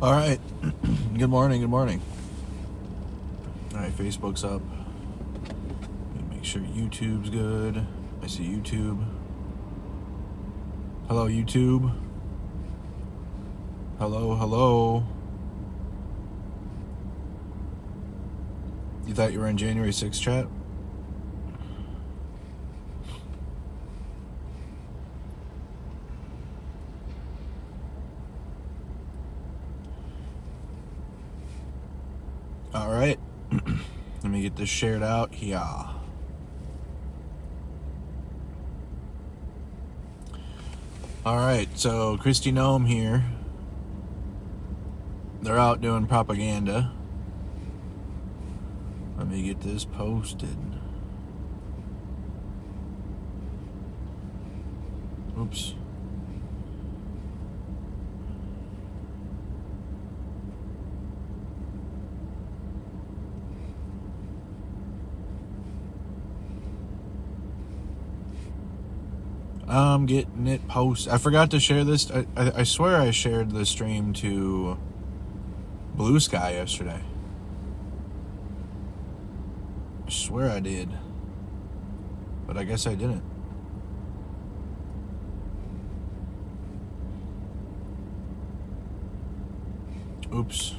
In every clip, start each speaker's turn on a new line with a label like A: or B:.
A: All right. Good morning. Good morning. All right, Facebook's up. Let me make sure YouTube's good. I see YouTube. Hello, YouTube. Hello, hello. You thought you were in January 6th chat? All right. Let me get this shared out here. All right, so Kristi Noem here. They're out doing propaganda. Let me get this posted. Oops. I'm getting it posted. I forgot to share this. I swear I shared the stream to Blue Sky yesterday. I swear I did. But I guess I didn't. Oops.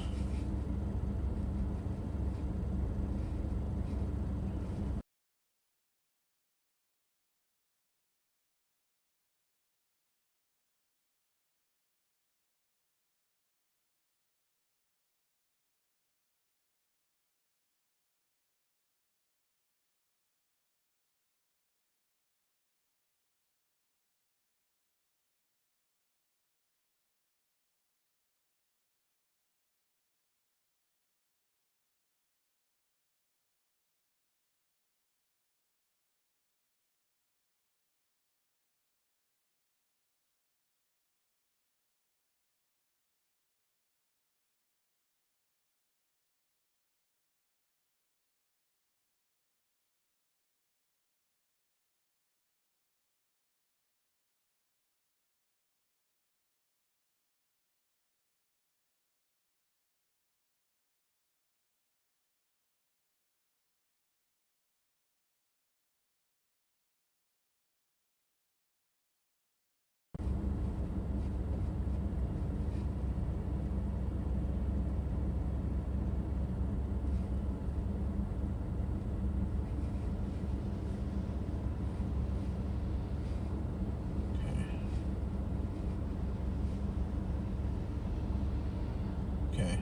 A: Okay.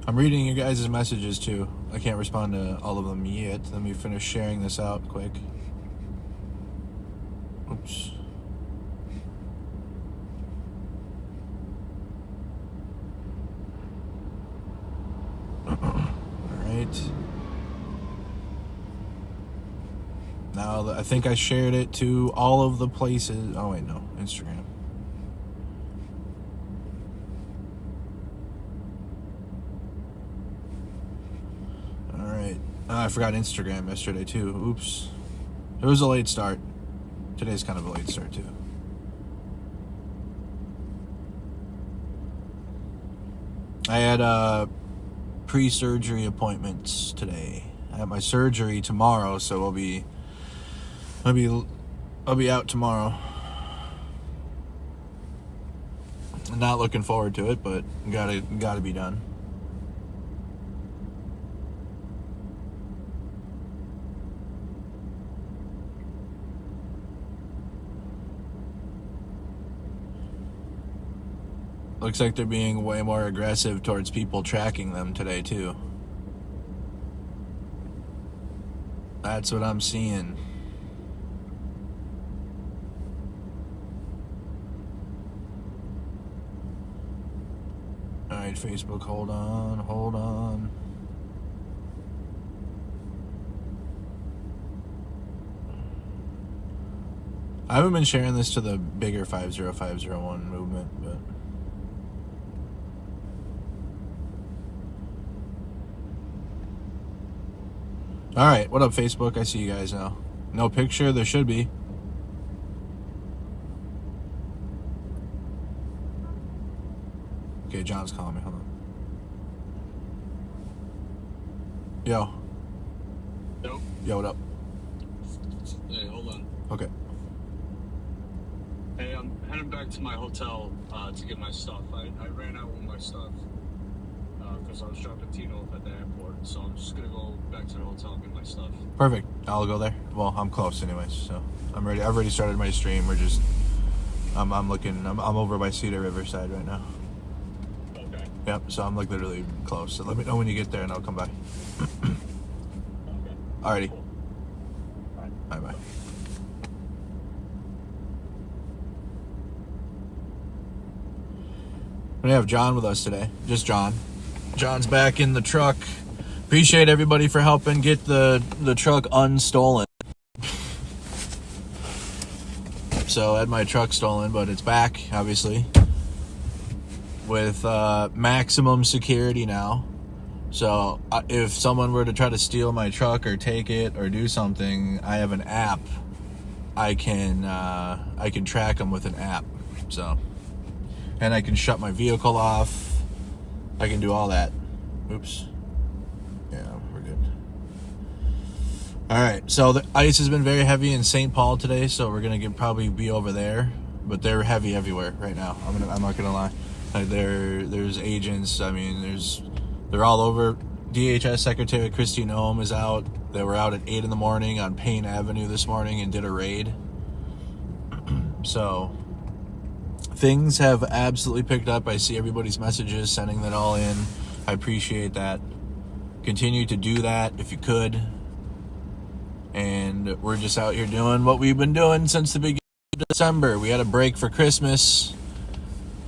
A: I'm reading you guys' messages too. I can't respond to all of them yet. Let me finish sharing this out quick. Oops. Alright. Now, I think I shared it to all of the places. Oh, wait, no. Instagram. Alright. I forgot Instagram yesterday, too. Oops. It was a late start. Today's kind of a late start, too. I had pre-surgery appointments today. I have my surgery tomorrow, so I'll be out tomorrow. I'm not looking forward to it, but gotta be done. Looks like they're being way more aggressive towards people tracking them today, too. That's what I'm seeing. Alright, Facebook, hold on. I haven't been sharing this to the bigger 50501 movement, but... Alright, what up, Facebook? I see you guys now. No picture? There should be. John's calling me. Hold on. Yo.
B: Yo.
A: Yo, what up?
B: Hey, hold on.
A: Okay.
B: Hey, I'm heading back to my hotel to get my stuff. I ran out with my stuff because I was dropping Tino off at the airport. So I'm just going to go back to the hotel and get my stuff.
A: Perfect. I'll go there. Well, I'm close anyways, so I'm ready. I've already started my stream. We're just, I'm over by Cedar Riverside right now.
B: Okay.
A: Yep, so I'm like literally close. So let me know when you get there and I'll come by.
B: Okay.
A: Alrighty.
B: Cool.
A: Bye-bye. We have John with us today. Just John. John's back in the truck. Appreciate everybody for helping get the truck unstolen. So I had my truck stolen, but it's back, obviously, with maximum security now. So if someone were to try to steal my truck or take it or do something, I have an app. I can track them with an app. So, and I can shut my vehicle off. I can do all that. Oops. Yeah, we're good. All right. So the ICE has been very heavy in St. Paul today, so we're gonna probably be over there. But they're heavy everywhere right now. I'm not gonna lie. Like there's agents. I mean, they're all over. DHS Secretary Kristi Noem is out. They were out at 8 in the morning on Payne Avenue this morning and did a raid. So things have absolutely picked up. I see everybody's messages, sending that all in. I appreciate that. Continue to do that if you could. And we're just out here doing what we've been doing since the beginning of December. We had a break for Christmas.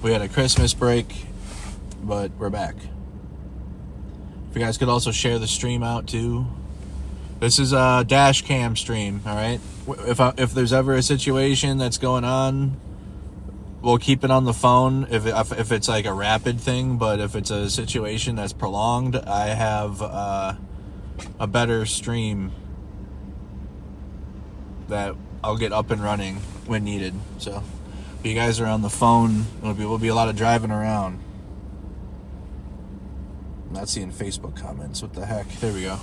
A: We had a Christmas break, but we're back. If you guys could also share the stream out too. This is a dash cam stream, all right? If there's ever a situation that's going on, we'll keep it on the phone if it's like a rapid thing, but if it's a situation that's prolonged, I have a better stream that I'll get up and running when needed. So if you guys are on the phone, will be a lot of driving around. I'm not seeing Facebook comments. What the heck? There we go.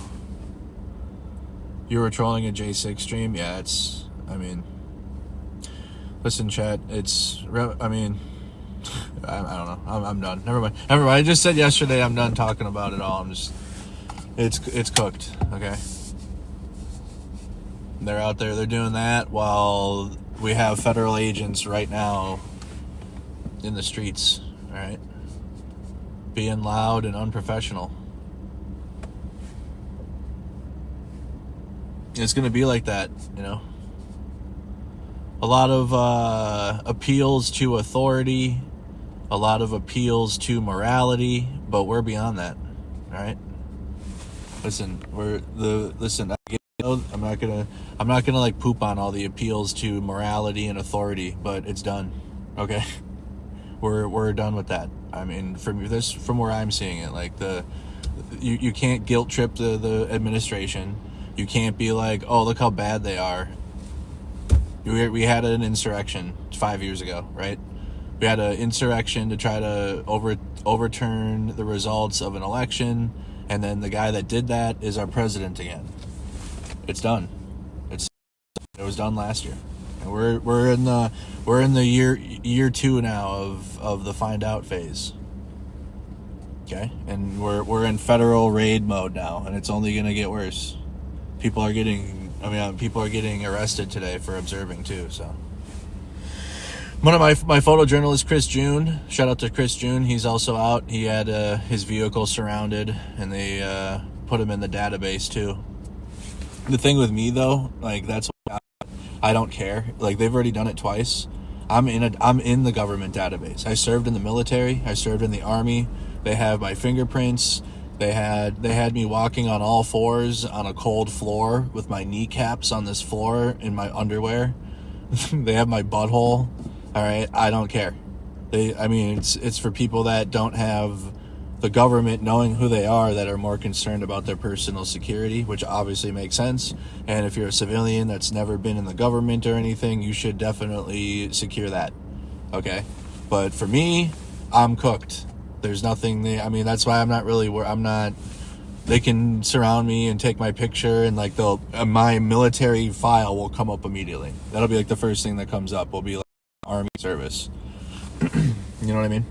A: You were trolling a J6 stream? Yeah, listen, chat, I don't know. I'm done. Never mind. I just said yesterday I'm done talking about it all. It's cooked, okay? They're out there, they're doing that while we have federal agents right now in the streets, all right? Being loud and unprofessional. It's going to be like that, you know? A lot of appeals to authority, a lot of appeals to morality, but we're beyond that, all right? Listen, I'm not gonna like poop on all the appeals to morality and authority, but it's done, okay? We're done with that. I mean, from where I'm seeing it, like you can't guilt trip the administration. You can't be like, oh, look how bad they are. We had an insurrection 5 years ago, right? We had an insurrection to try to overturn the results of an election, and then the guy that did that is our president again. It's done. It was done last year, and we're in the year 2 now of the find out phase. Okay, and we're in federal raid mode now, and it's only gonna get worse. People are getting arrested today for observing too. So one of my photojournalist, Chris June, shout out to Chris June. He's also out. He had his vehicle surrounded, and they put him in the database too. The thing with me though, like that's why I don't care. Like they've already done it twice. I'm in the government database. I served in the military. I served in the Army. They have my fingerprints. They had me walking on all fours on a cold floor with my kneecaps on this floor in my underwear. They have my butthole. All right, I don't care. It's for people that don't have the government knowing who they are, that are more concerned about their personal security, which obviously makes sense. And if you're a civilian that's never been in the government or anything, you should definitely secure that. Okay? But for me, I'm cooked. There's nothing there. I mean, that's why I'm not really where I'm not. They can surround me and take my picture, and like my military file will come up immediately. That'll be like the first thing that comes up. Will be like Army service. You know what I mean?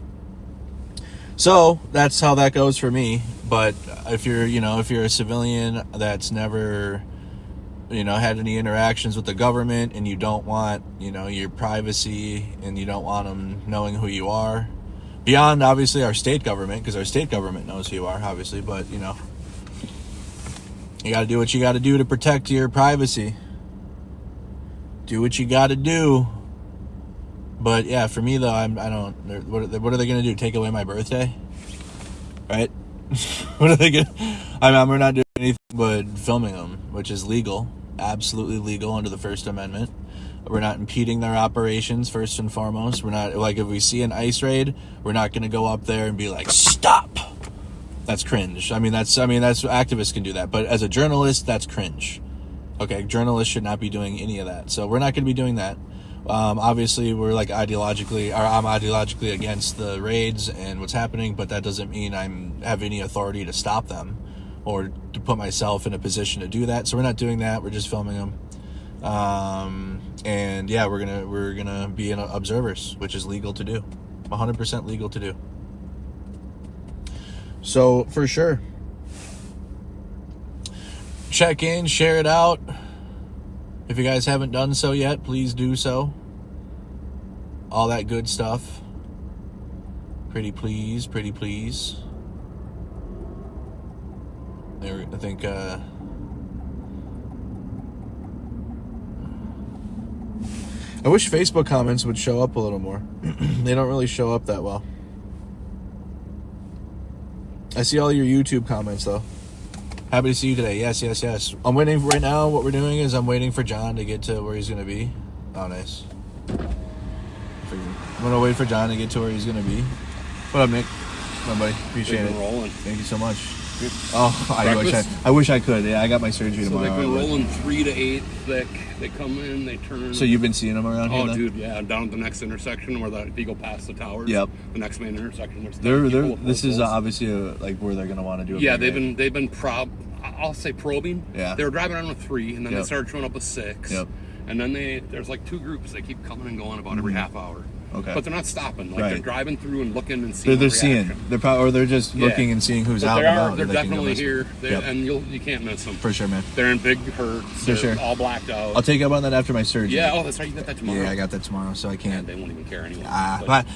A: So that's how that goes for me. But if you're a civilian that's never, had any interactions with the government, and you don't want, your privacy, and you don't want them knowing who you are, beyond obviously our state government, because our state government knows who you are, obviously, but you got to do what you got to do to protect your privacy. Do what you got to do. But yeah, for me though, I don't. What are they gonna do? Take away my birthday? Right? What are they gonna? We're not doing anything but filming them, which is legal, absolutely legal under the First Amendment. We're not impeding their operations, first and foremost. We're not, like, if we see an ICE raid, we're not gonna go up there and be like, stop. That's cringe. That's activists can do that, but as a journalist, that's cringe. Okay, journalists should not be doing any of that. So we're not gonna be doing that. Obviously, I'm ideologically against the raids and what's happening, but that doesn't mean I have any authority to stop them or to put myself in a position to do that. So we're not doing that. We're just filming them. And yeah, we're gonna be observers, which is legal to do, 100% legal to do. So for sure, check in, share it out. If you guys haven't done so yet, please do so. All that good stuff. Pretty please. I think, I wish Facebook comments would show up a little more. They don't really show up that well. I see all your YouTube comments, though. Happy to see you today. Yes. I'm waiting right now. What we're doing is I'm waiting for John to get to where he's going to be. Oh, nice. I'm going to wait for John to get to where he's going to be. What up, Nick? What up, buddy? Appreciate it.
C: Rolling.
A: Thank you so much. Oh, I wish I could. Yeah, I got my surgery tomorrow.
C: They've been rolling 3 to 8 thick. They come in, they turn.
A: So you've been seeing them around here?
C: Oh, dude, yeah. Down at the next intersection where if you go past the towers.
A: Yep.
C: The next main intersection.
A: This is obviously like where they're going to want to do it.
C: Yeah, they've been I'll say probing. Yeah. They were driving around with 3, and then they started showing up with 6.
A: Yep.
C: And then there's like 2 groups. They keep coming and going about every half hour.
A: Okay.
C: But they're not stopping. Like they're driving through and looking and seeing.
A: They're seeing. They're just looking and seeing who's out and about.
C: They're definitely here, and you can't miss them.
A: For sure, man.
C: They're in big herds. For sure. All blacked out.
A: I'll take up on that after my surgery.
C: Yeah. Oh, that's right. You got that tomorrow.
A: Yeah, I got that tomorrow, so I can't.
C: They won't even care anymore.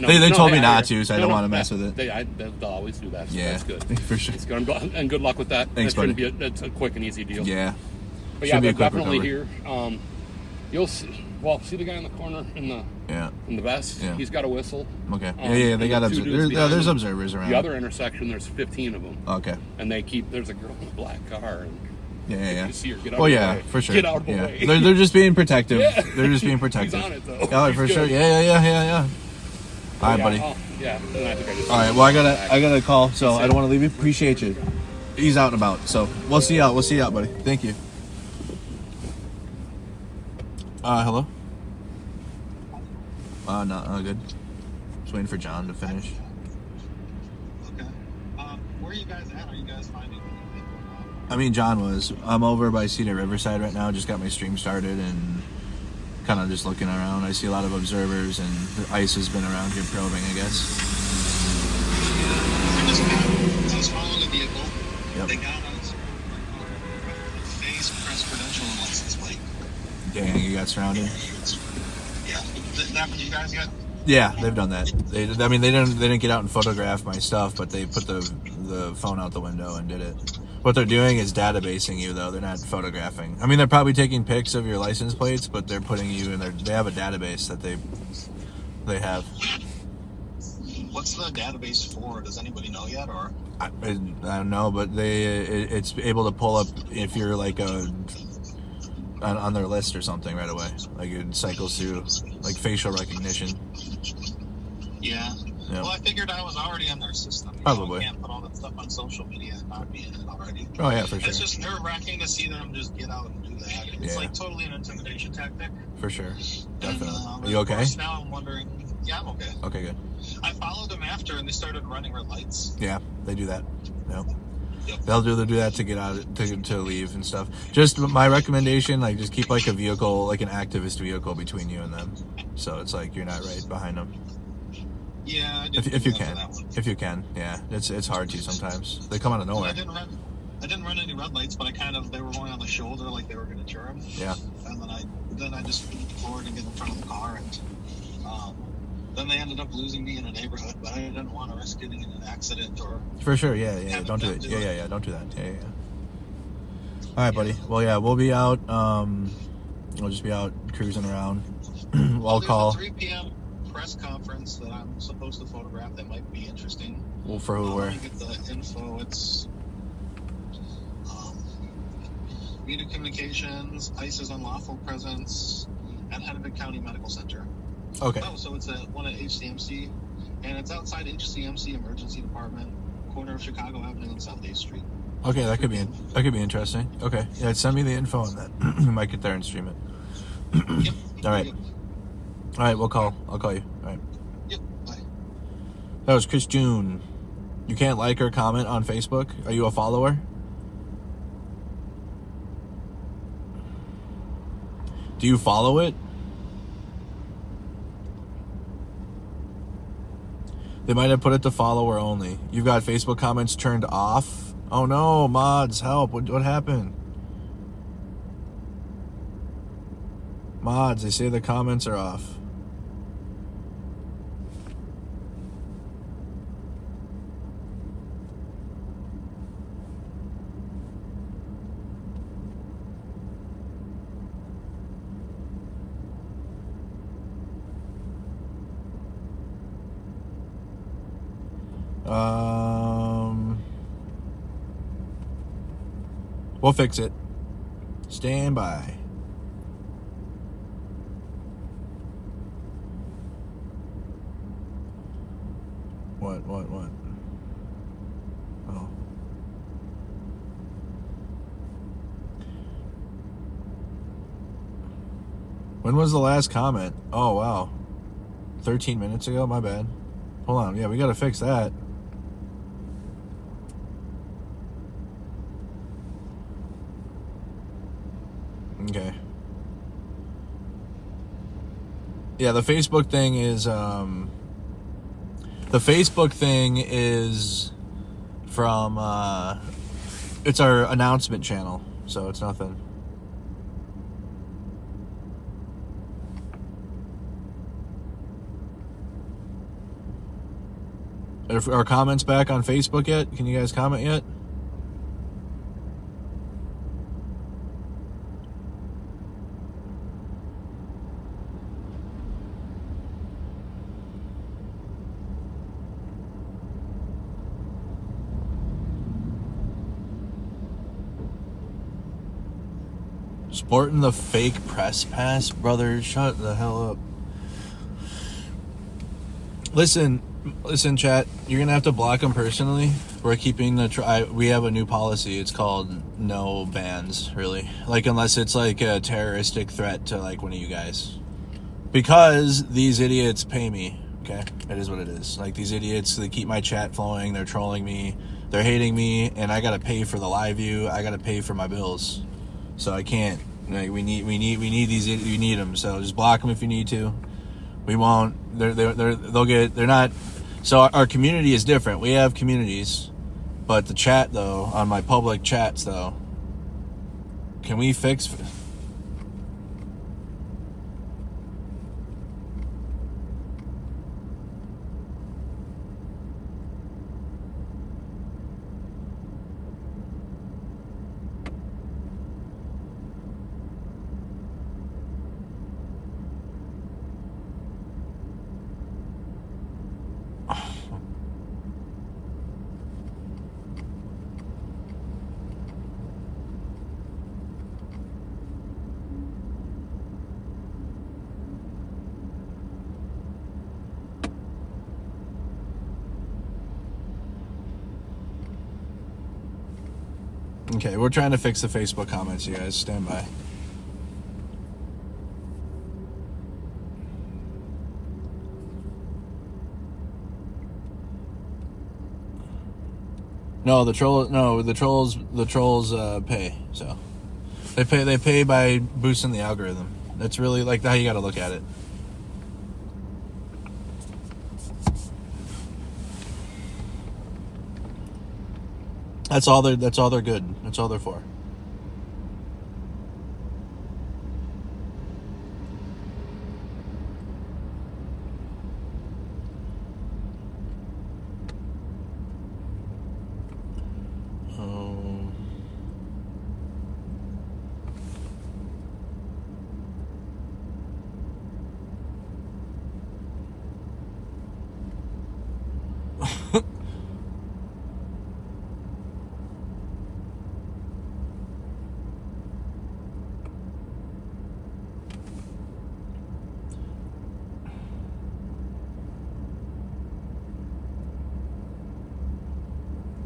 A: They told me not to, so I don't want to mess with it.
C: They'll always do that. So that's good.
A: For sure.
C: It's good. And good luck with that.
A: Thanks, buddy.
C: It's a quick and easy deal.
A: Yeah.
C: But yeah, they're definitely here. You'll see. Well, see the guy in the corner in the vest? Yeah. He's got a whistle.
A: Okay. They got observers. There's observers around.
C: The other intersection, there's 15 of them.
A: Okay.
C: And there's a girl in a black car. And
A: yeah.
C: You see her, get out of the way.
A: For sure.
C: Get out of the way.
A: They're just being protective. They're just being protective.
C: He's on it, though.
A: Yeah, for sure. Yeah. All right, buddy.
C: All
A: right. Well, I got a call, so I don't want to leave you. Appreciate you. He's out and about, so we'll see you out. We'll see you out, buddy. Thank you. Hello? No, good. Just waiting for John to finish.
D: Okay. Where are you guys at? Are you guys finding anything?
A: John was. I'm over by Cedar Riverside right now. Just got my stream started and kind of just looking around. I see a lot of observers, and the ICE has been around here probing, I guess.
D: I was following a vehicle.
A: Yep.
D: They got us face, press, credential, and license plate.
A: Dang, you got surrounded?
D: Yeah. That what you guys got?
A: Yeah, they've done that. They didn't get out and photograph my stuff, but they put the phone out the window and did it. What they're doing is databasing you, though. They're not photographing. They're probably taking pics of your license plates, but they're putting you in they have a database that they have.
D: What's the database for? Does anybody know yet, or?
A: I don't know, but it's able to pull up if you're like on their list or something right away. Like it cycles through like facial recognition.
D: Yeah. Well, I figured I was already on their system.
A: Probably.
D: I can't put all that stuff on social media and not be in it already.
A: Oh yeah, for sure.
D: It's just nerve-wracking to see them just get out and do that. It's like totally an intimidation tactic.
A: For sure. Definitely.
D: And,
A: you okay?
D: Now I'm wondering. Yeah, I'm okay.
A: Okay, good.
D: I followed them after, and they started running red lights.
A: Yeah, they do that. Yep.
D: Yep.
A: They'll do that to get out, to leave and stuff. Just my recommendation, like, just keep like a vehicle, like an activist vehicle between you and them, so it's like you're not right behind them.
D: Yeah,
A: if you can, yeah. It's hard to sometimes. They come out of nowhere.
D: I didn't run any red lights, but they were going on the shoulder like they were going to turn.
A: Yeah.
D: And then I just moved forward and get in front of the car, and then they ended up losing me in a neighborhood, but I didn't want to risk getting in an accident or.
A: For sure, yeah. Don't do it. Yeah. Don't do that. Yeah. All right, buddy. Well, yeah, we'll be out. We'll just be out cruising around. I'll call.
D: A 3 p.m. press conference that I'm supposed to photograph that might be interesting.
A: Well, for who? Where?
D: Let me get the info. It's Media Communications, ICE's unlawful presence, at Hennepin County Medical Center.
A: Okay.
D: Oh, so it's one at HCMC, and it's outside HCMC Emergency Department, corner of Chicago Avenue and South 8th Street.
A: Okay, that could be interesting. Okay, yeah, send me the info on that. We might get there and stream it.
D: Yep.
A: All right.
D: Yep.
A: All right, I'll call you. All right.
D: Yep. Bye.
A: That was Chris June. You can't like or comment on Facebook? Are you a follower? Do you follow it? They might have put it to follower only. You've got Facebook comments turned off? Oh no, mods, help. What happened? Mods, they say the comments are off. We'll fix it. Stand by. What? Oh. When was the last comment? Oh, wow. 13 minutes ago? My bad. Hold on. Yeah, we gotta fix that. Okay. Yeah, the Facebook thing is from it's our announcement channel, so it's nothing. Are our comments back on Facebook yet? Can you guys comment yet? Sporting the fake press pass, brother. Shut the hell up. Listen, chat. You're gonna have to block them personally. We're keeping we have a new policy. It's called no bans, really. Like, unless it's like a terroristic threat to like one of you guys. Because these idiots pay me. Okay, it is what it is. Like, these idiots, they keep my chat flowing. They're trolling me. They're hating me, and I gotta pay for the live view. I gotta pay for my bills. So I can't. Like, we need these. You need them. So just block them if you need to. We won't. They're not. So our community is different. We have communities, but the chat though, on my public chats though, can we fix? Okay, we're trying to fix the Facebook comments, you guys. Stand by. No, the trolls pay. So they pay by boosting the algorithm. That's really like how you got to look at it. That's all they're good. That's all they're for.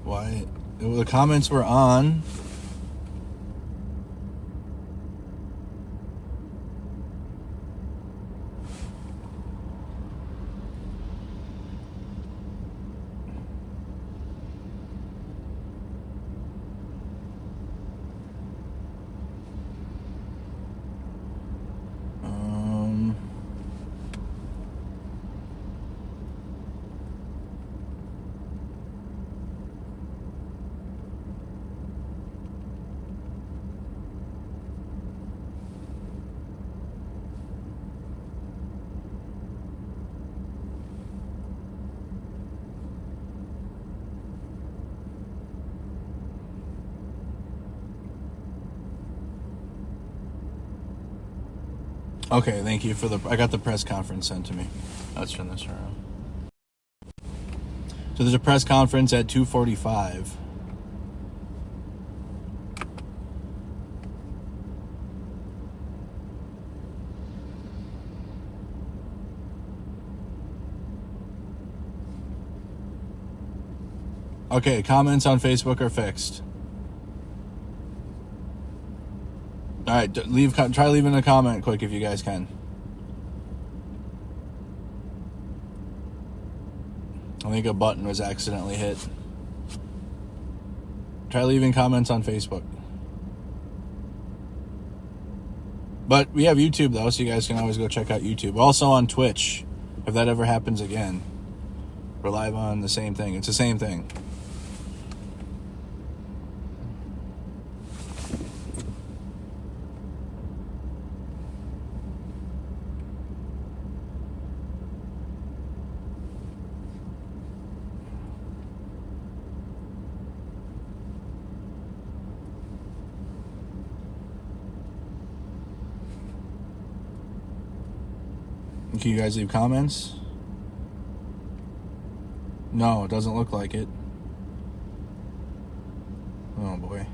A: Why? The comments were on. Okay, thank you for I got the press conference sent to me. Let's turn this around. So there's a press conference at 2:45. Okay, comments on Facebook are fixed. All right, try leaving a comment quick if you guys can. I think a button was accidentally hit. Try leaving comments on Facebook. But we have YouTube though, so you guys can always go check out YouTube. Also on Twitch, if that ever happens again. We're live on the same thing. It's the same thing. Can you guys leave comments? No, it doesn't look like it. Oh boy.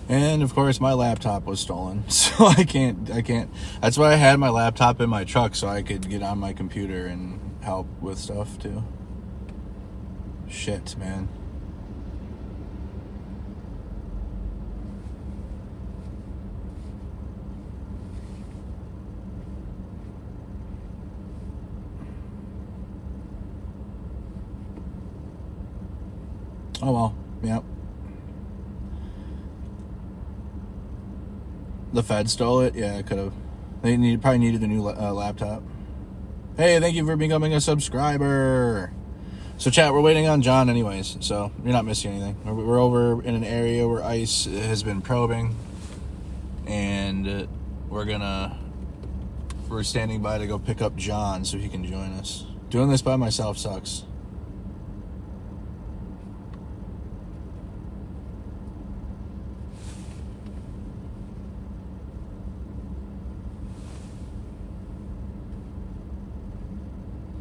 A: And of course my laptop was stolen, so I can't, that's why I had my laptop in my truck, so I could get on my computer and help with stuff too. Shit, man. Oh well, yep. The Fed stole it? Yeah, it could have. They probably needed a new laptop. Hey, thank you for becoming a subscriber. So, chat, we're waiting on John anyways, so you're not missing anything. We're over in an area where ICE has been probing, and we're standing by to go pick up John so he can join us. Doing this by myself sucks.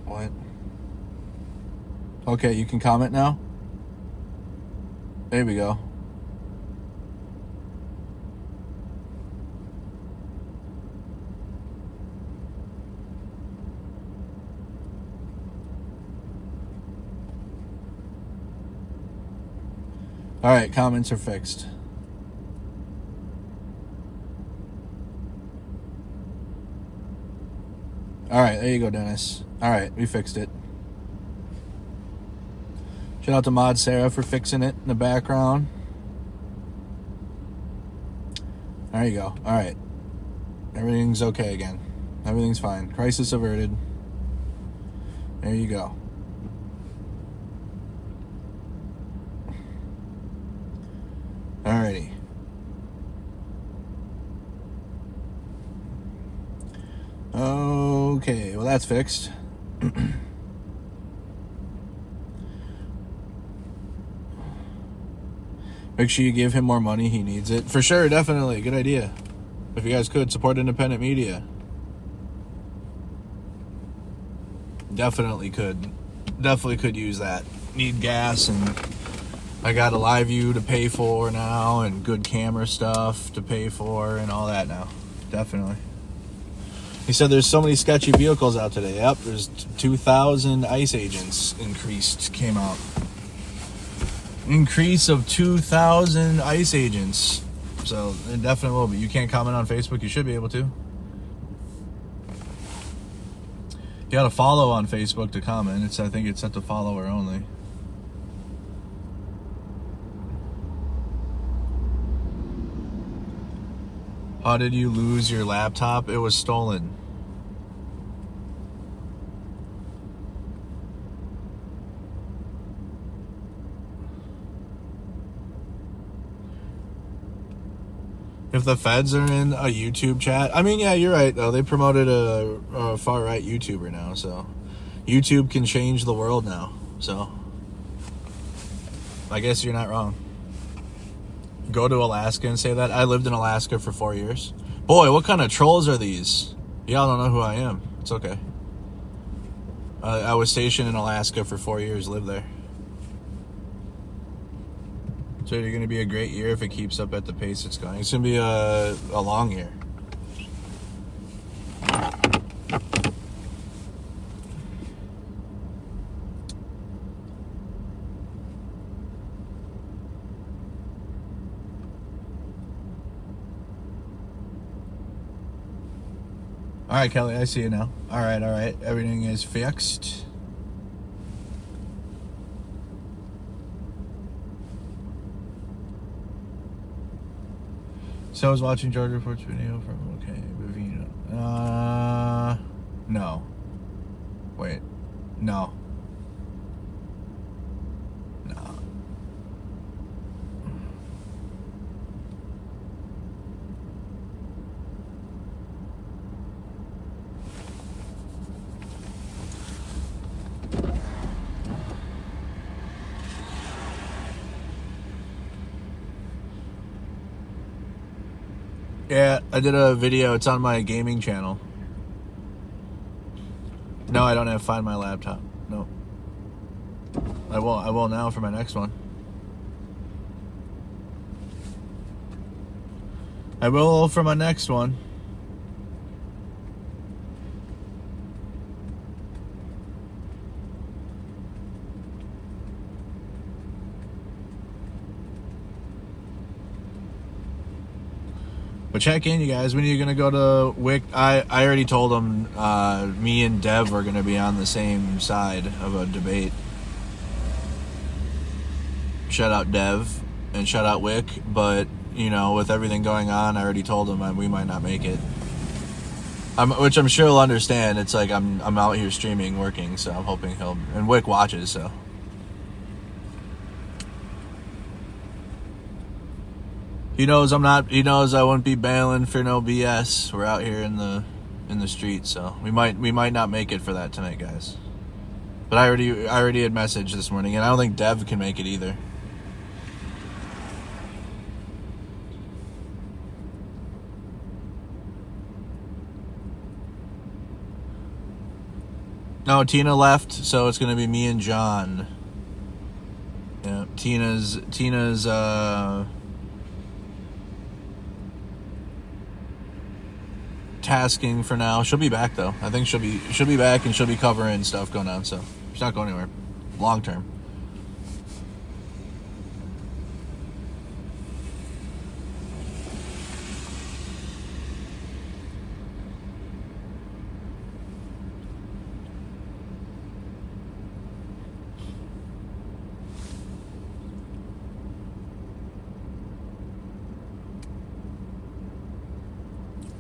A: What? Okay, you can comment now? There we go. All right, comments are fixed. All right, there you go, Dennis. All right, we fixed it. Shout out to Mod Sarah for fixing it in the background. There you go. All right. Everything's okay again. Everything's fine. Crisis averted. There you go. Alrighty. Okay, well that's fixed. Make sure you give him more money. He needs it. For sure, definitely. Good idea. If you guys could, support independent media. Definitely could. Definitely could use that. Need gas, and I got a live view to pay for now, and good camera stuff to pay for, and all that now. Definitely. He said there's so many sketchy vehicles out today. Yep, there's 2,000 ICE agents came out. Increase of 2,000 ICE agents. So it definitely will be. You can't comment on Facebook. You should be able to. You got to follow on Facebook to comment. I think it's set to follower only. How did you lose your laptop? It was stolen. If the feds are in a YouTube chat, I mean, yeah, you're right though. They promoted a far right YouTuber now, so YouTube can change the world now. So I guess you're not wrong. Go to Alaska and say that. I lived in Alaska for 4 years. Boy, what kind of trolls are these? Y'all don't know who I am. It's okay. I was stationed in Alaska for 4 years. Lived there. So it's going to be a great year if it keeps up at the pace it's going. It's going to be a long year. All right, Kelly, I see you now. All right. Everything is fixed. So I was watching Georgia Report's video from, okay, Vivino. No. Wait. No. Yeah, I did a video. It's on my gaming channel. No, I don't have Find My Laptop. No. I will now for my next one. I will for my next one. But check in, you guys. When are you going to go to WIC? I already told them me and Dev are going to be on the same side of a debate. Shout out Dev and shout out WIC. But, you know, with everything going on, I already told him we might not make it. Which I'm sure he'll understand. It's like I'm out here streaming, working, so I'm hoping he'll... And WIC watches, so... He knows I wouldn't be bailing for no BS. We're out here in the street, so we might not make it for that tonight, guys. But I already had messaged this morning, and I don't think Dev can make it either. No, Tina left, so it's going to be me and John. Yeah, Tina's tasking for now. She'll be back though. I think she'll be back, and she'll be covering stuff going on, so she's not going anywhere long term.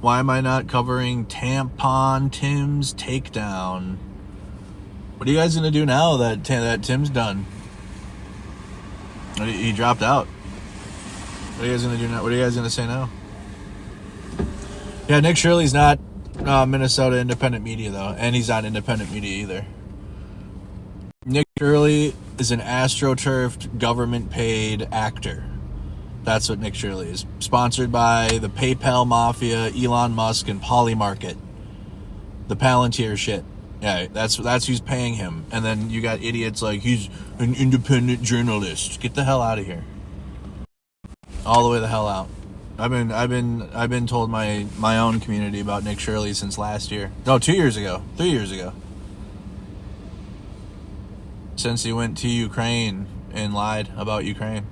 A: Why am I not covering Tampon Tim's takedown? What are you guys going to do now that Tim's done? He dropped out. What are you guys going to do now? What are you guys going to say now? Yeah, Nick Shirley's not Minnesota independent media, though. And he's not independent media either. Nick Shirley is an astroturfed, government-paid actor. That's what Nick Shirley is. Sponsored by the PayPal Mafia, Elon Musk, and Polymarket. The Palantir shit. Yeah, that's who's paying him. And then you got idiots like, he's an independent journalist. Get the hell out of here. All the way the hell out. I've been told my own community about Nick Shirley since last year. No, 2 years ago. 3 years ago. Since he went to Ukraine and lied about Ukraine.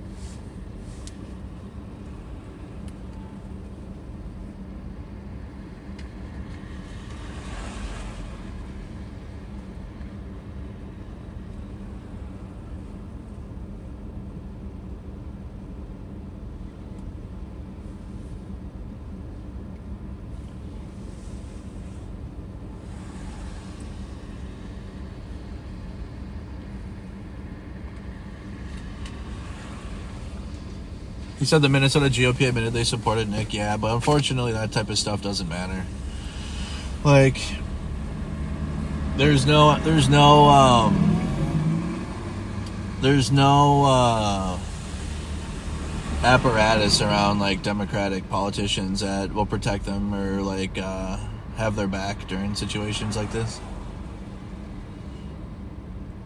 A: He said the Minnesota GOP admitted they supported Nick. Yeah, but unfortunately that type of stuff doesn't matter. Like, there's no apparatus around like Democratic politicians that will protect them or like have their back during situations like this.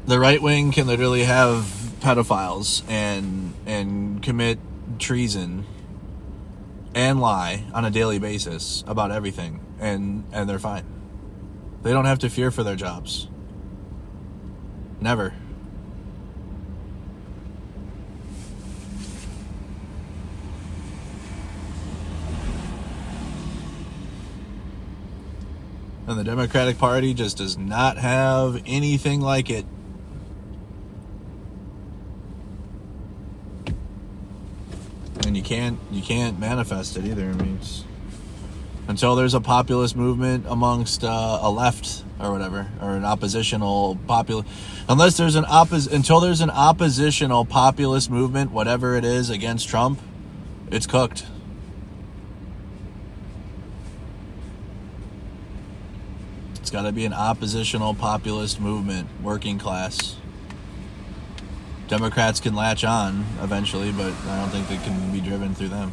A: The right wing can literally have pedophiles and commit treason and lie on a daily basis about everything, and they're fine. They don't have to fear for their jobs. Never. And the Democratic Party just does not have anything like it. And you can't manifest it either. I mean, until there's a populist movement amongst a left or whatever, or an oppositional until there's an oppositional populist movement, whatever it is, against Trump, it's cooked. It's got to be an oppositional populist movement, working class. Democrats can latch on eventually, but I don't think they can be driven through them.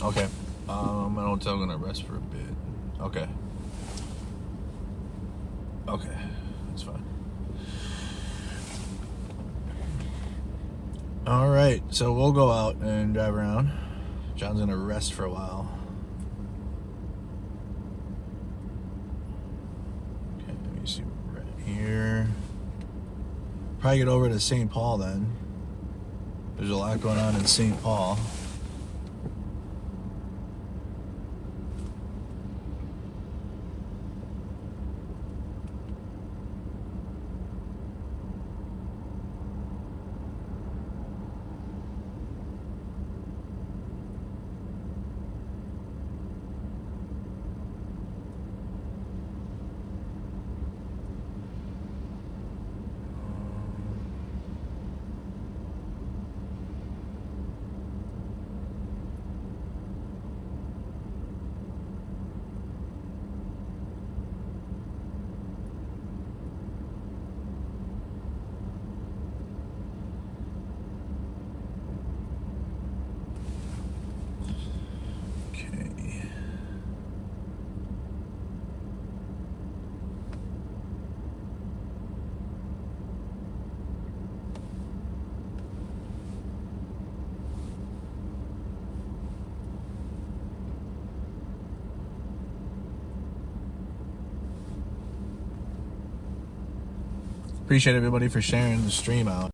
A: Okay. I don't think I'm gonna rest for a bit. Okay. Okay. That's fine. All right, so we'll go out and drive around. John's gonna rest for a while. Okay, let me see right here. Probably get over to St. Paul then. There's a lot going on in St. Paul. Appreciate everybody for sharing the stream out.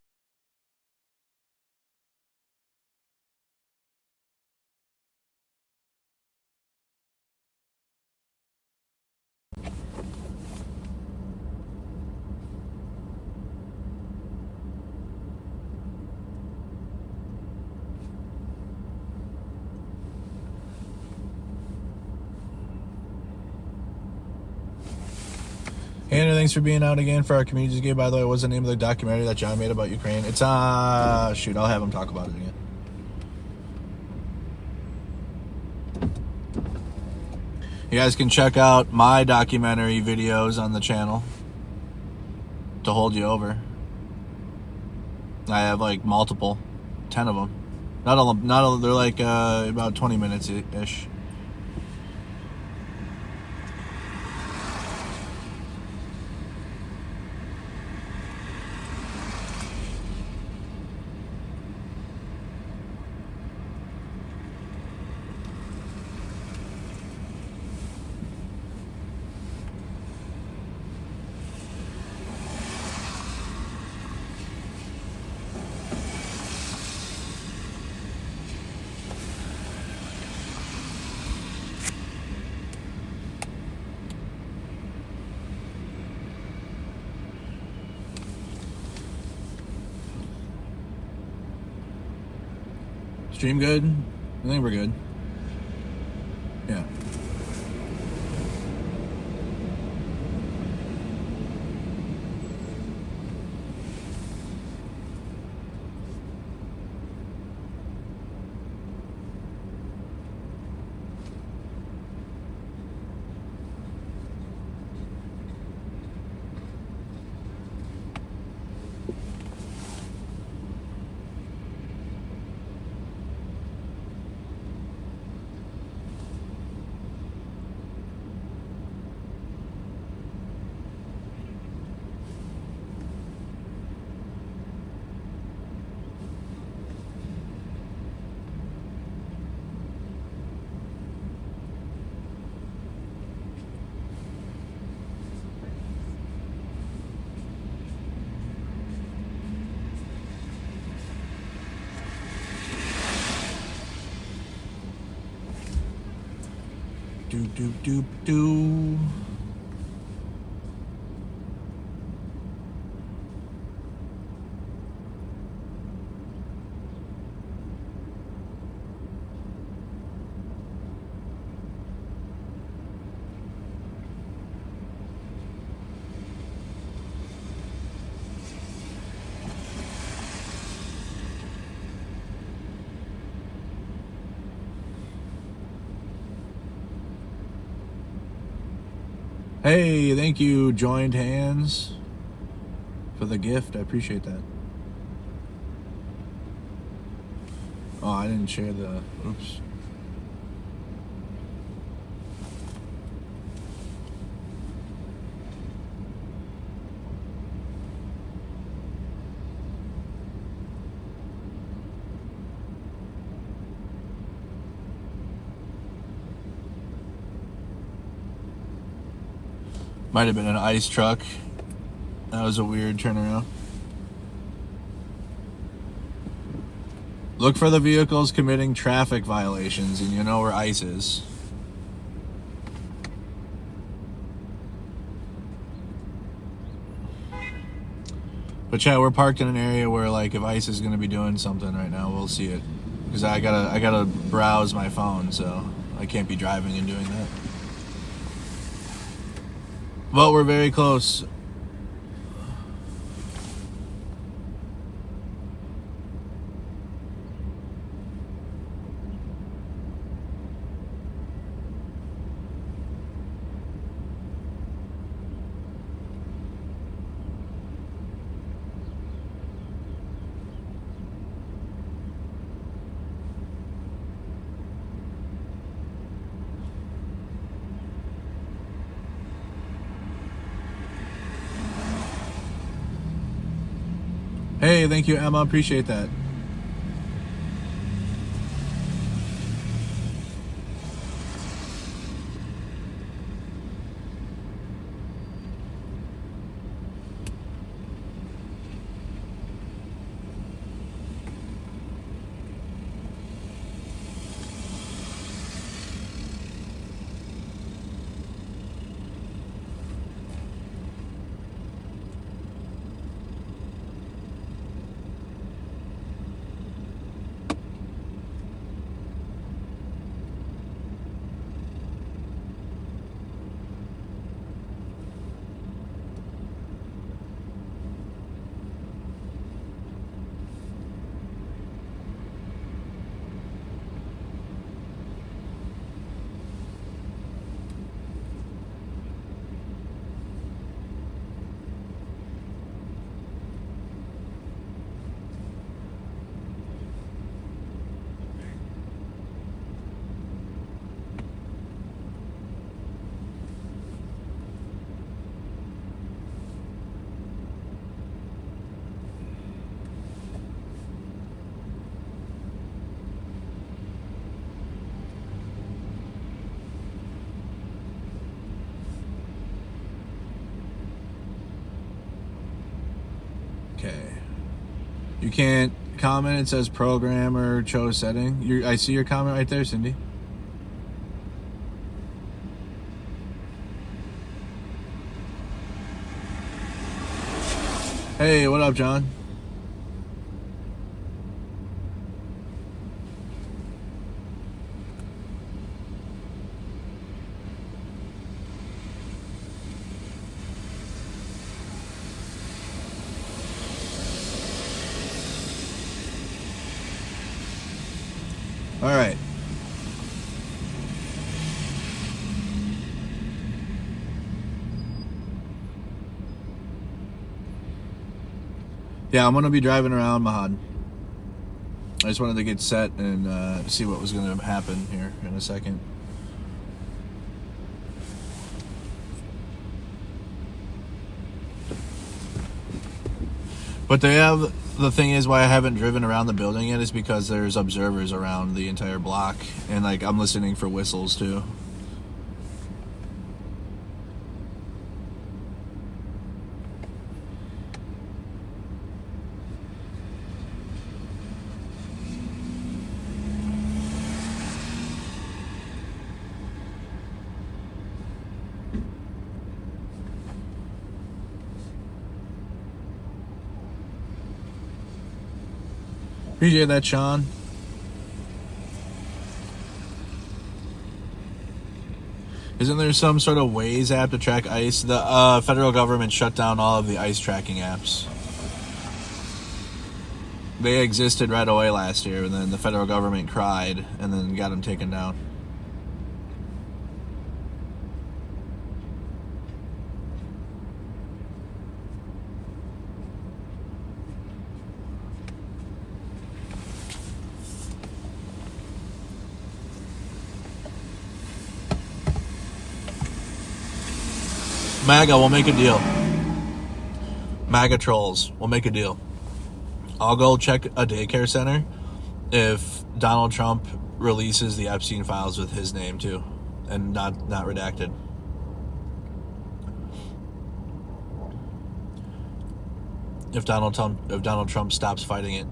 A: Andrew, thanks for being out again for our Communities Game. By the way, what's the name of the documentary that John made about Ukraine? It's, shoot, I'll have him talk about it again. You guys can check out my documentary videos on the channel to hold you over. I have like multiple, 10 of them. Not all, they're like about 20 minutes-ish. Stream good? I think we're good. Yeah. Do. Hey, thank you, Joined Hands, for the gift. I appreciate that. Oh, I didn't share the... Oops. Might have been an ICE truck. That was a weird turnaround. Look for the vehicles committing traffic violations, and you know where ICE is. But yeah, we're parked in an area where, like, if ICE is going to be doing something right now, we'll see it. Because I gotta browse my phone, so I can't be driving and doing that. But we're very close. Hey, thank you, Emma. Appreciate that. Okay. You can't comment. It says programmer chose setting. I see your comment right there, Cindy. Hey, what up, John? All right. Yeah, I'm going to be driving around Mahad. I just wanted to get set and see what was going to happen here in a second. But they have, the thing is why I haven't driven around the building yet is because there's observers around the entire block. And like I'm listening for whistles too. Appreciate that, Sean. Isn't there some sort of Waze app to track ICE? The federal government shut down all of the ICE tracking apps. They existed right away last year, and then the federal government cried and then got them taken down. MAGA, we'll make a deal. MAGA trolls, we'll make a deal. I'll go check a daycare center if Donald Trump releases the Epstein files with his name too, and not redacted. If Donald Trump stops fighting it,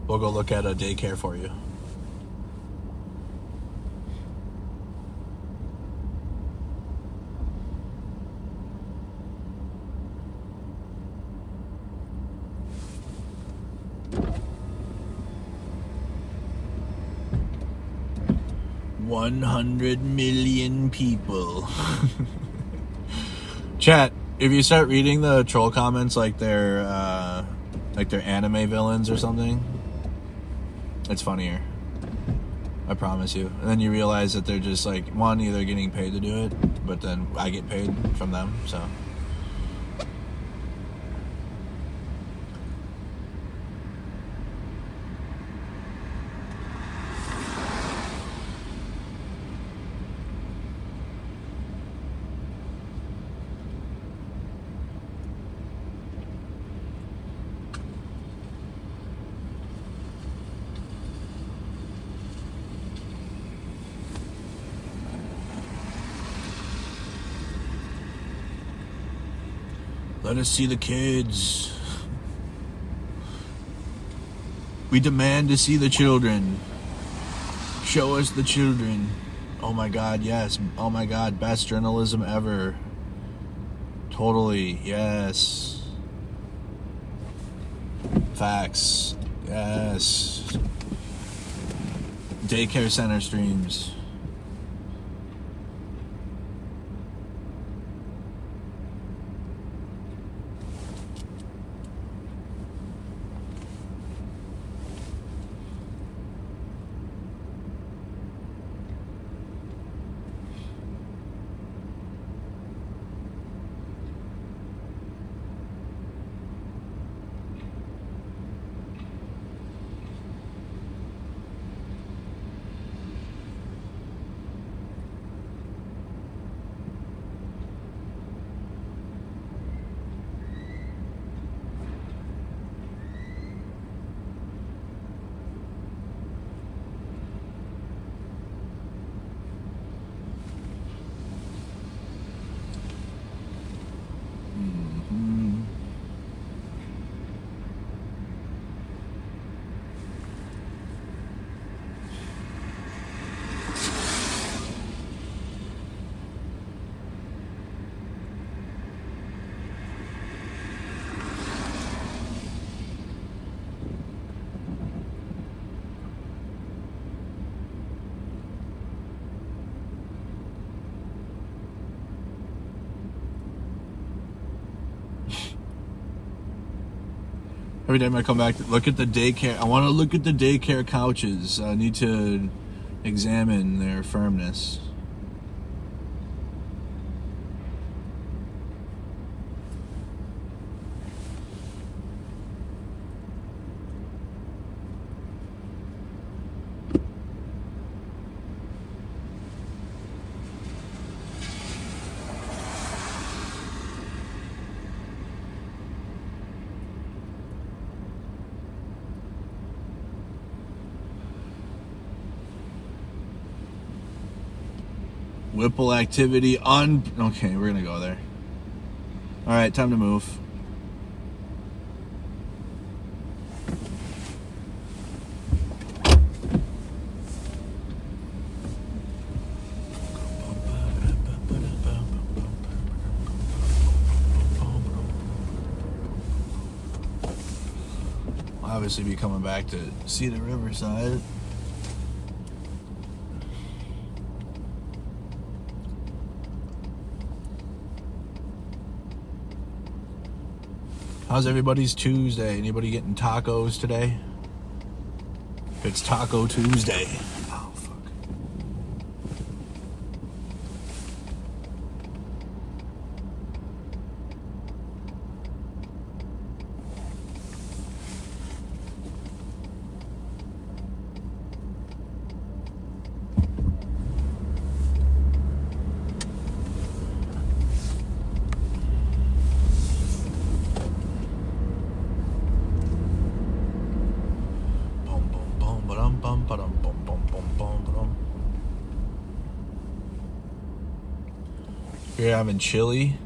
A: we'll go look at a daycare for you. $100 million people. Chat, if you start reading the troll comments like they're anime villains or something, it's funnier. I promise you. And then you realize that they're just like, one, either getting paid to do it, but then I get paid from them, so. Let us see the kids. We demand to see the children. Show us the children. Oh my God, yes. Oh my God, best journalism ever. Totally, yes. Facts, yes. Daycare center streams. Every time I come back, look at the daycare. I want to look at the daycare couches. I need to examine their firmness. Whipple activity on... Okay, we're gonna go there. Alright, time to move. I'll obviously be coming back to see the riverside. How's everybody's Tuesday? Anybody getting tacos today? It's Taco Tuesday. Oh, fuck. Here having chili.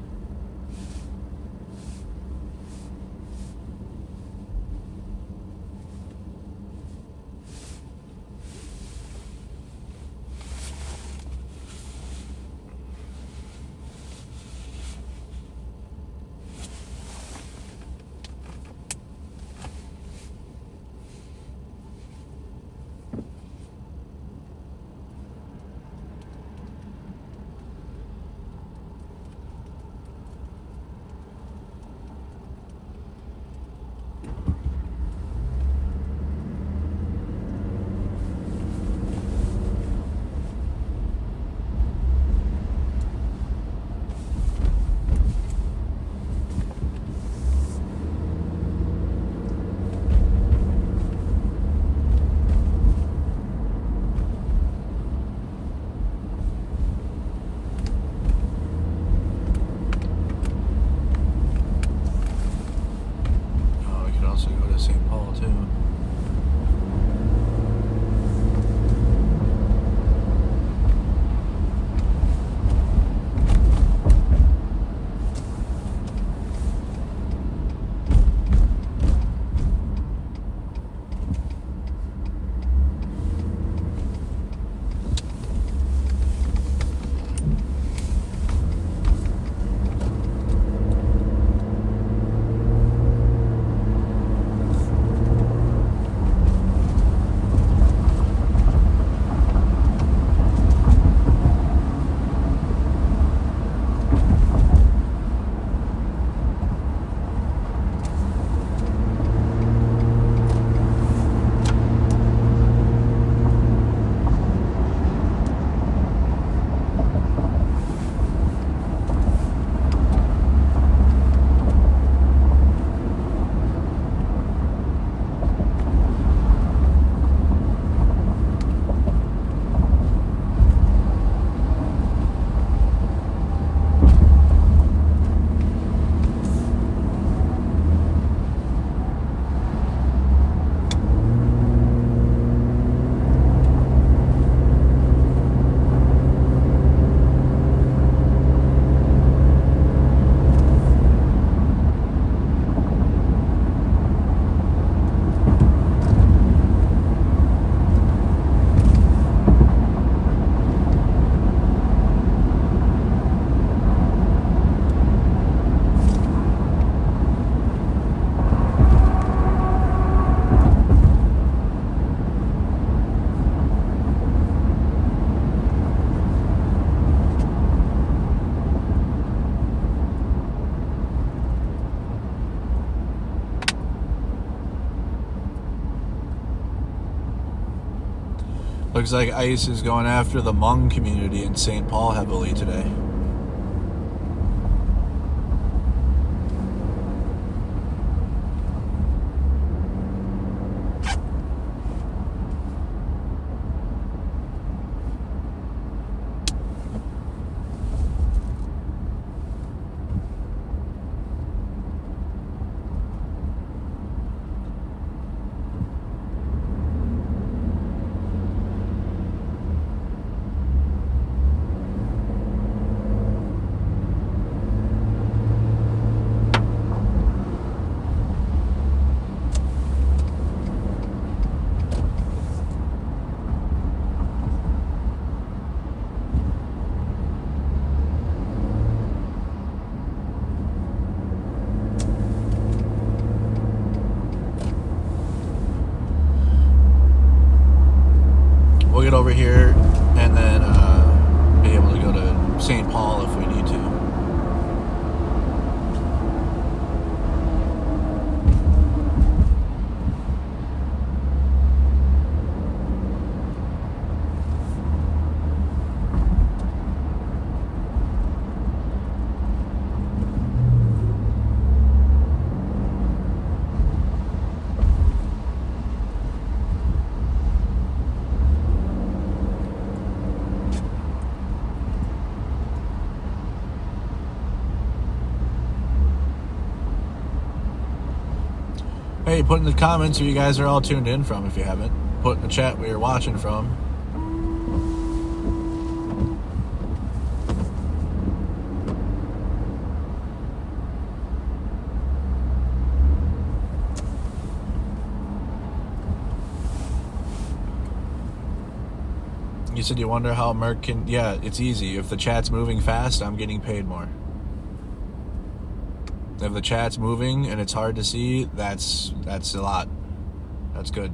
A: Looks like ICE is going after the Hmong community in St. Paul heavily today. We'll get over here and then be able to go to St. Paul if we need to. Hey, put in the comments where you guys are all tuned in from if you haven't. Put in the chat where you're watching from. You said you wonder how Merc can... Yeah, it's easy. If the chat's moving fast, I'm getting paid more. If the chat's moving and it's hard to see, that's a lot. That's good.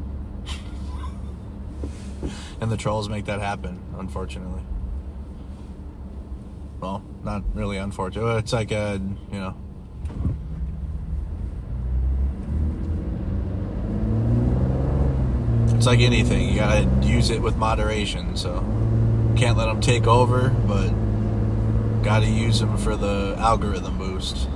A: And the trolls make that happen, unfortunately. Well, not really unfortunate. It's like a, you know... It's like anything. You gotta use it with moderation, so... Can't let them take over, but... Gotta use them for the algorithm boost.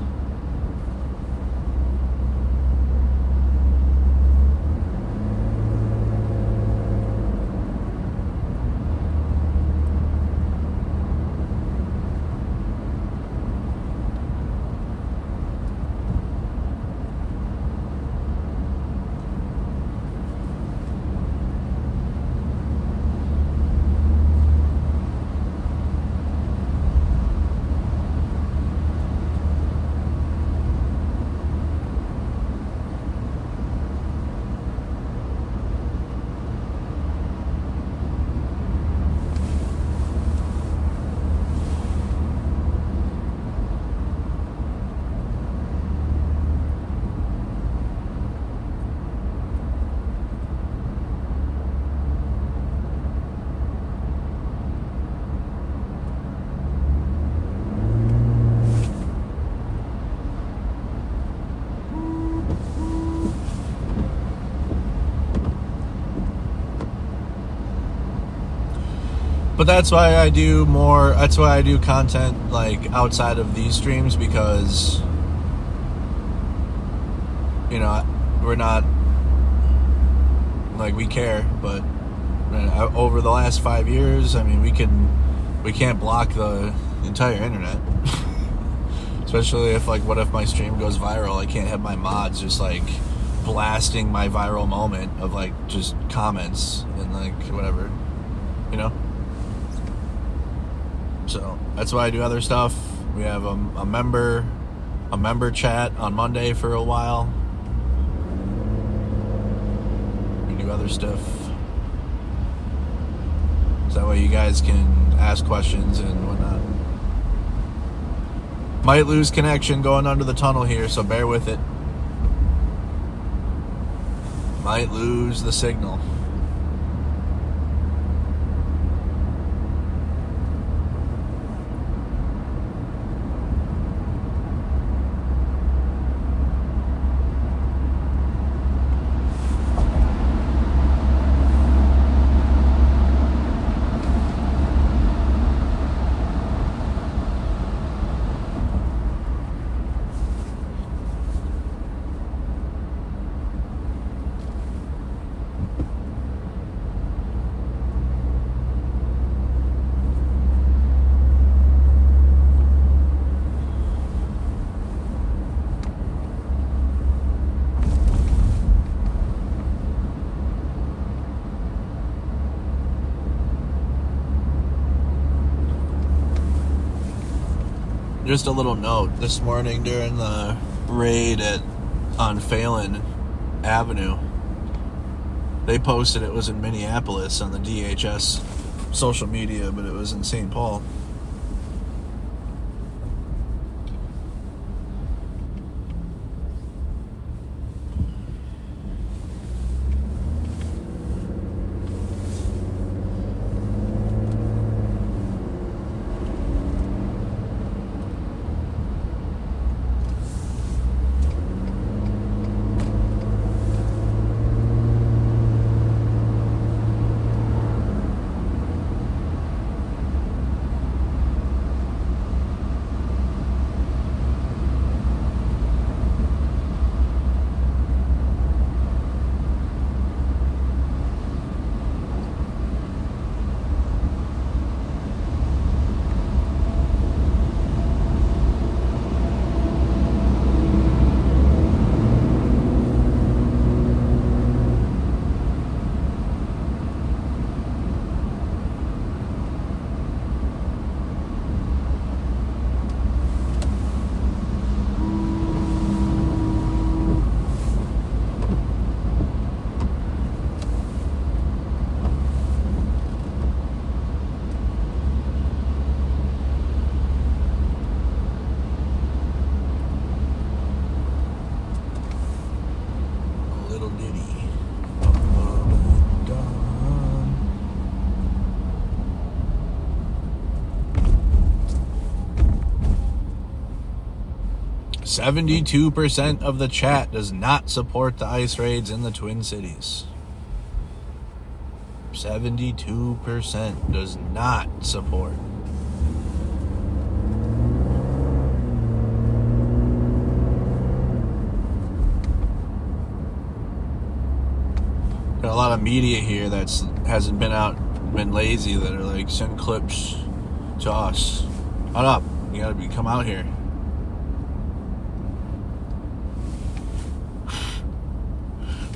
A: But that's why I do content like outside of these streams, because, you know, we're not, like, we care, but over the last 5 years, I mean, we can't block the entire internet. Especially if, like, what if my stream goes viral? I can't have my mods just, like, blasting my viral moment of, like, just comments and, like, whatever, you know? So that's why I do other stuff. We have a member chat on Monday for a while. We do other stuff. So that way you guys can ask questions and whatnot. Might lose connection going under the tunnel here, so bear with it. Might lose the signal. Just a little note. This morning during the raid on Phelan Avenue, they posted it was in Minneapolis on the DHS social media, but it was in St. Paul. Little ditty. 72% of the chat does not support the ICE raids in the Twin Cities. 72% does not support. Got a lot of media here that's hasn't been lazy, that are like, send clips to us. Shut up. You gotta come out here.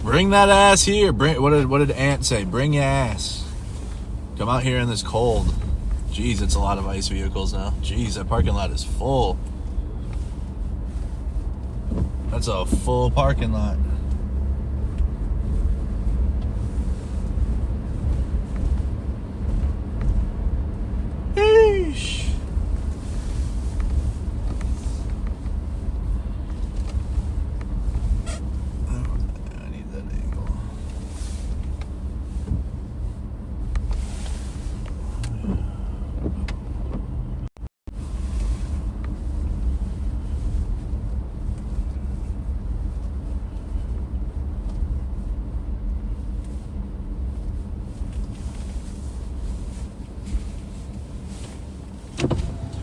A: Bring that ass here. What did Ant say? Bring your ass. Come out here in this cold. Jeez, it's a lot of ICE vehicles now. Jeez, that parking lot is full. That's a full parking lot. Eesh. I need that angle.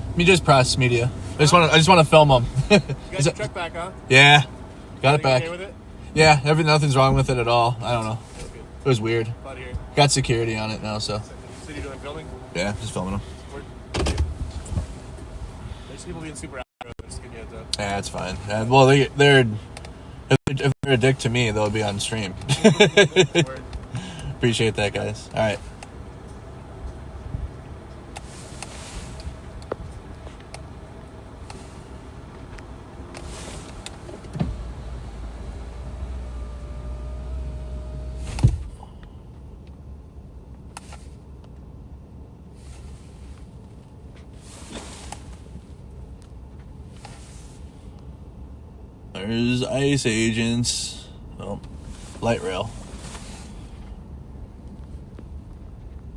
A: Let me just press media. I just want to film them.
E: You got your truck back, huh?
A: Yeah, got it back.
E: Okay with it?
A: Yeah, nothing's wrong with it at all. I don't know.
E: That's good.
A: It was weird.
E: Glad to hear.
A: Got security on it now, so
E: So you're doing filming?
A: yeah, just filming them.
E: There's people being super aggro. Just give you a heads up.
A: Yeah, it's fine. Well, they're if they're a dick to me, they'll be on stream.
E: Word.
A: Appreciate that, guys. All right. There's ICE agents. Oh, light rail.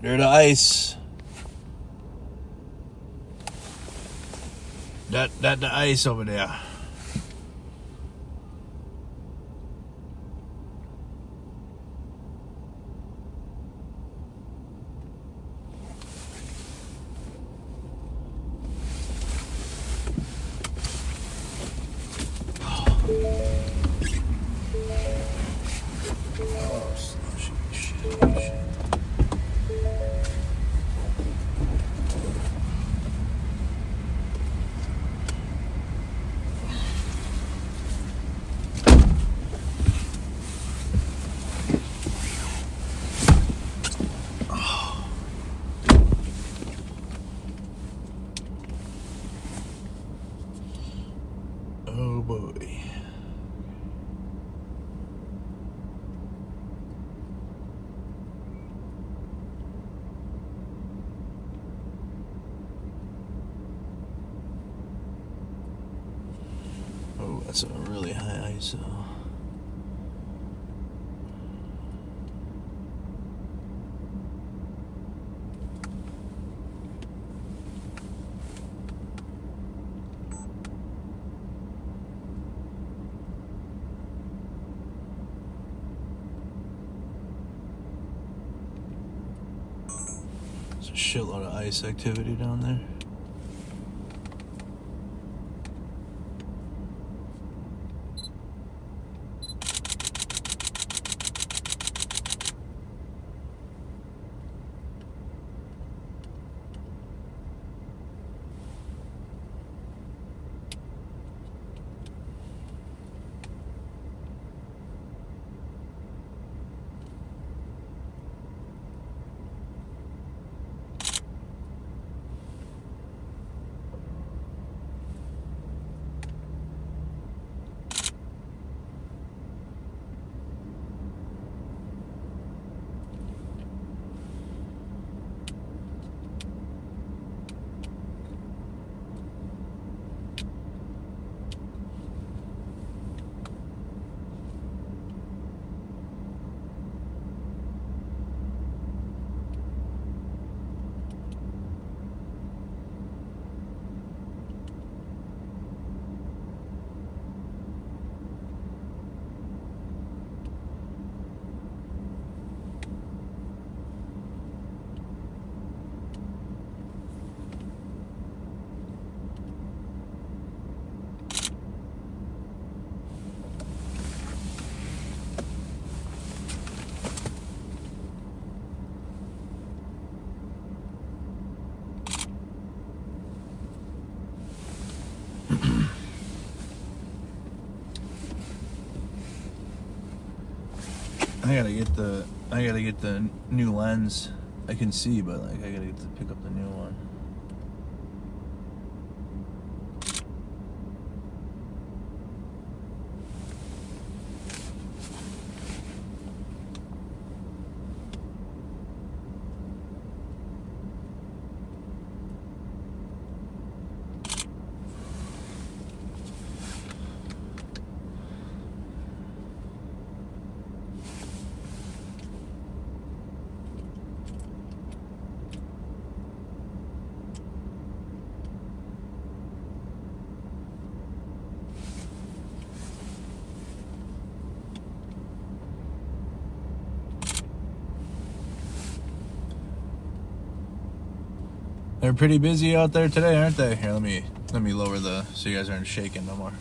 A: You're the ICE. That the ICE over there. Oh boy. Oh, that's a really high ISO. There's a shitload of ICE activity down there. I gotta get the new lens. I can see, but like I gotta get to pick up the new one. They're pretty busy out there today, aren't they? Here, let me lower the so you guys aren't shaking no more.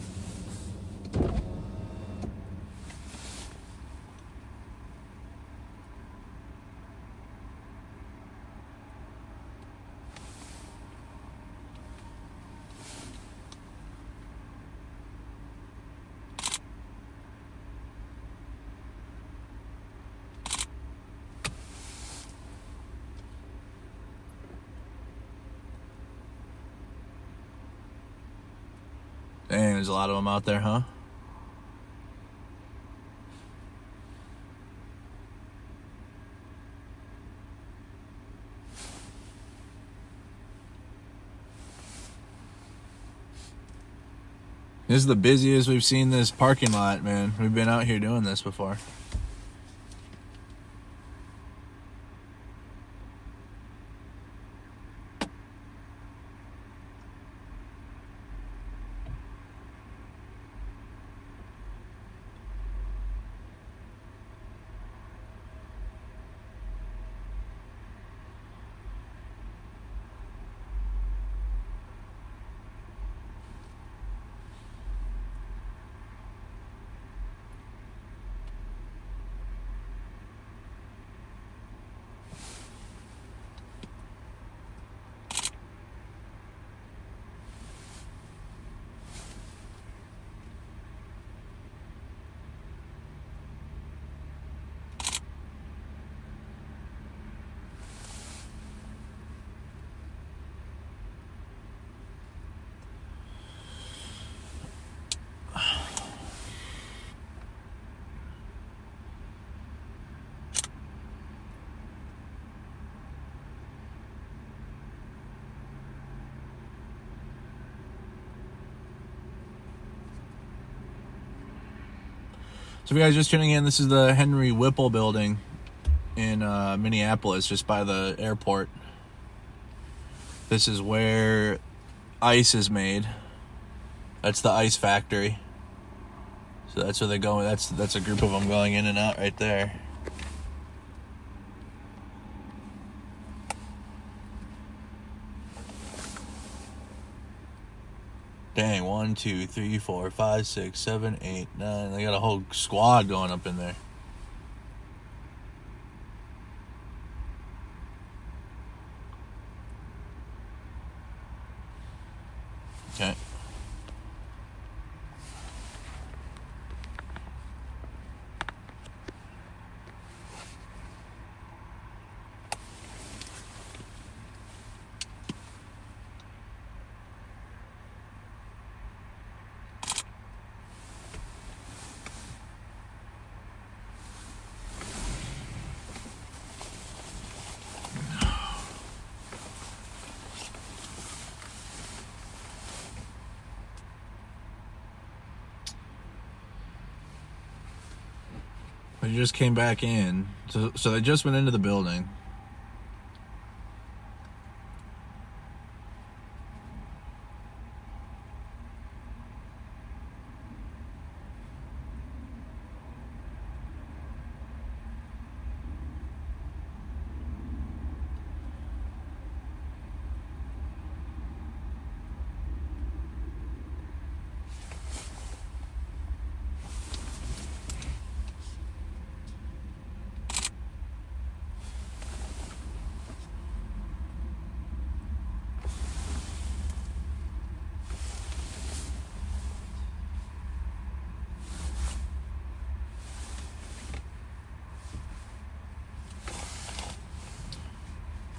A: Dang, there's a lot of them out there, huh? This is the busiest we've seen this parking lot, man. We've been out here doing this before. So if you guys are just tuning in, this is the Henry Whipple building in Minneapolis, just by the airport. This is where ICE is made. That's the ICE factory. So that's where they go. That's a group of them going in and out right there. Dang, 1, 2, 3, 4, 5, 6, 7, 8, 9. They got a whole squad going up in there. Okay. They just came back in. So they just went into the building.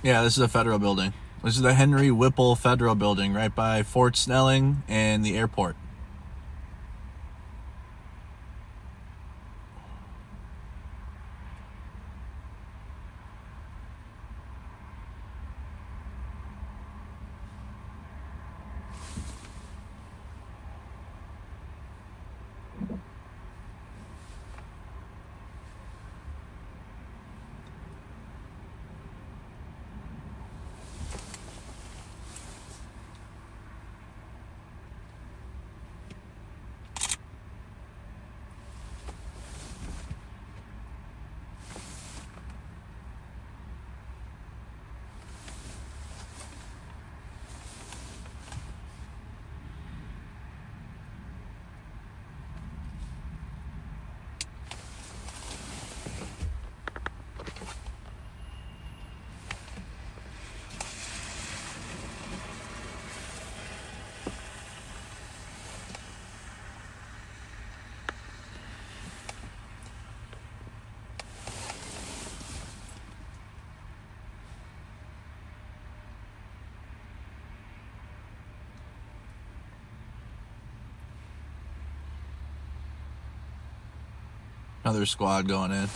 A: Yeah, this is a federal building. This is the Henry Whipple Federal Building right by Fort Snelling and the airport. Another squad going in.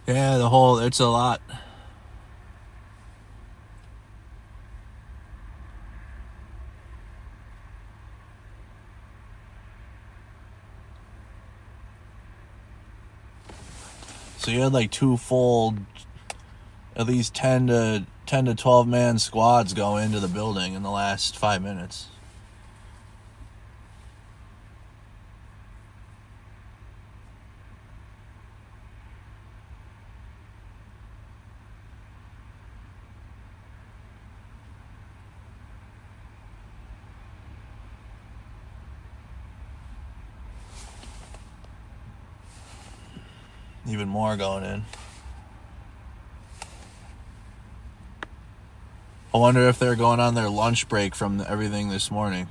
A: Yeah, it's a lot. So you had like two full, at least 10 to 12 man squads go into the building in the last 5 minutes. Even more going in. I wonder if they're going on their lunch break from everything this morning.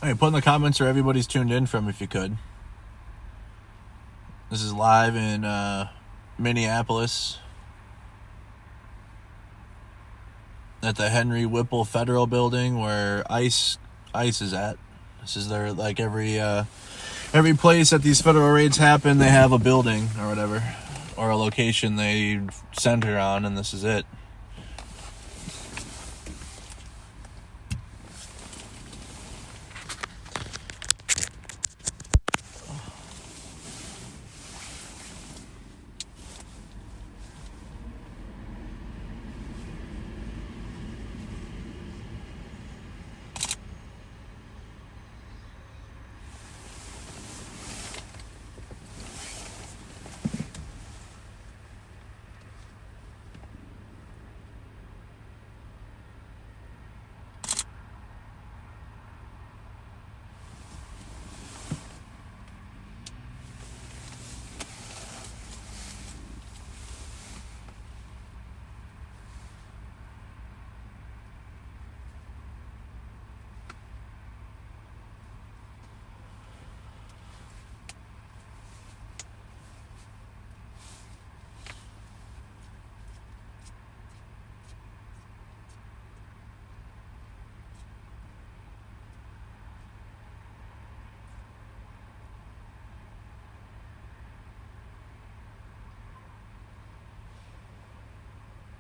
A: Hey, put in the comments where everybody's tuned in from if you could. This is live in Minneapolis at the Henry Whipple Federal Building where ICE is at. This is their, like, every place that these federal raids happen, they have a building or whatever, or a location they center on, and this is it.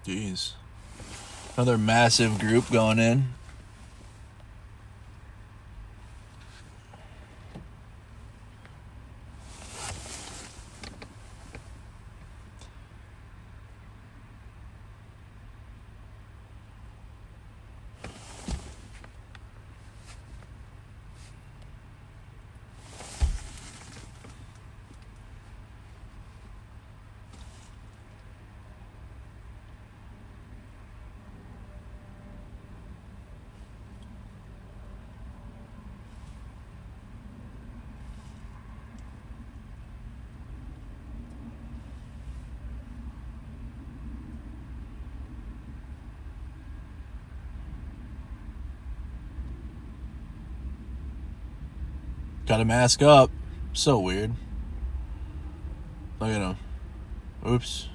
A: Jeez. Another massive group going in. Gotta mask up. So weird. Look at him. Oops.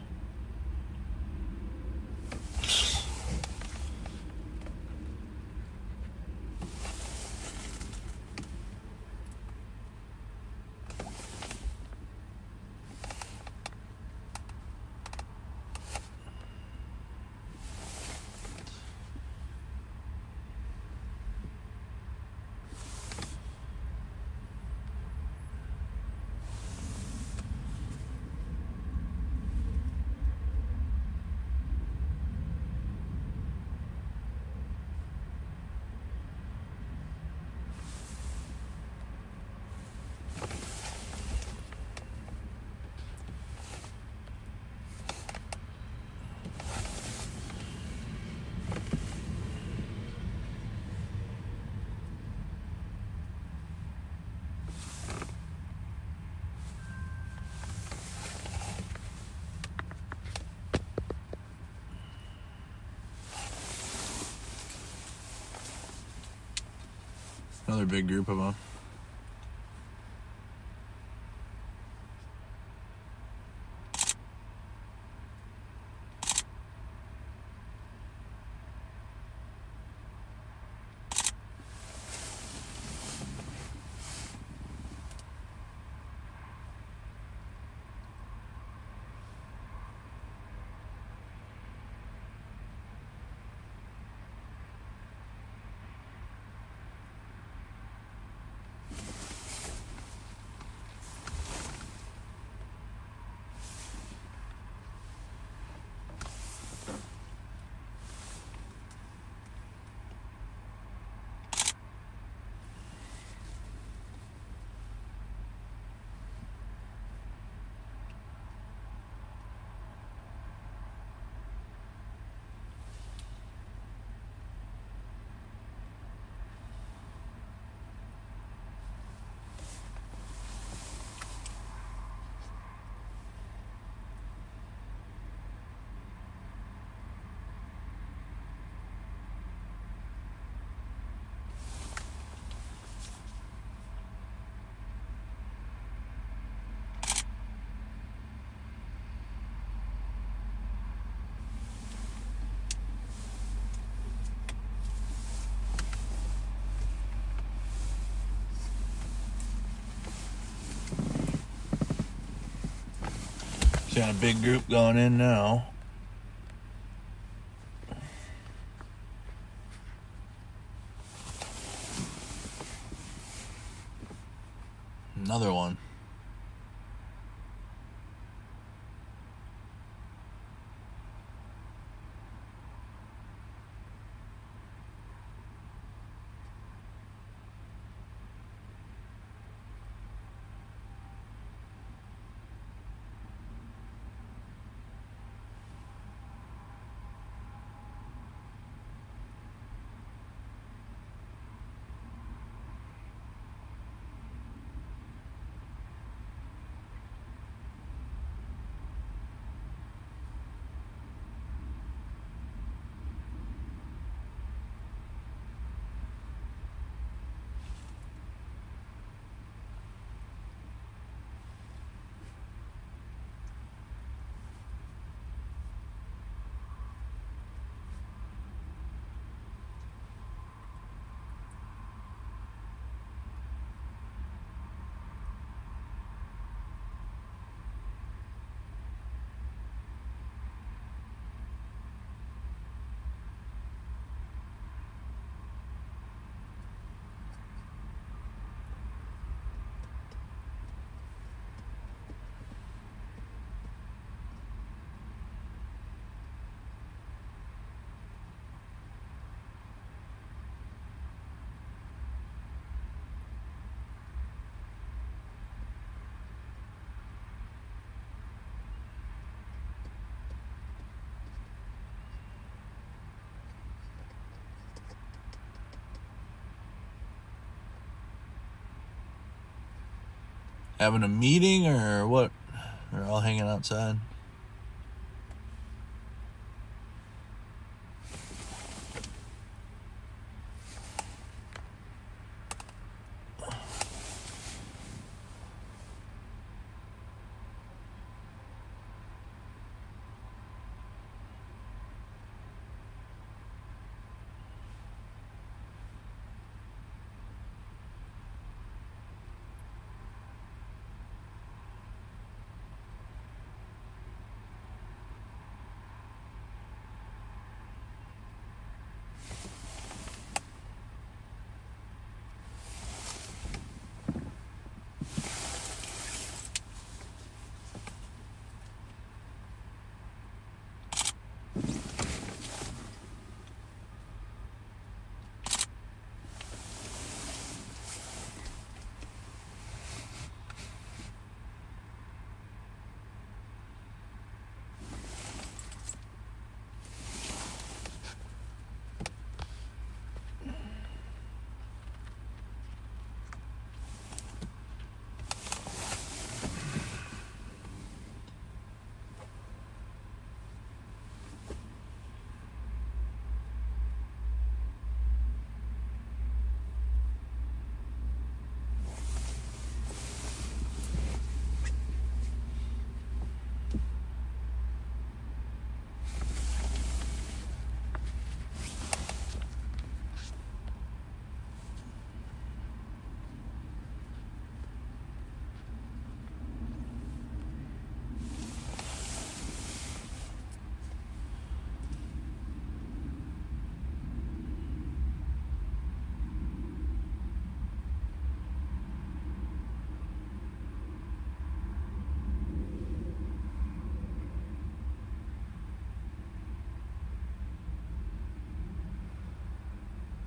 A: Another big group of them. Got a big group going in now. Another one. Having a meeting or what? They're all hanging outside.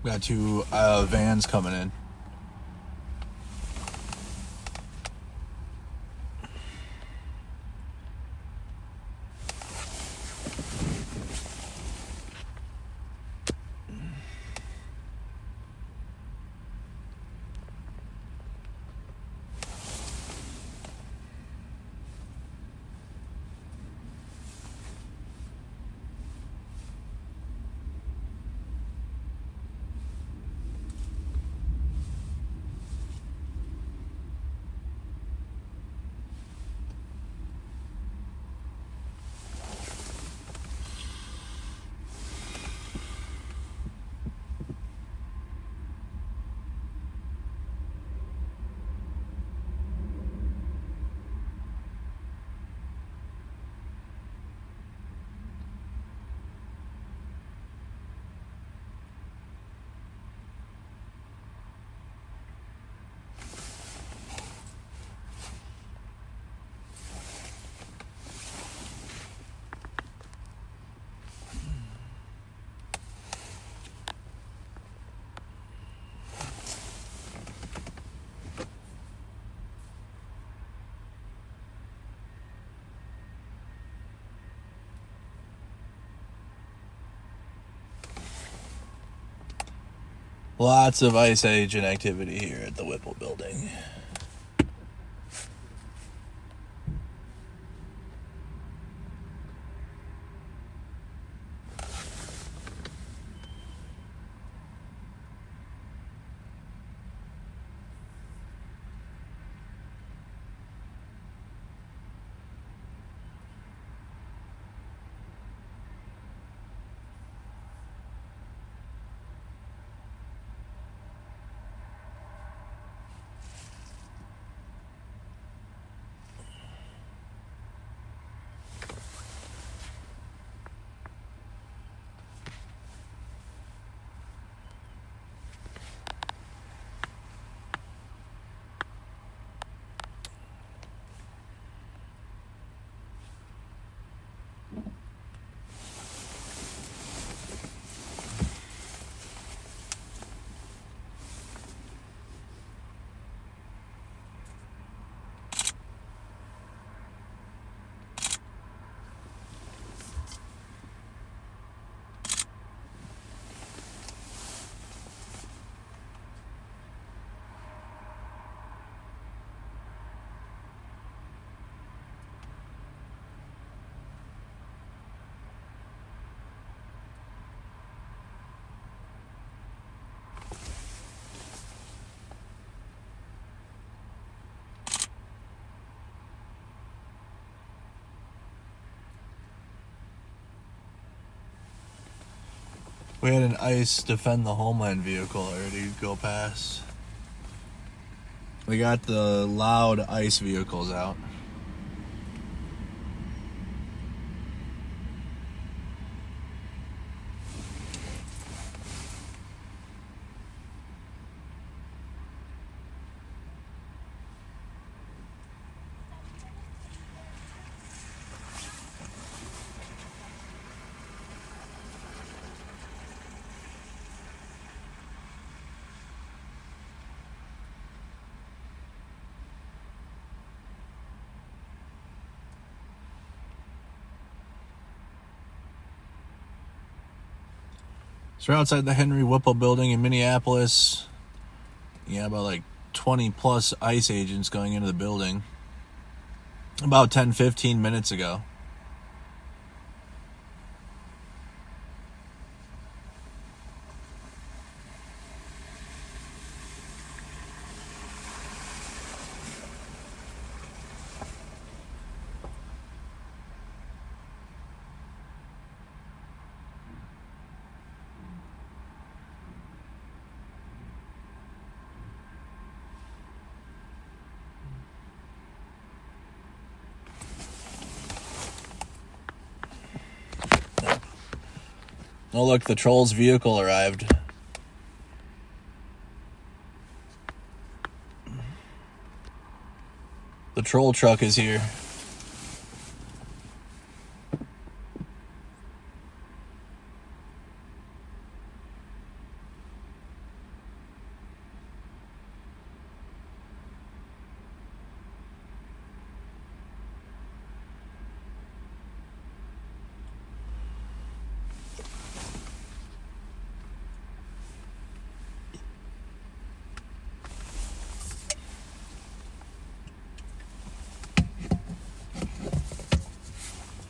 A: Got two vans coming in. Lots of ICE agent activity here at the Whipple building. We had an ICE defend the Homeland vehicle already go past. We got the loud ICE vehicles out. So we're outside the Henry Whipple building in Minneapolis. Yeah, about like 20 plus ICE agents going into the building. About 10-15 minutes ago. Oh, look, the Troll's vehicle arrived. The Troll truck is here.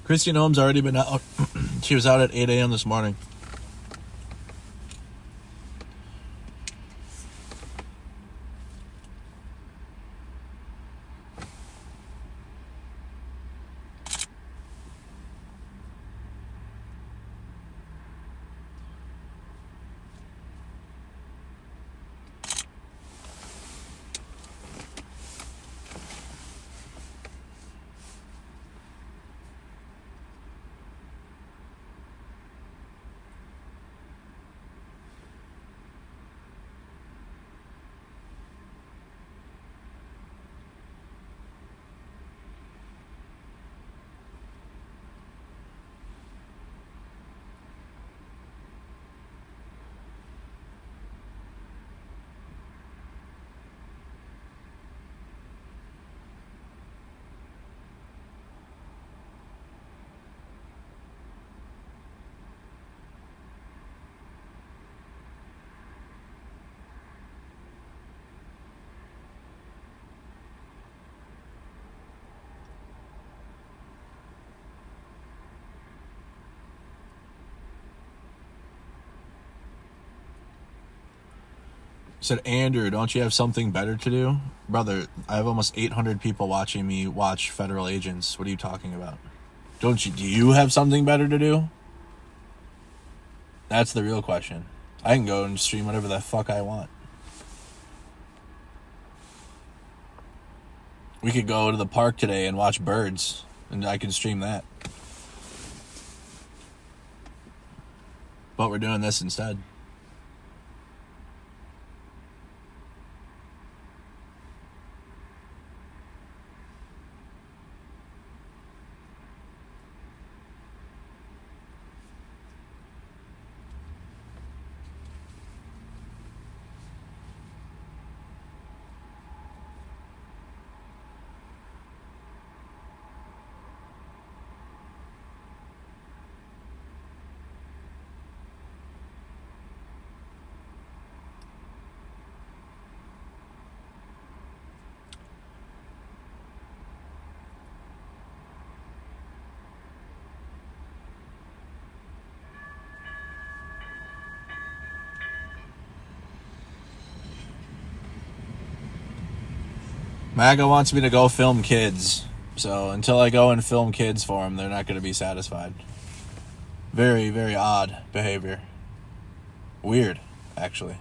A: Christian Holmes already been out. She was out at 8 a.m. this morning. Said, Andrew, don't you have something better to do? Brother, I have almost 800 people watching me watch Federal Agents. What are you talking about? Do you have something better to do? That's the real question. I can go and stream whatever the fuck I want. We could go to the park today and watch birds, and I can stream that. But we're doing this instead. MAGA wants me to go film kids. So until I go and film kids for them, they're not going to be satisfied. Very, very odd behavior. Weird, actually.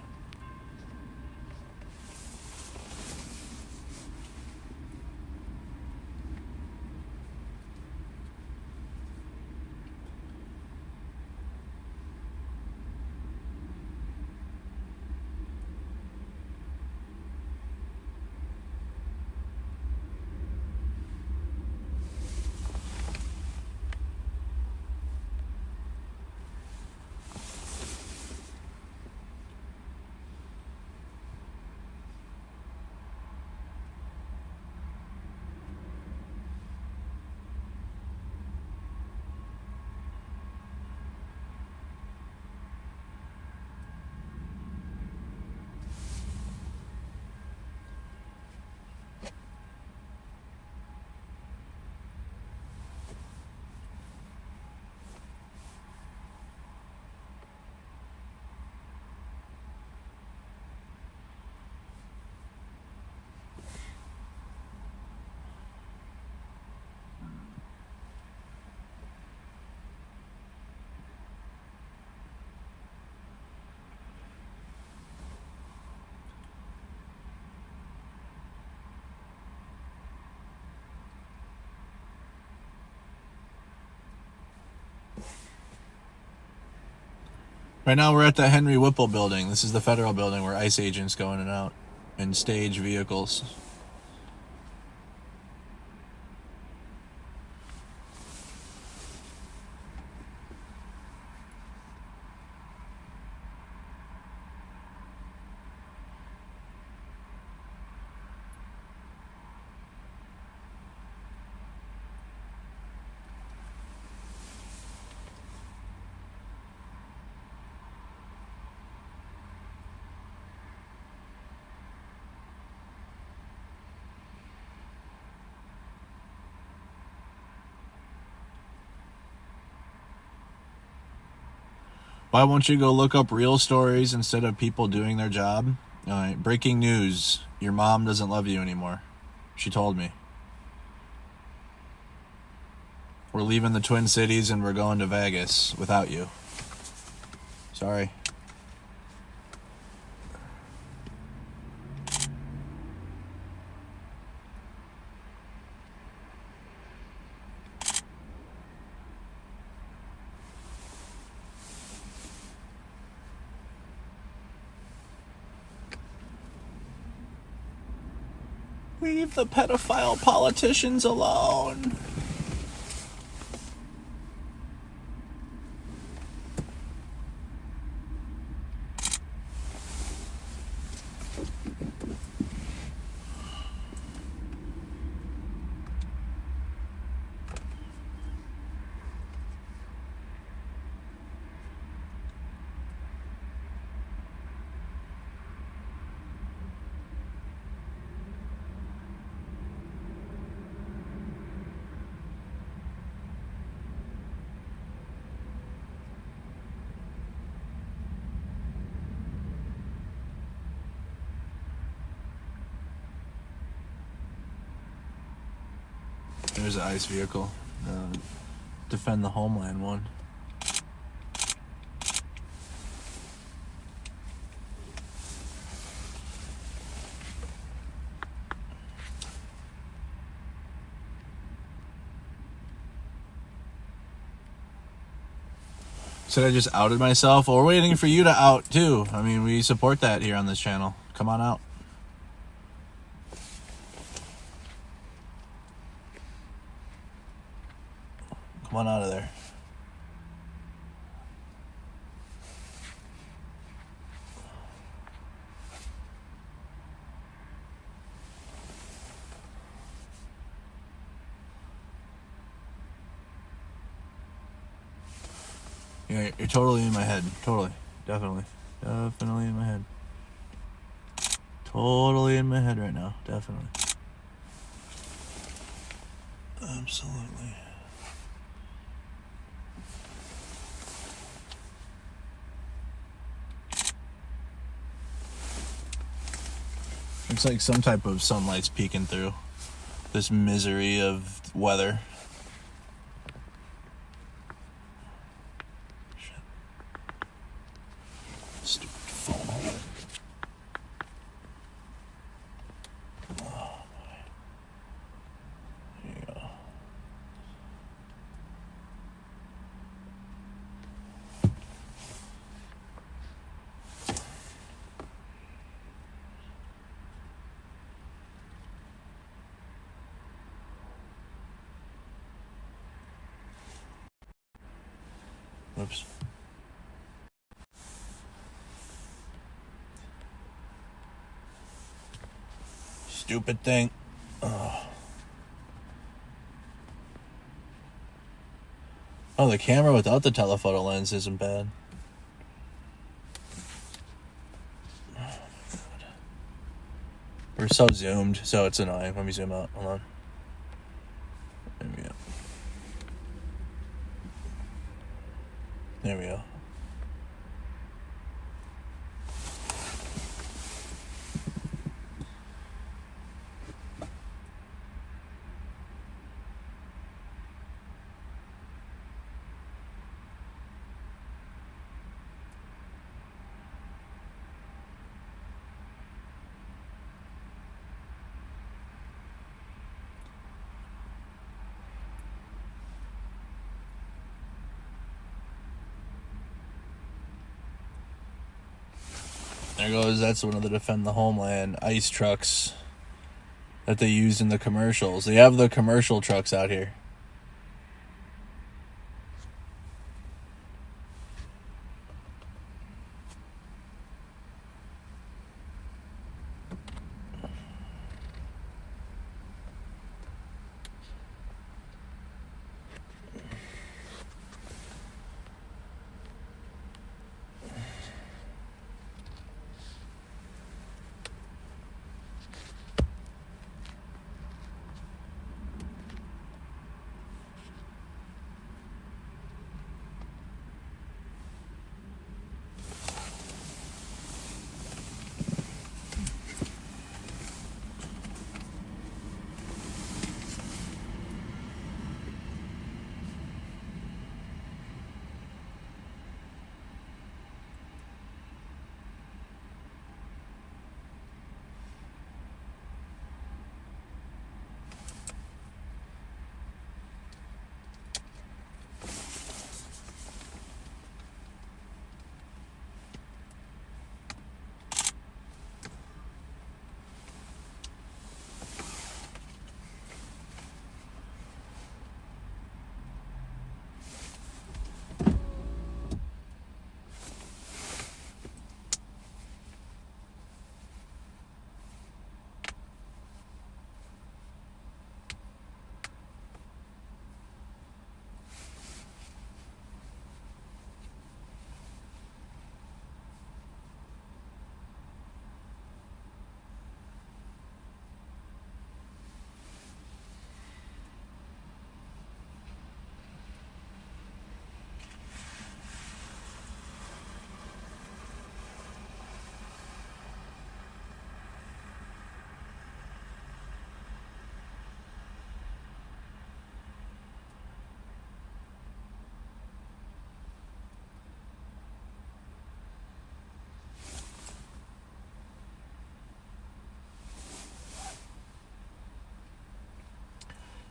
A: Right now we're at the Henry Whipple building. This is the federal building where ICE agents go in and out in stage vehicles. Why won't you go look up real stories instead of people doing their job? All right, breaking news. Your mom doesn't love you anymore. She told me. We're leaving the Twin Cities and we're going to Vegas without you. Sorry. Leave the pedophile politicians alone. There's an ICE vehicle. Defend the Homeland one. Said I just outed myself? Well, we're waiting for you to out too. I mean, we support that here on this channel. Come on out. Come on out of there. Yeah, you're totally in my head. Totally. Definitely in my head. Totally in my head right now. Definitely. Absolutely. Looks like some type of sunlight's peeking through this misery of weather. Shit. Stupid phone. Oh, boy. There you go. Whoops. Stupid thing. Oh, the camera without the telephoto lens isn't bad. Oh, my God. We're so zoomed, so it's annoying. Let me zoom out. Hold on. There we go. There we go. There goes, that's one of the Defend the Homeland ICE trucks that they use in the commercials. They have the commercial trucks out here.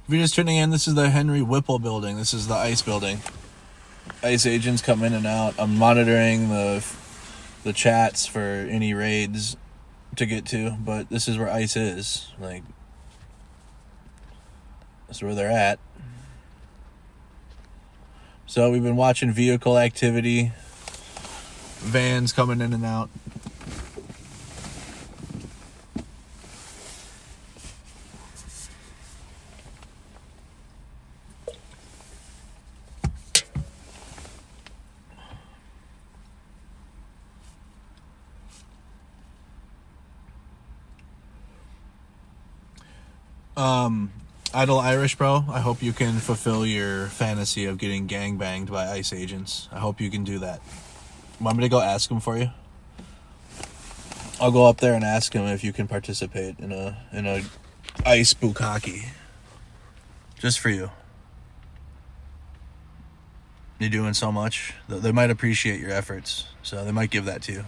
A: If you're just tuning in, this is the Henry Whipple building. This is the ICE building. ICE agents come in and out. I'm monitoring the chats for any raids to get to, but this is where ICE is. Like, that's where they're at. So we've been watching vehicle activity, vans coming in and out. Idle Irish bro, I hope you can fulfill your fantasy of getting gangbanged by ICE agents. I hope you can do that. Want me to go ask him for you? I'll go up there and ask him if you can participate in a ICE bukkake. Just for you. You're doing so much. They might appreciate your efforts, so they might give that to you.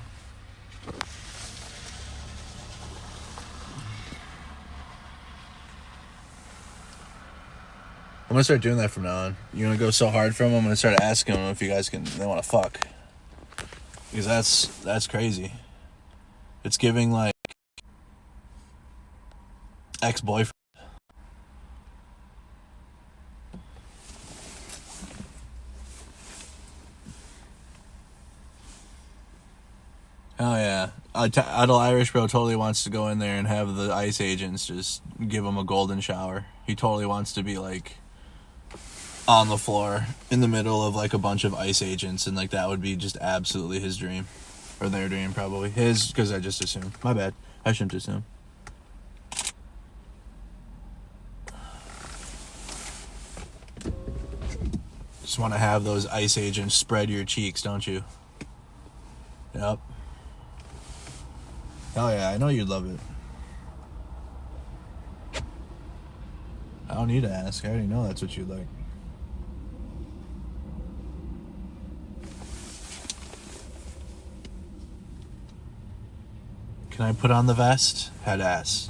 A: I'm gonna start doing that from now on. You're gonna go so hard for them. I'm gonna start asking them if they want to fuck, because that's crazy. It's giving like ex-boyfriend. Oh yeah, Idle Irish bro totally wants to go in there and have the ICE agents just give him a golden shower. He totally wants to be like on the floor in the middle of like a bunch of ICE agents, and like that would be just absolutely his dream, or their dream probably. His, because I just assumed. My bad. I shouldn't assume. Just want to have those ICE agents spread your cheeks, don't you? Yep. Oh yeah, I know you'd love it. I don't need to ask. I already know that's what you'd like. Can I put on the vest? Head ass.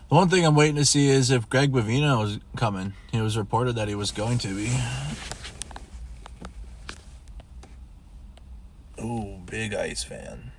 A: The one thing I'm waiting to see is if Greg Bavino is coming. It was reported that he was going to be. Ooh, big ICE fan.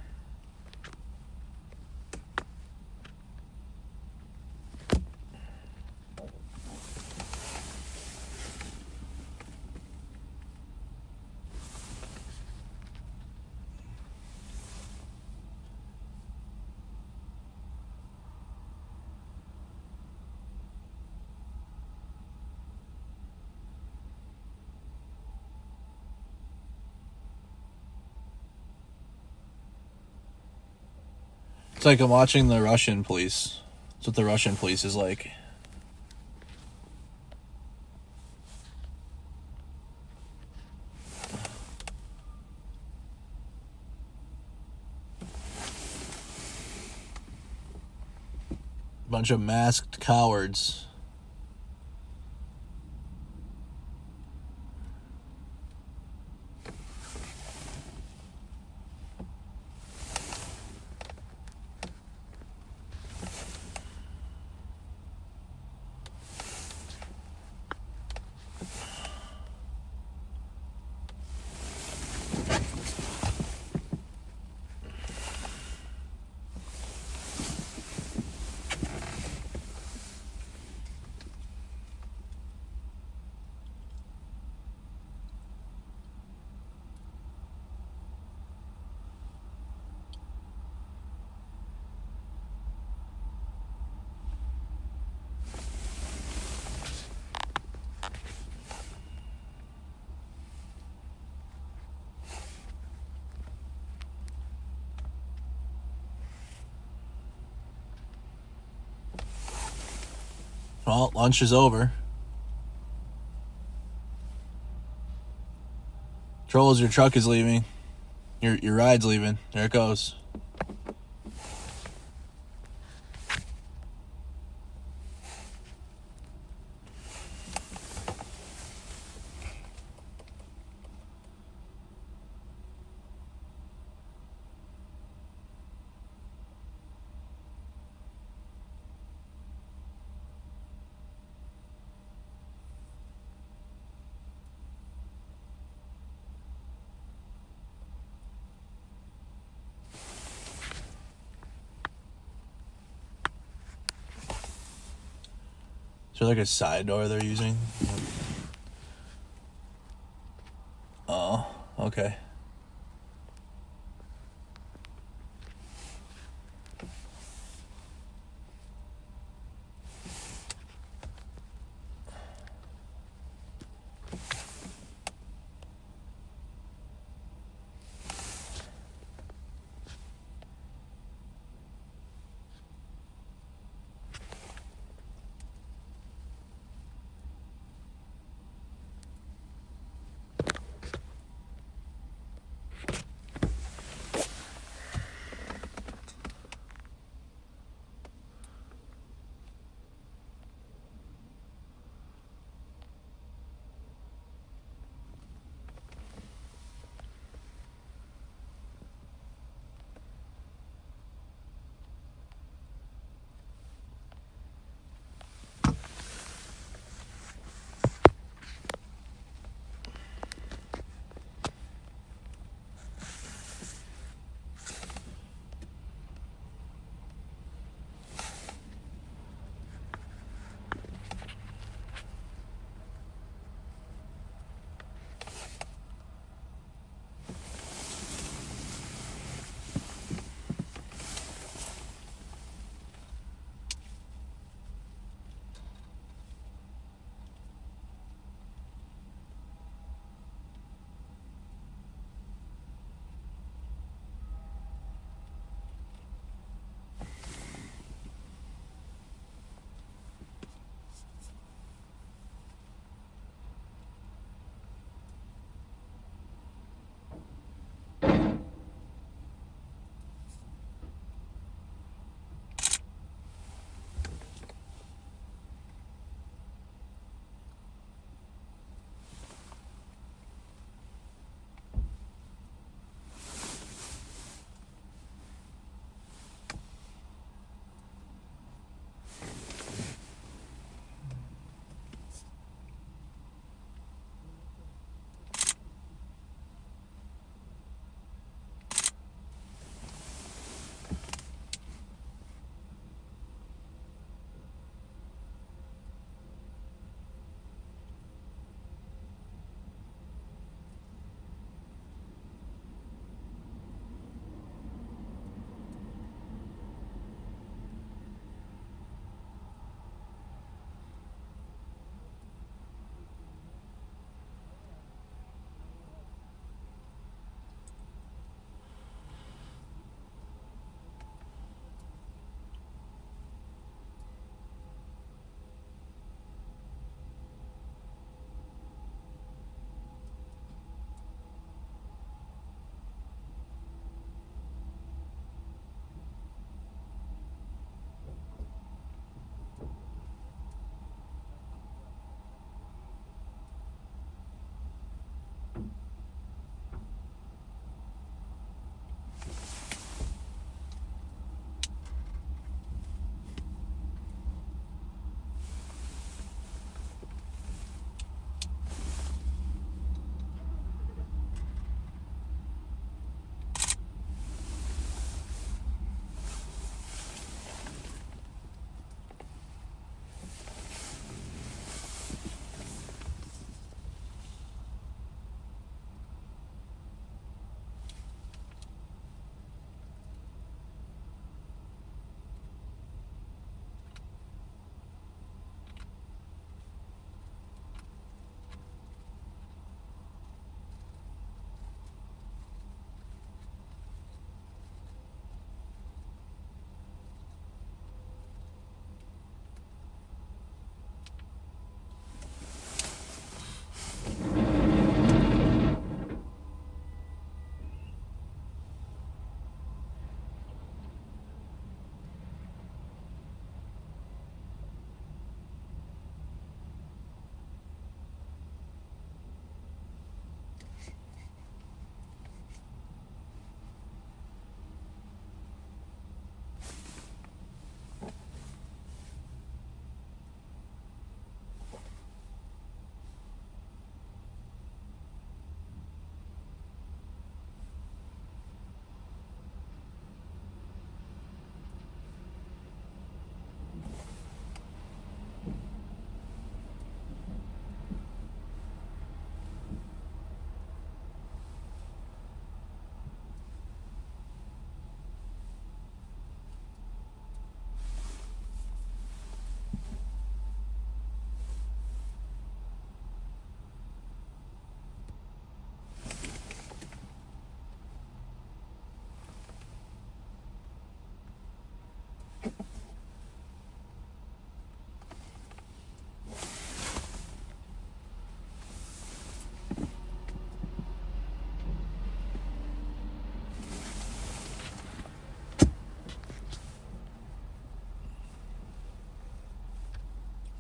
A: It's like I'm watching the Russian police. That's what the Russian police is like. Bunch of masked cowards. Well, lunch is over. Trolls, your truck is leaving. Your ride's leaving. There it goes. Is there like a side door they're using? Oh, okay.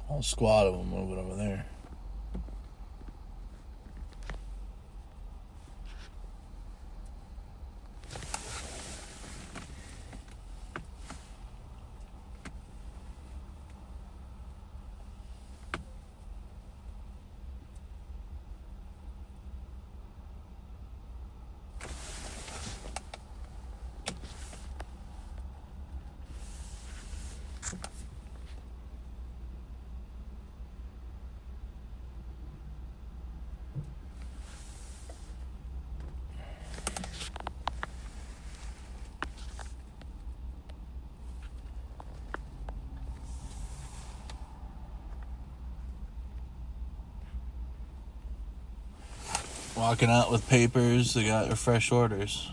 A: Whole squad of them moving over there. Walking out with papers, they got their fresh orders.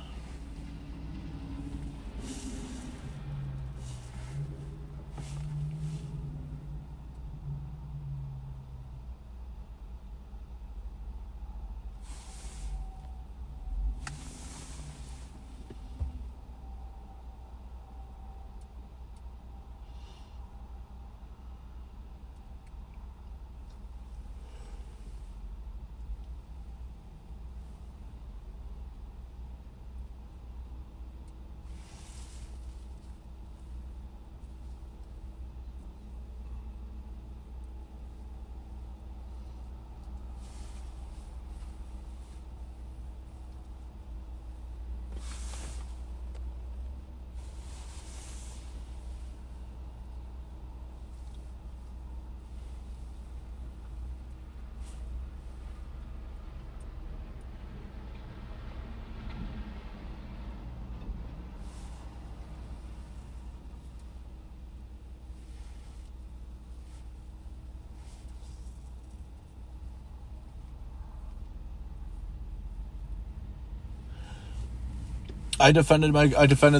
A: I defended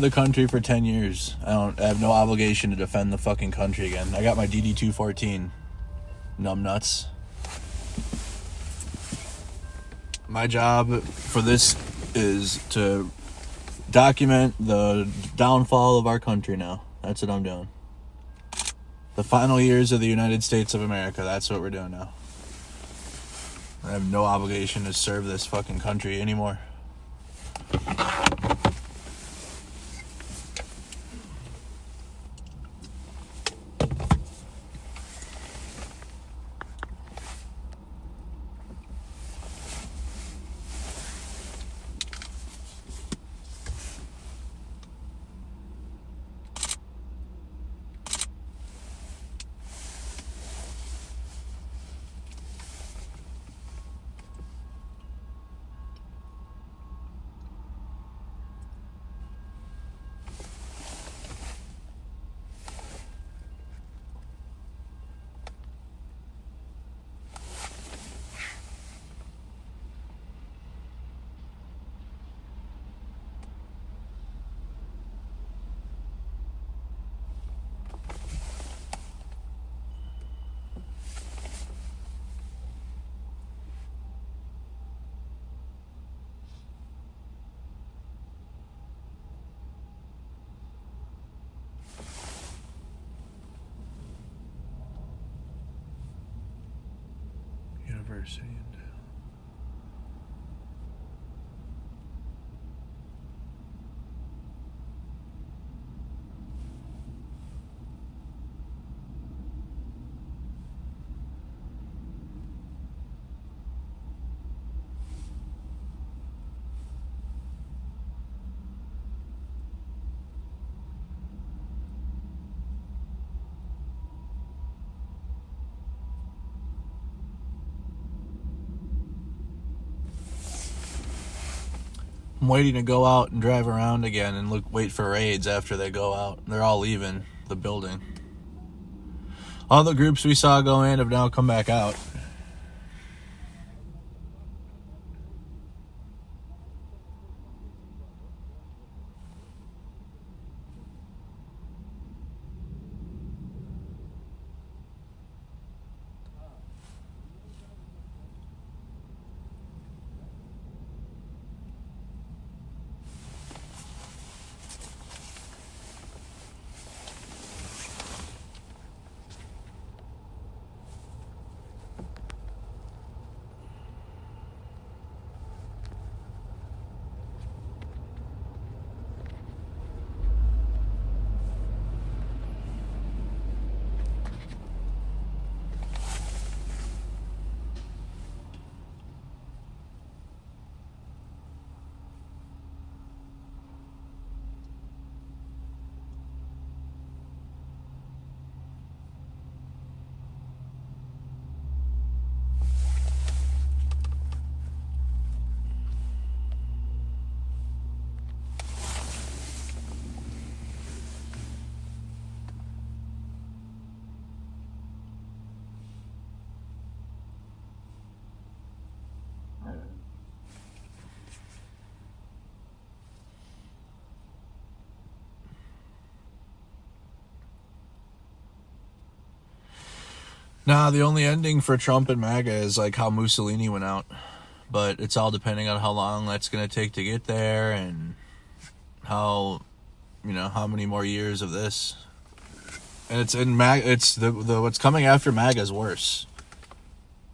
A: the country for 10 years. I have no obligation to defend the fucking country again. I got my DD 214. Numbnuts. My job for this is to document the downfall of our country now. That's what I'm doing. The final years of the United States of America. That's what we're doing now. I have no obligation to serve this fucking country anymore. University and I'm waiting to go out and drive around again and wait for raids after they go out. They're all leaving the building. All the groups we saw go in have now come back out. Nah, the only ending for Trump and MAGA is like how Mussolini went out. But it's all depending on how long that's going to take to get there and how, how many more years of this. And it's in MAGA. It's the what's coming after MAGA is worse.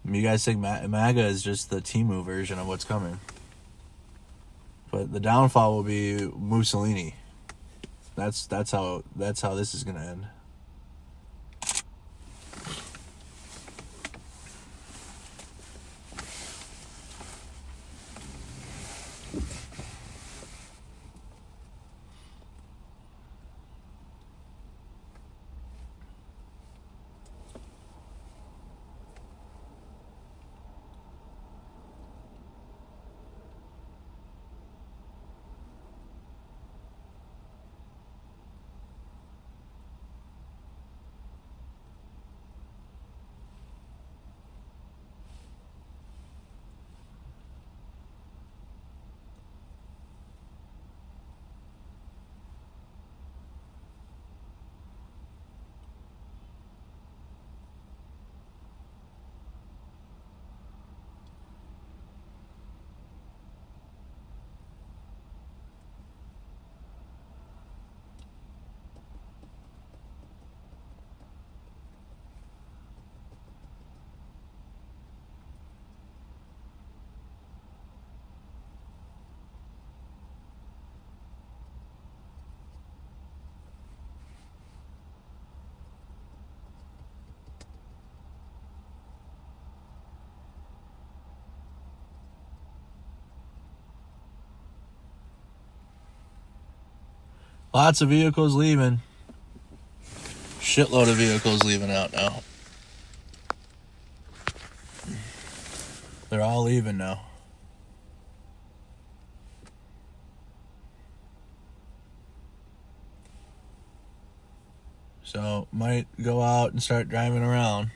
A: You guys think MAGA is just the Temu version of what's coming. But the downfall will be Mussolini. That's how this is going to end. Lots of vehicles leaving. Shitload of vehicles leaving out now. They're all leaving now. So, might go out and start driving around.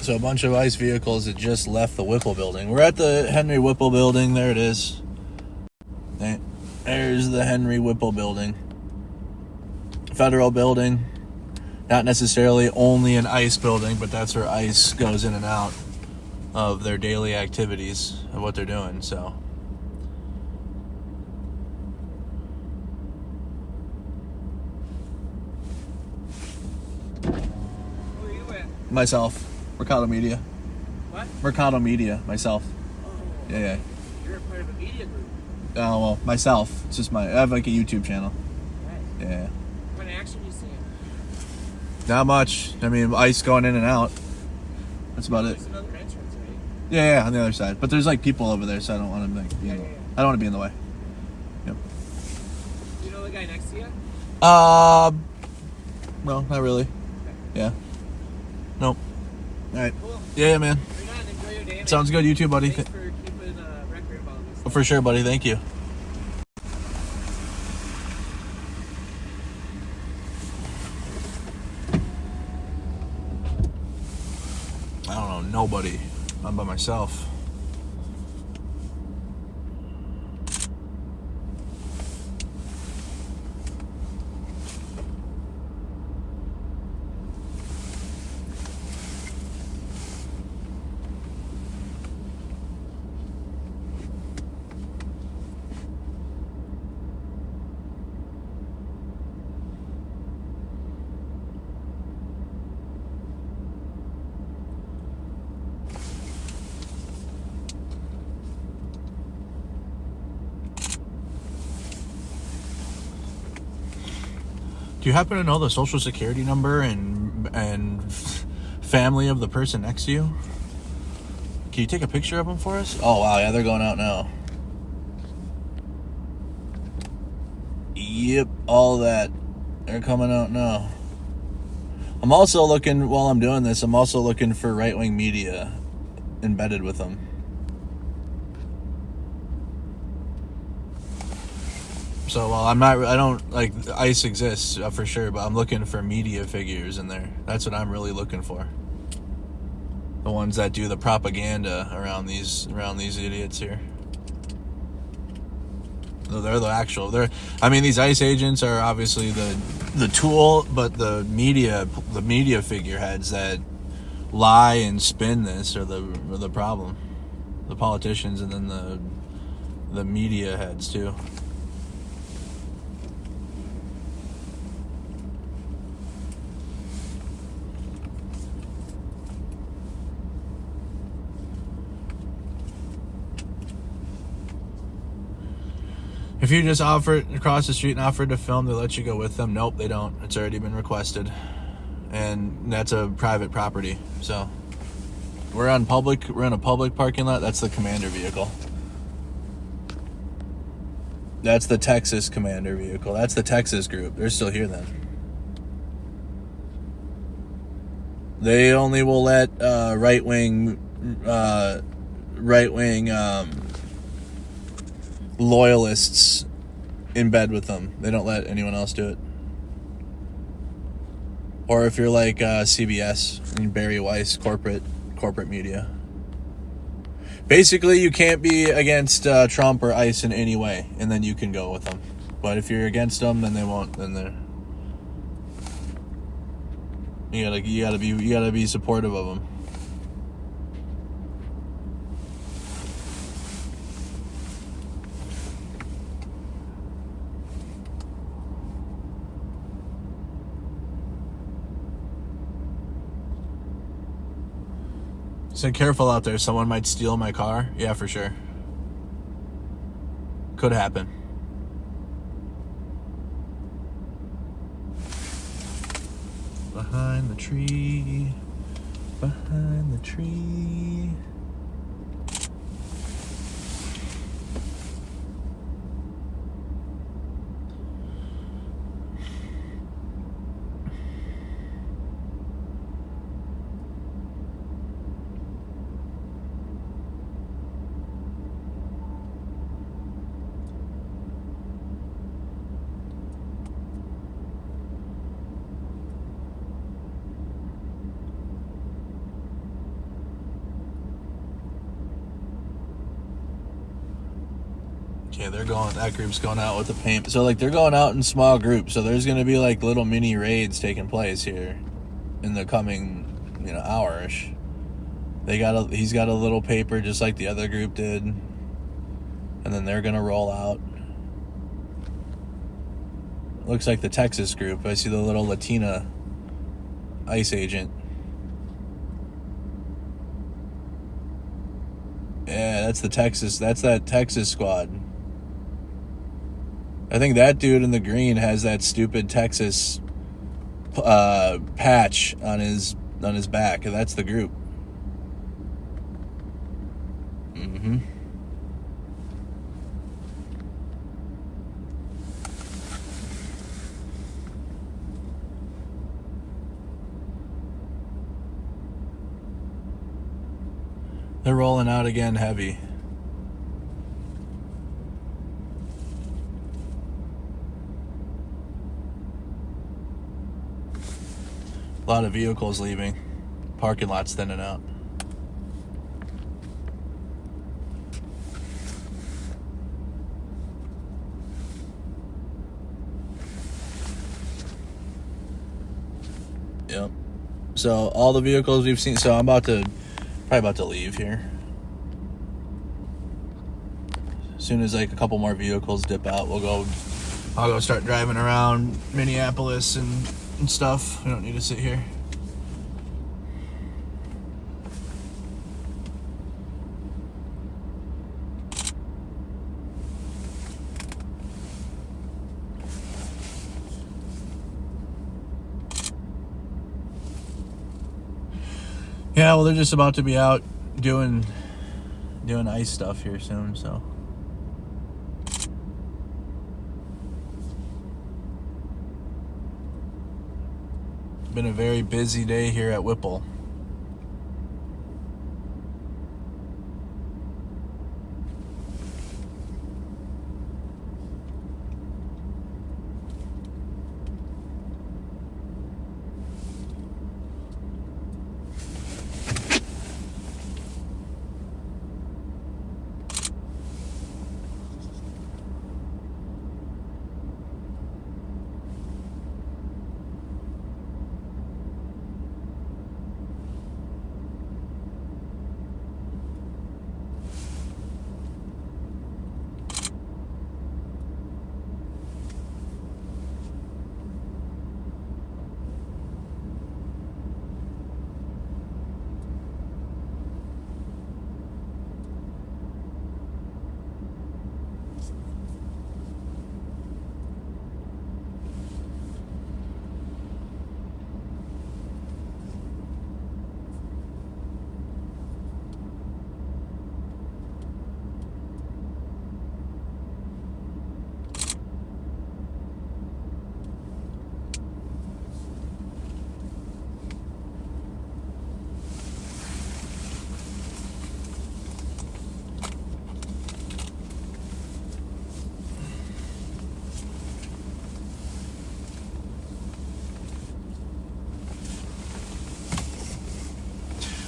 A: So a bunch of ICE vehicles that just left the Whipple building. We're at the Henry Whipple building. There it is. There's the Henry Whipple building. Federal building. Not necessarily only an ICE building, but that's where ICE goes in and out of their daily activities and what they're doing, so.
E: Who are you with?
A: Myself. Mercado Media.
E: What?
A: Mercado Media, myself.
E: Oh.
A: Yeah.
E: You're a part of a media group.
A: Oh, well, myself. It's just I have like a YouTube channel.
E: Right.
A: Yeah.
E: What action you seeing?
A: Not much. I mean, ICE going in and out. That's about it.
E: There's another entrance, right?
A: Yeah, on the other side. But there's like people over there, so I don't want to be in the, I don't want to be in the way. Yep.
E: You know the guy next to you?
A: No, not really.
E: Okay.
A: Yeah. Nope. All right.
E: Cool.
A: Yeah, man.
E: Right on. Enjoy your day. Man.
A: Sounds good. You too, buddy.
E: Thanks for keeping a record about this.
A: For sure, buddy. Thank you. I don't know nobody. I'm by myself. Do you happen to know the social security number and family of the person next to you? Can you take a picture of them for us? Oh, wow, yeah, they're going out now. Yep, all that. They're coming out now. I'm also looking, while I'm doing this, I'm also looking for right-wing media embedded with them. So, well, I don't, like, ICE exists for sure, but I'm looking for media figures in there. That's what I'm really looking for. The ones that do the propaganda around these idiots here. They're the actual, these ICE agents are obviously the tool, but the media figureheads that lie and spin this are the problem. The politicians and then the media heads too. If you just offered across the street and offered to film, they let you go with them. Nope, they don't. It's already been requested, and that's a private property. So we're in a public parking lot. That's the commander vehicle. That's the Texas commander vehicle. That's the Texas group. They're still here then. They only will let right-wing loyalists in bed with them. They don't let anyone else do it. Or if you're like CBS and Barry Weiss, corporate media. Basically, you can't be against Trump or ICE in any way, and then you can go with them. But if you're against them, then they won't. Then they're you gotta be supportive of them. So careful out there. Someone might steal my car. Yeah, for sure. Could happen. Behind the tree. Behind the tree. Okay, that group's going out with the paint. So, like, they're going out in small groups. So there's going to be, like, little mini raids taking place here in the coming, hour-ish. He's got a little paper just like the other group did. And then they're going to roll out. Looks like the Texas group. I see the little Latina ICE agent. Yeah, that's that Texas squad. I think that dude in the green has that stupid Texas patch on his back, and that's the group. Mm-hmm. They're rolling out again heavy. A lot of vehicles leaving. Parking lots thinning out. Yep. So all the vehicles we've seen. So I'm probably about to leave here. As soon as like a couple more vehicles dip out, I'll go start driving around Minneapolis and stuff. We don't need to sit here. Yeah, well, they're just about to be out doing ICE stuff here soon, so. Been a very busy day here at Whipple.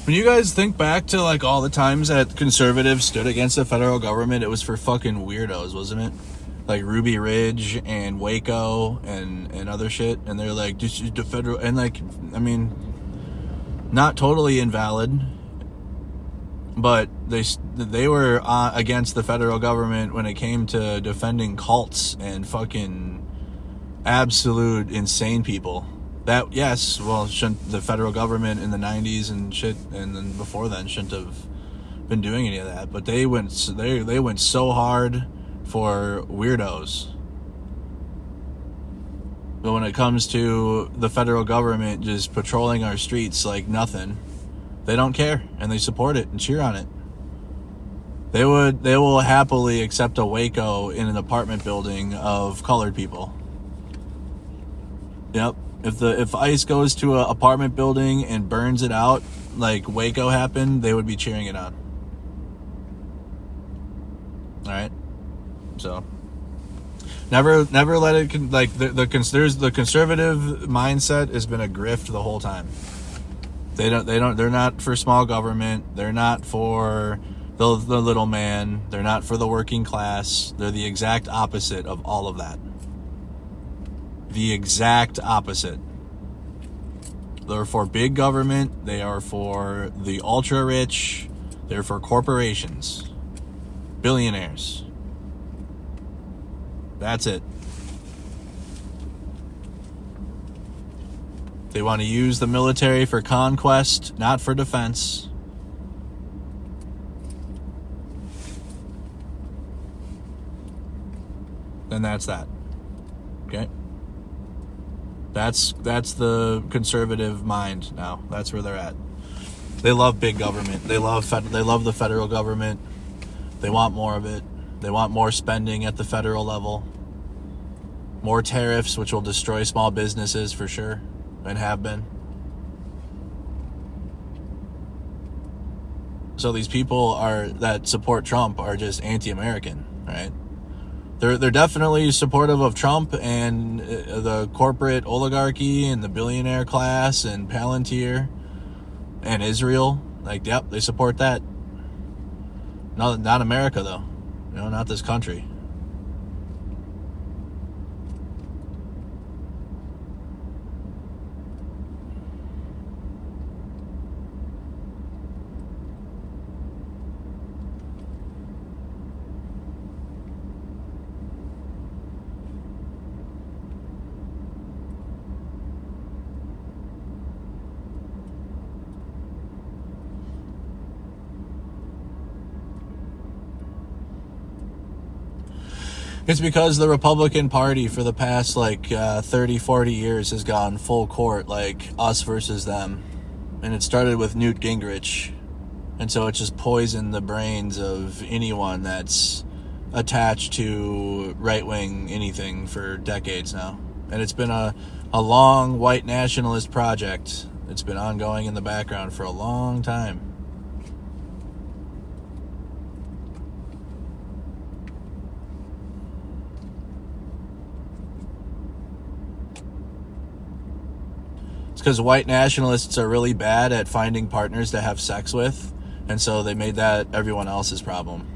A: When you guys think back to like all the times that conservatives stood against the federal government, it was for fucking weirdos, wasn't it? Like Ruby Ridge and Waco and other shit, and they're like, this is the federal, and like, I mean, not totally invalid, but they were against the federal government when it came to defending cults and fucking absolute insane people. That, yes, well, shouldn't the federal government in the 90s and shit, and then before then, shouldn't have been doing any of that. But they went so hard for weirdos. But when it comes to the federal government just patrolling our streets like nothing, they don't care, and they support it and cheer on it. They will happily accept a Waco in an apartment building of colored people. Yep. If ICE goes to an apartment building and burns it out like Waco happened, they would be cheering it on. All right, so never let it like the conservative mindset has been a grift the whole time. They're not for small government. They're not for the little man. They're not for the working class. They're the exact opposite of all of that. The exact opposite. They're for big government. They are for the ultra rich. They're for corporations, billionaires. That's it. They want to use the military for conquest, not for defense. And that's that. Okay? That's the conservative mind now. That's where they're at. They love big government. They love the federal government. They want more of it. They want more spending at the federal level. More tariffs, which will destroy small businesses for sure, and have been. So these people that support Trump are just anti-American, right? They're definitely supportive of Trump and the corporate oligarchy and the billionaire class and Palantir and Israel. Like, yep, they support that. Not America, though. Not this country. It's because the Republican Party for the past 30, 40 years has gone full court, like us versus them. And it started with Newt Gingrich. And so it just poisoned the brains of anyone that's attached to right-wing anything for decades now. And it's been a long white nationalist project. It's been ongoing in the background for a long time. It's because white nationalists are really bad at finding partners to have sex with. And so they made that everyone else's problem.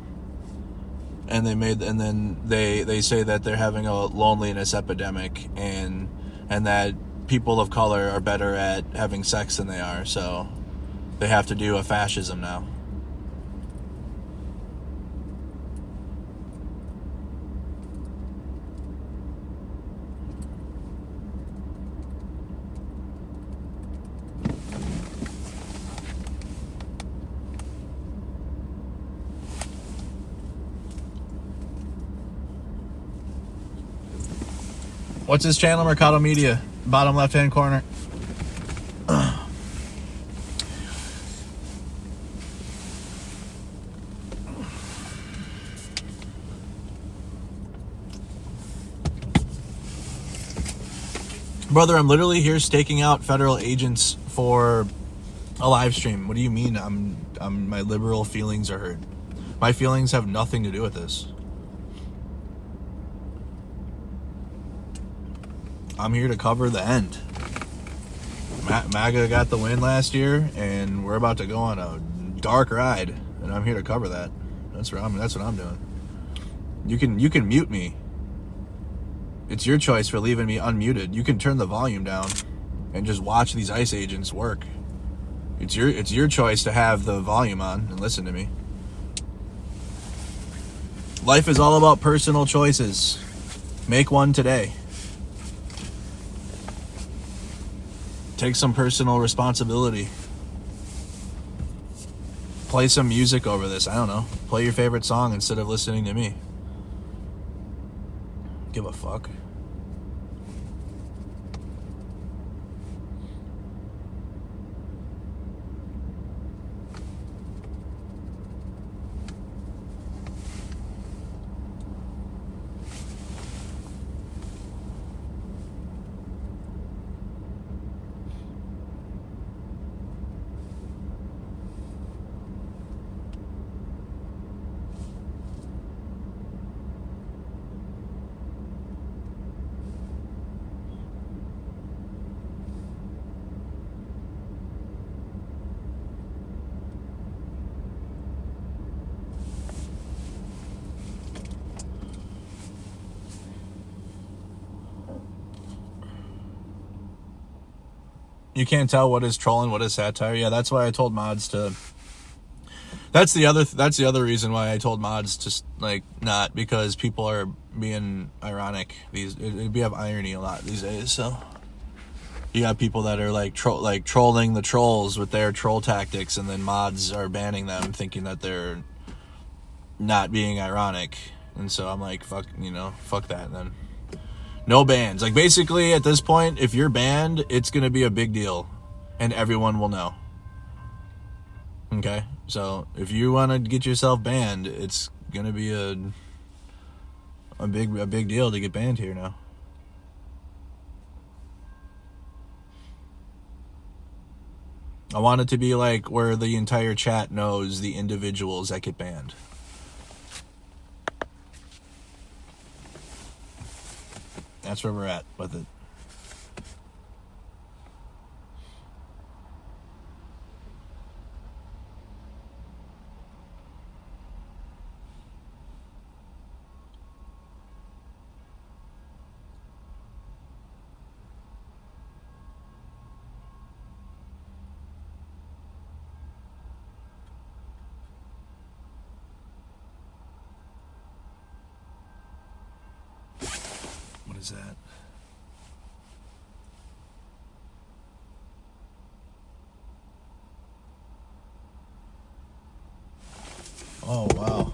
A: And then they say that they're having a loneliness epidemic and that people of color are better at having sex than they are. So they have to do a fascism now. What's his channel? Mercado Media. Bottom left-hand corner. Brother, I'm literally here staking out federal agents for a live stream. What do you mean my liberal feelings are hurt? My feelings have nothing to do with this. I'm here to cover the end. MAGA got the win last year, and we're about to go on a dark ride, and I'm here to cover that. That's what I'm doing. You can mute me. It's your choice for leaving me unmuted. You can turn the volume down and just watch these ICE agents work. It's your choice to have the volume on and listen to me. Life is all about personal choices. Make one today. Take some personal responsibility. Play some music over this. I don't know. Play your favorite song instead of listening to me. Give a fuck. You can't tell what is troll and what is satire. Yeah, that's why I told mods to. That's the other reason why I told mods to not, because people are being ironic. We have irony a lot these days. So you got people that are trolling the trolls with their troll tactics, and then mods are banning them, thinking that they're not being ironic. And so I'm like, fuck that then. No bans. Basically, at this point, if you're banned, it's going to be a big deal. And everyone will know. Okay? So, if you want to get yourself banned, it's going to be a big deal to get banned here now. I want it to be where the entire chat knows the individuals that get banned. That's where we're at with it. What is that? Oh, wow.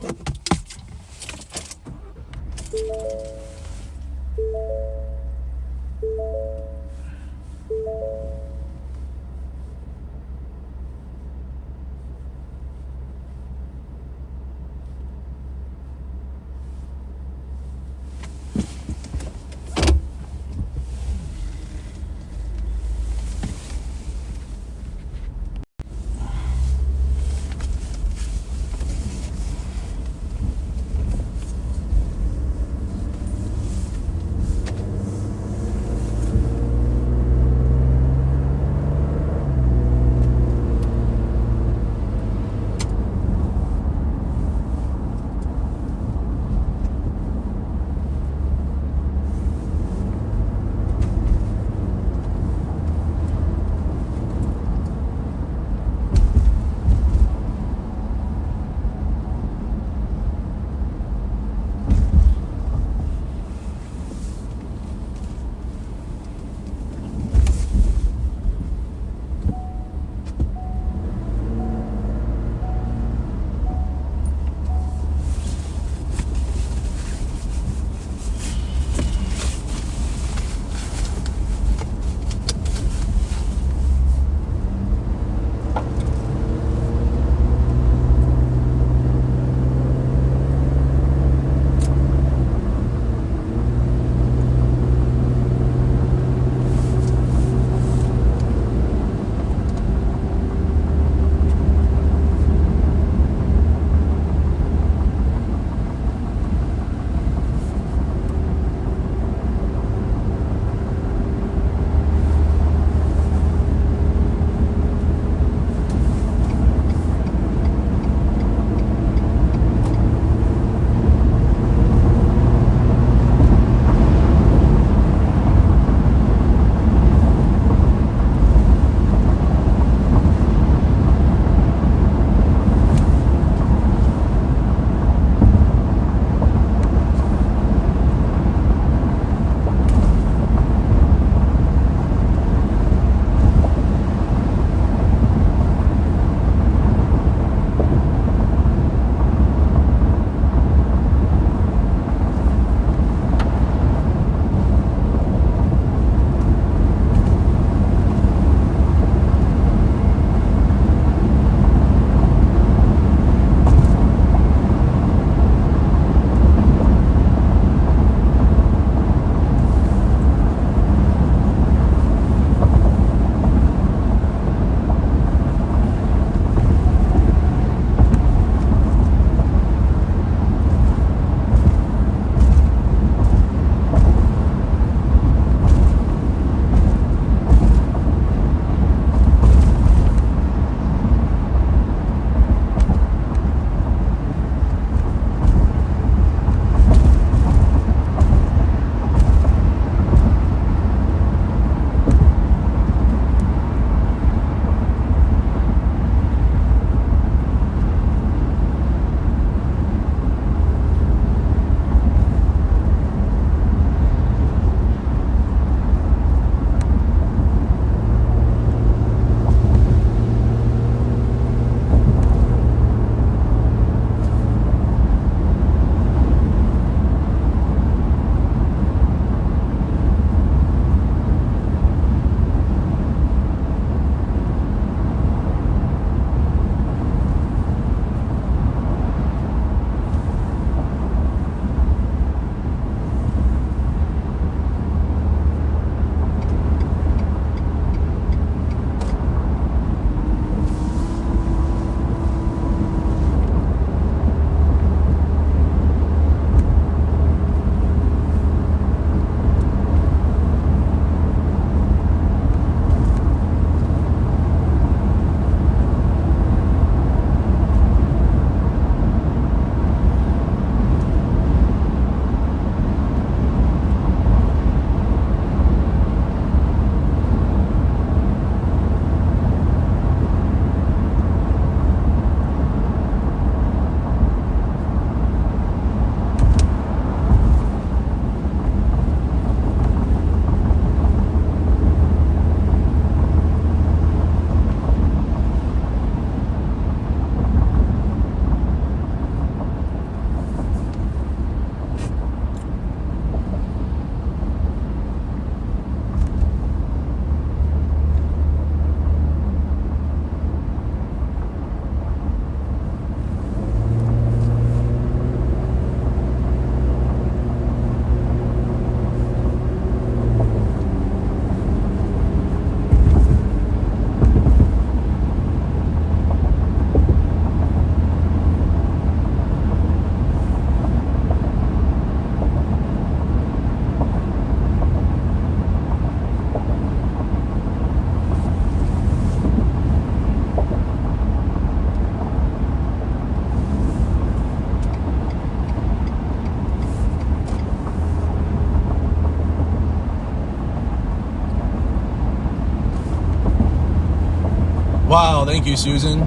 A: Wow, thank you, Susan.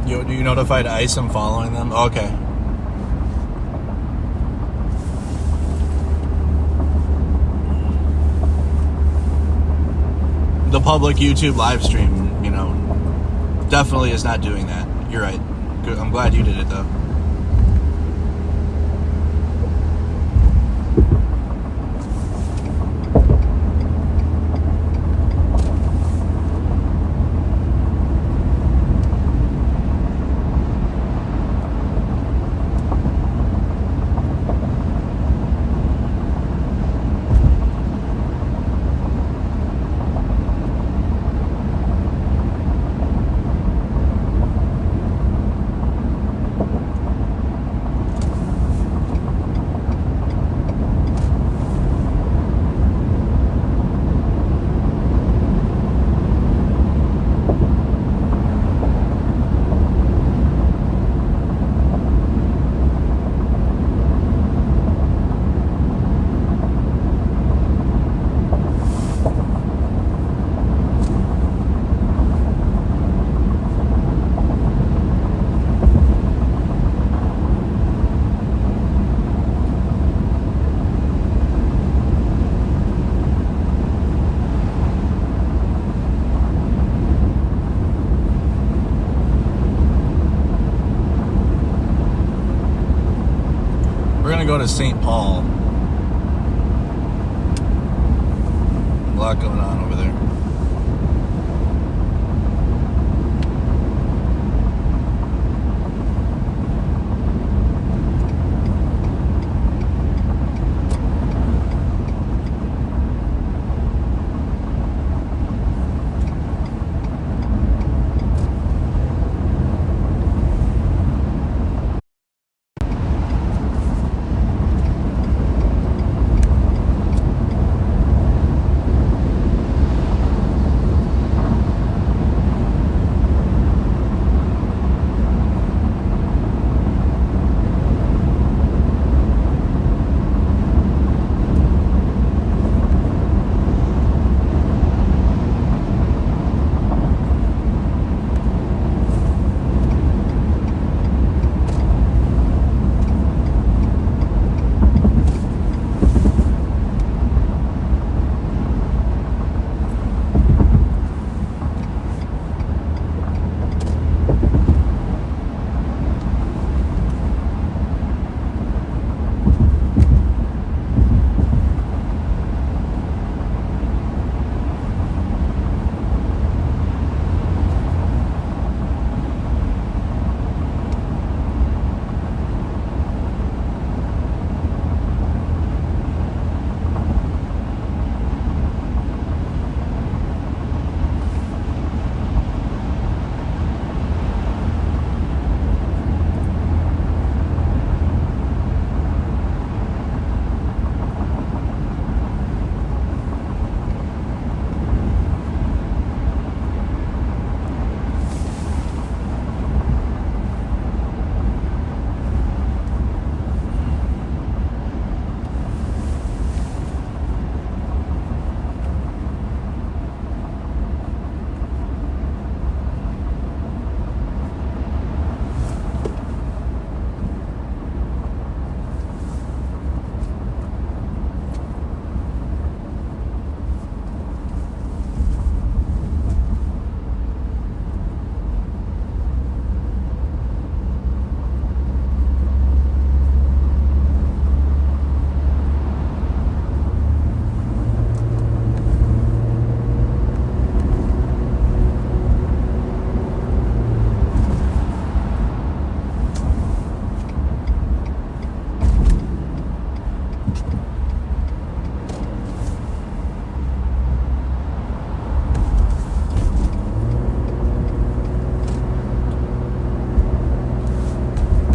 A: You notified ICE I'm following them? Okay. The public YouTube live stream, definitely is not doing that. You're right. Good. I'm glad you did it, though. We're gonna go to St. Paul. A lot going on over there.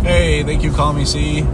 A: Hey, thank you, Call Me C.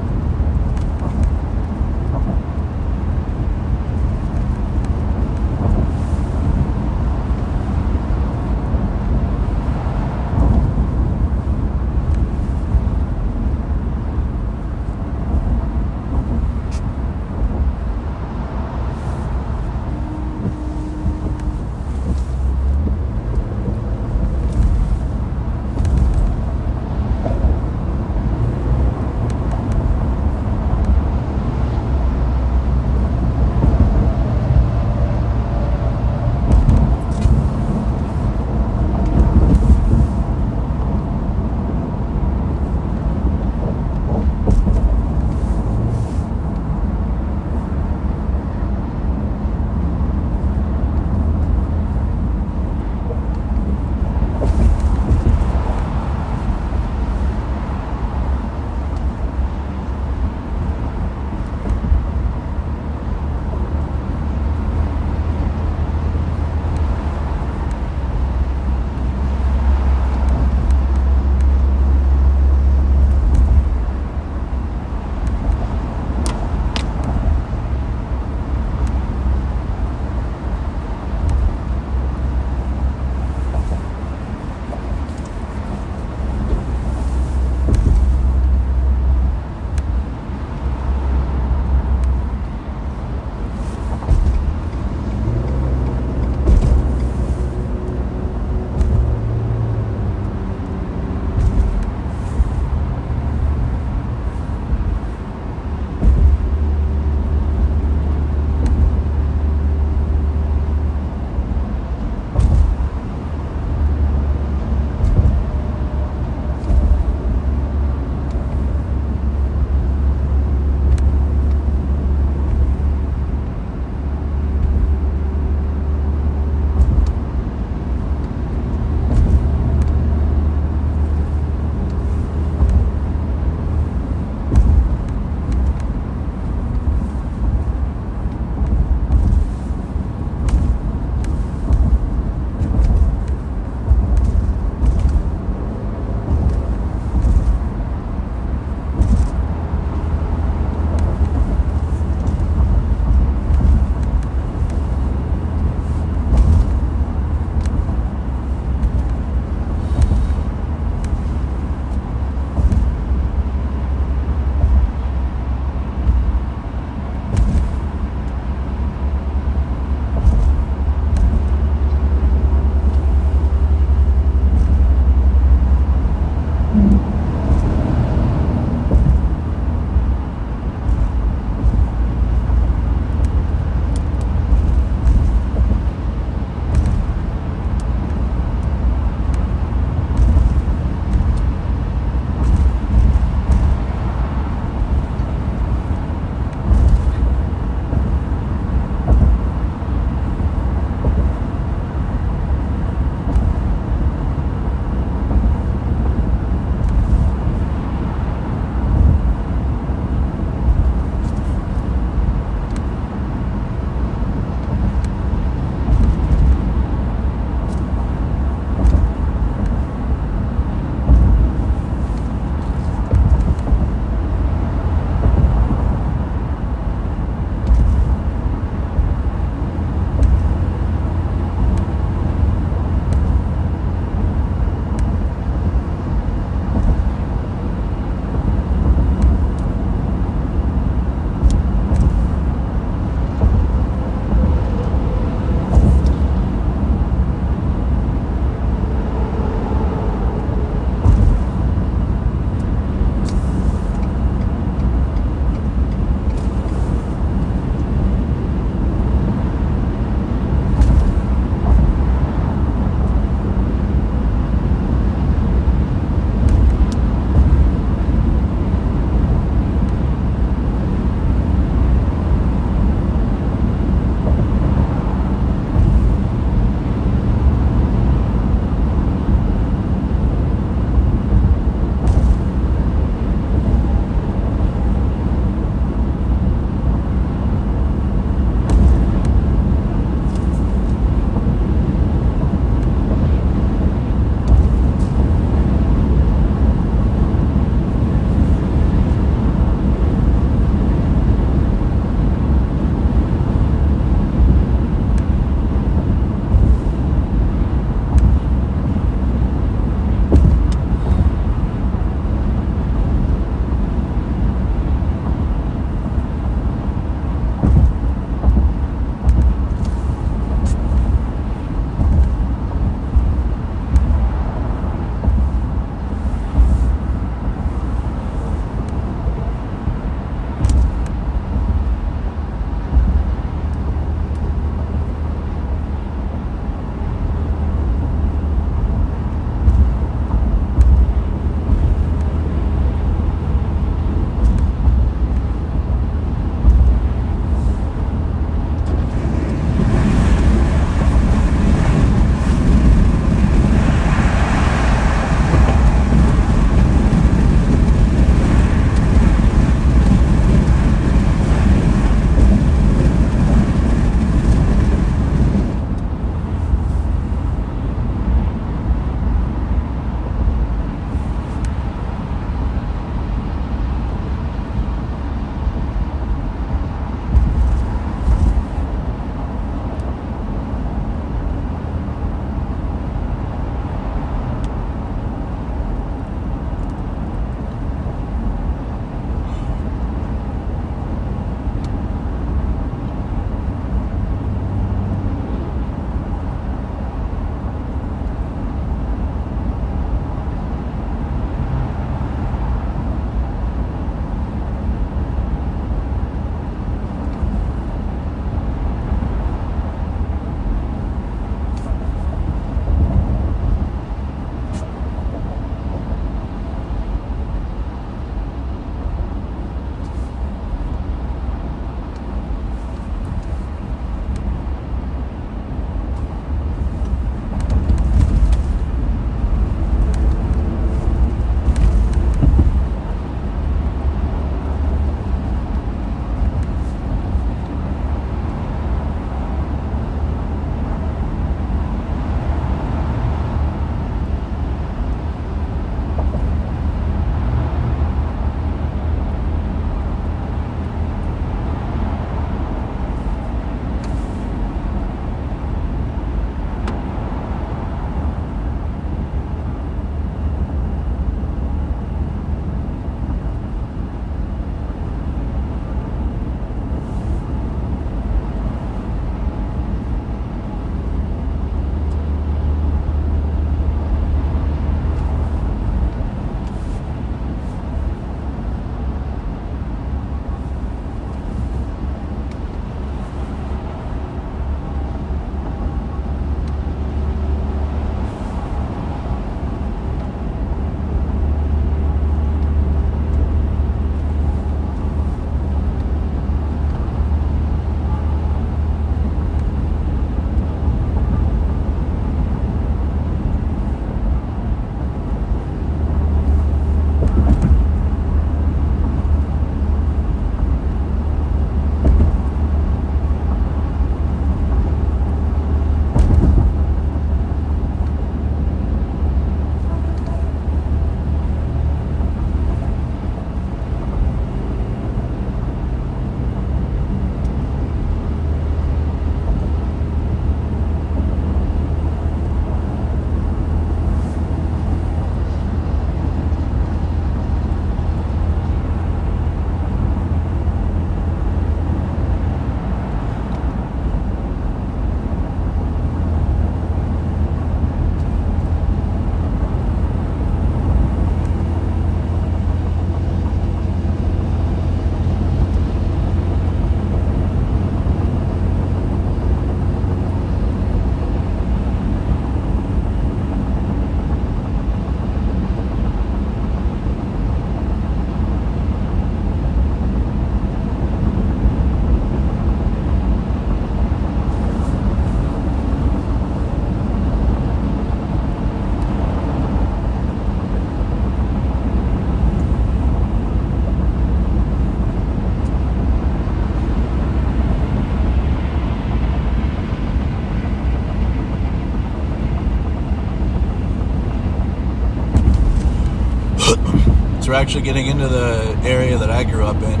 A: we're actually getting into the area that I grew up in.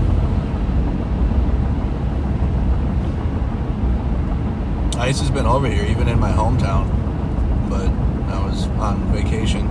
A: ICE has been over here, even in my hometown, but I was on vacation.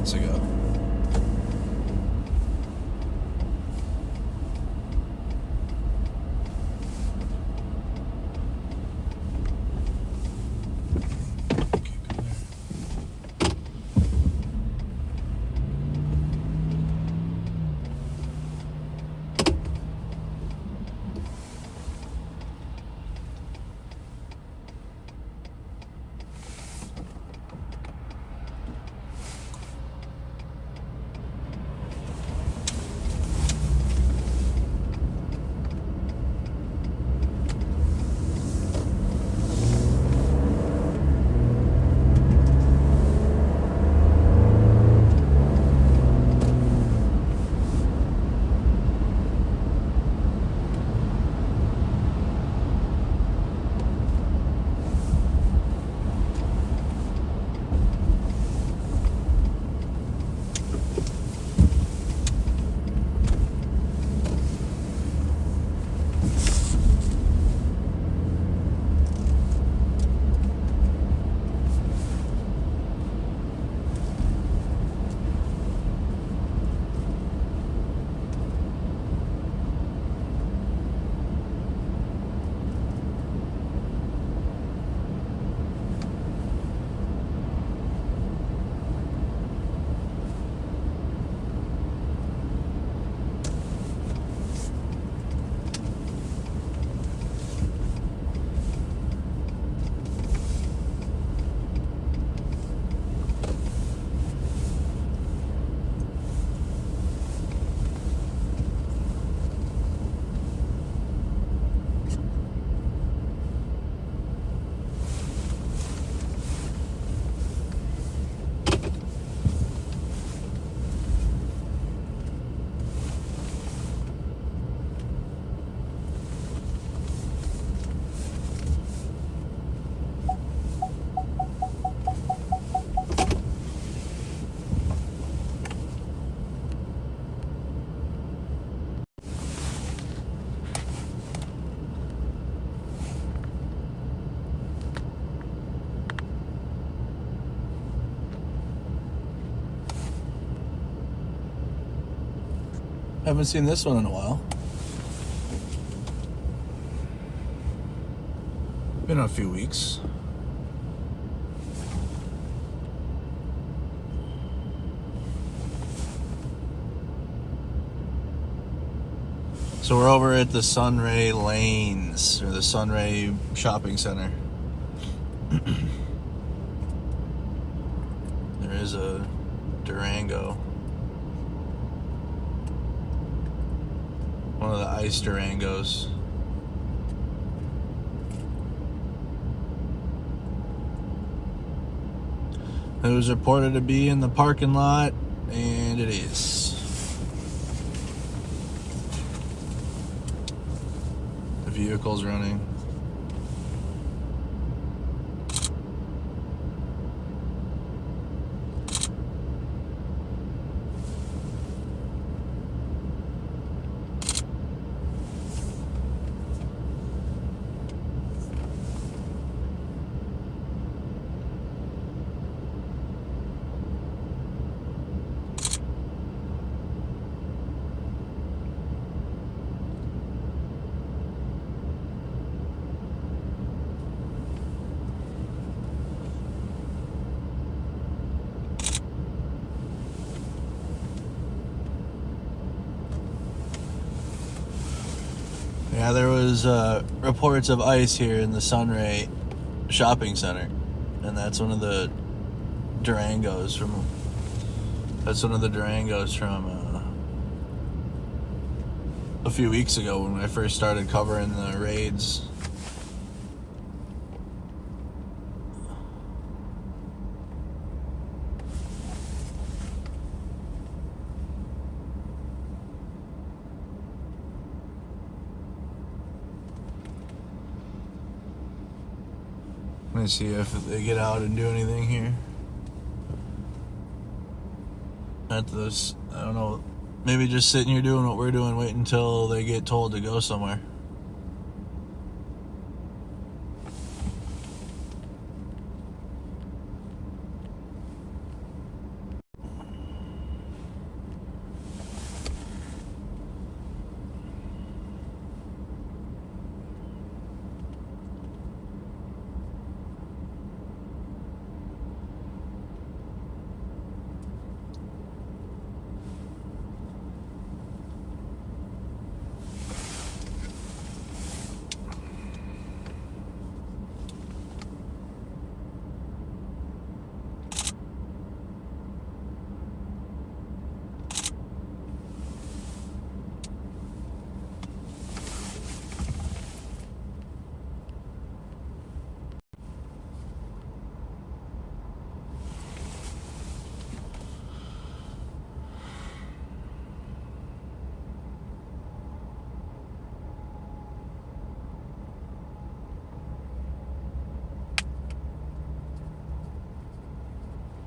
A: Ago. Haven't seen this one in a while. Been a few weeks. So we're over at the Sunray Lanes, or the Sunray Shopping Center. There is a Durango. One of the ICE Durangos. It was reported to be in the parking lot, and it is. The vehicle's running. Yeah, there was reports of ICE here in the Sunray Shopping Center, and that's one of the Durangos from. That's one of the Durangos from a few weeks ago when I first started covering the raids. Let me see if they get out and do anything here. At this, I don't know. Maybe just sitting here doing what we're doing, waiting until they get told to go somewhere.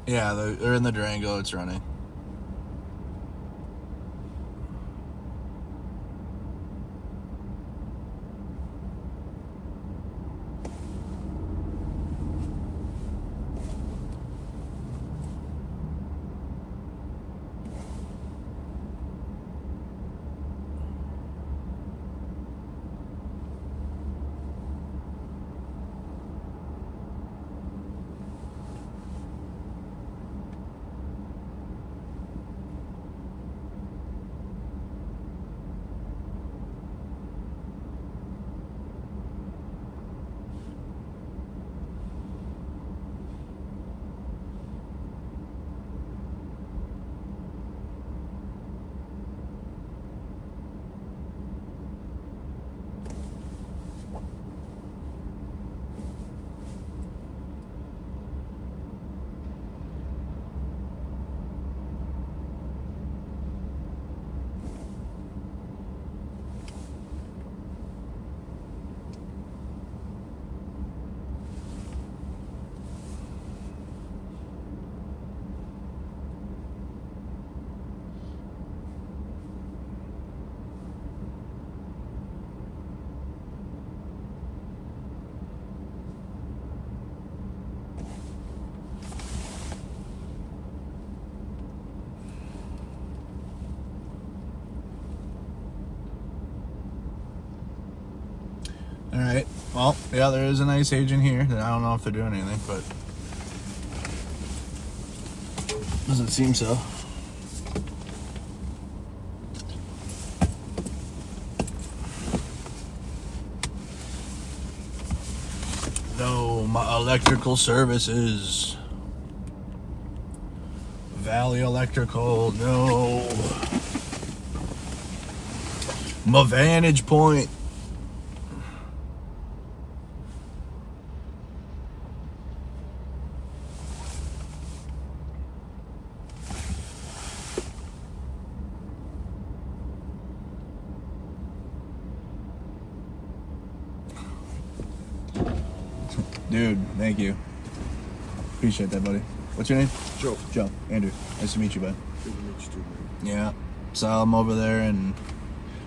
A: Yeah, they're in the Durango. It's running. All right. Well, yeah, there is an ICE agent here. I don't know if they're doing anything, but doesn't seem so. No, my electrical services. Valley Electrical, no. My vantage point. Dude, thank you. Appreciate that, buddy. What's your name?
F: Joe.
A: Joe. Andrew. Nice to meet you, bud.
F: Good to meet you too, man.
A: Yeah. Saw him over there, and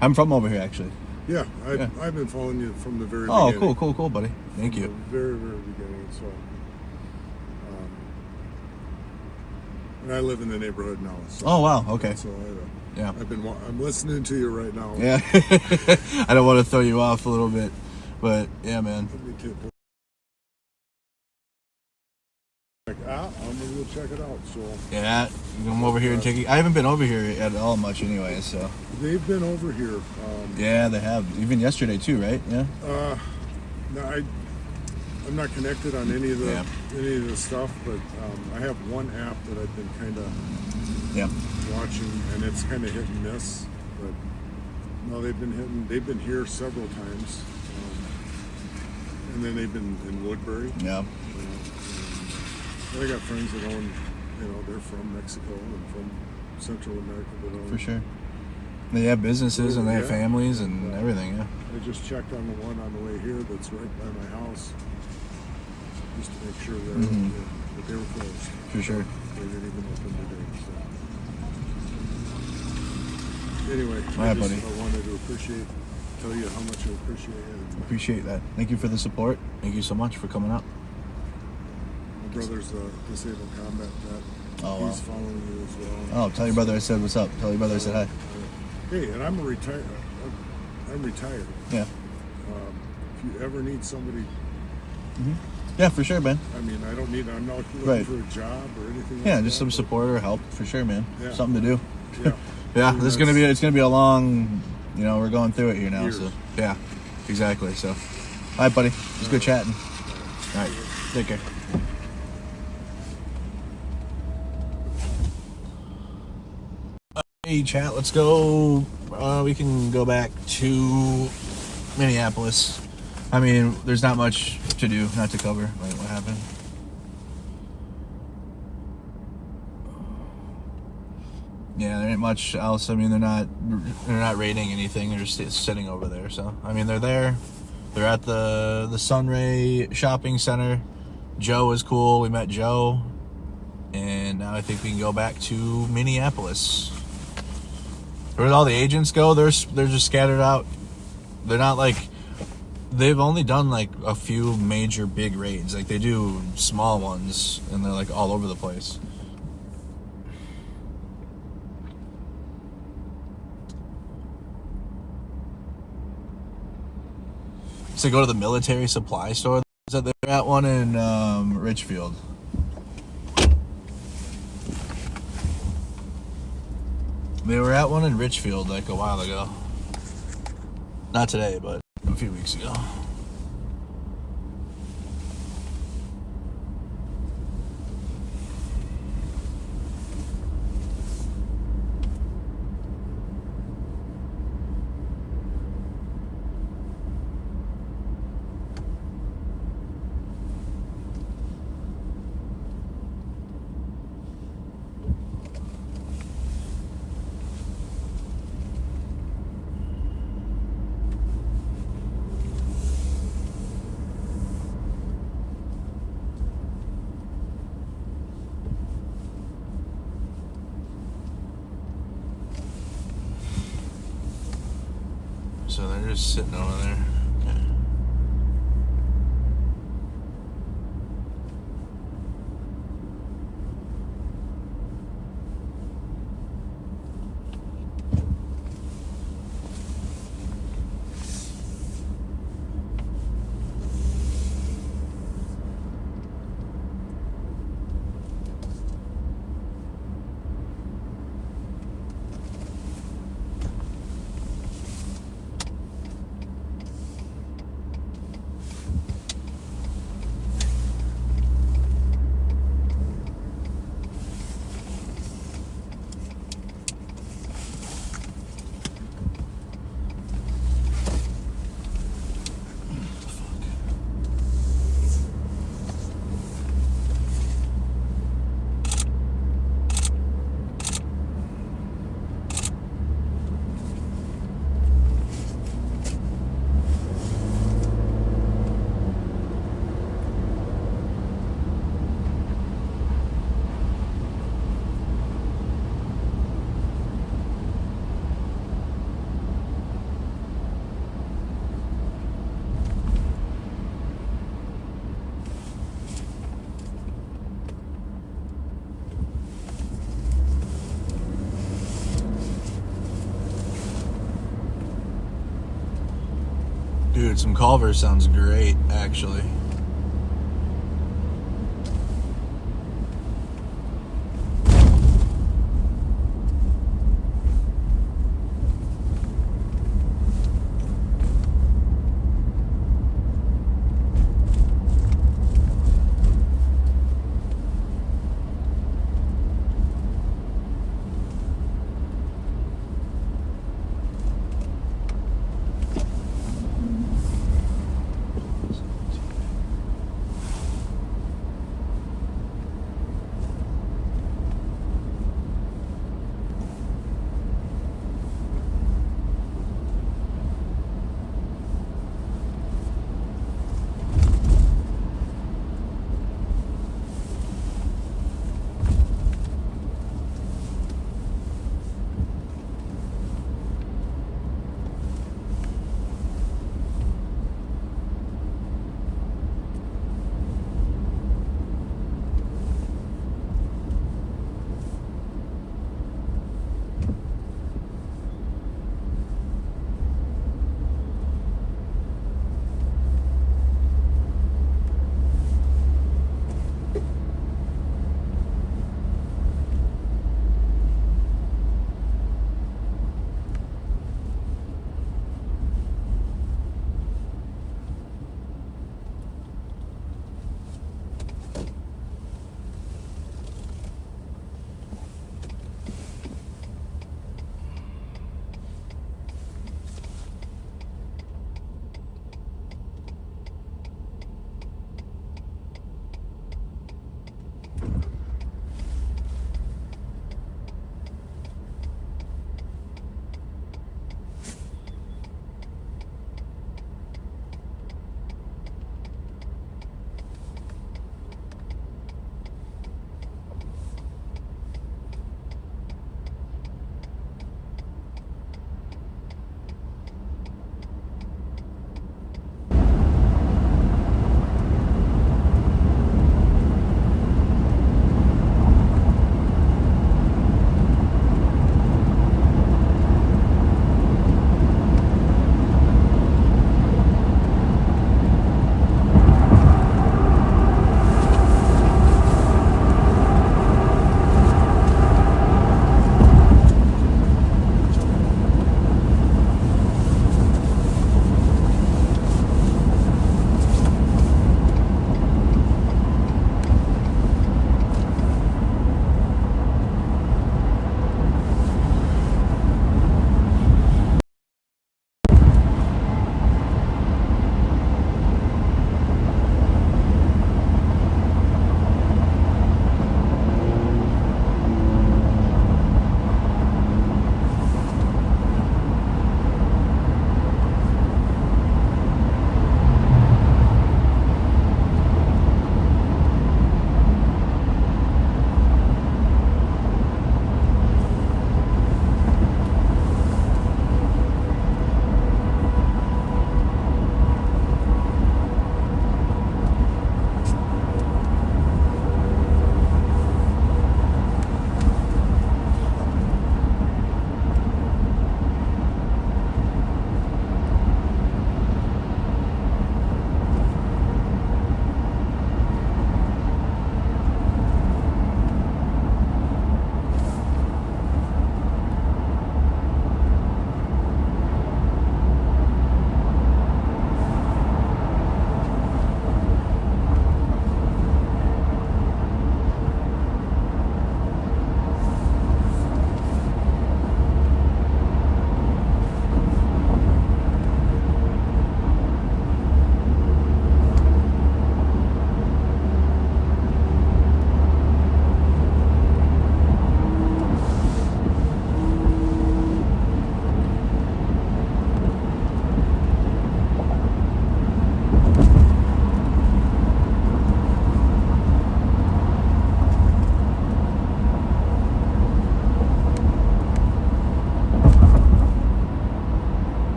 A: I'm from over here, actually.
F: Yeah,
A: Yeah.
F: I've been following you from the very
A: Oh,
F: beginning.
A: cool, buddy. Thank you.
F: From the very, very beginning. So, and I live in the neighborhood now. So,
A: Oh, wow. Okay.
F: So
A: Yeah.
F: I'm listening to you right now.
A: Yeah. I don't want to throw you off a little bit, but yeah, man.
F: Me too. I'm gonna go check it out. So
A: Yeah, I'm over here and taking. I haven't been over here at all much, anyway. So
F: they've been over here.
A: yeah, they have. Even yesterday too, right? Yeah.
F: No, I'm not connected on any of the stuff, but I have one app that I've been kind of watching, and it's kind of hit and miss. But no, they've been here several times, and then they've been in Woodbury.
A: Yeah.
F: I got friends that own, they're from Mexico and from Central America that own.
A: For sure. They have businesses and they have families and everything. Yeah.
F: I just checked on the one on the way here that's right by my house, just to make sure that they were closed.
A: For sure.
F: They didn't even open today. So. Anyway,
A: Right, buddy.
F: I wanted to tell you how much I appreciate it.
A: Appreciate that. Thank you for the support. Thank you so much for coming out.
F: My brother's a disabled combat vet.
A: Oh, wow.
F: He's following you as well.
A: Oh, tell your brother I said what's up. Tell your brother I said hi.
F: Hey, and I'm retired.
A: Yeah.
F: If you ever need somebody,
A: Yeah, for sure, man.
F: I mean, I'm not looking
A: Right.
F: for a job or anything.
A: Yeah,
F: like
A: just
F: that,
A: some
F: but-
A: support or help for sure, man.
F: Yeah.
A: Something to do.
F: Yeah.
A: Yeah,
F: I mean,
A: it's gonna be a long, we're going through it here now.
F: Years.
A: So yeah, exactly. So, all right, buddy. It was good chatting. All right, take care. Hey, chat. Let's go. We can go back to Minneapolis. I mean, there's not much to do, not to cover. Like, what happened? Yeah, there ain't much else. I mean, they're not raiding anything. They're just sitting over there. So, I mean, they're there. They're at the Sunray Shopping Center. Joe is cool. We met Joe, and now I think we can go back to Minneapolis. Where did all the agents go? They're just scattered out. They're not like. They've only done like a few major big raids. Like they do small ones, and they're like all over the place. So go to the military supply store. So they're at one in Richfield. They were at one in Richfield like a while ago. Not today, but a few weeks ago. So they're just sitting over there. Okay. Dude, some Culver sounds great, actually.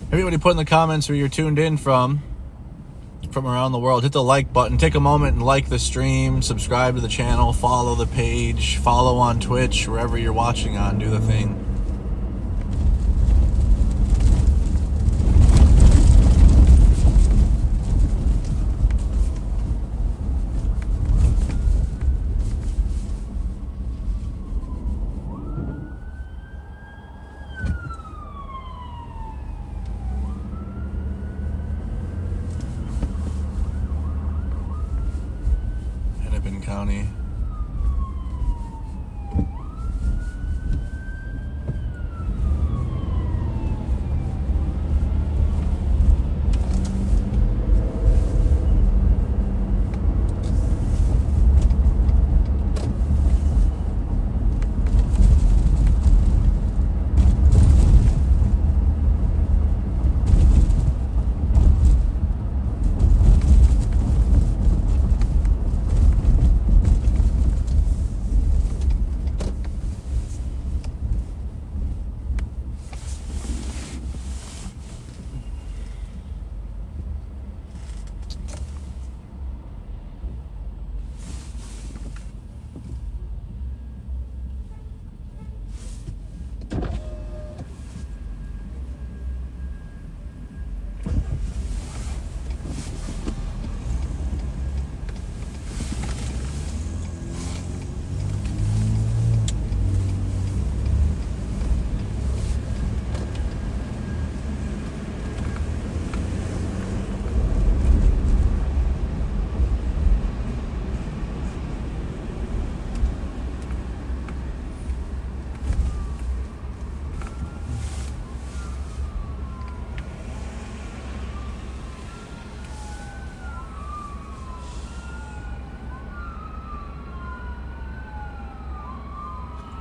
A: Everybody put in the comments where you're tuned in from around the world. Hit the like button. Take a moment and like the stream. Subscribe to the channel. Follow the page. Follow on Twitch. Wherever you're watching on. Do the thing. County.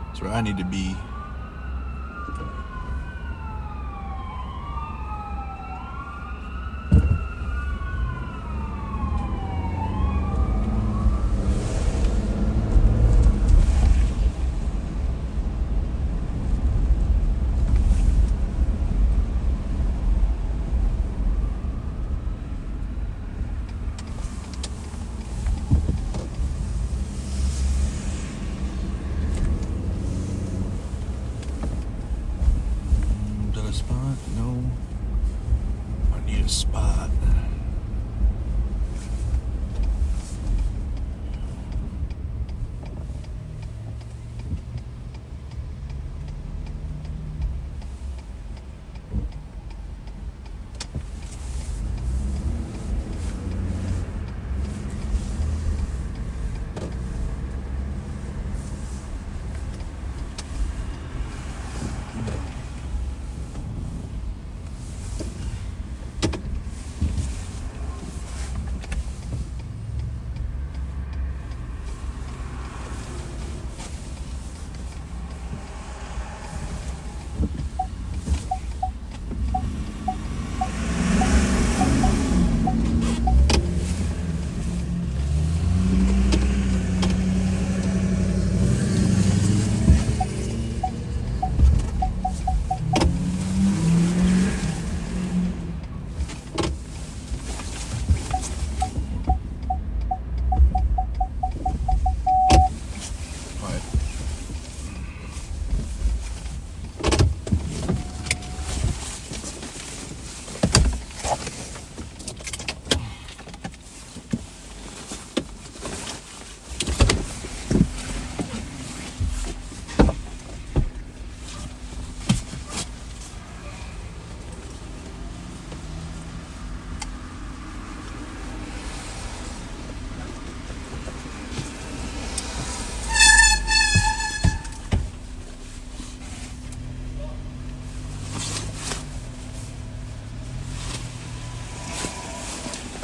A: That's where I need to be. Spot.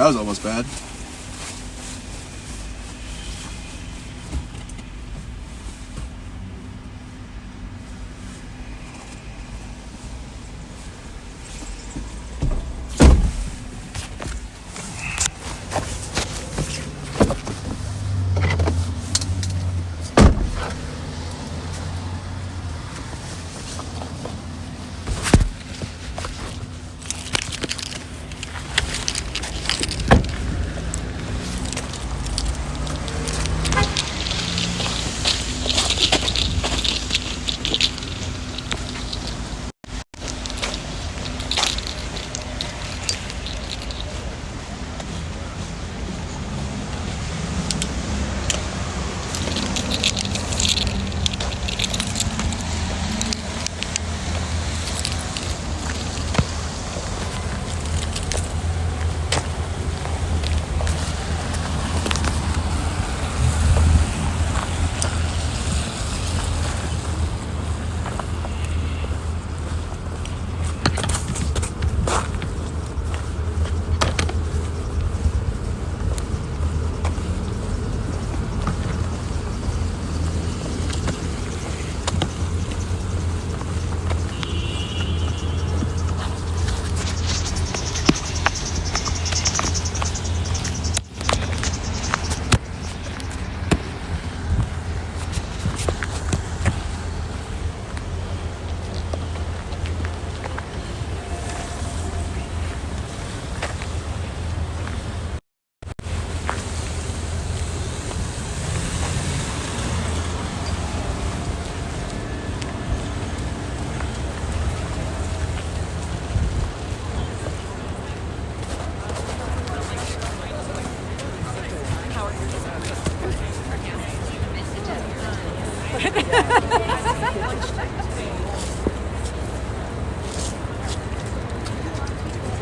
A: That was almost bad.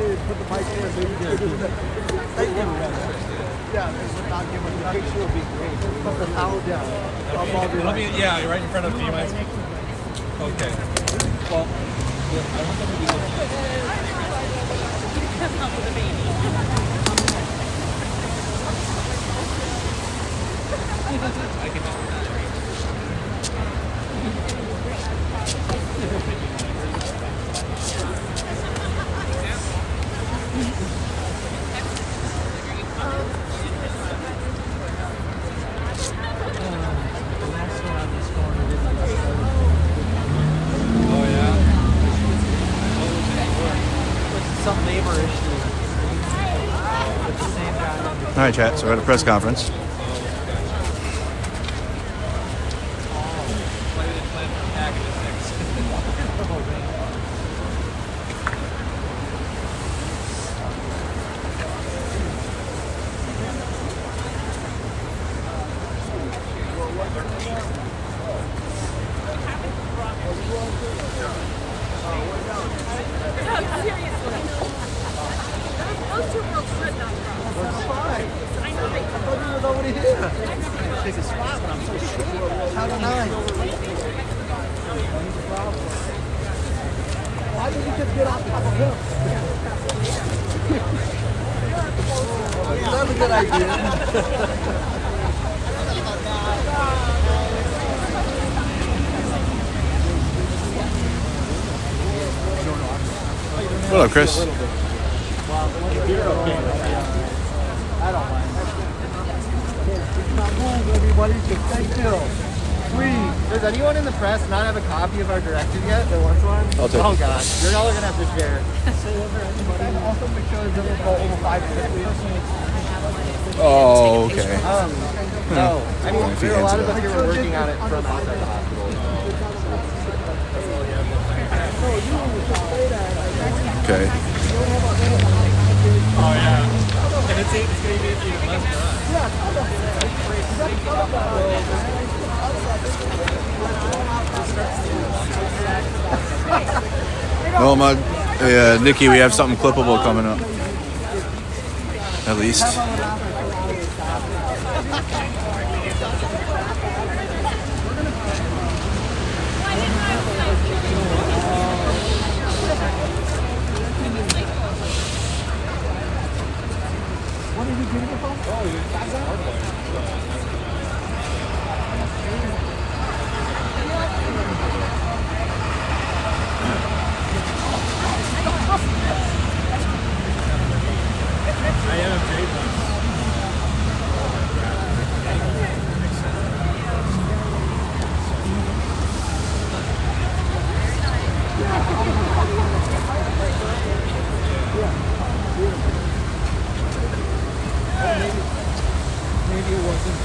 G: could put the mic there, maybe just thank you. Yeah, without giving the picture would be great. Put the towel down.
H: Let me, yeah, right in front of you. Okay. Well, I want them to be
I: Come up with a baby.
H: I can just
E: Some labor issue with the same guy.
A: All right, chat. So we're at a press conference. What up, Chris?
G: Everybody, thank you. Please. Does anyone in the press not have a copy of our directive yet? There was one?
A: I'll take
G: Oh,
A: it.
G: God. You're all going to have to share. And also make sure it doesn't go over 5 minutes.
A: Oh, okay.
G: No. I mean,
A: If he
G: there are a lot
A: hands
G: of
A: it
G: us here working on it from outside the hospital.
A: Okay.
H: Oh, yeah. And it's going to be even less for us.
A: Well, Nikki, we have something clippable coming up. At least.
G: Maybe it wasn't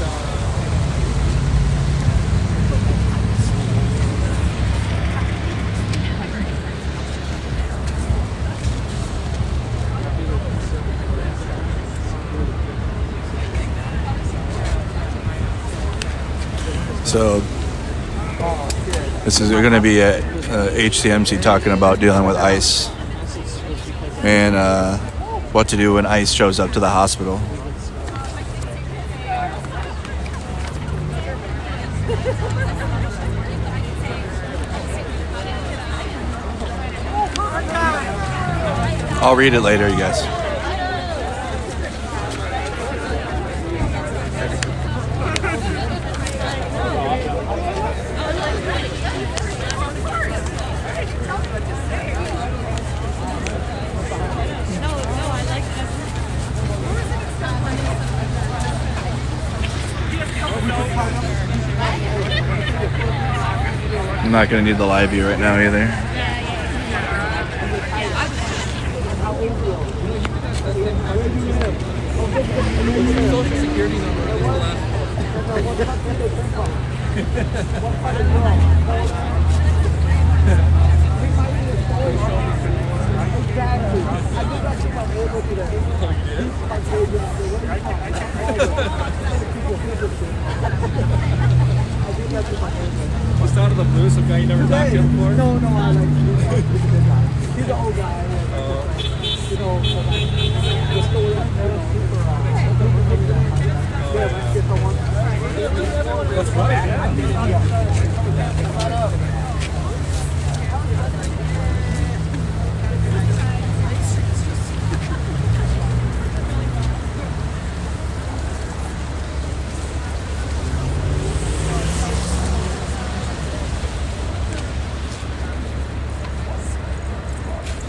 A: So this is going to be at HCMC talking about dealing with ICE and what to do when ICE shows up to the hospital. I'll read it later, you guys. I'm not going to need the live view right now either.
H: Social security number is the last. Just out of the blue, some guy you never talked to before?
G: No, I like him. He's an old guy. You know,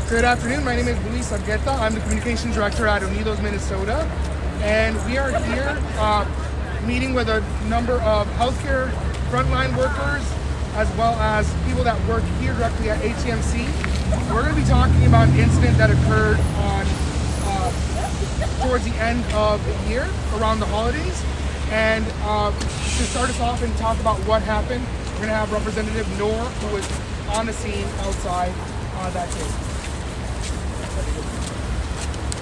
I: Good afternoon. My name is Luis Argueta. I'm the communications director at Unidos, Minnesota. And we are here meeting with a number of healthcare frontline workers as well as people that work here directly at HCMC. We're going to be talking about an incident that occurred on towards the end of the year, around the holidays. And to start us off and talk about what happened, we're going to have Representative Noor, who was on the scene outside that day.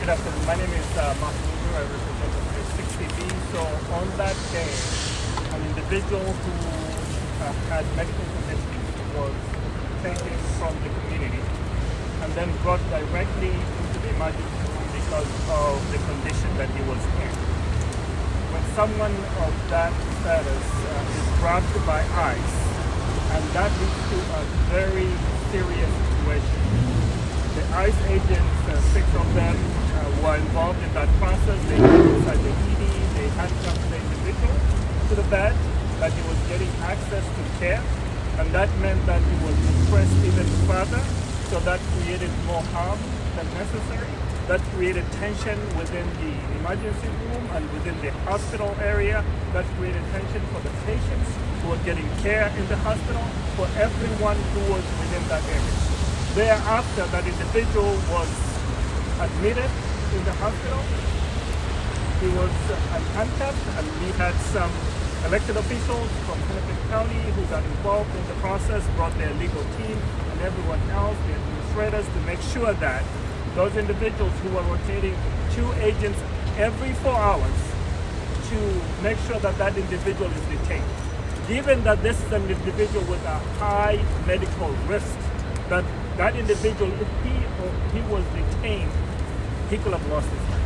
J: Good afternoon. My name is Mahmoud. I represent 60B. So on that day, an individual who had medical conditions was taken from the community and then brought directly into the emergency room because of the condition that he was in. When someone of that status is grabbed by ICE, and that leads to a very serious situation. The ICE agents, 6 of them, were involved in that process. They went inside the ED, they handcuffed the individual to the bed, that he was getting access to care, and that meant that he was depressed even further, so that created more harm than necessary. That created tension within the emergency room and within the hospital area. That created tension for the patients who were getting care in the hospital, for everyone who was within that area. Thereafter, that individual was admitted in the hospital. He was handcuffed, and we had some elected officials from Hennepin County who got involved in the process, brought their legal team and everyone else, the administrators, to make sure that those individuals who were rotating 2 agents every 4 hours to make sure that that individual is detained. Given that this is an individual with a high medical risk, that individual, if he was detained, he could have lost his life.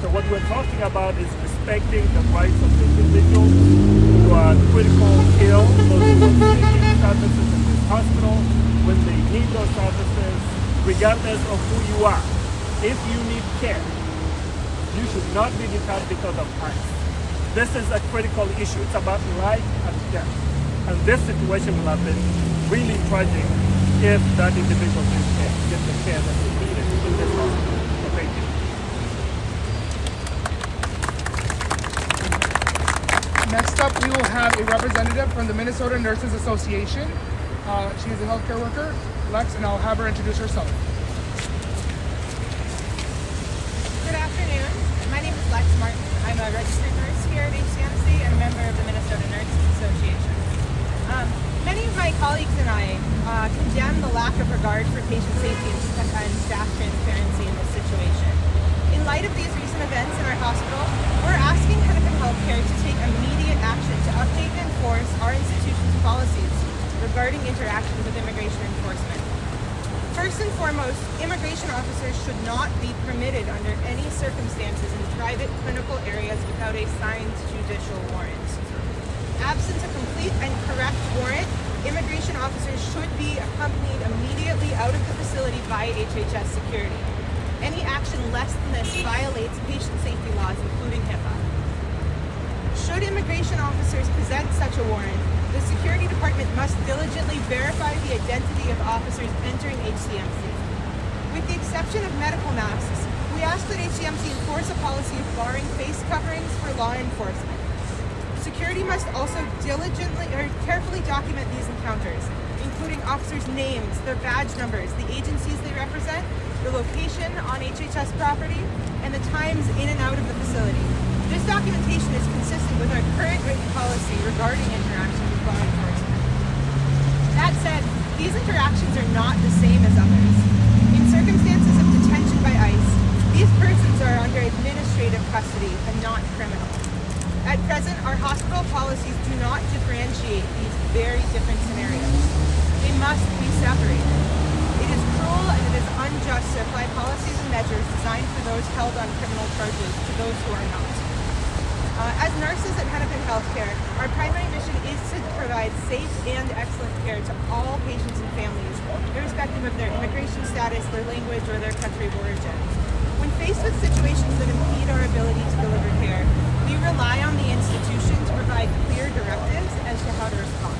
J: So what we're talking about is respecting the rights of the individuals who are critical ill, those who are seeking services in this hospital, when they need those services, regardless of who you are. If you need care, you should not be deterred because of ICE. This is a critical issue. It's about life and death. And this situation will have been really tragic if that individual didn't get the care that they needed in this hospital. So thank you.
I: Next up, we will have a representative from the Minnesota Nurses Association. She is a healthcare worker, Lex, and I'll have her introduce herself.
K: Good afternoon. My name is Lex Martin. I'm a registered nurse here at HCMC and a member of the Minnesota Nurses Association. Many of my colleagues and I condemn the lack of regard for patient safety and staff transparency in this situation. In light of these recent events in our hospital, we're asking Hennepin Healthcare to take immediate action to update and enforce our institution's policies regarding interactions with immigration enforcement. First and foremost, immigration officers should not be permitted under any circumstances in private clinical areas without a signed judicial warrant. Absent a complete and correct warrant, immigration officers should be accompanied immediately out of the facility by HHS security. Any action less than this violates patient safety laws, including HIPAA. Should immigration officers present such a warrant, the security department must diligently verify the identity of officers entering HCMC. With the exception of medical masks, we ask that HCMC enforce a policy of barring face coverings for law enforcement. Security must also carefully document these encounters, including officers' names, their badge numbers, the agencies they represent, the location on HHS property, and the times in and out of the facility. This documentation is consistent with our current written policy regarding interactions with law enforcement. That said, these interactions are not the same as others. In circumstances of detention by ICE, these persons are under administrative custody and not criminal. At present, our hospital policies do not differentiate these very different scenarios. They must be separated. It is cruel and it is unjust to apply policies and measures designed for those held on criminal charges to those who are not. As nurses at Hennepin Healthcare, our primary mission is to provide safe and excellent care to all patients and families, irrespective of their immigration status, their language, or their country of origin. When faced with situations that impede our ability to deliver care, we rely on the institution to provide clear directives as to how to respond.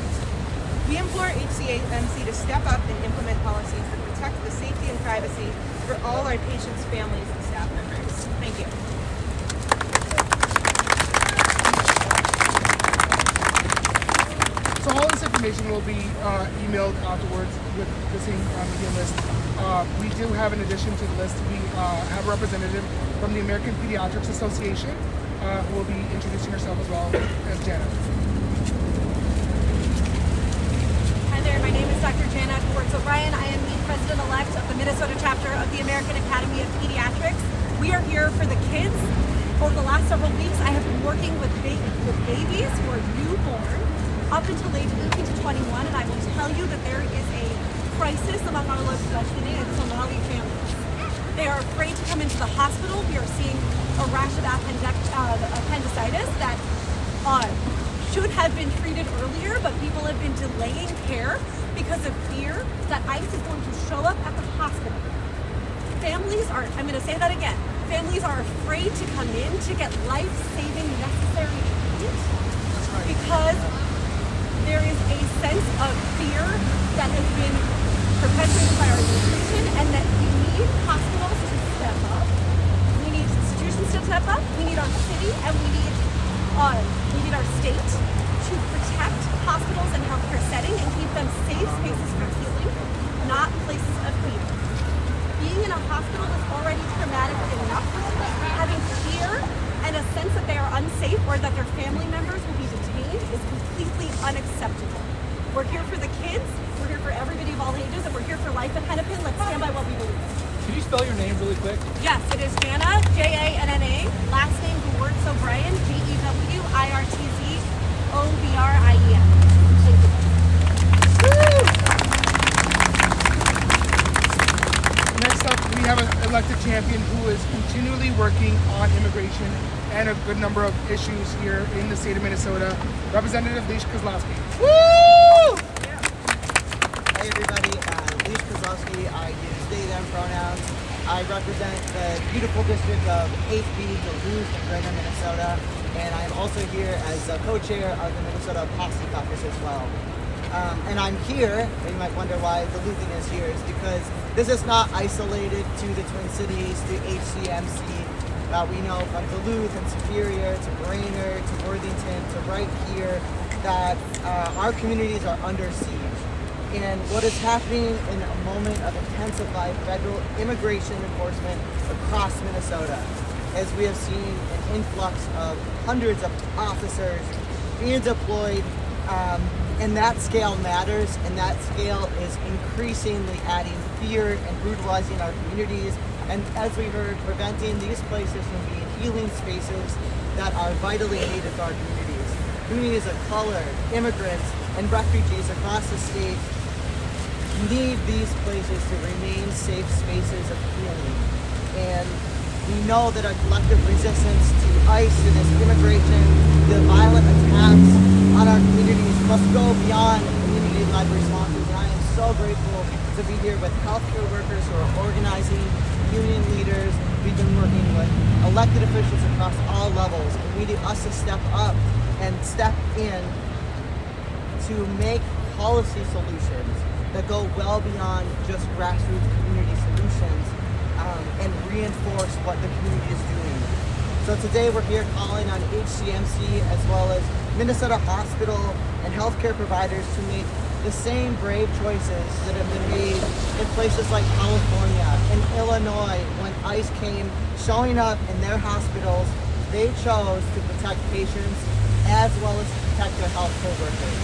K: We implore HCMC to step up and implement policies that protect the safety and privacy for all our patients, families, and staff members. Thank you.
I: So all this information will be emailed afterwards with the same media list. We do have, in addition to the list, we have a representative from the American Pediatrics Association who will be introducing herself as well as Janet.
K: Hi there, my name is Dr. Janet O'Brien. I am the president-elect of the Minnesota chapter of the American Academy of Pediatrics. We are here for the kids. Over the last several weeks, I have been working with babies who are newborn up until age 18 to 21, and I will tell you that there is a crisis among our Palestinian and Somali families. They are afraid to come into the hospital. We are seeing a rash of appendicitis that should have been treated earlier, but people have been delaying care because of fear that ICE is going to show up at the hospital. Families are, I'm going to say that again, families are afraid to come in to get life-saving necessary aid because there is a sense of fear that has been perpetuated by our administration, and that we need hospitals to step up. We need institutions to step up. We need our city, and we need our state to protect hospitals and healthcare setting and keep them safe spaces for healing, not places of fear. Being in a hospital is already traumatic enough. Having fear and a sense that they are unsafe or that their family members will be detained is completely unacceptable. We're here for the kids, we're here for everybody of all ages, and we're here for life at Hennepin. Let's stand by what we believe.
H: Can you spell your name really quick?
K: Yes, it is Jana, Janna, last name Gewertz O'Brien, GEWIRTZOBRIEN. Thank you.
I: Next up, we have an elected champion who is continually working on immigration and a good number of issues here in the state of Minnesota. Representative Leish Kozlowski.
G: Woo! Hey everybody, Leish Kozlowski. I use they, them pronouns. I represent the beautiful district of 8th B, Duluth, and Greater Minnesota. And I'm also here as a co-chair of the Minnesota Policy Caucus as well. And I'm here, and you might wonder why Duluthian is here, is because this is not isolated to the Twin Cities, to HCMC. We know from Duluth and Superior to Brainerd to Worthington to right here that our communities are under siege. And what is happening in a moment of intensified federal immigration enforcement across Minnesota, as we have seen an influx of hundreds of officers being deployed, and that scale matters, and that scale is increasingly adding fear and brutalizing our communities, and as we heard, preventing these places from being healing spaces that are vitally needed for our communities. Communities of color, immigrants, and refugees across the state need these places to remain safe spaces of healing. And we know that our collective resistance to ICE and its immigration, the violent attacks on our communities must go beyond community-led responses. And I am so grateful to be here with healthcare workers who are organizing, union leaders. We've been working with elected officials across all levels. And we need us to step up and step in to make policy solutions that go well beyond just grassroots community solutions and reinforce what the community is doing. So today we're here calling on HCMC as well as Minnesota hospital and healthcare providers to make the same brave choices that have been made in places like California and Illinois when ICE came showing up in their hospitals. They chose to protect patients as well as to protect their healthcare workers.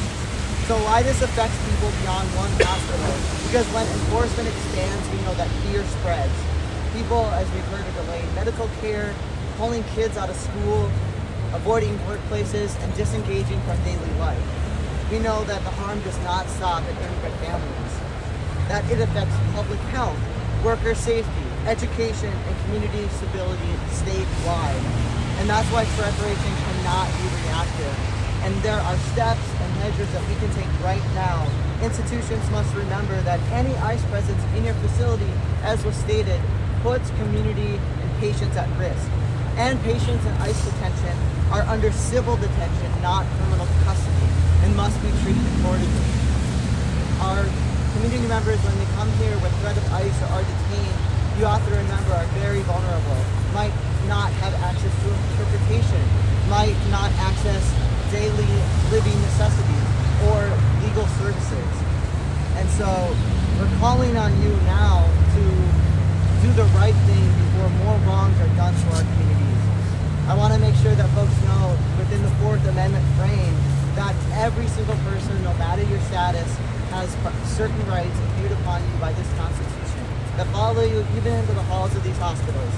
G: So why this affects people beyond one hospital? Because when enforcement expands, we know that fear spreads. People, as we've heard, are delaying medical care, pulling kids out of school, avoiding workplaces, and disengaging from daily life. We know that the harm does not stop at immigrant families, that it affects public health, worker safety, education, and community stability statewide. And that's why preparation cannot be reactive. And there are steps and measures that we can take right now. Institutions must remember that any ICE presence in your facility, as was stated, puts community and patients at risk. And patients in ICE detention are under civil detention, not criminal custody, and must be treated accordingly. Our community members, when they come here with threat of ICE or are detained, you have to remember, are very vulnerable, might not have access to interpretation, might not access daily living necessities or legal services. And so we're calling on you now to do the right thing before more wrongs are done to our communities. I want to make sure that folks know within the Fourth Amendment frame that every single person, no matter your status, has certain rights imbued upon you by this Constitution that follow you even into the halls of these hospitals.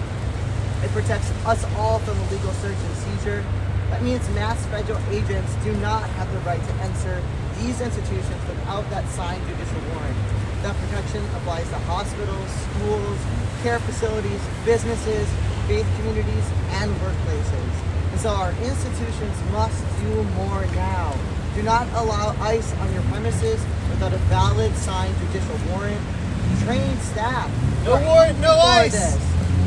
G: It protects us all from illegal search and seizure. That means mass federal agents do not have the right to enter these institutions without that signed judicial warrant. That protection applies to hospitals, schools, care facilities, businesses, faith communities, and workplaces. And so our institutions must do more now. Do not allow ICE on your premises without a valid signed judicial warrant. Train staff.
L: No warrant, no ICE!
G: This.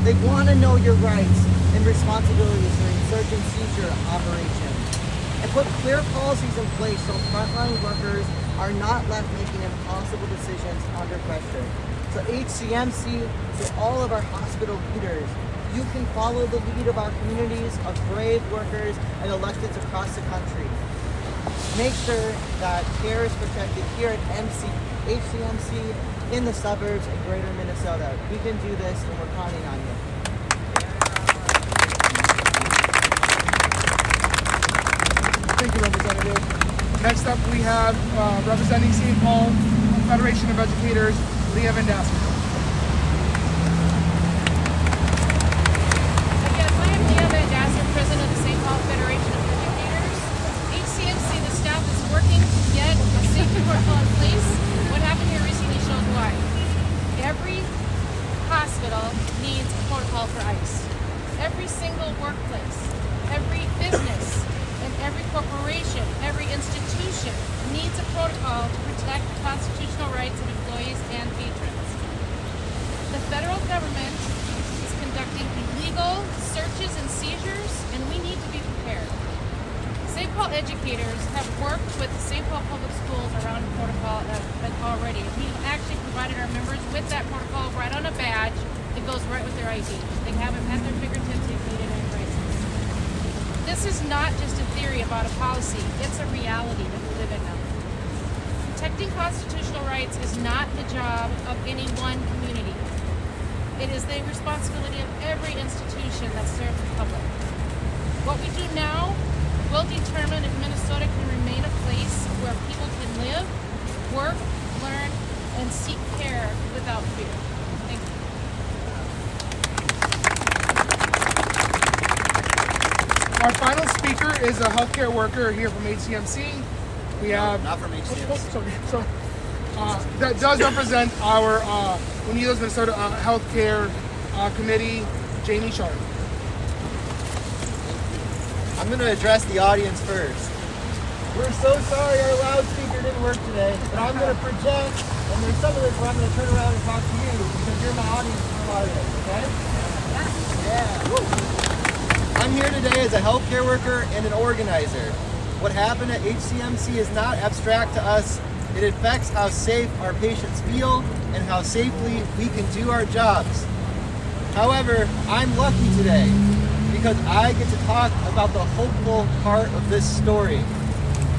G: They want to know your rights and responsibilities during search and seizure operations. And put clear policies in place so frontline workers are not left making impossible decisions under pressure. So HCMC, to all of our hospital leaders, you can follow the lead of our communities of brave workers and electeds across the country. Make sure that care is protected here at HCMC, in the suburbs of greater Minnesota. We can do this and we're counting on you.
I: Thank you, Representative. Next up, we have representing St. Paul Federation of Educators, Leah Van Dassen.
K: Yes, I am Leah Van Dassen, President of the St. Paul Federation of Educators. HCMC, the staff is working to get a safety protocol in place. What happened here recently shows why. Every hospital needs a protocol for ICE. Every single workplace, every business, and every corporation, every institution needs a protocol to protect the constitutional rights of employees and patrons. The federal government is conducting illegal searches and seizures, and we need to be prepared. St. Paul educators have worked with the St. Paul Public Schools around a protocol already. We've actually provided our members with that protocol right on a badge that goes right with their ID. They have it at their fingertips if needed in a crisis. This is not just a theory about a policy, it's a reality that we live in now. Protecting constitutional rights is not the job of any one community. It is the responsibility of every institution that serves the public. What we do now will determine if Minnesota can remain a place where people can live, work, learn, and seek care without fear. Thank you.
I: Our final speaker is a healthcare worker here from HCMC. We have
L: not from HCMC.
I: That does represent our Unidos Minnesota Healthcare Committee, Jamie Sharp.
L: I'm going to address the audience first. We're so sorry our loudspeaker didn't work today, but I'm going to project, and there's some of this where I'm going to turn around and talk to you because you're my audience for a lot of this, okay? Yeah. Woo. I'm here today as a healthcare worker and an organizer. What happened at HCMC is not abstract to us. It affects how safe our patients feel and how safely we can do our jobs. However, I'm lucky today because I get to talk about the hopeful part of this story.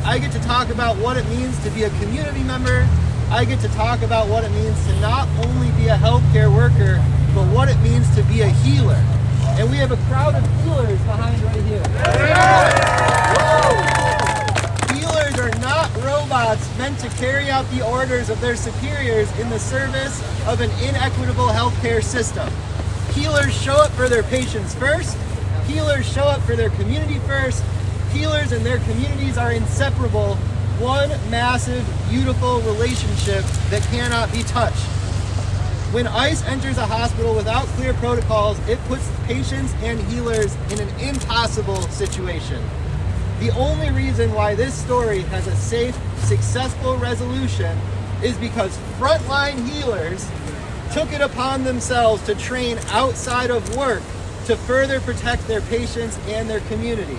L: I get to talk about what it means to be a community member. I get to talk about what it means to not only be a healthcare worker, but what it means to be a healer. And we have a crowd of healers behind right here. Healers are not robots meant to carry out the orders of their superiors in the service of an inequitable healthcare system. Healers show up for their patients first. Healers show up for their community first. Healers and their communities are inseparable. One massive, beautiful relationship that cannot be touched. When ICE enters a hospital without clear protocols, it puts patients and healers in an impossible situation. The only reason why this story has a safe, successful resolution is because frontline healers took it upon themselves to train outside of work to further protect their patients and their community.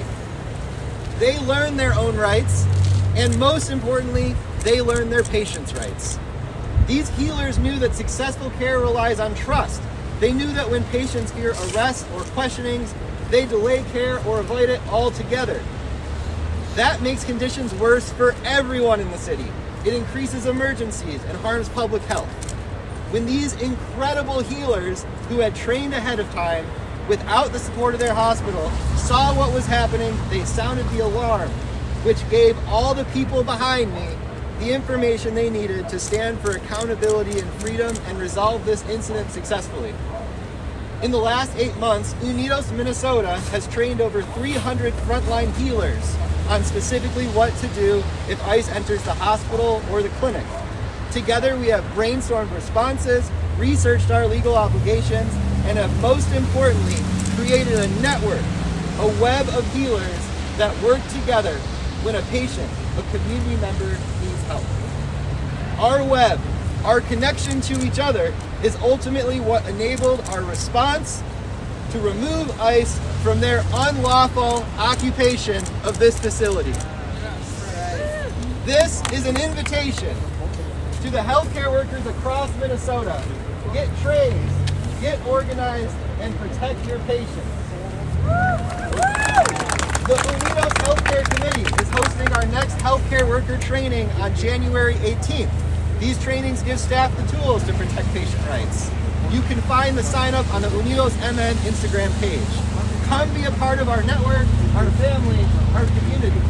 L: They learn their own rights, and most importantly, they learn their patients' rights. These healers knew that successful care relies on trust, They knew that when patients fear arrest or questionings, they delay care or avoid it altogether. That makes conditions worse for everyone in the city. It increases emergencies and harms public health. When these incredible healers who had trained ahead of time without the support of their hospital saw what was happening, they sounded the alarm, which gave all the people behind me the information they needed to stand for accountability and freedom and resolve this incident successfully. In the last 8 months, Unidos Minnesota has trained over 300 frontline healers on specifically what to do if ICE enters the hospital or the clinic. Together, we have brainstormed responses, researched our legal obligations, and have most importantly created a network, a web of healers that work together when a patient, a community member, needs help. Our web, our connection to each other, is ultimately what enabled our response to remove ICE from their unlawful occupation of this facility. This is an invitation to the healthcare workers across Minnesota. Get trained, get organized, and protect your patients. The Unidos Healthcare Committee is hosting our next healthcare worker training on January 18th. These trainings give staff the tools to protect patient rights. You can find the sign up on the Unidos MN Instagram page. Come be a part of our network, our family, our community.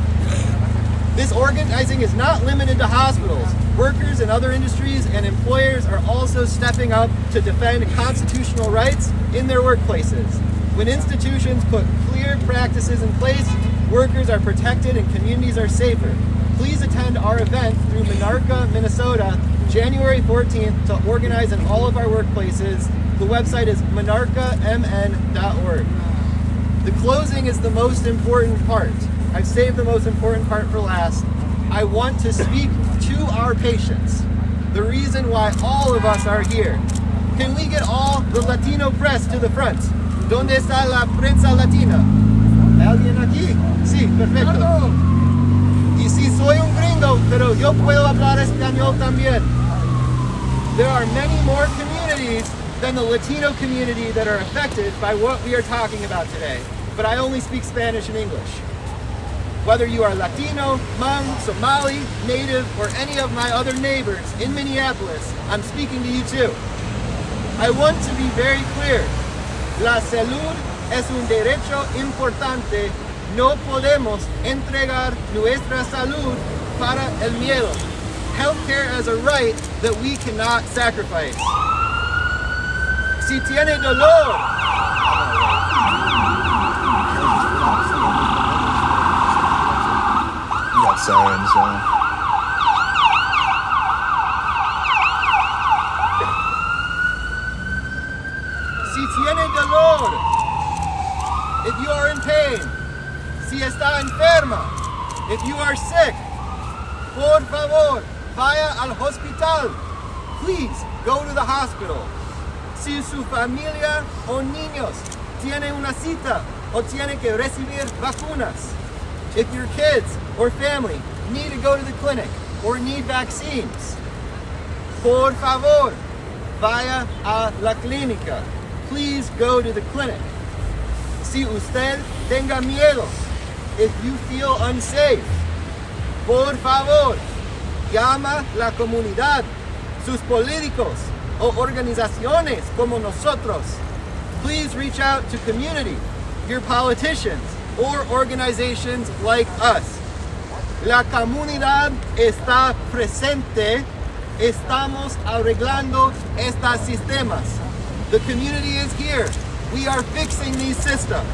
L: This organizing is not limited to hospitals. Workers in other industries and employers are also stepping up to defend constitutional rights in their workplaces. When institutions put clear practices in place, workers are protected and communities are safer. Please attend our event through Minarka, Minnesota, January 14th to organize in all of our workplaces. The website is minarkamn.org. The closing is the most important part. I've saved the most important part for last. I want to speak to our patients, the reason why all of us are here. Can we get all the Latino press to the front? ¿Dónde está la prensa latina? ¿Alguien aquí? Sí, perfecto. Y si soy un gringo, pero yo puedo hablar español también. There are many more communities than the Latino community that are affected by what we are talking about today, but I only speak Spanish and English. Whether you are Latino, Hmong, Somali, Native, or any of my other neighbors in Minneapolis, I'm speaking to you too. I want to be very clear. La salud es un derecho importante. No podemos entregar nuestra salud para el miedo. Healthcare is a right that we cannot sacrifice. Si tiene dolor,
A: You got sirens,
L: si tiene dolor, if you are in pain, si está enferma, if you are sick, por favor, vaya al hospital. Please go to the hospital. Si su familia o niños tiene una cita o tiene que recibir vacunas, if your kids or family need to go to the clinic or need vaccines, por favor, vaya a la clínica. Please go to the clinic. Si usted tenga miedo, if you feel unsafe, por favor, llama la comunidad, sus políticos o organizaciones como nosotros. Please reach out to community, your politicians, or organizations like us. La comunidad está presente. Estamos arreglando estos sistemas. The community is here. We are fixing these systems.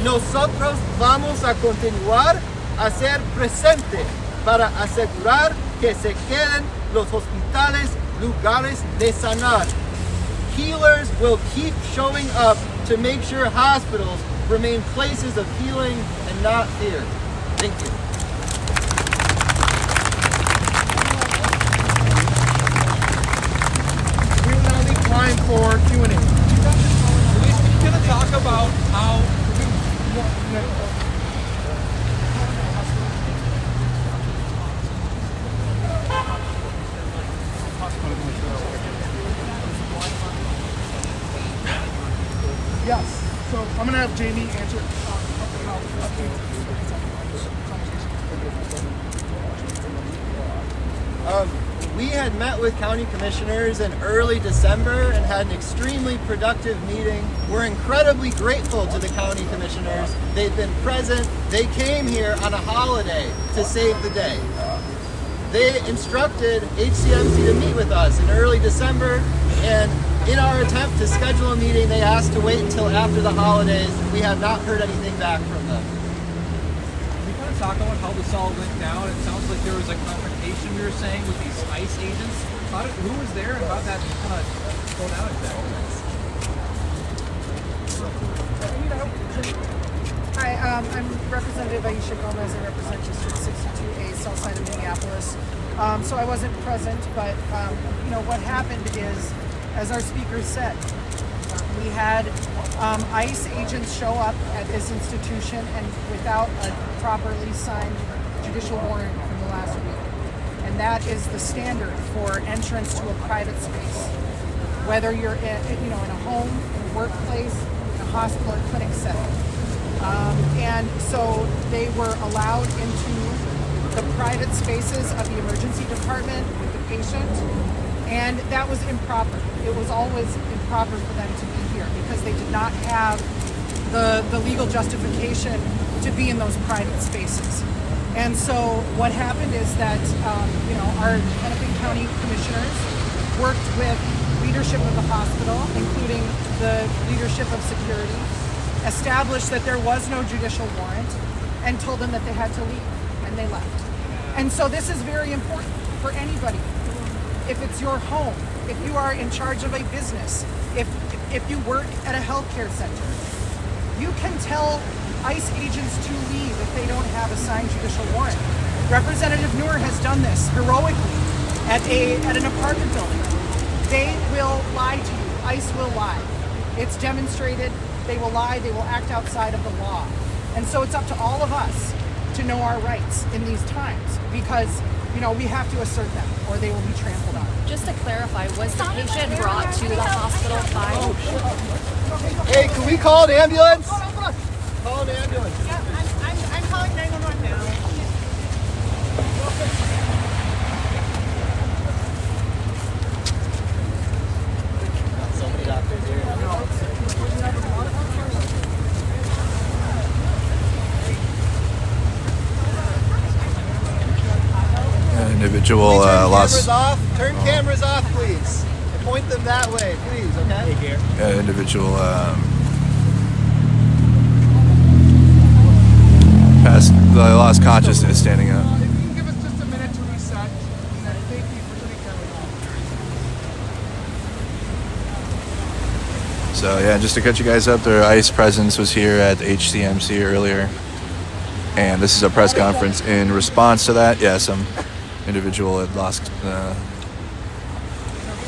L: Nosotros vamos a continuar a ser presente para asegurar que se queden los hospitales lugares de sanar. Healers will keep showing up to make sure hospitals remain places of healing and not fear. Thank you.
I: We will now leave time for Q&A.
H: Luis, can you kind of talk about how
I: Yes. So I'm gonna have Jamie answer.
L: We had met with county commissioners in early December and had an extremely productive meeting. We're incredibly grateful to the county commissioners. They've been present. They came here on a holiday to save the day. They instructed HCMC to meet with us in early December, and in our attempt to schedule a meeting, they asked to wait until after the holidays. We have not heard anything back from them.
H: Can we kind of talk about how this all went down? It sounds like there was a confrontation, you were saying, with these ICE agents. Who was there and how did that kind of go down exactly?
M: Hi, I'm Representative Aisha Gomez. I represent District 62A, south side of Minneapolis. So I wasn't present, but what happened is, as our speaker said, we had ICE agents show up at this institution and without a properly signed judicial warrant from the last week. And that is the standard for entrance to a private space, whether you're in a home, in a workplace, in a hospital or clinic setting. And so they were allowed into the private spaces of the emergency department with the patient, and that was improper. It was always improper for them to be here because they did not have the legal justification to be in those private spaces. And so what happened is that our Hennepin County commissioners worked with leadership of the hospital, including the leadership of security, established that there was no judicial warrant, and told them that they had to leave, and they left. And so this is very important for anybody. If it's your home, if you are in charge of a business, if you work at a healthcare center, you can tell ICE agents to leave if they don't have a signed judicial warrant. Representative Noor has done this heroically at an apartment building. They will lie to you. ICE will lie. It's demonstrated. They will lie. They will act outside of the law. And so it's up to all of us to know our rights in these times because, we have to assert them or they will be trampled on.
N: Just to clarify, was the patient brought to the hospital by...
L: Hey, can we call an ambulance? Call an ambulance.
K: Yeah, I'm calling 911 now.
L: So many doctors here.
A: Individual lost.
L: Turn cameras off, please. And point them that way, please. Okay.
A: Individual lost consciousness, standing up.
I: If you can give us just a minute to reset, and then thank you for turning cameras off.
A: So yeah, just to catch you guys up, their ICE presence was here at HCMC earlier, and this is a press conference in response to that. Yeah, some individual had lost,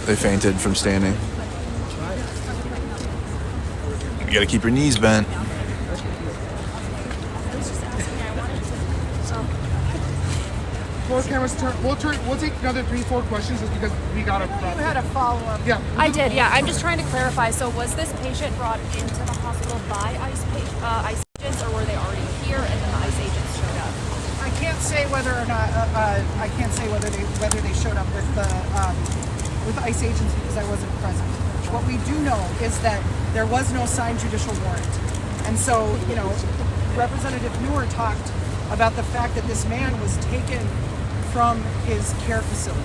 A: they fainted from standing. You gotta keep your knees bent.
I: Four cameras turn. We'll take another 3-4 questions just because we got to.
M: You had a follow-up.
I: Yeah.
N: I did, yeah. I'm just trying to clarify. So was this patient brought into the hospital by ICE agents, or were they already here and then the ICE agents showed up?
M: I can't say whether or not whether they showed up with ICE agents because I wasn't present. What we do know is that there was no signed judicial warrant, and so Representative Noor talked about the fact that this man was taken from his care facility.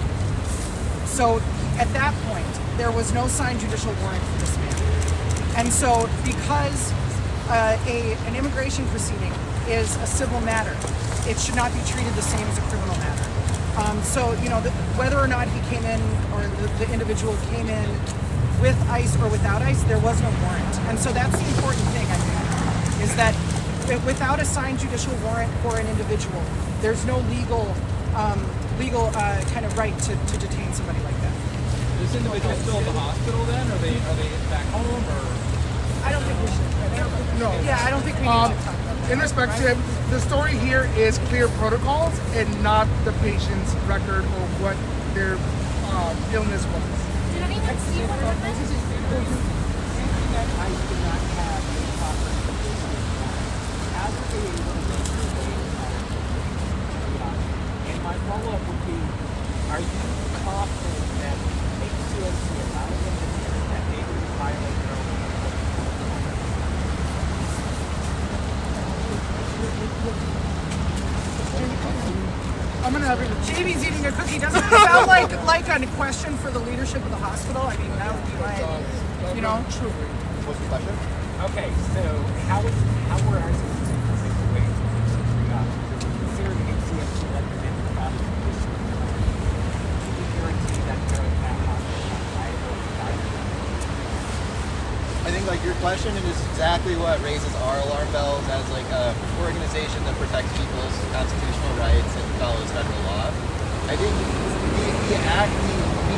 M: So at that point, there was no signed judicial warrant for this man. And so because an immigration proceeding is a civil matter, it should not be treated the same as a criminal matter. So whether or not he came in or the individual came in with ICE or without ICE, there was no warrant. And so that's the important thing, I think, is that without a signed judicial warrant for an individual, there's no legal kind of right to detain somebody like that.
H: This individual still at the hospital then? Are they back home or?
M: I don't think we should.
I: No.
M: Yeah, I don't think we need to talk about that.
I: In respect to the story here is clear protocols and not the patient's record or what their illness was.
N: Did anyone see what happened?
E: I did not have
M: Jamie's eating a cookie. Doesn't it sound like a question for the leadership of the hospital? I mean, that would be my, you know.
L: True. What's the question?
O: Okay, so how were our specifically considered HCFC recommended process to guarantee that that hospital right?
L: I think like your question is exactly what raises our alarm bells as like a organization that protects people's constitutional rights and follows federal law. I think the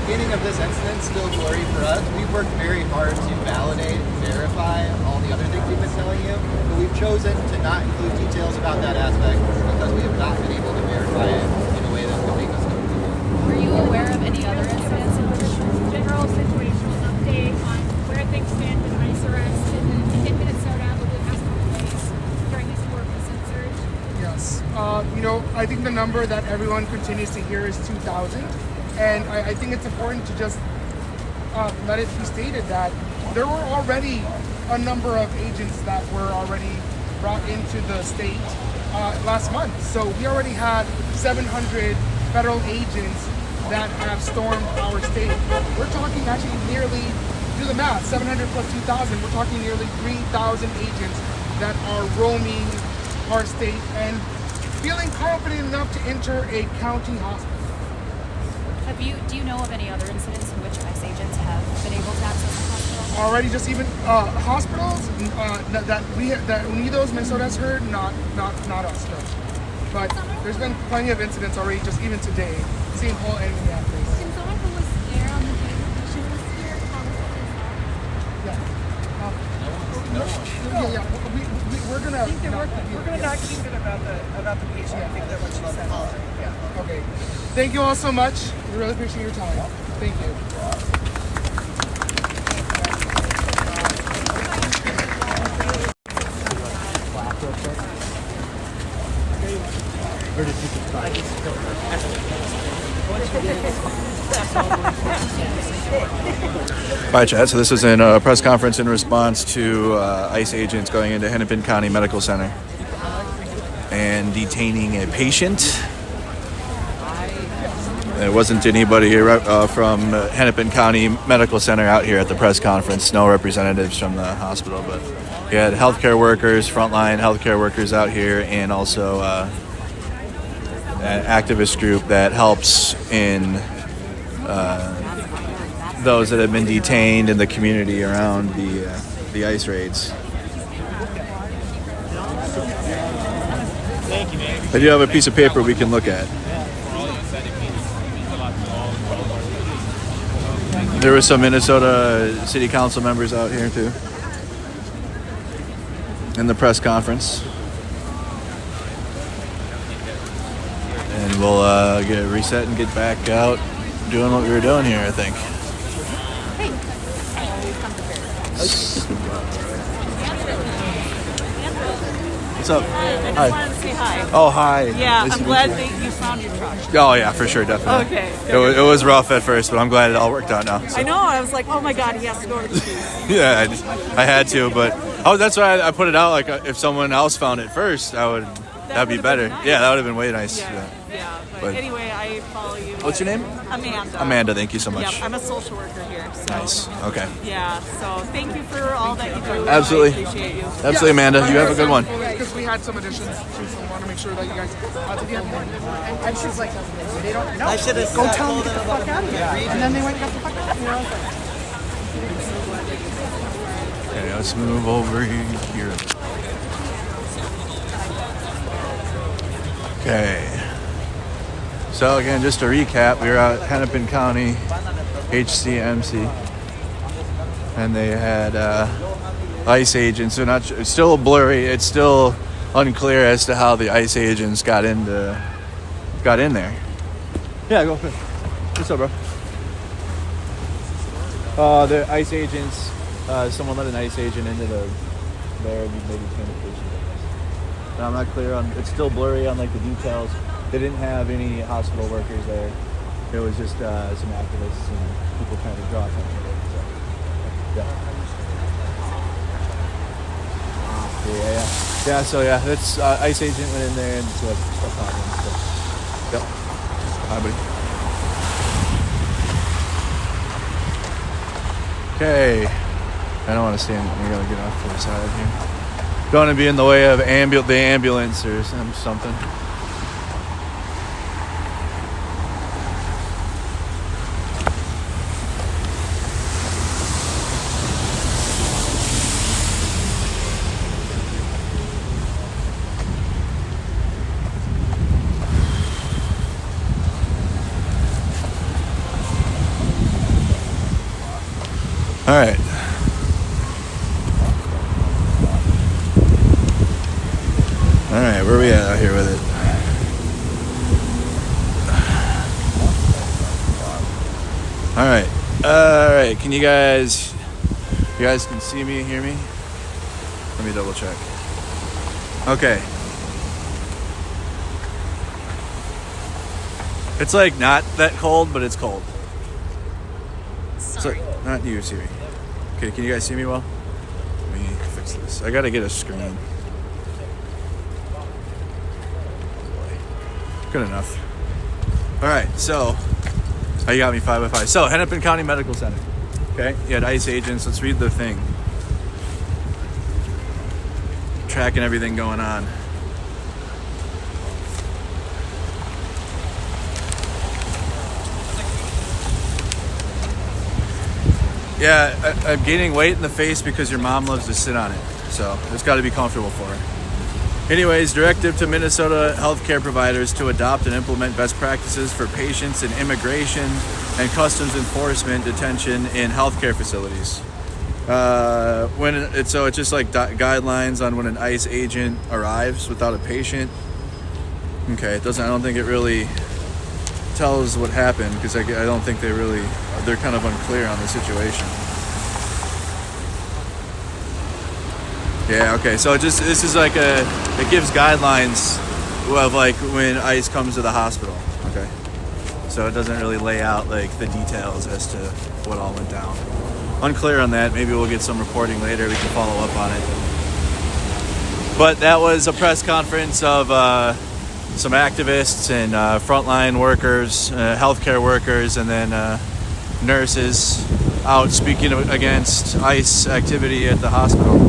L: beginning of this incident is still blurry for us. We've worked very hard to validate and verify all the other things we've been telling you, but we've chosen to not include details about that aspect because we have not been able to verify it in a way that could make us comfortable.
N: Were you aware of any other incidents in
P: General situational update on where things stand with ICE arrest in Minnesota over the past couple of days during this war recent surge?
I: Yes. I think the number that everyone continues to hear is 2,000. And I think it's important to just let it be stated that there were already a number of agents that were already brought into the state last month. So we already had 700 federal agents that have stormed our state. We're talking actually nearly, do the math, 700 plus 2,000, we're talking nearly 3,000 agents that are roaming our state and feeling confident enough to enter a county hospital.
N: Do you know of any other incidents in which ICE agents have been able to access the hospital?
I: Already, just even hospitals that Unidos, Minnesota has heard, not us, no. But there's been plenty of incidents already, just even today, St. Paul and Minneapolis.
P: Can someone who was there on the day that she was here tell us what
I: Yeah. We're gonna.
M: I think we're gonna not keep it about the patient. I think that what she said.
I: Yeah. Okay. Thank you all so much. We really appreciate your time. Thank you.
L: Where did you subscribe?
A: All right, Chad. So this is in a press conference in response to ICE agents going into Hennepin County Medical Center and detaining a patient. There wasn't anybody from Hennepin County Medical Center out here at the press conference. No representatives from the hospital, but we had healthcare workers, frontline healthcare workers out here, and also an activist group that helps in those that have been detained in the community around the ICE raids. I do have a piece of paper we can look at. There were some Minnesota City Council members out here too in the press conference. And we'll get reset and get back out doing what we were doing here, I think. What's up?
Q: I just wanted to say hi.
A: Oh, hi.
Q: Yeah,
A: Nice
Q: I'm
A: to
Q: glad
A: meet you.
Q: that you found your truck.
A: Oh, yeah, for sure, definitely.
Q: Okay.
A: It was rough at first, but I'm glad it all worked out now. So.
Q: I know. I was like, oh my God, he has to go to the streets.
A: Yeah, I had to, but that's why I put it out. Like, if someone else found it first, that'd be better.
Q: Nice.
A: Yeah, that would have been way nice.
Q: Yeah. But anyway, I follow you.
A: What's your name?
Q: Amanda.
A: Amanda, thank you so much.
Q: Yep, I'm a social worker here. So.
A: Nice. Okay.
Q: Yeah. So thank you for all that you do.
A: Absolutely.
Q: I appreciate you.
A: Absolutely, Amanda. You have a good one.
I: Because we had some additions, so I want to make sure that you guys had to get more. And she's like, they don't know.
G: I should have
I: Go tell
G: told
I: them to
G: them
I: get the fuck
G: about
I: out of
G: the
I: here. And then they went and got the fuck out. You know, I was like,
A: Okay, let's move over here. Okay. So again, just to recap, we were at Hennepin County HCMC, and they had ICE agents. They're not. It's still blurry. It's still unclear as to how the ICE agents got in there. Yeah, go ahead. What's up, bro? The ICE agents. Someone let an ICE agent into there and maybe detained a patient. But I'm not clear on. It's still blurry on like the details. They didn't have any hospital workers there. It was just some activists and people trying to draw attention to it. So, yeah. So yeah, that's ICE agent went in there and stuff happened. So, yep. Hi, buddy. Okay. I don't want to stand. I gotta get off to the side here. Don't want to be in the way of the ambulance or something. All right. All right, where are we at out here with it? All right. Can you guys can see me and hear me? Let me double check. Okay. It's like not that cold, but it's cold. Sorry. Not you, Siri. Okay, can you guys see me well? Let me fix this. I gotta get a screen. Good enough. Alright, so you got me 5x5. So, Hennepin County Medical Center. Okay, you had ICE agents. Let's read the thing. Tracking everything going on. Yeah, I'm gaining weight in the face because your mom loves to sit on it. So it's got to be comfortable for her. Anyways, directive to Minnesota healthcare providers to adopt and implement best practices for patients in immigration and customs enforcement detention in healthcare facilities. It's just like guidelines on when an ICE agent arrives without a patient. Okay, it doesn't. I don't think it really tells what happened because I don't think they're kind of unclear on the situation. Yeah, okay, so this is like it gives guidelines of like when ICE comes to the hospital, okay? So it doesn't really lay out like the details as to what all went down. Unclear on that. Maybe we'll get some reporting later. We can follow up on it. But that was a press conference of some activists and frontline workers, healthcare workers, and then nurses out speaking against ICE activity at the hospital.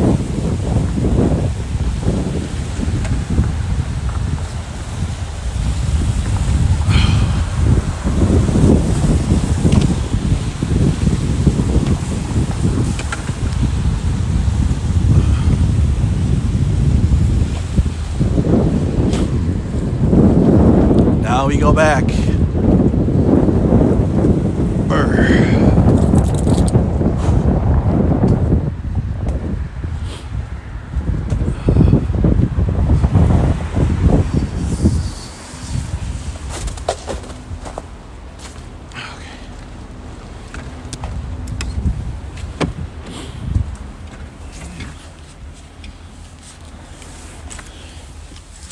A: Now we go back.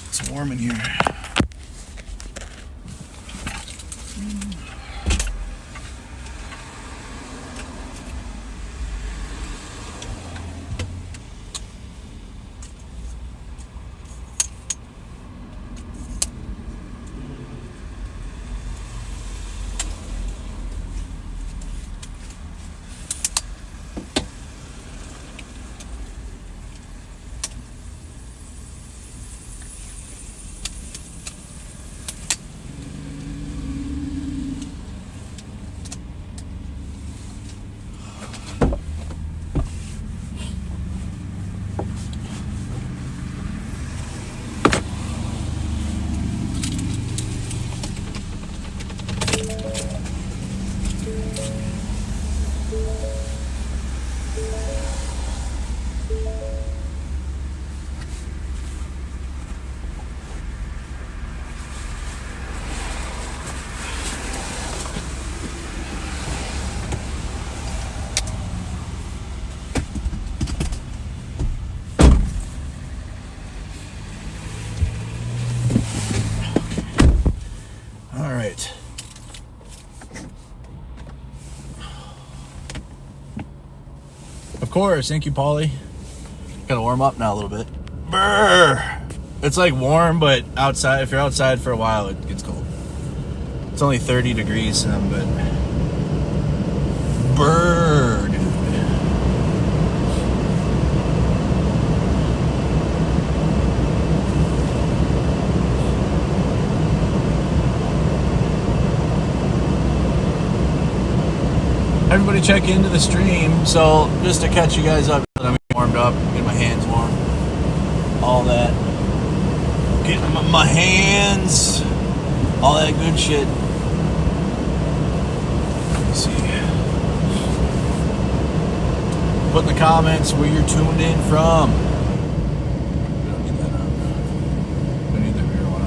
A: It's warm in here. Of course, thank you, Paulie. Gotta warm up now a little bit. Brr! It's like warm, but outside. If you're outside for a while, it gets cold. It's only 30 degrees, but bird. Everybody check into the stream. So just to catch you guys up, I'm warmed up, get my hands warm, all that, getting my hands, all that good shit. Let's see. Put in the comments where you're tuned in from. We don't need that on. We need the rear one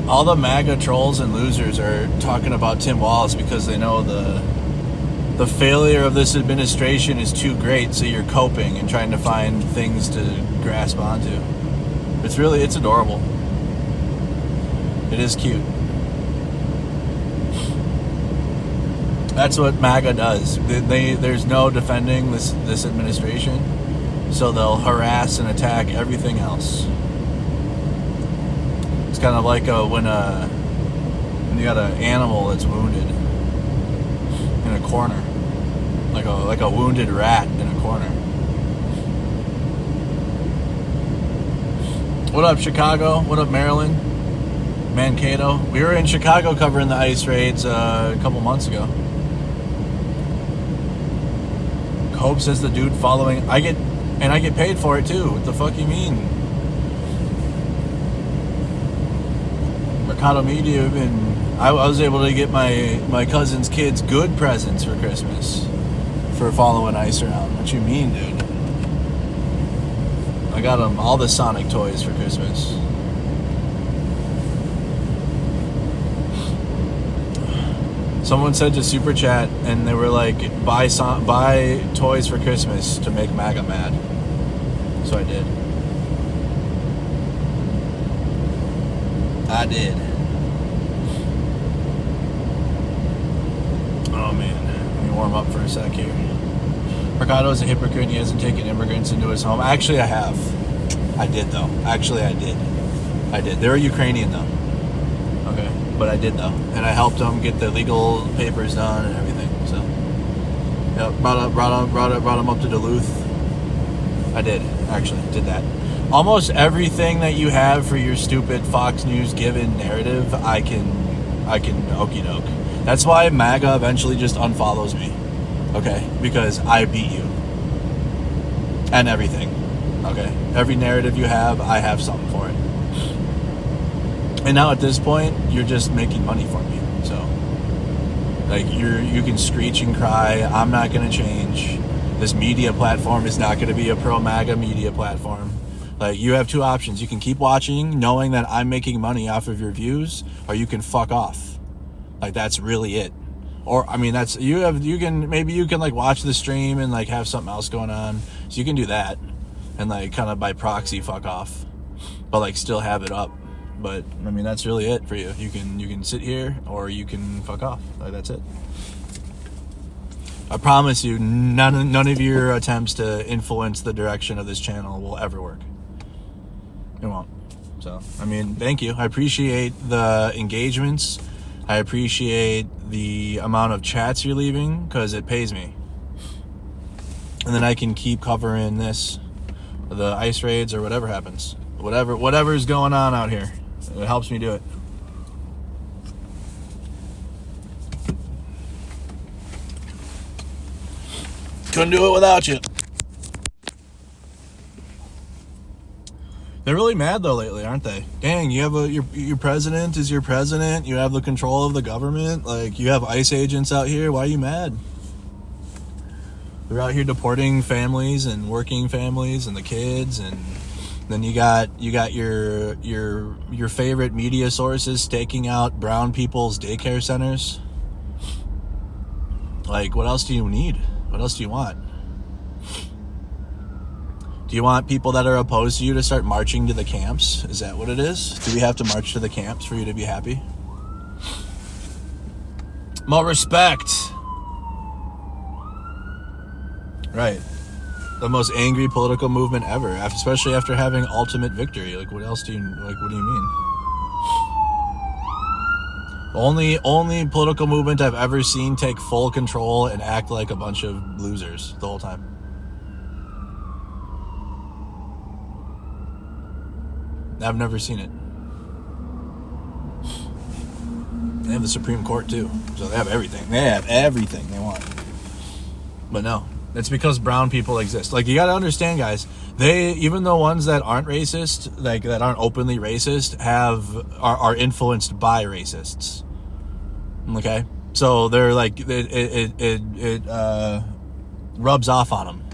A: on. All the MAGA trolls and losers are talking about Tim Walz because they know the failure of this administration is too great, so you're coping and trying to find things to grasp onto. It's adorable. It is cute. That's what MAGA does. There's no defending this administration, so they'll harass and attack everything else. It's kind of like when you got an animal that's wounded in a corner, like a wounded rat in a corner. What up, Chicago? What up, Maryland? Mankato? We were in Chicago covering the ICE raids a couple months ago. Hope says the dude following. I get paid for it too. What the fuck you mean? Mercado Media, I was able to get my cousin's kids good presents for Christmas for following ICE around. What you mean, dude? I got them all the Sonic toys for Christmas. Someone said to Super Chat, and they were like, buy toys for Christmas to make MAGA mad. So I did. Oh man, let me warm up for a sec here. Mercado's a hypocrite and he hasn't taken immigrants into his home. Actually, I have. I did though. Actually, I did. They were Ukrainian though. Okay. But I did though, and I helped them get the legal papers done and everything. So, yeah, brought them up to Duluth. I did that. Almost everything that you have for your stupid Fox News given narrative, I can okey doke. That's why MAGA eventually just unfollows me, okay? Because I beat you and everything, okay? Every narrative you have, I have something for it. And now at this point, you're just making money for me. So, like, you can screech and cry. I'm not going to change. This media platform is not going to be a pro-MAGA media platform. Like, you have two options. You can keep watching, knowing that I'm making money off of your views, or you can fuck off. Like, that's really it. Or, I mean, maybe you can like watch the stream and like have something else going on. So you can do that and like kind of by proxy fuck off, but like still have it up. But I mean, that's really it for you. You can sit here or you can fuck off. Like, that's it. I promise you, none of your attempts to influence the direction of this channel will ever work. It won't. So, I mean, thank you. I appreciate the engagements. I appreciate the amount of chats you're leaving because it pays me. And then I can keep covering this, the ICE raids or whatever happens. Whatever's going on out here. It helps me do it. Couldn't do it without you. They're really mad though lately, aren't they? Dang, you have your president is your president. You have the control of the government. Like, you have ICE agents out here. Why are you mad? They're out here deporting families and working families and the kids, and then you got your favorite media sources staking out brown people's daycare centers. Like, what else do you need? What else do you want? Do you want people that are opposed to you to start marching to the camps? Is that what it is? Do we have to march to the camps for you to be happy? More respect. Right. the most angry political movement ever, especially after having ultimate victory. Like, what else do you like? What do you mean? Only political movement I've ever seen take full control and act like a bunch of losers the whole time. I've never seen it. They have the Supreme Court too, so they have everything. They have everything they want. But no, it's because brown people exist. Like, you got to understand, guys. Even the ones that aren't racist, like that aren't openly racist, are influenced by racists. Okay, so they're like it rubs off on them.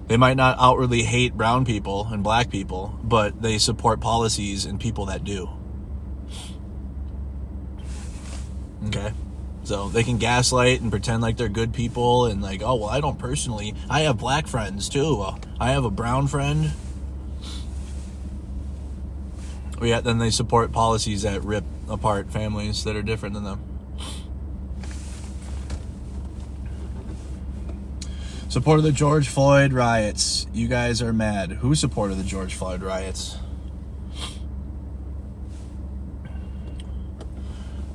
A: They might not outwardly hate brown people and black people, but they support policies and people that do. Okay, so they can gaslight and pretend like they're good people and like, oh, well, I have black friends too. I have a brown friend. But yet then they support policies that rip apart families that are different than them. Supported the George Floyd riots. You guys are mad. Who supported the George Floyd riots?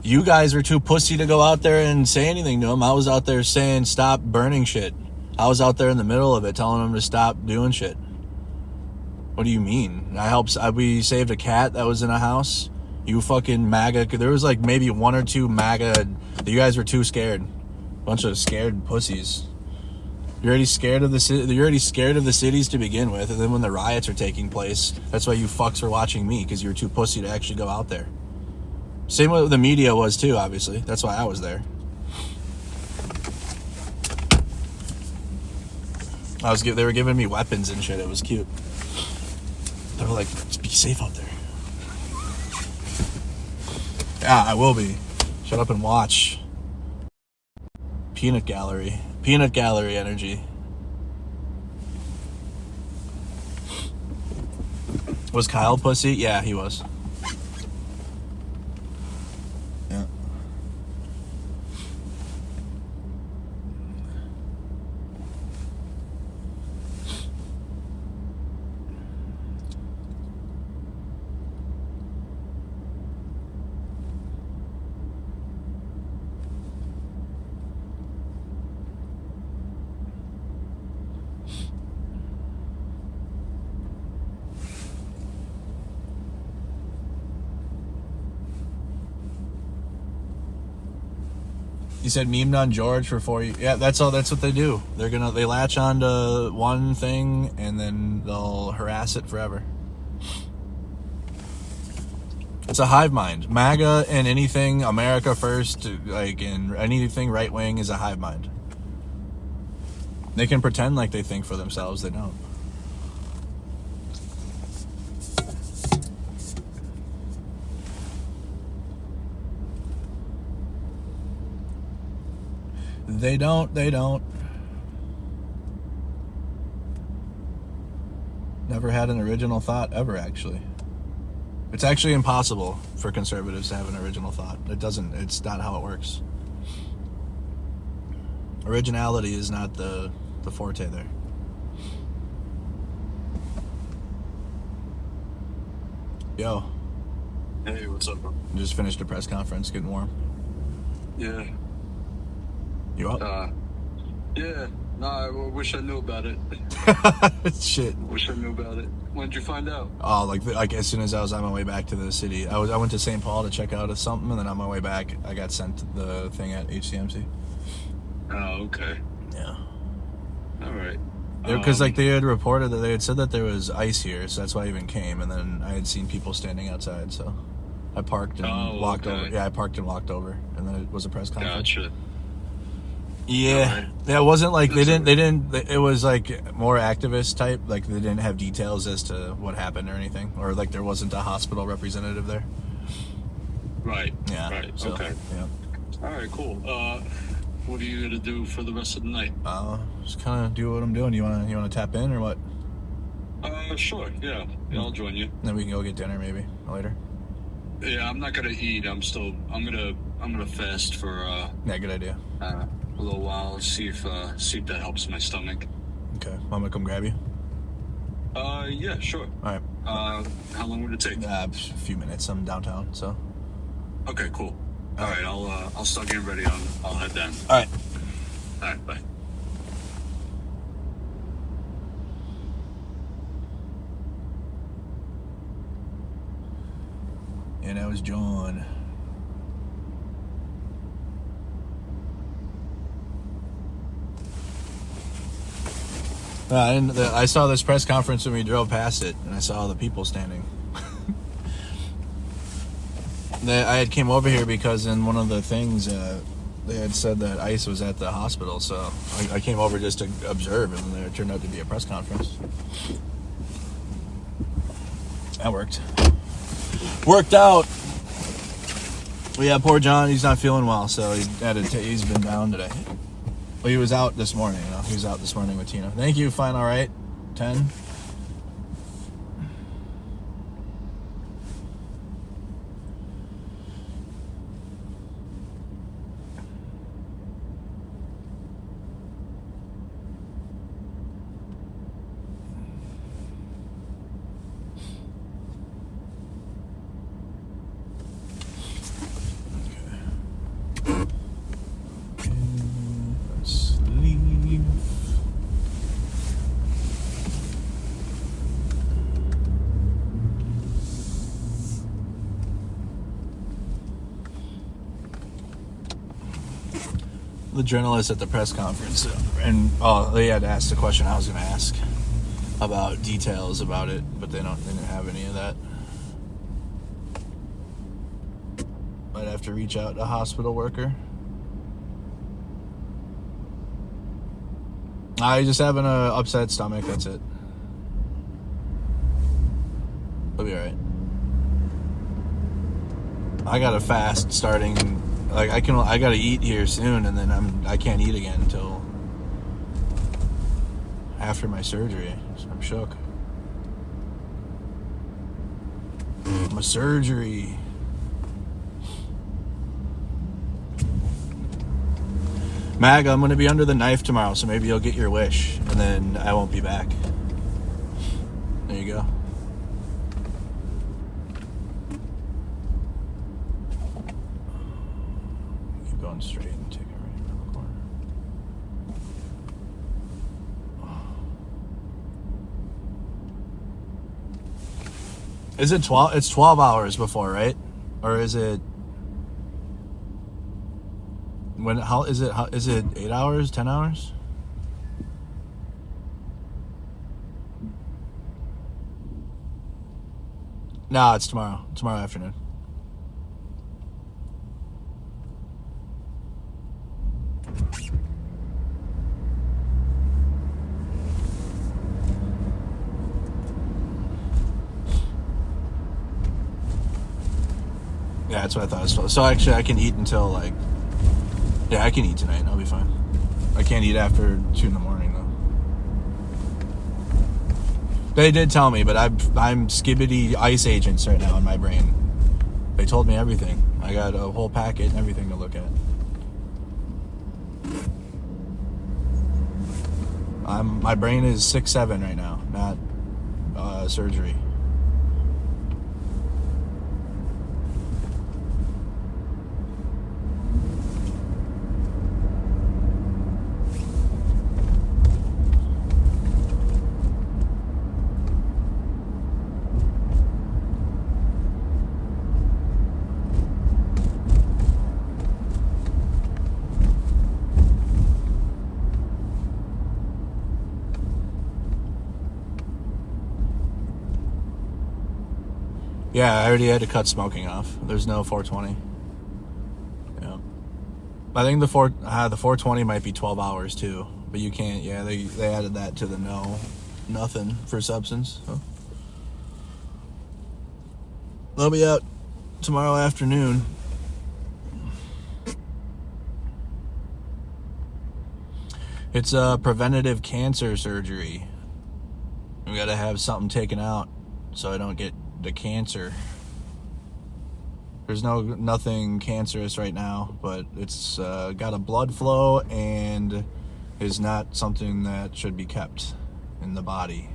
A: You guys are too pussy to go out there and say anything to them. I was out there saying stop burning shit. I was out there in the middle of it telling them to stop doing shit. What do you mean? We saved a cat that was in a house. You fucking MAGA. There was like maybe one or two MAGA. You guys were too scared. Bunch of scared pussies. You're already scared of the city. You're already scared of the cities to begin with, and then when the riots are taking place, that's why you fucks were watching me, because you were too pussy to actually go out there. Same way the media was too, obviously. That's why I was there. They were giving me weapons and shit. It was cute. They were like, be safe out there. Yeah, I will be. Shut up and watch. Peanut gallery energy. Was Kyle pussy? Yeah, he was. Yeah. You said memed on George for 4 years. Yeah, that's all. That's what they do. They latch on to one thing and then they'll harass it forever. It's a hive mind. MAGA and anything America first, like in anything right wing, is a hive mind. They can pretend like they think for themselves. They don't. They don't. Never had an original thought ever, actually. It's actually impossible for conservatives to have an original thought. It's not how it works. Originality is not the forte there. Yo.
B: Hey, what's up, bro?
A: Just finished a press conference, getting warm.
B: Yeah.
A: You up?
B: Yeah. No, I wish I knew about it.
A: Shit.
B: Wish I knew about it. When did you find out?
A: Oh, like as soon as I was on my way back to the city. I went to St. Paul to check out something, and then on my way back, I got sent the thing at HCMC.
B: Oh, okay.
A: Yeah.
B: All right.
A: Because they had reported that they had said that there was ICE here, so that's why I even came. And then I had seen people standing outside, so I parked and walked over. Yeah, I parked and walked over, and then it was a press conference.
B: Gotcha.
A: Yeah,
B: right.
A: Yeah, it wasn't like they didn't. It was like more activist type. Like they didn't have details as to what happened or anything, or like there wasn't a hospital representative there.
B: Right.
A: Yeah.
B: Right.
A: So,
B: Okay.
A: Yeah.
B: All right. Cool. What are you gonna do for the rest of the night?
A: Just kind of do what I'm doing. You wanna tap in or what?
B: Sure. Yeah. I'll join you.
A: Then we can go get dinner maybe later.
B: Yeah, I'm not gonna eat. I'm gonna fast for
A: yeah, good idea.
B: A little while. See if that helps my stomach.
A: Okay. Want me to come grab you?
B: Yeah, sure.
A: All right.
B: How long would it take?
A: A few minutes. I'm downtown, so.
B: Okay, cool. All right, I'll start getting ready. I'll head down.
A: All right.
B: All right, bye.
A: And that was John. I saw this press conference when we drove past it, and I saw all the people standing. I had came over here because in one of the things they had said that ICE was at the hospital, so I came over just to observe, and then it turned out to be a press conference. That worked. Worked out. Well, yeah, poor John, he's not feeling well, so he's been down today. Well, he was out this morning, you know. He was out this morning with Tina. Thank you, fine, all right. 10. The journalist at the press conference, and they had asked the question I was going to ask about details about it, but they didn't have any of that. Might have to reach out to a hospital worker. I just having an upset stomach. That's it. I'll be all right. I got a fast starting. Like I gotta eat here soon, and then I can't eat again until after my surgery. So I'm shook. My surgery. Mag, I'm gonna be under the knife tomorrow, so maybe you'll get your wish, and then I won't be back. There you go. Going straight and take it right around the corner. Is it 12? It's 12 hours before, right? Or is it is it 8 hours, 10 hours? No, it's tomorrow afternoon. Yeah, that's what I thought it was 12. So actually I can eat until yeah, I can eat tonight. I'll be fine. I can't eat after 2 in the morning though. They did tell me, but I'm skibbity ICE agents right now in my brain. They told me everything. I got a whole packet and everything to look at. My brain is 6-7 right now, not surgery. Yeah, I already had to cut smoking off. There's no 420. Yeah, I think the 420 might be 12 hours too, but you can't. Yeah, they added that to the nothing for substance. So. I'll be out tomorrow afternoon. It's a preventative cancer surgery. We got to have something taken out so I don't get the cancer. There's nothing cancerous right now, but it's got a blood flow and is not something that should be kept in the body.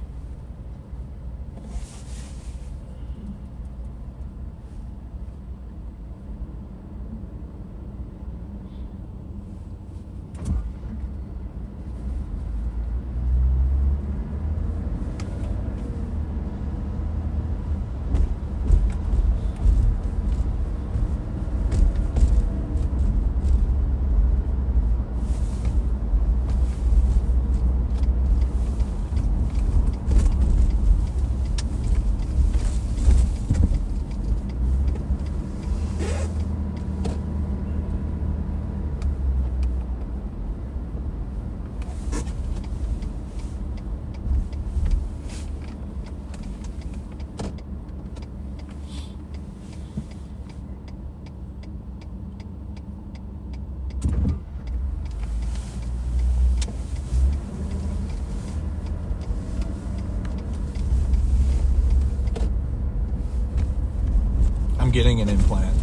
A: Getting an implant.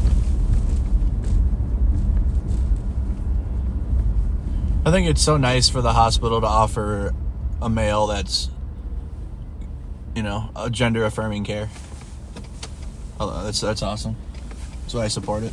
A: I think it's so nice for the hospital to offer a male that's, you know, a gender affirming care. That's awesome. That's why I support it.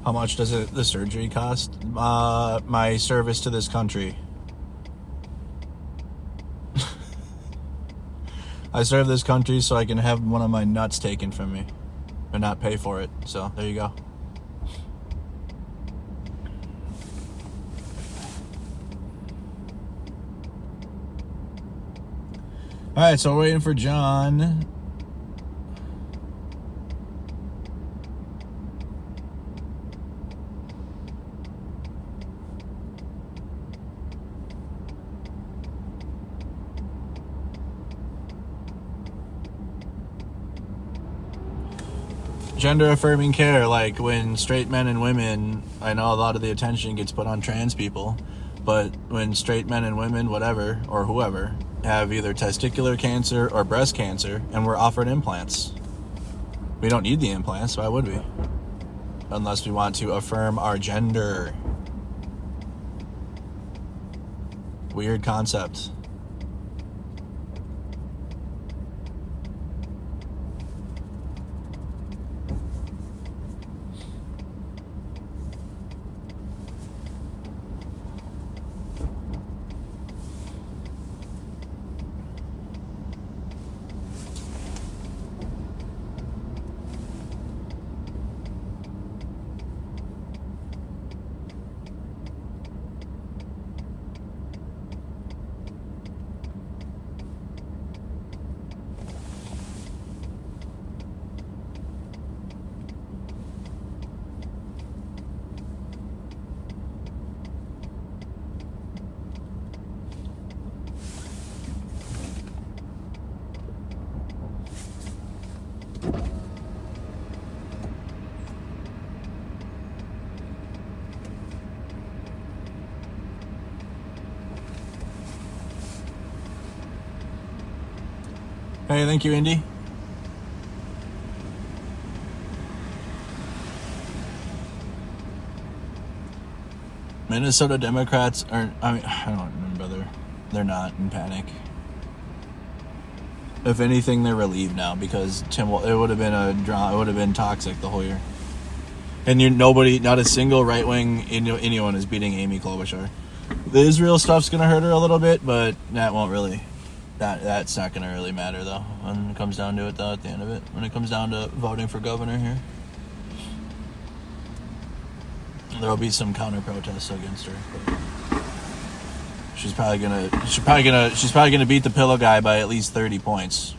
A: How much does the surgery cost? My service to this country. I serve this country so I can have one of my nuts taken from me and not pay for it. So there you go. All right, so we're waiting for John. Gender affirming care, like when straight men and women, I know a lot of the attention gets put on trans people, but when straight men and women, whatever, or whoever, have either testicular cancer or breast cancer, and we're offered implants. We don't need the implants, why would we? Unless we want to affirm our gender. Weird concept. Hey, thank you, Indy. Minnesota Democrats are, I don't remember, they're not in panic. If anything, they're relieved now because it would have been it would have been toxic the whole year. And not a single right-wing anyone is beating Amy Klobuchar. The Israel stuff's going to hurt her a little bit, but that won't really. That's not going to really matter, though, when it comes down to it, though, at the end of it. When it comes down to voting for governor here. There will be some counter protests against her. She's probably gonna beat the pillow guy by at least 30 points.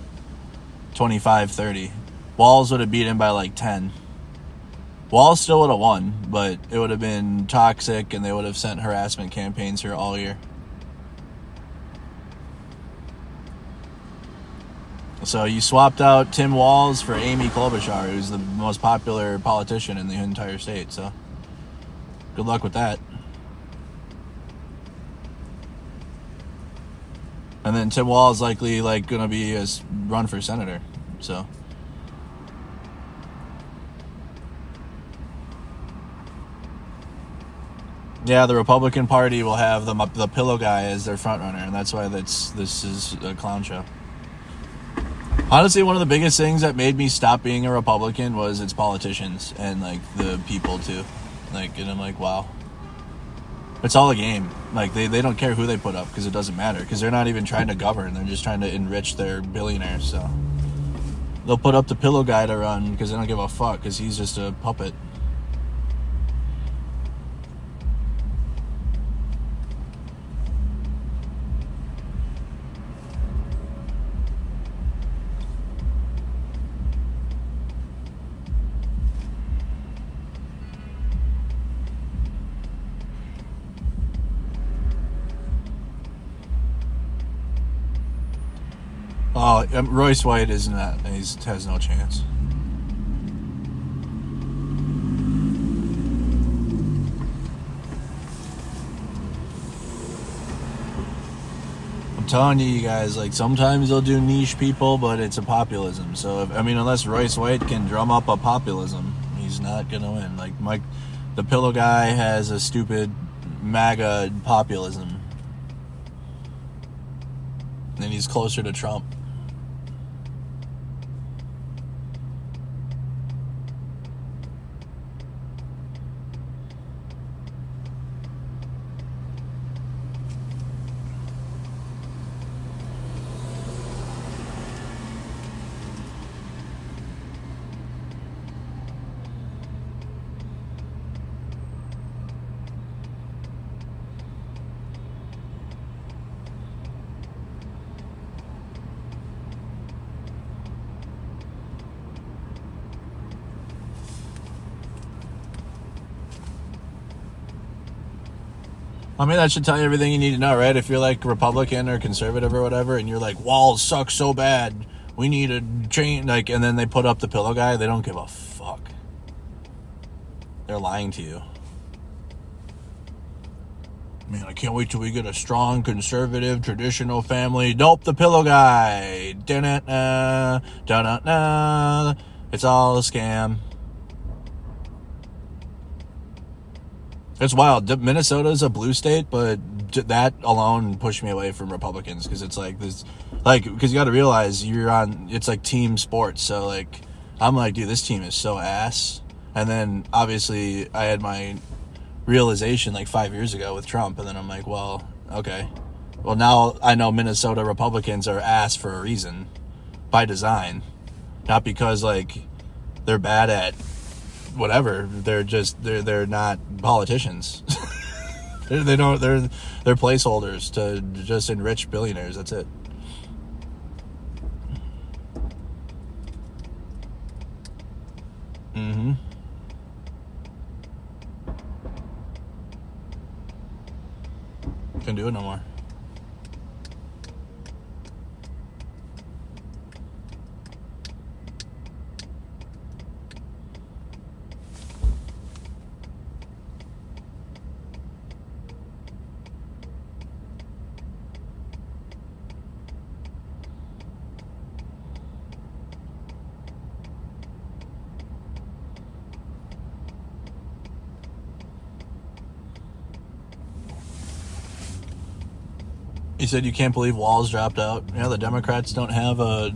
A: 25-30. Walls would have beat him by like 10. Walls still would have won, but it would have been toxic, and they would have sent harassment campaigns here all year. So you swapped out Tim Walz for Amy Klobuchar, who's the most popular politician in the entire state. So good luck with that. And then Tim Walz is likely going to be run for senator. So yeah, the Republican Party will have the pillow guy as their front runner, and that's why this is a clown show. Honestly, one of the biggest things that made me stop being a Republican was its politicians and the people too. And I'm like, wow. It's all a game. They don't care who they put up because it doesn't matter, because they're not even trying to govern. They're just trying to enrich their billionaires. So they'll put up the pillow guy to run because they don't give a fuck, because he's just a puppet. Oh, Royce White is not. He has no chance. I'm telling you guys, sometimes they'll do niche people, but it's a populism. So, unless Royce White can drum up a populism, he's not going to win. The pillow guy has a stupid MAGA populism. And he's closer to Trump. That should tell you everything you need to know, right? If you're Republican or conservative or whatever, and you're walls suck so bad, we need a change, and then they put up the pillow guy, they don't give a fuck. They're lying to you. Man, I can't wait till we get a strong, conservative, traditional family. Nope, the pillow guy. Da-na-na, da-na-na. It's all a scam. It's wild. Minnesota's a blue state, but that alone pushed me away from Republicans, because it's this, because you got to realize it's team sports. So I'm dude, this team is so ass. And then obviously I had my realization 5 years ago with Trump, and then I'm well, okay. Well, now I know Minnesota Republicans are ass for a reason, by design, not because they're bad at whatever. They're not politicians. they're placeholders to just enrich billionaires. That's it. Mm-hmm. Can't do it no more. You said you can't believe Walz dropped out. Yeah, the Democrats don't have a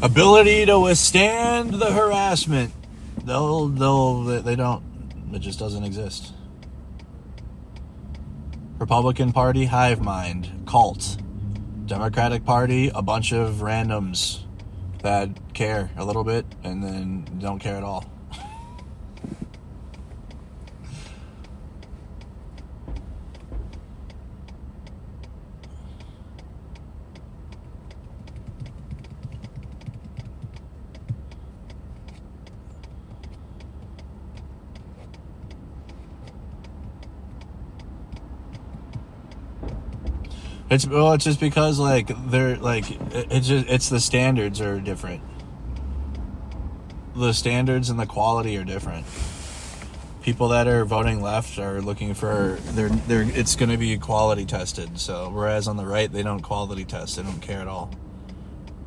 A: ability to withstand the harassment. They don't. It just doesn't exist. Republican Party, hive mind, cult. Democratic Party, a bunch of randoms that care a little bit and then don't care at all. It's just because like they're like it's the standards are different. The standards and the quality are different. People that are voting left are looking for it's going to be quality tested. So whereas on the right they don't quality test, they don't care at all.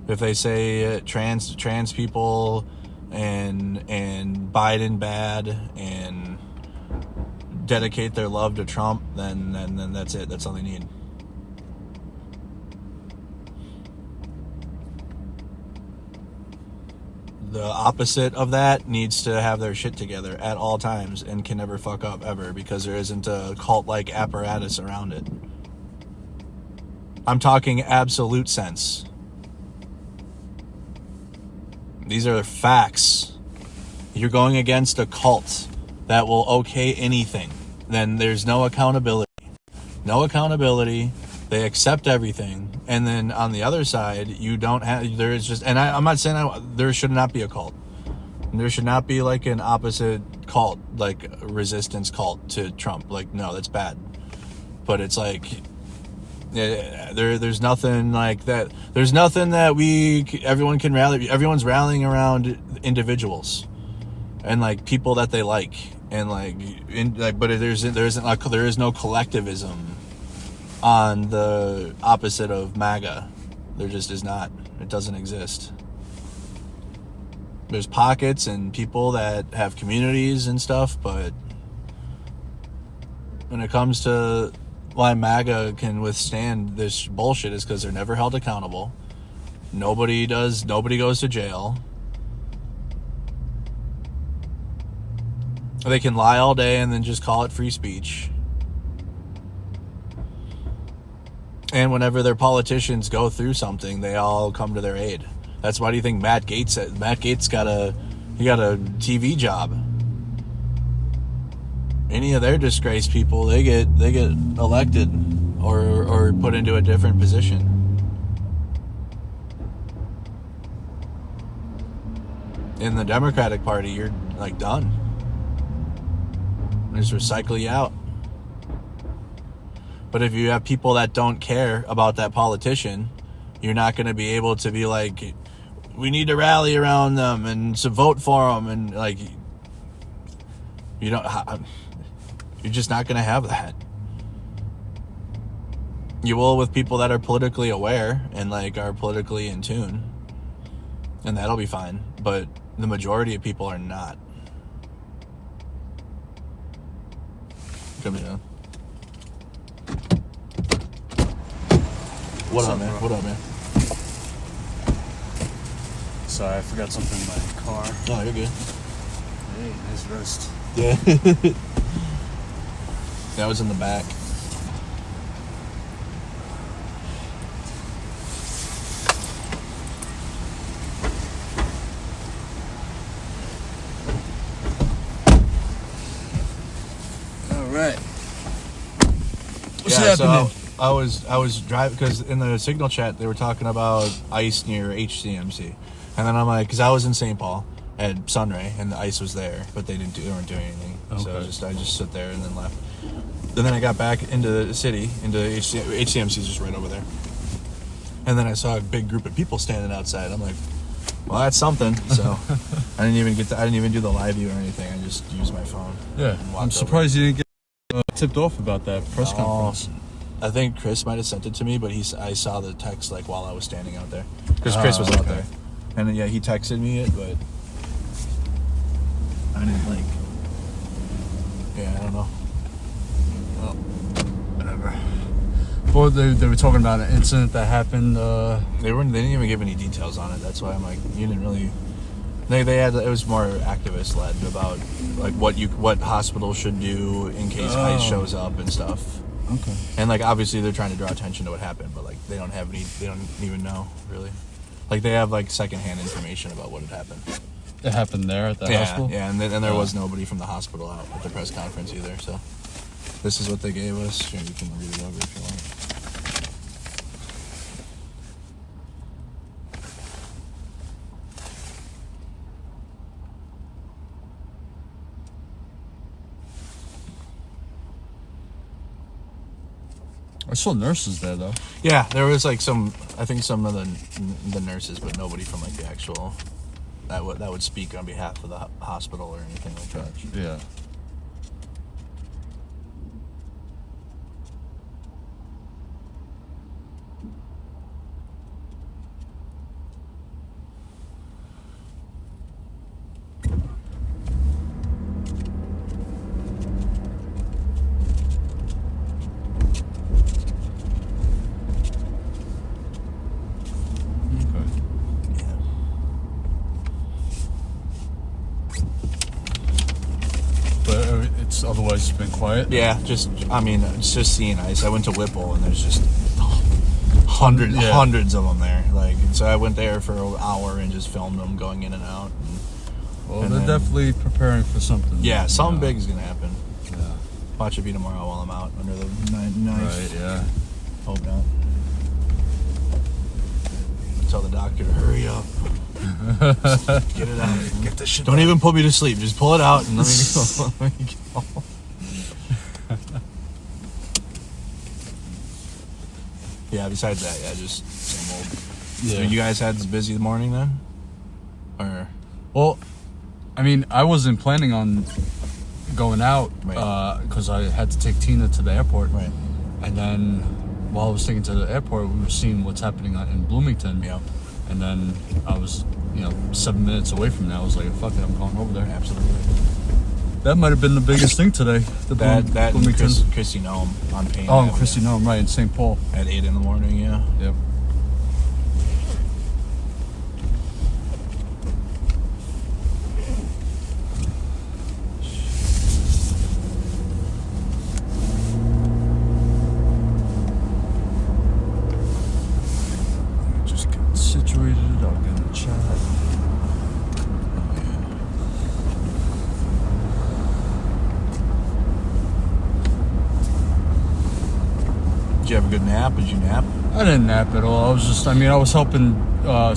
A: If they say trans people and Biden bad and dedicate their love to Trump, then that's it. That's all they need. The opposite of that needs to have their shit together at all times and can never fuck up ever because there isn't a cult-like apparatus around it. I'm talking absolute sense. These are facts. You're going against a cult that will okay anything. Then there's no accountability. No accountability. They accept everything. And then on the other side, you don't have, there is just, and I'm not saying there should not be a cult. There should not be like an opposite cult, like resistance cult to Trump. Like, no, that's bad. But it's like, there's nothing like that. There's nothing that everyone can rally. Everyone's rallying around individuals and like people that they like. And but there is no collectivism on the opposite of MAGA. There just is not. It doesn't exist. There's pockets and people that have communities and stuff, but when it comes to why MAGA can withstand this bullshit is because they're never held accountable. Nobody goes to jail. They can lie all day and then just call it free speech. And whenever their politicians go through something, they all come to their aid. That's why do you think Matt Gaetz got a TV job? Any of their disgraced people, they get elected or put into a different position. In the Democratic Party, you're like done. They just recycle you out. But if you have people that don't care about that politician, you're not going to be able to be like, we need to rally around them and to vote for them, and like, you're just not going to have that. You will with people that are politically aware and like are politically in tune, and that'll be fine. But the majority of people are not. Come here. What up, man? What up, man?
R: Sorry, I forgot something in my car.
A: Oh, you're good.
R: Hey, nice roast.
A: Yeah. That was in the back.
R: All right.
A: What's happening? I was driving because in the signal chat they were talking about ICE near HCMC, and then I'm like, because I was in St. Paul at Sunray and the ICE was there, but they weren't doing anything. Okay. So I just stood there and then left. And then I got back into the city, into HCMC is just right over there, and then I saw a big group of people standing outside. I'm like, well, that's something. So I didn't even do the live view or anything. I just used my phone.
R: Yeah, I'm surprised you didn't get tipped off about that press conference.
A: I think Chris might have sent it to me, but I saw the text like while I was standing out there because Chris was out there, and yeah, he texted me it, but I didn't like. Yeah, I don't know.
R: Well, whatever. Well, they were talking about an incident that happened.
A: They didn't even give any details on it. That's why I'm like, you didn't really. They had, it was more activist led about like what hospitals should do in case ICE shows up and stuff.
R: Okay.
A: And like obviously they're trying to draw attention to what happened, but like they don't even know really. Like they have like secondhand information about what had happened.
R: It happened there at the hospital?
A: Yeah, and there was nobody from the hospital out at the press conference either, so this is what they gave us. Sure, you can read it over if you want.
R: I saw nurses there though.
A: Yeah, there was like some. I think some of the nurses, but nobody from like the actual that would speak on behalf of the hospital or anything like that.
R: Yeah. Otherwise, it's been quiet.
A: Yeah, it's just seeing ICE. I went to Whipple, and there's just hundreds of them there. Like, so I went there for an hour and just filmed them going in and out.
R: And they're definitely preparing for something.
A: Yeah, something big is gonna happen. Yeah, watch it be tomorrow while I'm out under the knife.
R: Right. Yeah.
A: Hope not. Tell the doctor to hurry up. Get it out.
R: Get this shit.
A: Don't even put me to sleep. Just pull it out and let me go. Let me go. Yeah. Besides that, just same old.
R: Yeah.
A: So you guys had this busy morning then, or?
R: Well, I mean, I wasn't planning on going out because I had to take Tina to the airport.
A: Right.
R: And then while I was taking to the airport, we were seeing what's happening in Bloomington.
A: Yeah.
R: And then I was, 7 minutes away from that. I was like, fuck it, I'm going over there.
A: Absolutely.
R: That might have been the biggest thing today.
A: That
R: Bloomington.
A: Christy Nome on Payne.
R: Oh, Christy Nome, right, in St. Paul.
A: At 8 in the morning, yeah.
R: Yep. Just get situated, I'll get in the chat.
A: Did you have a good nap? Did you nap?
R: I didn't nap at all. I was helping.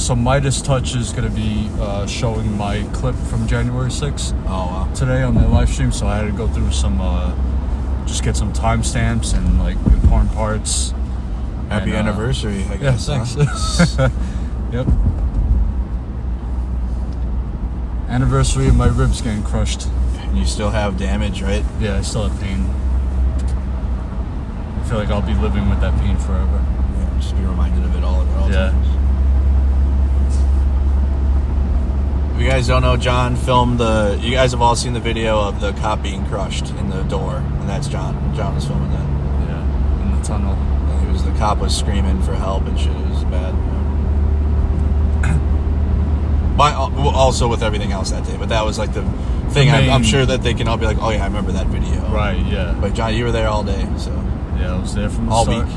R: Some Midas Touch is going to be showing my clip from January 6th.
A: Oh, wow.
R: Today on their live stream, so I had to go through some, just get some timestamps and like important parts.
A: Happy anniversary, I guess.
R: Yeah, thanks. Yep. Anniversary of my ribs getting crushed.
A: And you still have damage, right?
R: Yeah, I still have pain. I feel like I'll be living with that pain forever.
A: Yeah, just be reminded of it all times. If you guys don't know, John filmed you guys have all seen the video of the cop being crushed in the door, and that's John. John was filming that.
R: Yeah, in the tunnel.
A: And the cop was screaming for help and shit. It was bad. But also with everything else that day, but that was like the thing. I'm sure that they can all be like, oh yeah, I remember that video.
R: Right, yeah.
A: But John, you were there all day, so.
R: Yeah, I was there from the
A: all
R: start.
A: week,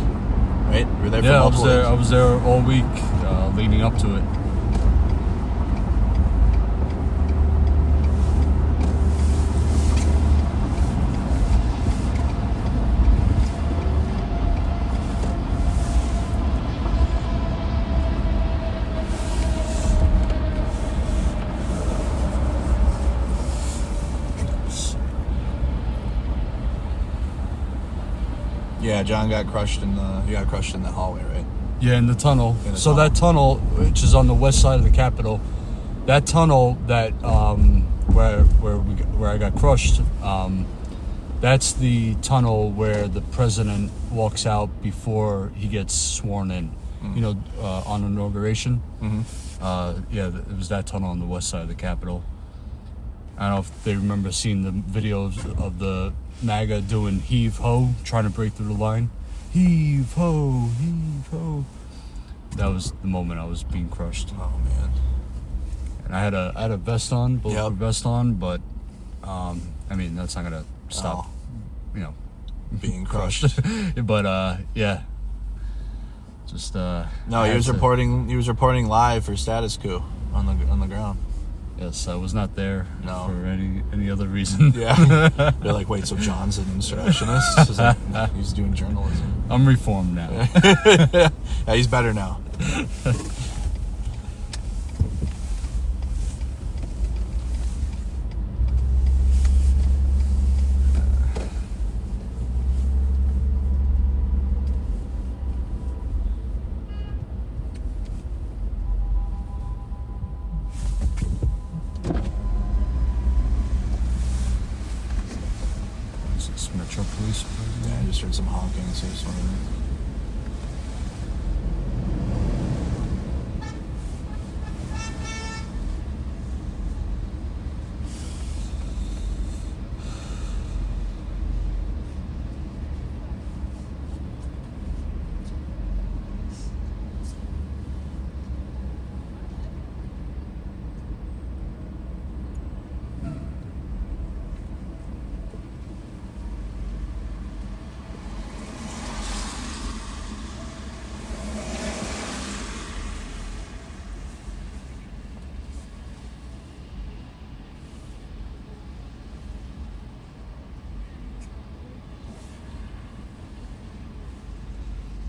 A: right? You were there for
R: I
A: multiple days.
R: was there all week leading up to it.
A: Yeah, John got crushed in the hallway, right?
R: Yeah, in the tunnel. That tunnel, which is on the west side of the Capitol, that tunnel that where I got crushed, that's the tunnel where the president walks out before he gets sworn in. Mm-hmm. On inauguration. Mm-hmm. It was that tunnel on the west side of the Capitol. I don't know if they remember seeing the videos of the MAGA doing heave ho, trying to break through the line. Heave ho, heave ho. That was the moment I was being crushed.
A: Oh man!
R: And I had a vest on, bulletproof vest on, but that's not gonna stop,
A: being crushed.
R: But yeah, just
A: no. He was reporting live for Status Quo on the ground.
R: Yes, I was not there for any other reason.
A: Yeah. They're like, wait, so John's an insurrectionist? He's doing journalism.
R: I'm reformed now.
A: Yeah, he's better now.
R: police.
A: Yeah, I just heard some honking, so I just wanted to...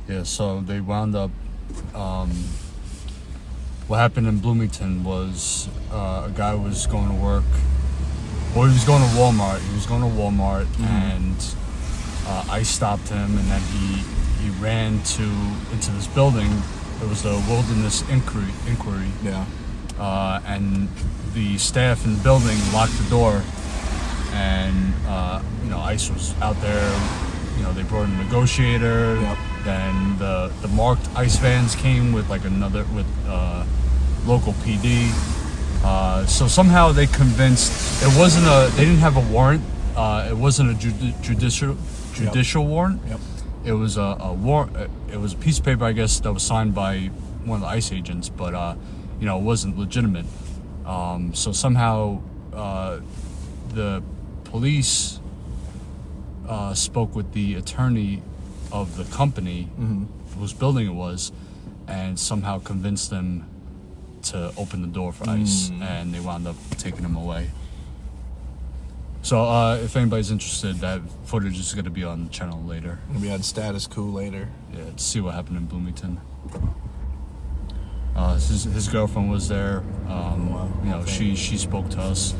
R: Yeah, so they wound up. What happened in Bloomington was a guy was going to work. Well, he was going to Walmart. And ICE stopped him, and then he ran into this building. It was the Wilderness Inquiry.
A: Yeah.
R: And the staff in the building locked the door, and ICE was out there. They brought in a negotiator.
A: Yep.
R: Then the marked ICE vans came with local PD. So somehow they convinced they didn't have a warrant. It wasn't a judicial warrant.
A: Yep.
R: It was a warrant. It was a piece of paper, I guess, that was signed by one of the ICE agents, but it wasn't legitimate. So somehow the police spoke with the attorney of the company whose building it was, and somehow convinced them to open the door for ICE, and they wound up taking him away. So if anybody's interested, that footage is going to be on the channel later.
A: It'll be on Status Coup later.
R: Yeah, to see what happened in Bloomington. His girlfriend was there. She spoke to us.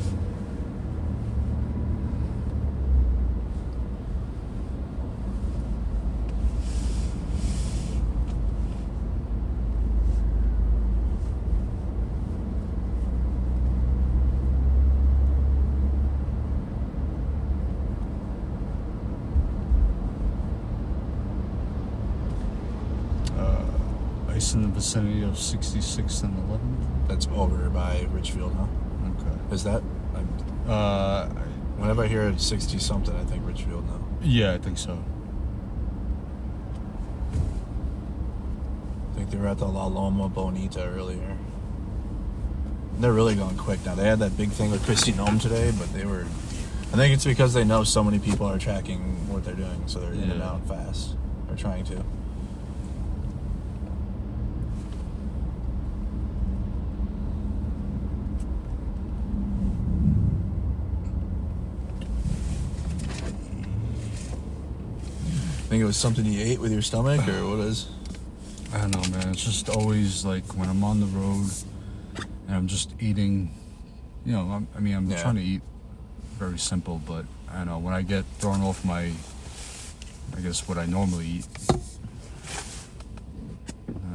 R: ICE in the vicinity of 66th and 11th.
A: That's over by Richfield, huh?
R: Okay.
A: Is that? Whenever I hear 60 something, I think Richfield now.
R: Yeah, I think so.
A: I think they were at the La Loma Bonita earlier. They're really going quick now. They had that big thing with Kristi Noem today, but they were... I think it's because they know so many people are tracking what they're doing, so they're in and out fast. They're trying to. Think it was something you ate with your stomach, or what is?
R: I don't know, man. It's just always like when I'm on the road and I'm just eating. I'm trying to eat very simple, but I don't know, when I get thrown off my, I guess what I normally eat.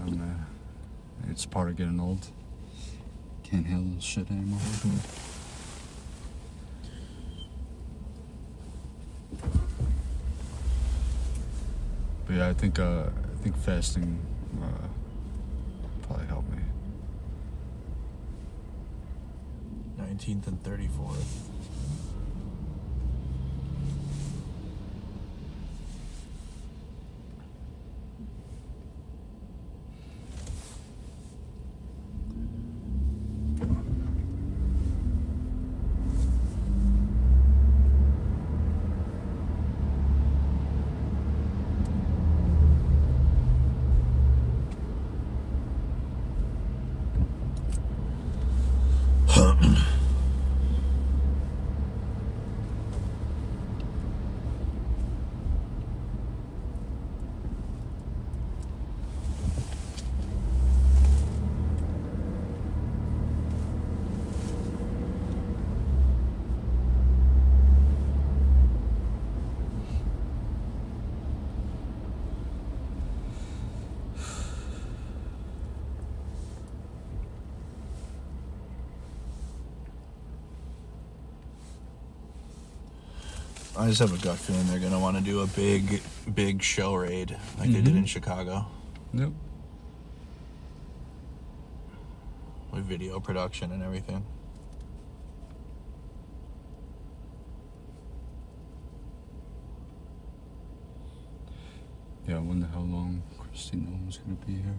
R: Man, it's part of getting old. Can't handle this shit anymore. But yeah, I think fasting probably helped me.
A: 19th and 34th. I just have a gut feeling they're gonna want to do a big show raid like they did in Chicago.
R: Yep.
A: With video production and everything.
R: Yeah, I wonder how long Christina was gonna be here.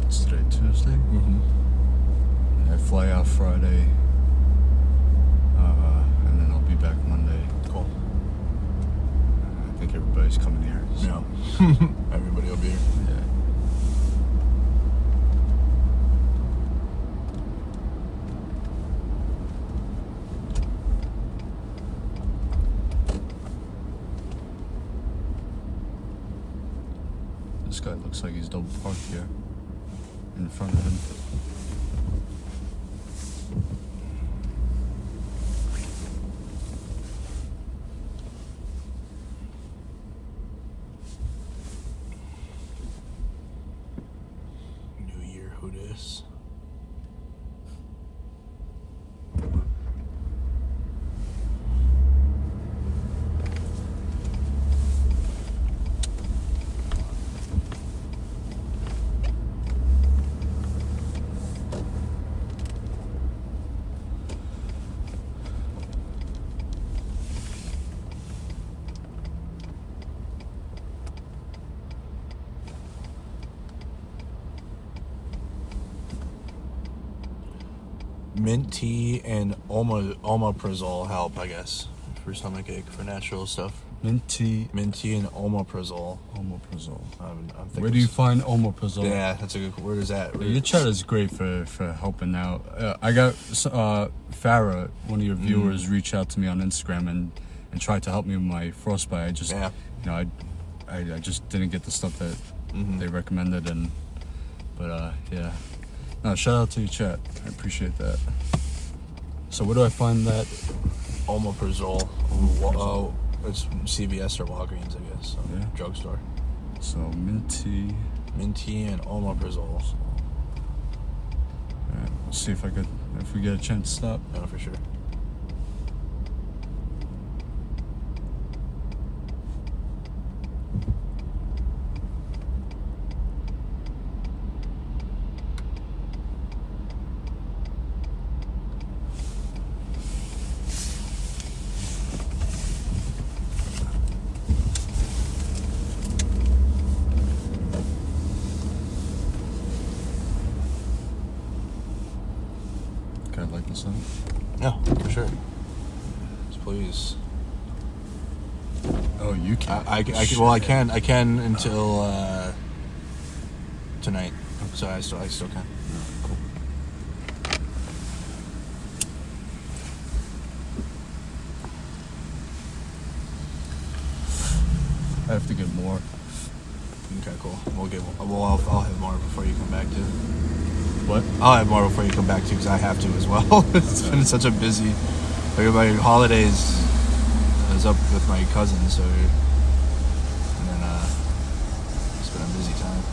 R: It's today Tuesday?
A: Mm-hmm.
R: I fly out Friday, and then I'll be back Monday.
A: Cool.
R: I think everybody's coming here. So.
A: Yeah. Everybody will be here.
R: Yeah. This guy looks like he's double parked here in front of him.
A: New Year, who dis? Mint tea and omeprazole help, I guess, for stomachache, for natural stuff.
R: Mint tea
A: and omeprazole.
R: Omeprazole.
A: I'm thinking
R: Where do you find omeprazole?
A: Yeah, that's a good. Where is that?
R: Your chat is great for helping out. I got Farah, one of your viewers, reach out to me on Instagram and tried to help me with my frostbite. I just, I just didn't get the stuff that they recommended, but yeah. No, shout out to your chat. I appreciate that. So where do I find that?
A: Omeprazole. Oh, it's CVS or Walgreens, I guess. So
R: yeah.
A: Drugstore.
R: So mint tea
A: and omeprazole.
R: Alright, we'll see if we get a chance to stop.
A: No, for sure.
R: Can I light this up?
A: Yeah, for sure. Just please.
R: Oh, you can.
A: I can. Well, I can until tonight. So I still can.
R: Cool. I have to get more.
A: Okay, cool. I'll have more before you come back too.
R: What?
A: I'll have more before you come back too, because I have to as well. It's been such a busy. Everybody holidays. I was up with my cousin, so and then it's been a busy time.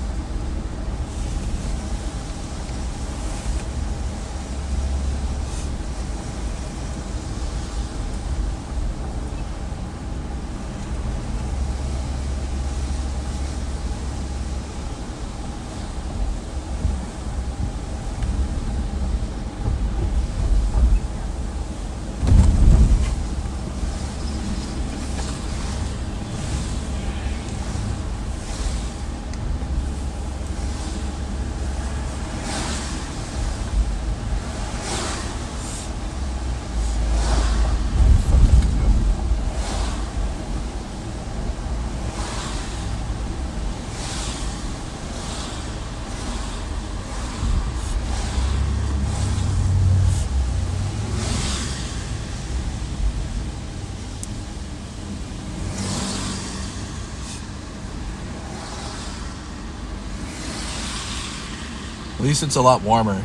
A: least it's a lot warmer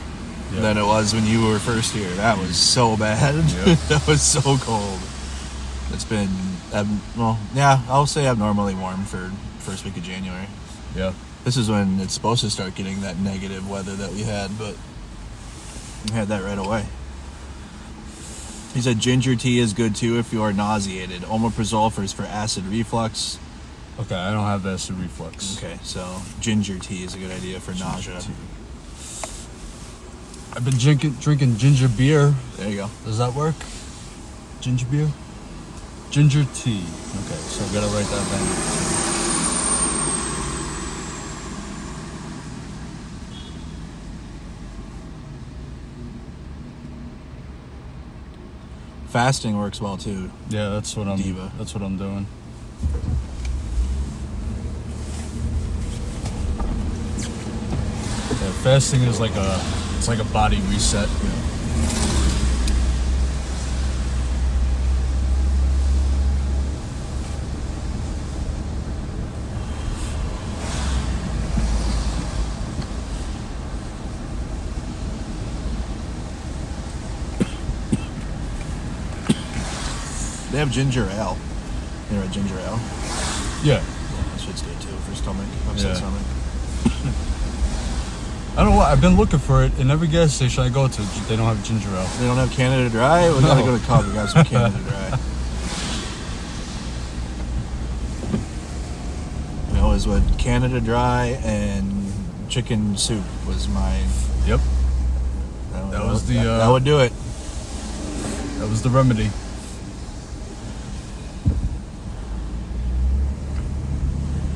A: than it was when you were first here. That was so bad. That was so cold. It's been, I'll say abnormally warm for first week of January.
R: Yeah.
A: This is when it's supposed to start getting that negative weather that we had, but we had that right away. He said ginger tea is good too if you are nauseated. Omeprazole for acid reflux.
R: Okay, I don't have acid reflux.
A: Okay, so ginger tea is a good idea for nausea.
R: I've been drinking ginger beer.
A: There you go.
R: Does that work? Ginger beer? Ginger tea. Okay, so I gotta write that down.
A: Fasting works well too.
R: Yeah, that's what I'm doing. Yeah, fasting is like a body reset.
A: They have ginger ale. You know, ginger ale.
R: Yeah.
A: That shit's good too for stomach. Upset stomach.
R: I don't know what, I've been looking for it in every gas station I go to. They don't have ginger ale.
A: They don't have Canada Dry? We gotta go to Cub. We got some Canada Dry. You know, it was what Canada Dry and chicken soup was my.
R: Yep.
A: That would do it.
R: That was the remedy.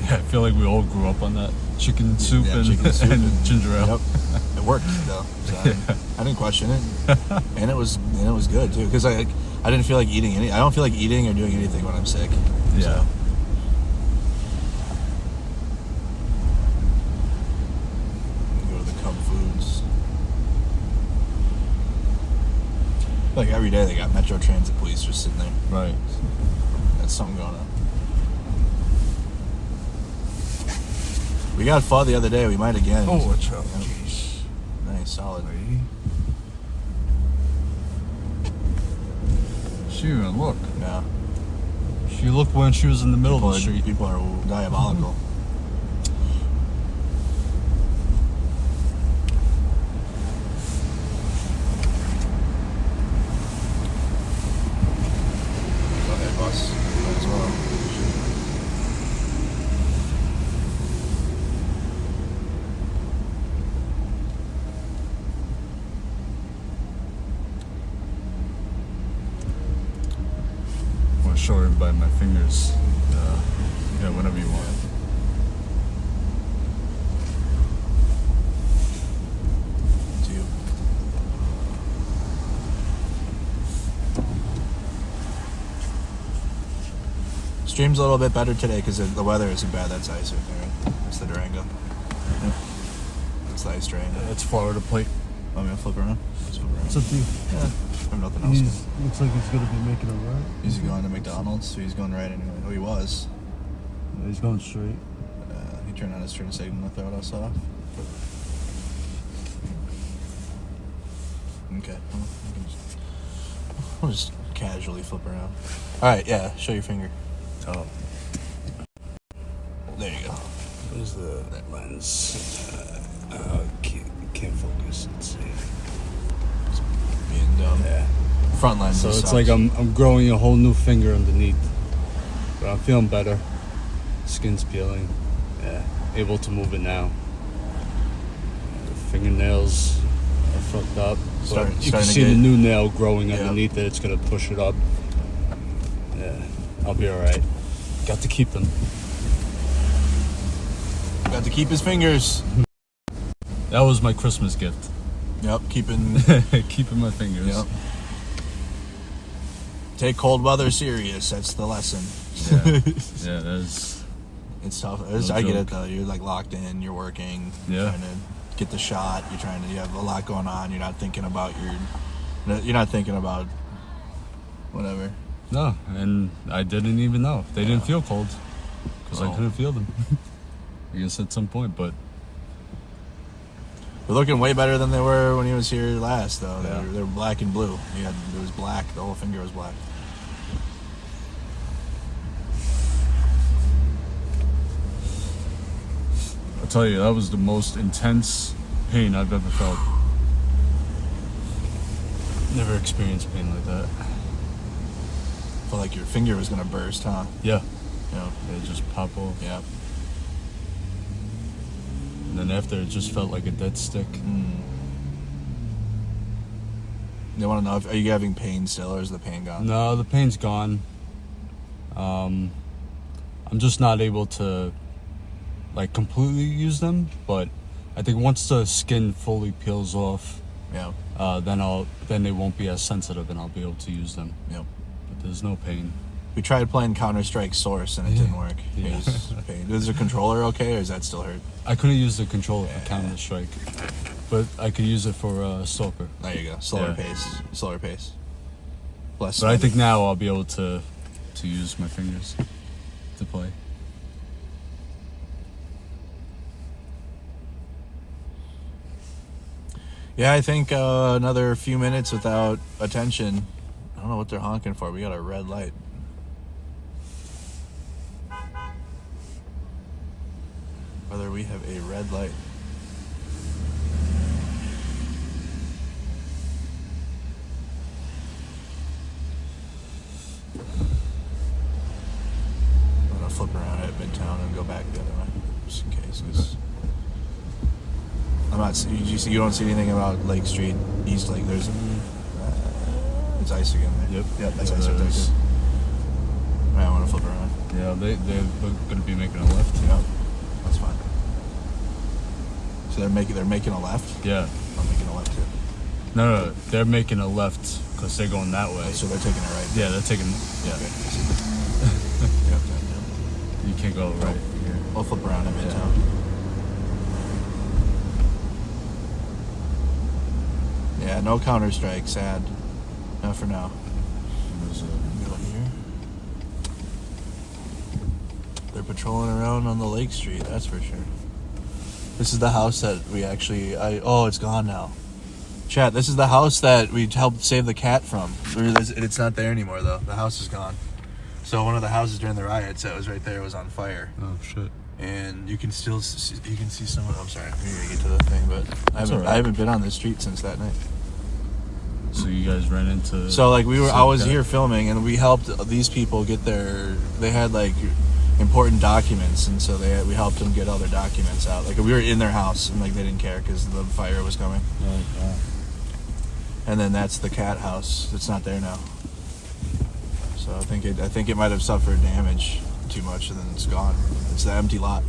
R: I feel like we all grew up on that chicken soup, and ginger ale.
A: Yep. It worked though. So I didn't question it, and it was good too because I didn't feel like eating any. I don't feel like eating or doing anything when I'm sick.
R: Yeah.
A: So. Go to the Cub Foods. Like every day they got Metro Transit police just sitting there.
R: Right.
A: That's something going on. We got pho the other day. We might again.
R: Oh, watch out.
A: Jeez. Nice, solid.
R: She even look.
A: Yeah.
R: She looked when she was in the middle of the street.
A: People are diabolical. Go ahead, boss. Might as well.
R: Show her by my fingers. Yeah, whenever you want.
A: To you. Stream's a little bit better today because the weather isn't bad. That's ice right there. That's the Durango. Yep. That's the ice train.
R: That's Florida plate.
A: Want me to flip around? Let's flip around.
R: What's up, dude?
A: Yeah. I have nothing else.
R: Looks like he's gonna be making a right.
A: He's going to McDonald's, so he's going right anyway. Oh, he was.
R: Yeah, he's going straight.
A: He turned on his turn signal to throw us off. Okay. I'll just casually flip around. Alright, yeah, show your finger.
R: Oh.
A: There you go.
R: There's that lens. Can't focus. Let's see.
A: Being dumb.
R: Yeah.
A: Front lens.
R: So it's like I'm growing a whole new finger underneath. But I'm feeling better. Skin's peeling. Yeah. Able to move it now. The fingernails are fucked up. You can see the new nail growing underneath it. It's gonna push it up. Yeah. I'll be alright. Got to keep them.
A: Got to keep his fingers.
R: That was my Christmas gift.
A: Yep, keeping
R: my fingers.
A: Yep. Take cold weather serious. That's the lesson.
R: Yeah, that's.
A: It's tough.
R: No
A: I get
R: joke.
A: it though. You're like locked in. You're working.
R: Yeah.
A: You're trying to get the shot. You have a lot going on. You're not thinking about You're not thinking about whatever.
R: No, and I didn't even know. They didn't feel cold because I couldn't feel them. I guess at some point, but
A: They're looking way better than they were when he was here last, though.
R: Yeah.
A: They're black and blue. It was black. The whole finger was black.
R: I'll tell you, that was the most intense pain I've ever felt. Never experienced pain like that.
A: Felt like your finger was gonna burst, huh?
R: Yeah.
A: Yeah.
R: It just pop off.
A: Yeah.
R: And then after, it just felt like a dead stick.
A: They want to know, are you having pain still, or is the pain gone?
R: No, the pain's gone. I'm just not able to, like, completely use them, but I think once the skin fully peels off, then they won't be as sensitive, and I'll be able to use them.
A: Yep.
R: But there's no pain.
A: We tried playing Counter-Strike Source, and it didn't work.
R: Yeah.
A: Pain. Is the controller okay, or does that still hurt?
R: I couldn't use the controller for Counter-Strike, but I could use it for Stalker.
A: There you go. Slower pace. Slower pace. Less.
R: But I think now I'll be able to use my fingers to play.
A: Yeah, I think another few minutes without attention. I don't know what they're honking for. We got a red light. Whether we have a red light. I'm gonna flip around at Midtown and go back the other way, just in case. 'Cause I'm not. You don't see anything about Lake Street, East Lake. There's it's ice again. Right? Yep. That's ice right there. Right, I want to flip around.
R: Yeah, they're going to be making a left.
A: Yep. That's fine. So they're making a left?
R: Yeah.
A: I'm making a left too.
R: No, they're making a left because they're going that way.
A: Oh, so they're taking it right?
R: Yeah, they're taking, yeah.
A: Okay. Yep.
R: You can't go right here.
A: I'll flip around in Midtown. Yeah, no Counter-Strike, sad. Not for now. Go here. They're patrolling around on the Lake Street, that's for sure. This is the house that we actually... oh, it's gone now. Chat, this is the house that we helped save the cat from. It's not there anymore, though. The house is gone. So one of the houses during the riots that was right there was on fire.
R: Oh, shit.
A: And you can still see, some of... I'm sorry, I'm going to get to the thing, but I haven't been on this street since that night.
R: So you guys ran into...
A: So, like, I was here filming, and we helped these people get they had, like, important documents, and so we helped them get all their documents out. Like, we were in their house, and, like, they didn't care because the fire was coming.
R: Oh.
A: And then that's the cat house. It's not there now. So I think it might have suffered damage too much, and then it's gone. It's the empty lot.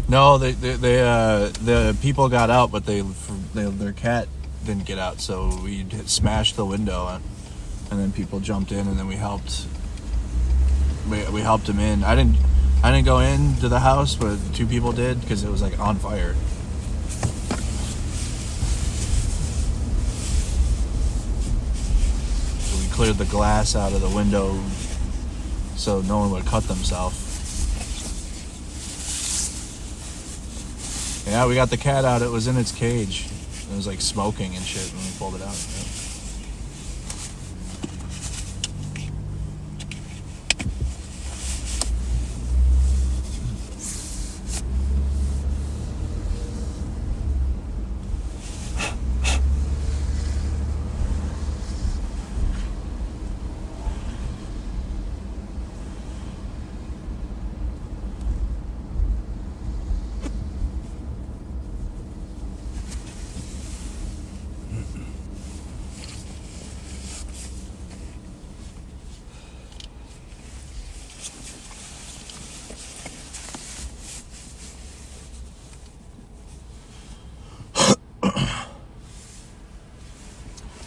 A: No, the people got out, but their cat didn't get out. So we smashed the window, and then people jumped in, and then we helped. We helped them in. I didn't go into the house, but 2 people did because it was like on fire. So we cleared the glass out of the window so no one would cut themselves. Yeah, we got the cat out. It was in its cage. It was like smoking and shit when we pulled it out. Yeah.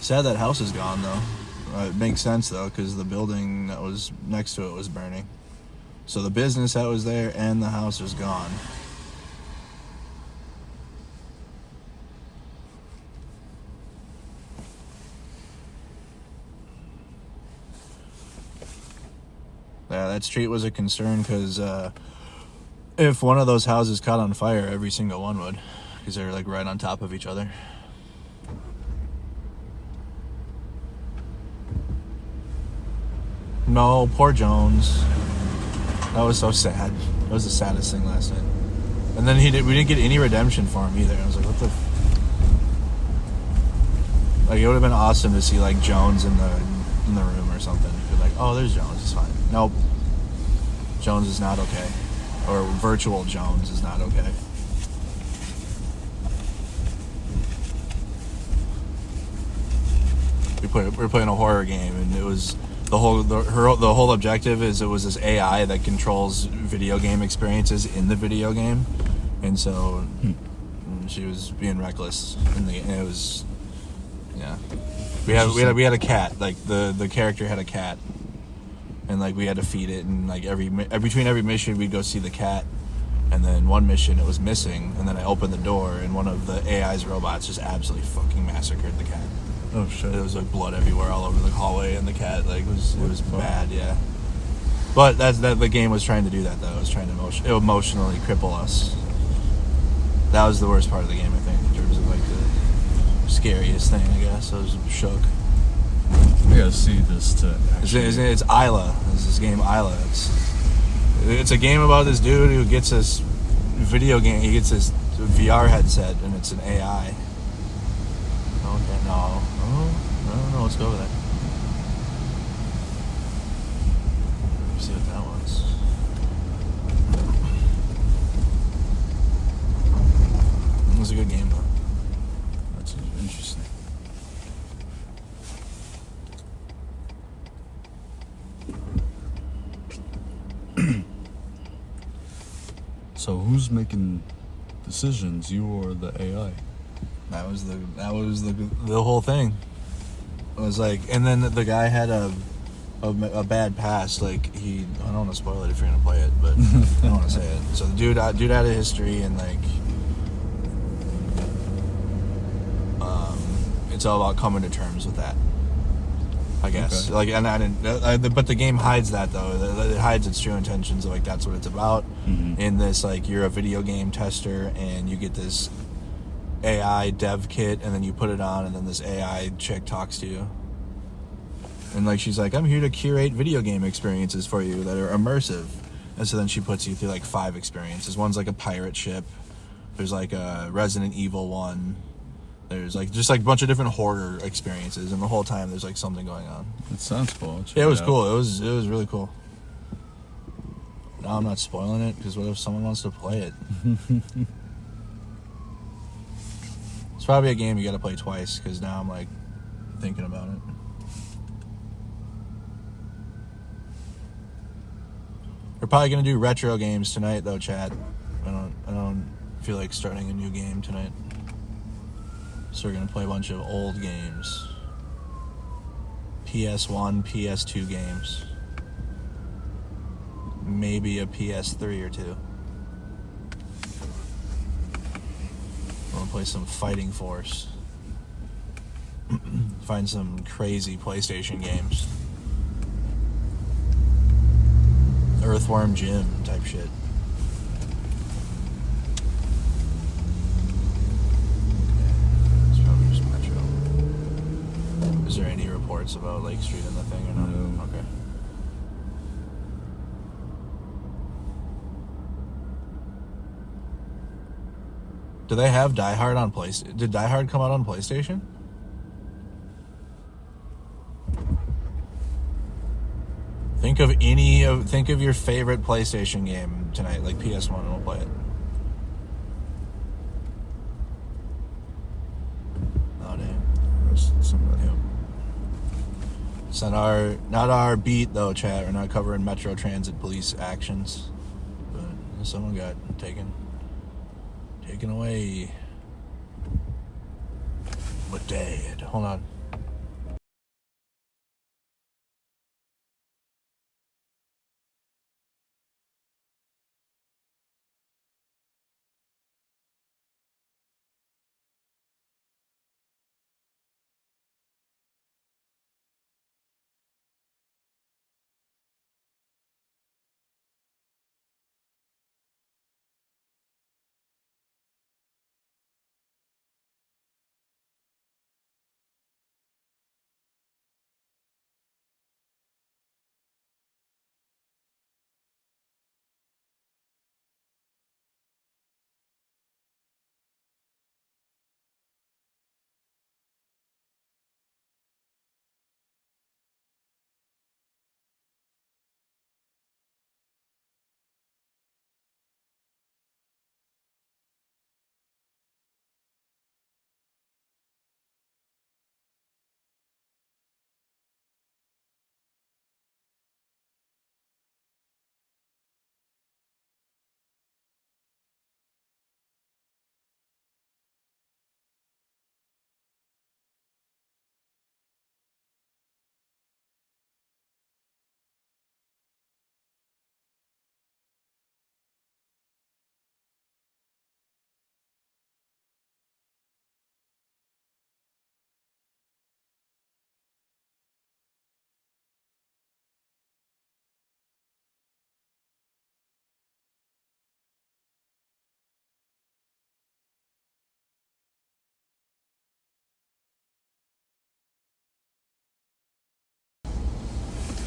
A: Sad that house is gone, though. It makes sense, though, because the building that was next to it was burning. So the business that was there and the house is gone. that street was a concern because if one of those houses caught on fire, every single one would, because they're like right on top of each other. No, poor Jones. That was so sad. That was the saddest thing last night. And then we didn't get any redemption for him either. I was like, what the like, it would have been awesome to see like Jones in the room or something. Be like, oh, there's Jones, it's fine. Nope. Jones is not okay. Or virtual Jones is not okay. We're playing a horror game, and it was the whole objective is it was this AI that controls video game experiences in the video game, and so she was being reckless, and it was, yeah. We had a cat, like the character had a cat, and like we had to feed it, and like between every mission we'd go see the cat, and then one mission it was missing, and then I opened the door, and one of the AI's robots just absolutely fucking massacred the cat.
R: Oh shit!
A: There was like blood everywhere, all over the hallway, and the cat it was bad, yeah. But the game was trying to do that though. It was trying to emotionally cripple us. That was the worst part of the game, I think, in terms of like the scariest thing. I guess I was shook.
R: We gotta see this to actually.
A: It's Isla. It's this game Isla. It's a game about this dude who gets this video game. He gets this VR headset, and it's an AI. Okay, no. No, let's go with that. Let's see what that was. It was a good game, though.
R: That's interesting. So who's making decisions, you or the AI?
A: That was the whole thing. It was like, and then the guy had a bad past. Like I don't want to spoil it if you're gonna play it, but I don't want to say it. So the dude had a history, and like, it's all about coming to terms with that, I guess. Okay. Like, and I didn't. But the game hides that though. It hides its true intentions. Like that's what it's about. Mm-hmm. In this, like, you're a video game tester, and you get this AI dev kit, and then you put it on, and then this AI chick talks to you, and like she's like, I'm here to curate video game experiences for you that are immersive, and so then she puts you through like 5 experiences. One's like a pirate ship, there's like a Resident Evil one, there's like just like a bunch of different horror experiences, and the whole time there's like something going on.
R: It sounds cool.
A: Yeah, it was cool. It was really cool. No, I'm not spoiling it, because what if someone wants to play it? It's probably a game you gotta play twice, because now I'm like thinking about it. We're probably gonna do retro games tonight though, Chad. I don't feel like starting a new game tonight. So we're gonna play a bunch of old games. PS1, PS2 games. Maybe a PS3 or 2. I want to play some Fighting Force. Find some crazy PlayStation games. Earthworm Jim type shit. It's probably just Metro. Is there any reports about Lake Street in the thing or not? No. Okay. Do they have Die Hard on PlayStation? Did Die Hard come out on PlayStation? Think of your favorite PlayStation game tonight, like PS1, and we'll play it. Oh damn. It's not our beat though, chat. We're not covering Metro Transit police actions. But someone got taken away. But dead. Hold on.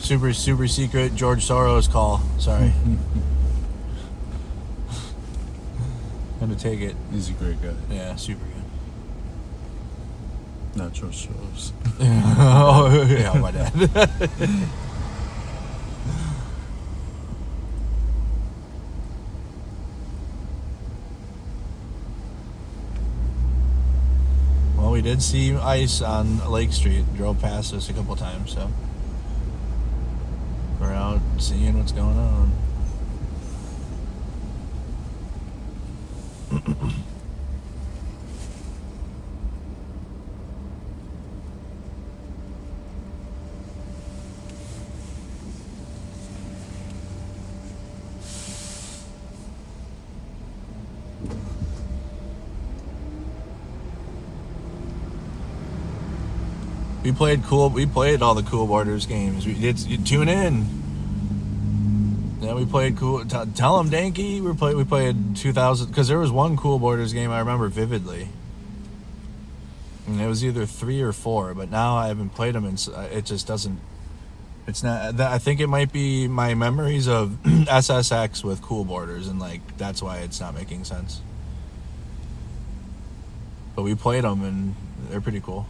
A: Super secret George Soros call. Sorry. Had to take it.
R: He's a great guy.
A: Yeah, super good.
R: Not George Soros.
A: Oh, yeah, my dad. Well, we did see ICE on Lake Street. Drove past us a couple times, so we're out seeing what's going on. We played all the Cool Borders games. You tune in. Yeah, we played cool. Tell them, Danky. We played 2000 because there was one Cool Borders game I remember vividly, and it was either 3 or 4. But now I haven't played them, and it just doesn't. It's not. I think it might be my memories of SSX with Cool Borders, and like that's why it's not making sense. But we played them, and they're pretty cool.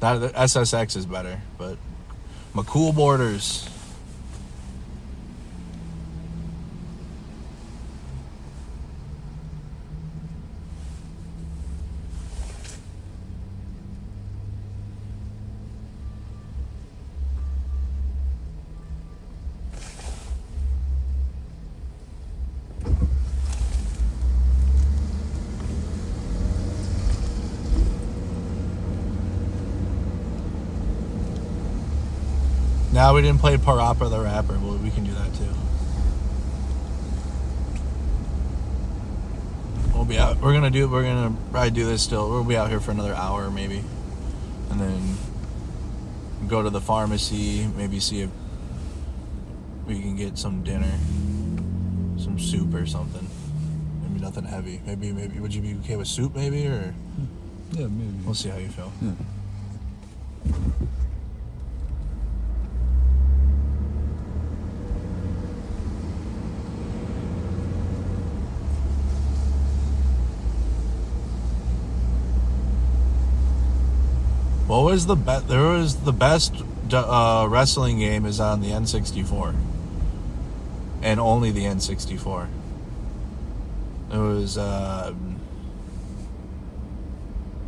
A: That SSX is better, but my Cool Borders. Now we didn't play Parappa the Rapper, but we can do that too. We'll be out. We're gonna probably do this still. We'll be out here for another hour maybe, and then go to the pharmacy. Maybe see if we can get some dinner, some soup or something. Maybe nothing heavy. Maybe would you be okay with soup maybe or?
R: Yeah, maybe.
A: We'll see how you feel.
R: Yeah.
A: What was the best? There was the best wrestling game is on the N64, and only the N64. It was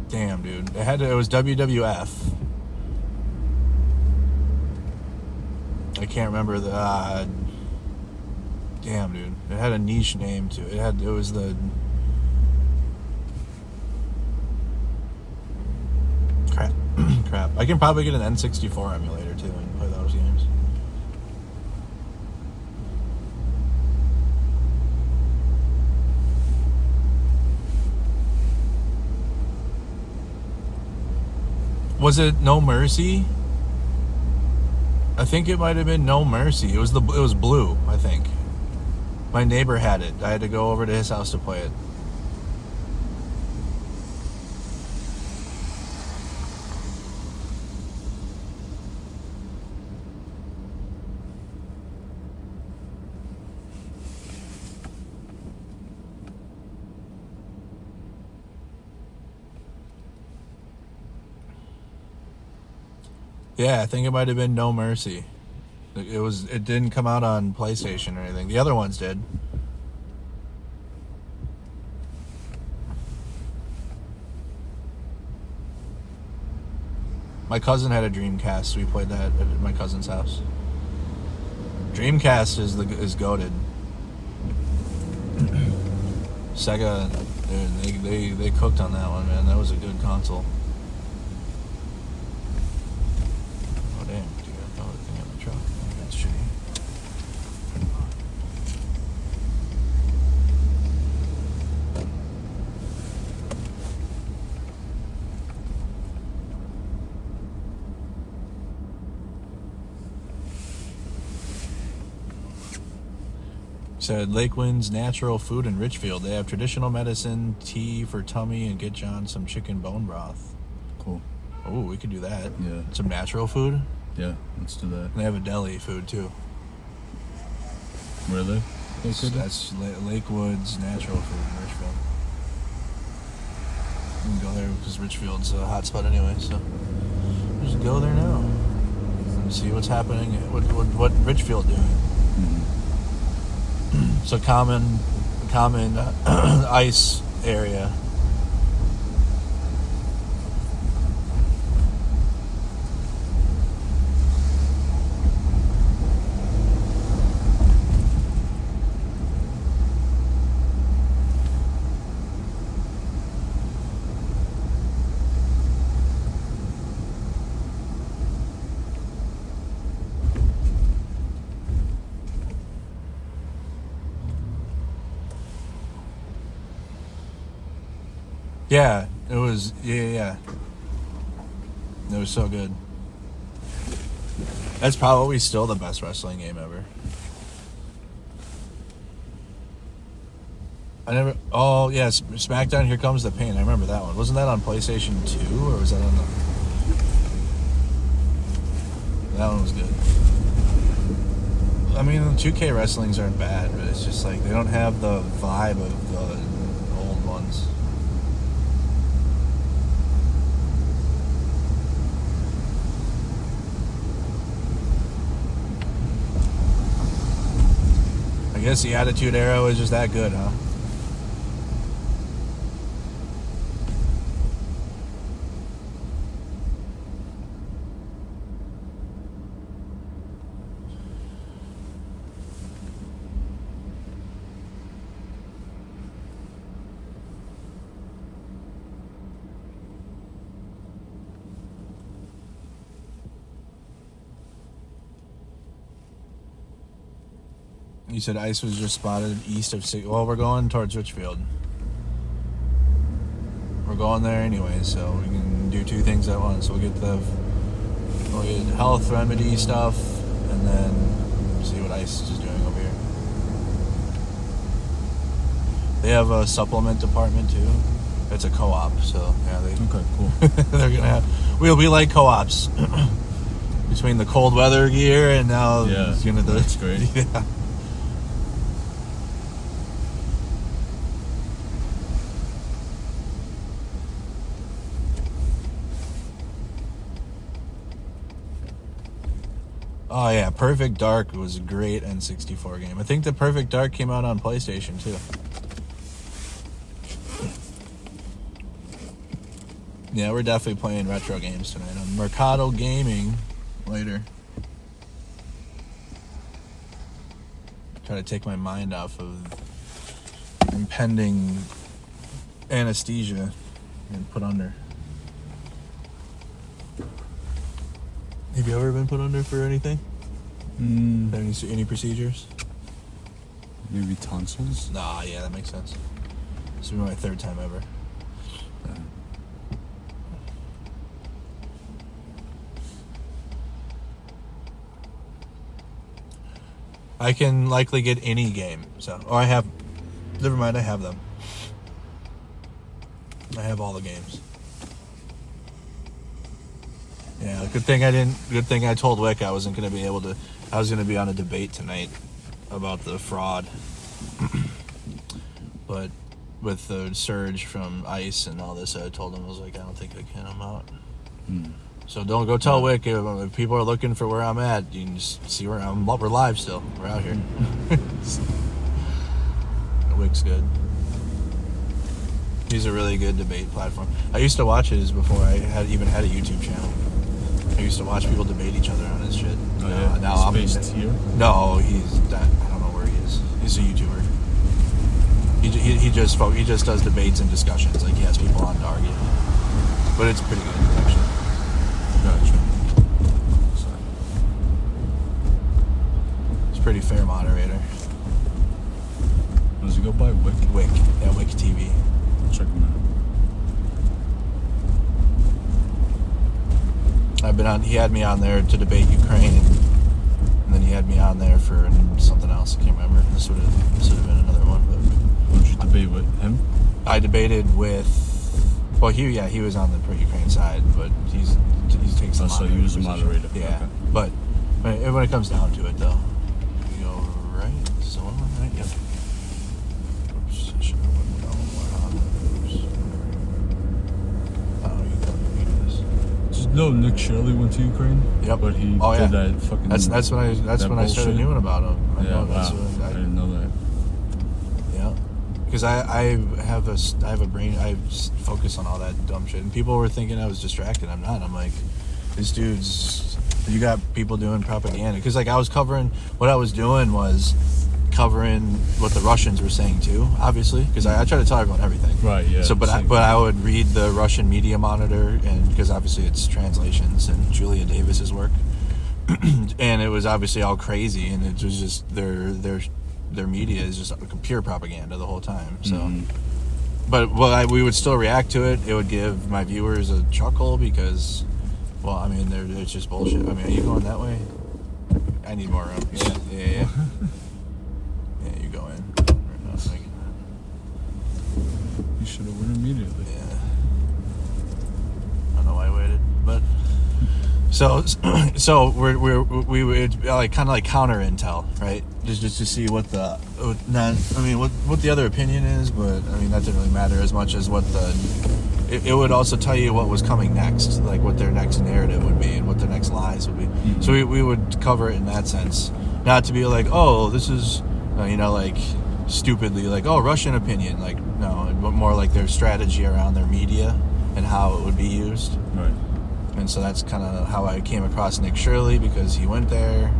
A: damn, dude. It was WWF. I can't remember the. Damn, dude. It had a niche name to it. It was the. Crap. I can probably get an N64 emulator too and play those games. Was it No Mercy? I think it might have been No Mercy. It was blue, I think. My neighbor had it. I had to go over to his house to play it. Yeah, I think it might have been No Mercy. It didn't come out on PlayStation or anything. The other ones did. My cousin had a Dreamcast, so we played that at my cousin's house. Dreamcast is goated. Sega, they cooked on that one, man. That was a good console. Said Lakewind's Natural Food in Richfield. They have traditional medicine, tea for tummy, and get John some chicken bone broth.
R: Cool.
A: Oh, we could do that.
R: Yeah.
A: Some natural food.
R: Yeah, let's do that.
A: They have a deli food too.
R: Where are they?
A: That's Lakewoods Natural Food in Richfield. We can go there because Richfield's a hot spot anyway, so just go there now and see what's happening. What Richfield doing? Mm-hmm. So common ICE area. Yeah, it was. Yeah. It was so good. That's probably still the best wrestling game ever. Oh, yeah, SmackDown Here Comes the Pain. I remember that one. Wasn't that on PlayStation 2, or was that on the... That one was good. I mean, 2K wrestlings aren't bad, but it's just like they don't have the vibe of the old ones. I guess the Attitude Era is just that good, huh? You said ICE was just spotted east of... Well, we're going towards Richfield. We're going there anyway, so we can do two things at once. We'll get health remedy stuff, and then see what ICE is doing over here. They have a supplement department too. It's a co-op, so yeah.
R: Okay, cool.
A: They're gonna have... We like co-ops. Between the cold weather gear and now...
R: Yeah, that's great.
A: Yeah. Oh yeah, Perfect Dark was a great N64 game. I think the Perfect Dark came out on PlayStation too. Yeah, we're definitely playing retro games tonight on Mercado Gaming later. Try to take my mind off of impending anesthesia and put under. Have you ever been put under for anything? Any procedures?
R: Maybe tonsils?
A: Nah, yeah, that makes sense. This will be my third time ever. Yeah. I can likely get any game, so... Oh, I have... Never mind, I have them. I have all the games. Yeah, good thing I told Wick I wasn't going to be able to... I was going to be on a debate tonight about the fraud. But with the surge from ICE and all this, I told him, I was like, I don't think I can. I'm out. So don't go tell Wick if people are looking for where I'm at. You can just see where I'm. We're live still. We're out here. Wick's good. He's a really good debate platform. I used to watch his before I even had a YouTube channel. I used to watch people debate each other on his shit.
R: Oh, yeah.
A: Now I'm
R: based here?
A: No, I don't know where he is. He's a YouTuber. He just does debates and discussions. Like he has people on to argue. But it's pretty good actually.
R: Gotcha.
A: He's a pretty fair moderator.
R: Does he go by Wick?
A: Wick. Yeah, Wick TV.
R: Check him out.
A: He had me on there to debate Ukraine, and then he had me on there for something else. I can't remember. This would have been another one. But
R: who did you debate with? Him?
A: I debated with Well, he was on the pro-Ukraine side, but he takes the
R: so he was a moderator.
A: Yeah,
R: Okay.
A: but when it comes down to it, though, you go right. This is the one, right? Yep. Oops, I should have went down more. Oops. Oh, you got this.
R: Just know Nick Shirley went to Ukraine.
A: Yep.
R: But he did that fucking.
A: That's when I started knowing about him.
R: I didn't know that.
A: Yeah. Because I have a brain. I focus on all that dumb shit, and people were thinking I was distracted. I'm not. I'm like, this dude's. You got people doing propaganda. Because like I was covering what I was doing was covering what the Russians were saying too. Obviously, because I try to tell everyone everything.
R: Right. Yeah.
A: So, but I would read the Russian media monitor, and because obviously it's translations and Julia Davis's work, and it was obviously all crazy, and it was just their media is just pure propaganda the whole time. So, but we would still react to it. It would give my viewers a chuckle because, well, I mean, it's just bullshit. I mean, are you going that way? I need more room. Yeah. Yeah, you go in.
R: You should have went immediately.
A: Yeah. I don't know why I waited, but. So we would like kind of like counter intel, right? Just to see what the other opinion is, but I mean that didn't really matter as much as what it would also tell you what was coming next, like what their next narrative would be and what their next lies would be. Mm-hmm. So we would cover it in that sense, not to be like, oh, this is like stupidly like, oh, Russian opinion, like no, but more like their strategy around their media and how it would be used.
R: Right.
A: And so that's kind of how I came across Nick Shirley, because he went there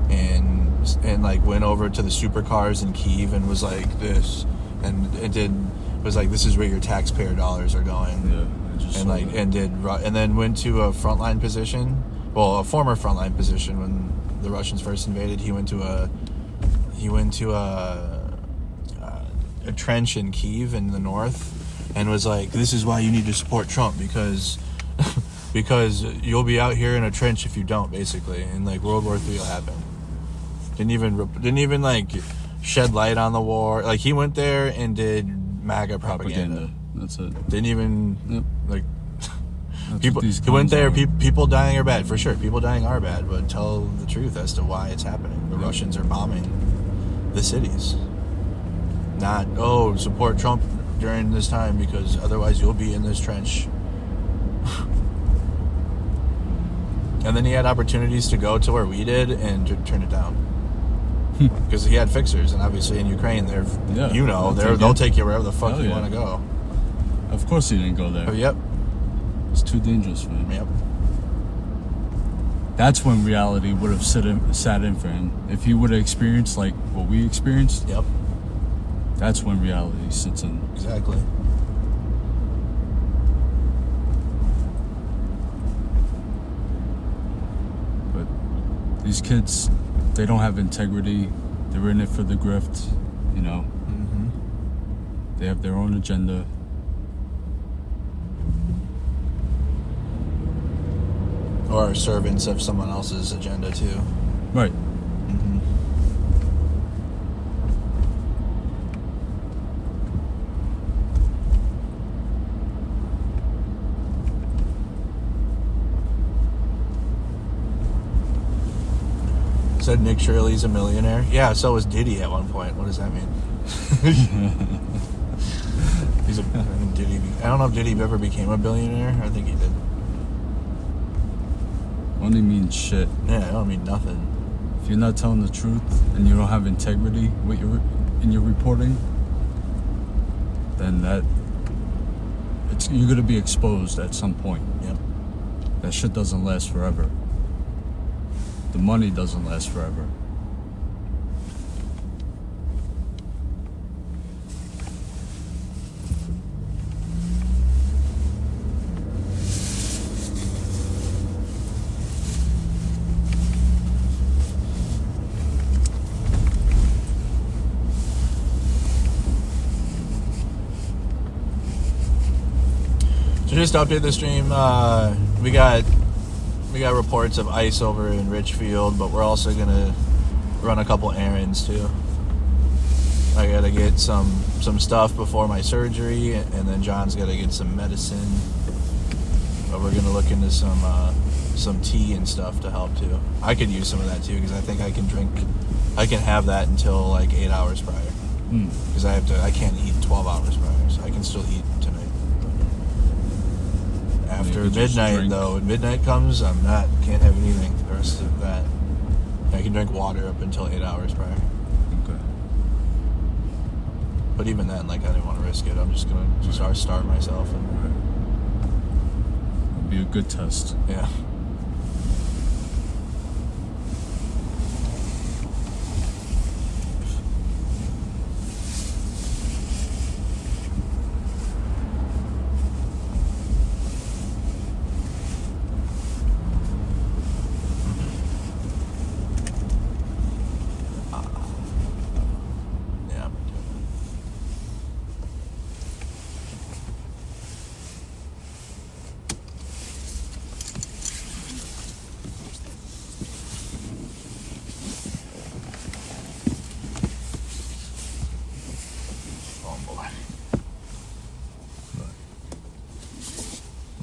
A: and like went over to the supercars in Kyiv and was like this, and was like, this is where your taxpayer dollars are going.
R: Yeah.
A: And then went to a frontline position, well, a former frontline position when the Russians first invaded. He went to a trench in Kyiv in the north, and was like, this is why you need to support Trump, because you'll be out here in a trench if you don't, basically, and like World War III will happen. Didn't even like shed light on the war. Like he went there and did MAGA propaganda.
R: That's it.
A: Didn't even like people. He went there. People dying are bad for sure. People dying are bad, but tell the truth as to why it's happening. The Russians are bombing the cities. Not support Trump during this time because otherwise you'll be in this trench. And then he had opportunities to go to where we did and to turn it down. Because he had fixers, and obviously in Ukraine, they'll take you wherever the fuck you want to go.
R: Of course he didn't go there.
A: Oh, yep.
R: It's too dangerous for him.
A: Yep.
R: That's when reality would have sat in for him. If he would have experienced like what we experienced,
A: yep.
R: That's when reality sits in.
A: Exactly.
R: These kids, they don't have integrity. They're in it for the grift, Mm-hmm. They have their own agenda.
A: Or are servants of someone else's agenda too.
R: Right.
A: Mm-hmm. Said Nick Shirley's a millionaire. Yeah, so was Diddy at one point. What does that mean? I don't know if Diddy ever became a billionaire. I think he did.
R: Only means shit.
A: Yeah, I don't mean nothing.
R: If you're not telling the truth and you don't have integrity in your reporting, then you're gonna be exposed at some point.
A: Yep.
R: That shit doesn't last forever. The money doesn't last forever.
A: So just to update the stream, we got reports of ICE over in Richfield, but we're also gonna run a couple errands too. I gotta get some stuff before my surgery, and then John's gotta get some medicine. But we're gonna look into some tea and stuff to help too. I could use some of that too, because I think I can have that until like 8 hours prior. Because I can't eat 12 hours prior, so I can still eat tonight. After midnight though, when midnight comes, can't have anything the rest of that. I can drink water up until 8 hours prior.
R: Okay.
A: But even then, like, I didn't want to risk it. I'm just gonna starve myself.
R: It'll be a good test.
A: Yeah.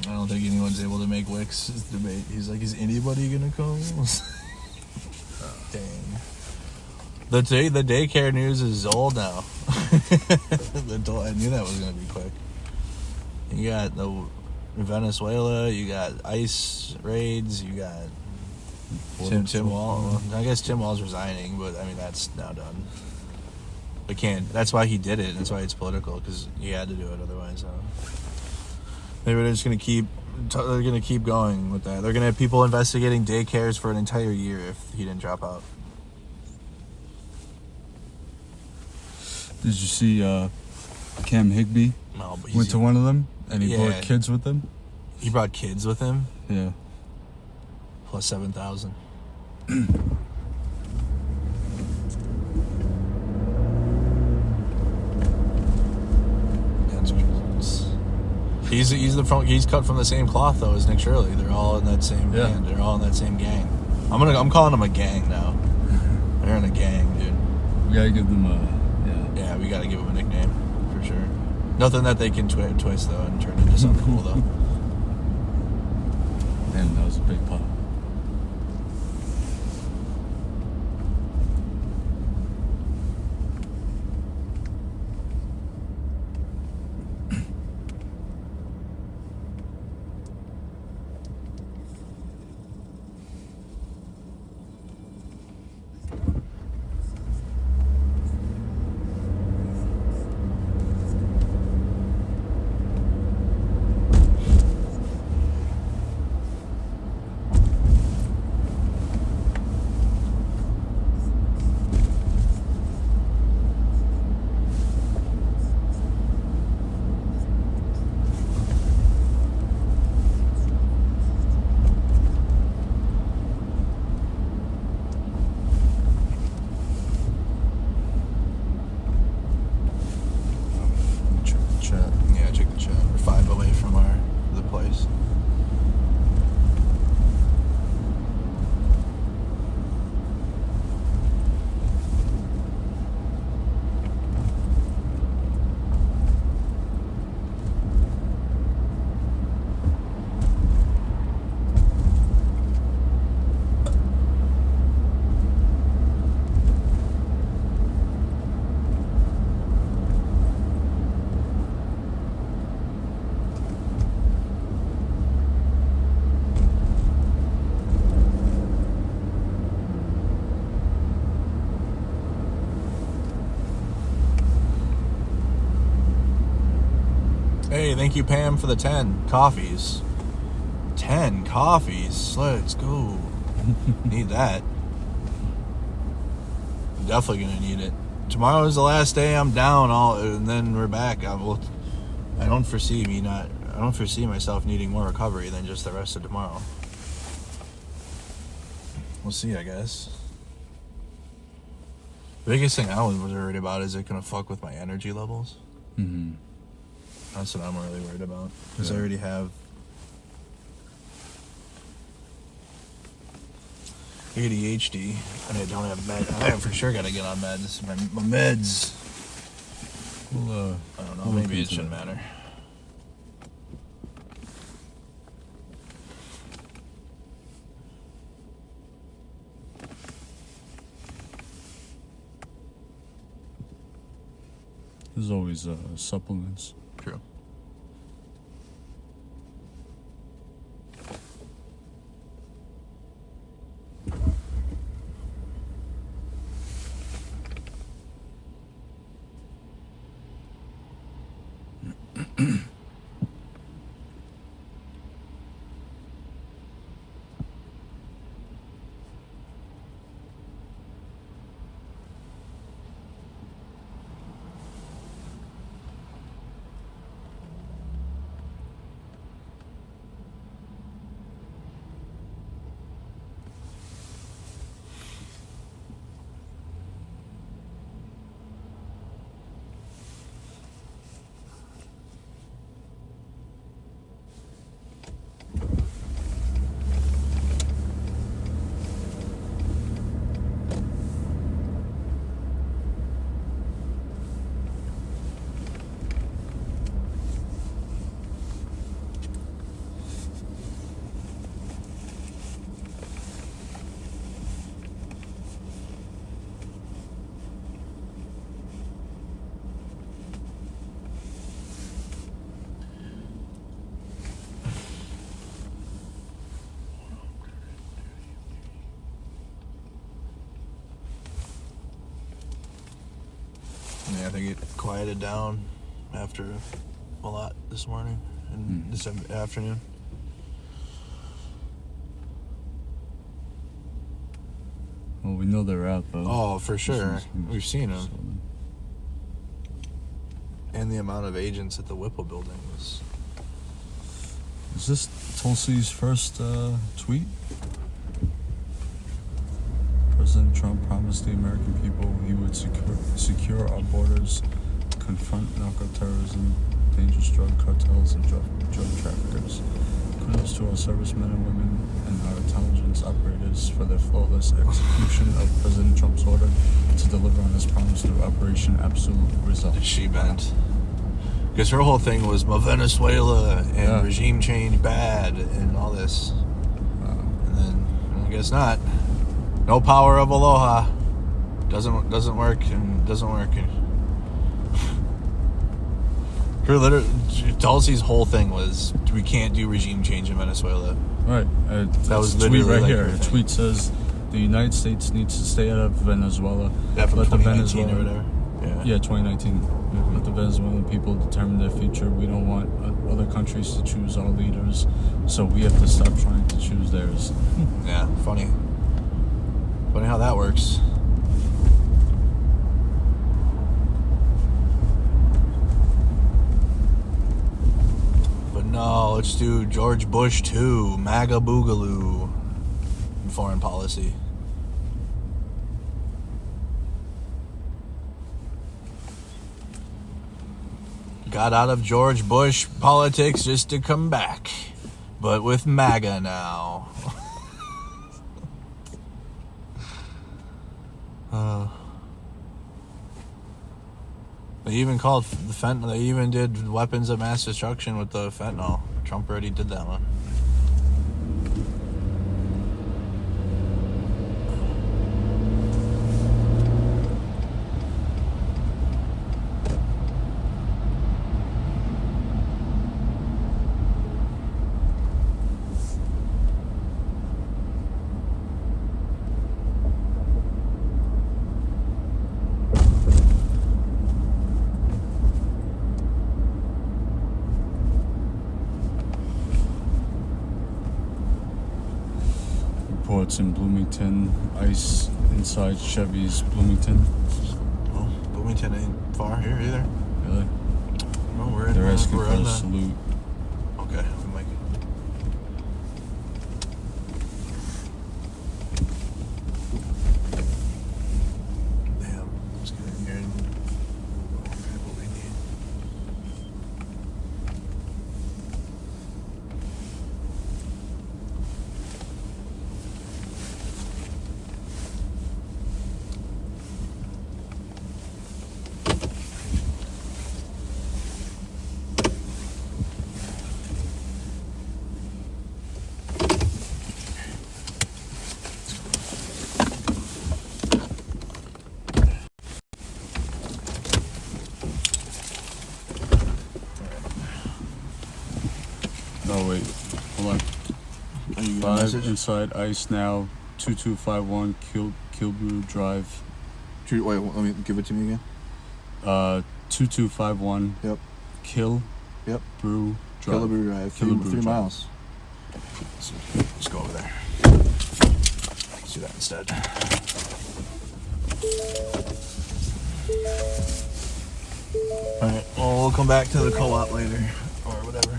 A: I don't think anyone's able to make Wick's debate. He's like, is anybody gonna come? Dang. The daycare news is old now. I knew that was gonna be quick. You got the Venezuela, you got ICE raids, you got Tim Wall. I guess Tim Wall's resigning, but I mean that's now done. That's why he did it. That's why it's political, because he had to do it otherwise. Maybe they're just gonna keep going with that. They're gonna have people investigating daycares for an entire year if he didn't drop out.
R: Did you see Cam Higbee?
A: No, but
R: went to one of them and he brought kids with him.
A: He brought kids with him.
R: Yeah.
A: Plus 7,000. He's cut from the same cloth though as Nick Shirley. They're all in that same band. They're all in that same gang. I'm calling them a gang now. They're in a gang, dude.
R: We gotta give them
A: Yeah, we gotta give them a nickname for sure. Nothing that they can twist though and turn into something cool though.
R: And that was a big pop.
A: Hey, thank you, Pam, for the 10 coffees. 10 coffees. Let's go. Need that. I'm definitely gonna need it. Tomorrow is the last day I'm down, and then we're back. I don't foresee myself needing more recovery than just the rest of tomorrow. We'll see, I guess. The biggest thing I was worried about is it gonna fuck with my energy levels.
R: Mm-hmm.
A: That's what I'm really worried about. Because I already have ADHD and I don't have meds. I for sure got to get on meds. My meds. I don't know. Maybe it shouldn't matter.
R: There's always supplements.
A: True. Yeah, I think it quieted down after a lot this morning and this afternoon.
R: Well, we know they're out, though.
A: Oh, for sure. We've seen them. And the amount of agents at the Whipple building was...
R: Is this Tulsi's first tweet? President Trump promised the American people he would secure our borders, confront narco-terrorism, dangerous drug cartels, and drug traffickers. Kudos to our servicemen and women and our intelligence operators for their flawless execution of President Trump's order to deliver on his promise through Operation Absolute Result.
A: She bent. Because her whole thing was Venezuela and regime change bad and all this. And then, I guess not. No power of aloha. Doesn't work and doesn't work. Her Tulsi's whole thing was we can't do regime change in Venezuela.
R: Right.
A: That was
R: tweet
A: literally
R: right
A: like
R: here.
A: her
R: The
A: thing.
R: tweet says the United States needs to stay out of Venezuela.
A: Yeah, from
R: Let the
A: 2019 or
R: Venezuelan,
A: whatever.
R: Yeah, 2019. Let the Venezuelan people determine their future. We don't want other countries to choose our leaders, so we have to stop trying to choose theirs.
A: Yeah, funny. Funny how that works. But no, let's do George Bush 2, MAGA Boogaloo in foreign policy. Got out of George Bush politics just to come back, but with MAGA now. They even called the fentanyl. They even did weapons of mass destruction with the fentanyl. Trump already did that one.
R: Reports in Bloomington, ICE inside Chevy's Bloomington.
A: Well, Bloomington ain't far here either.
R: Really?
A: No, we're in.
R: They're asking
A: we're
R: for
A: in
R: a
A: the...
R: salute.
A: Okay, we might. Damn, let's get in here and grab what we need.
R: Oh wait, hold on.
A: Are you getting a message?
R: Inside ICE now, 2251 Kilbrew Drive.
A: Wait, let me give it to me again.
R: 2251.
A: Yep.
R: Kill.
A: Yep.
R: Brew Drive.
A: Killabrew Drive. 3 miles. So, let's go over there. Let's do that instead. Alright, well, we'll come back to the co-op later, or whatever.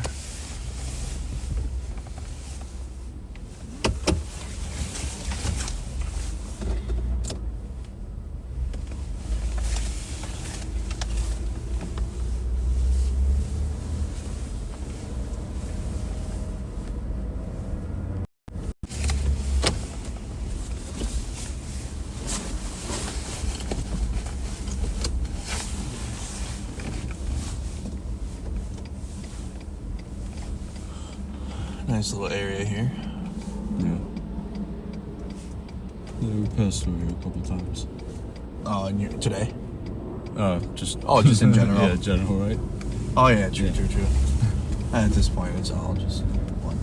A: Nice little area here.
R: Yeah. Yeah, we passed through here a couple times.
A: Oh, and today?
R: Just
A: in general.
R: Yeah, general, right?
A: Oh yeah, true. At this point, it's all just one.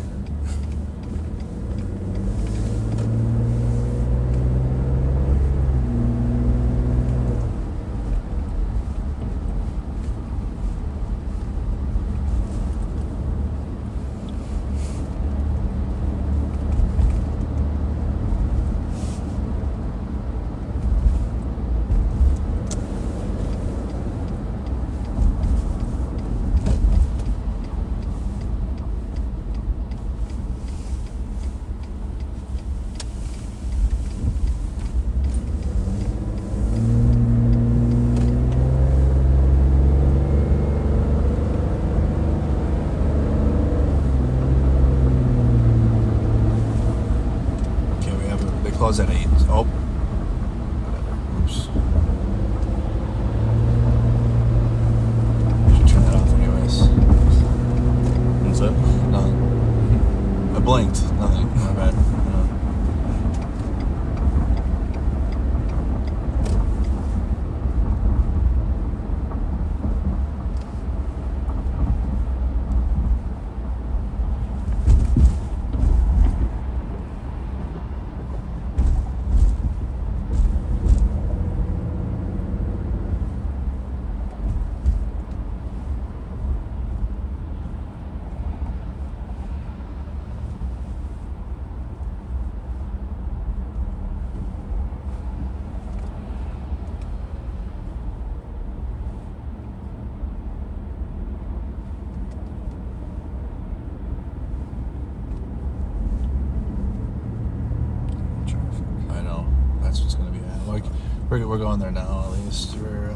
A: Close at 8. Oh. Oops. Should turn that off anyways.
R: What's that?
A: Nothing. I blinked. Nothing. My bad. That's what's going to be at. Like, we're going there now, at least. We're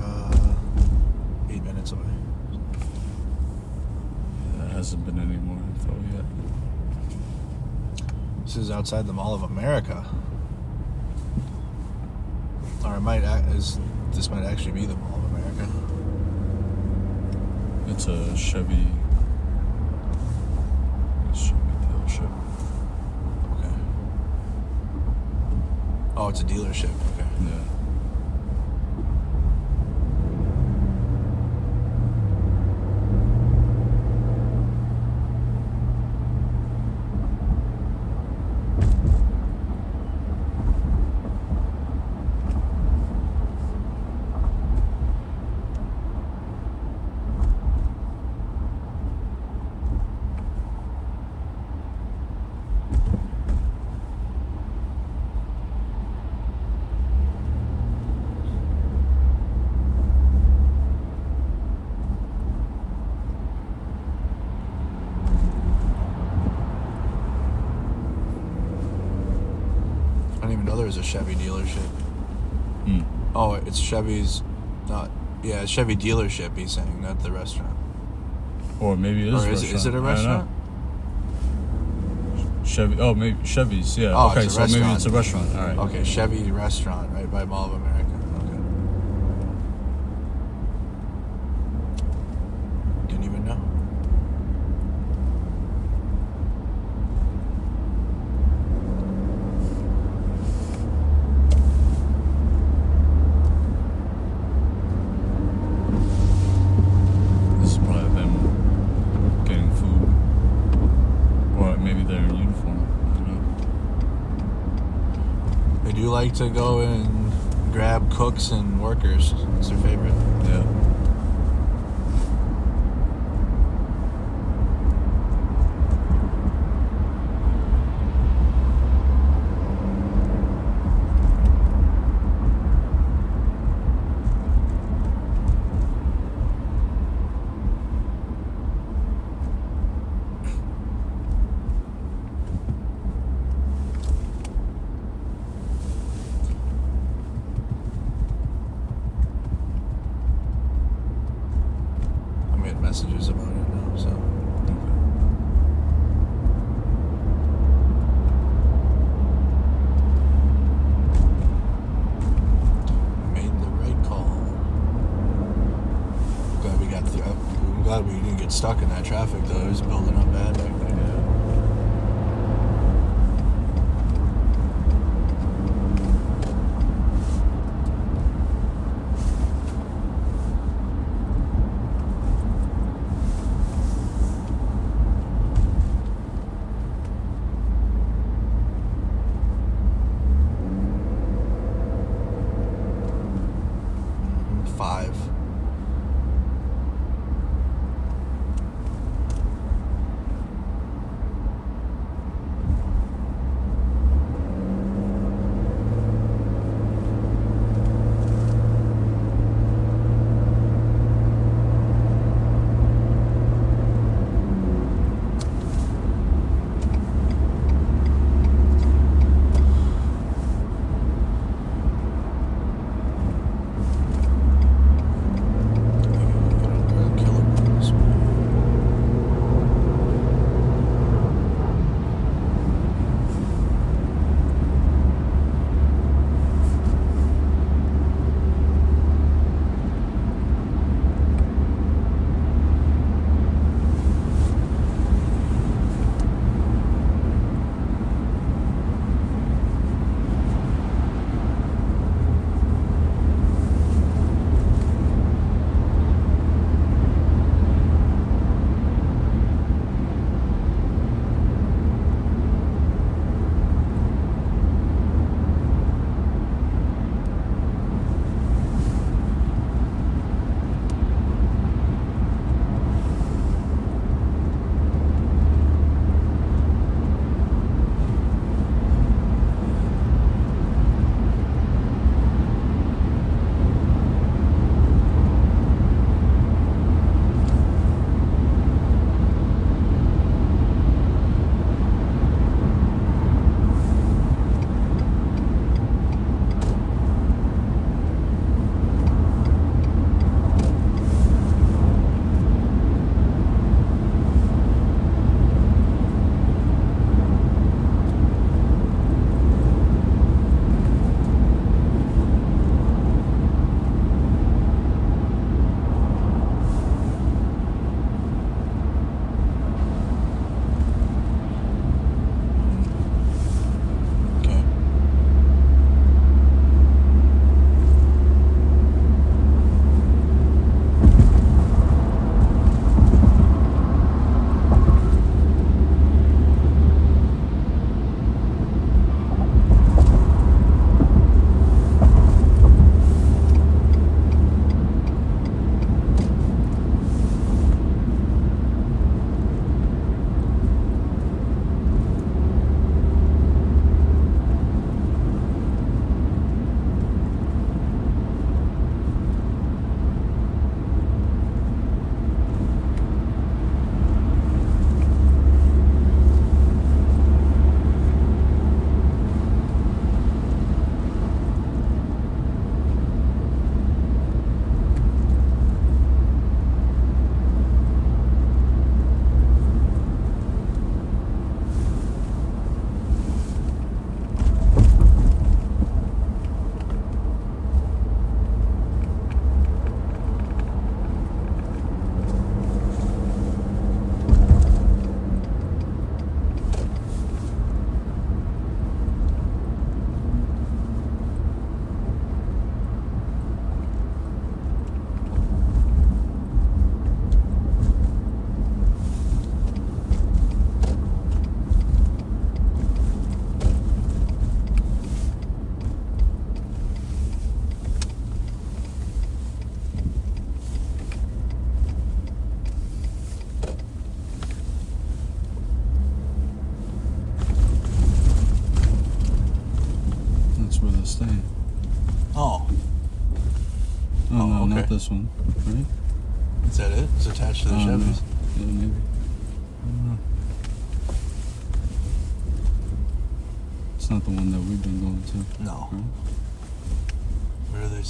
A: 8 minutes away.
R: There hasn't been any more info yet.
A: This is outside the Mall of America. Or this might actually be the Mall of America.
R: It's a Chevy dealership.
A: Okay. Oh, it's a dealership. Okay.
R: Yeah.
A: There's a Chevy dealership.
R: Hmm.
A: Oh, it's Chevy's. It's Chevy dealership. He's saying, not the restaurant.
R: Or maybe it is.
A: Or is it a restaurant?
R: Chevy. Oh, maybe Chevy's. Yeah.
A: Oh,
R: okay,
A: it's a
R: so
A: restaurant.
R: maybe it's a restaurant. All right.
A: Okay, Chevy restaurant right by Mall of America. Okay. Didn't even know.
R: This is probably them getting food.
A: like to go and grab cooks and workers. It's their favorite. Yeah. Messages about it now, so made the right call. I'm glad we didn't get stuck in that traffic though. It was building up bad back there.
R: this one, right?
A: Is that it? It's attached to the Chevys.
R: Yeah, maybe. I don't know. It's not the one that we've been going to.
A: No.
R: Right?
A: Where are they?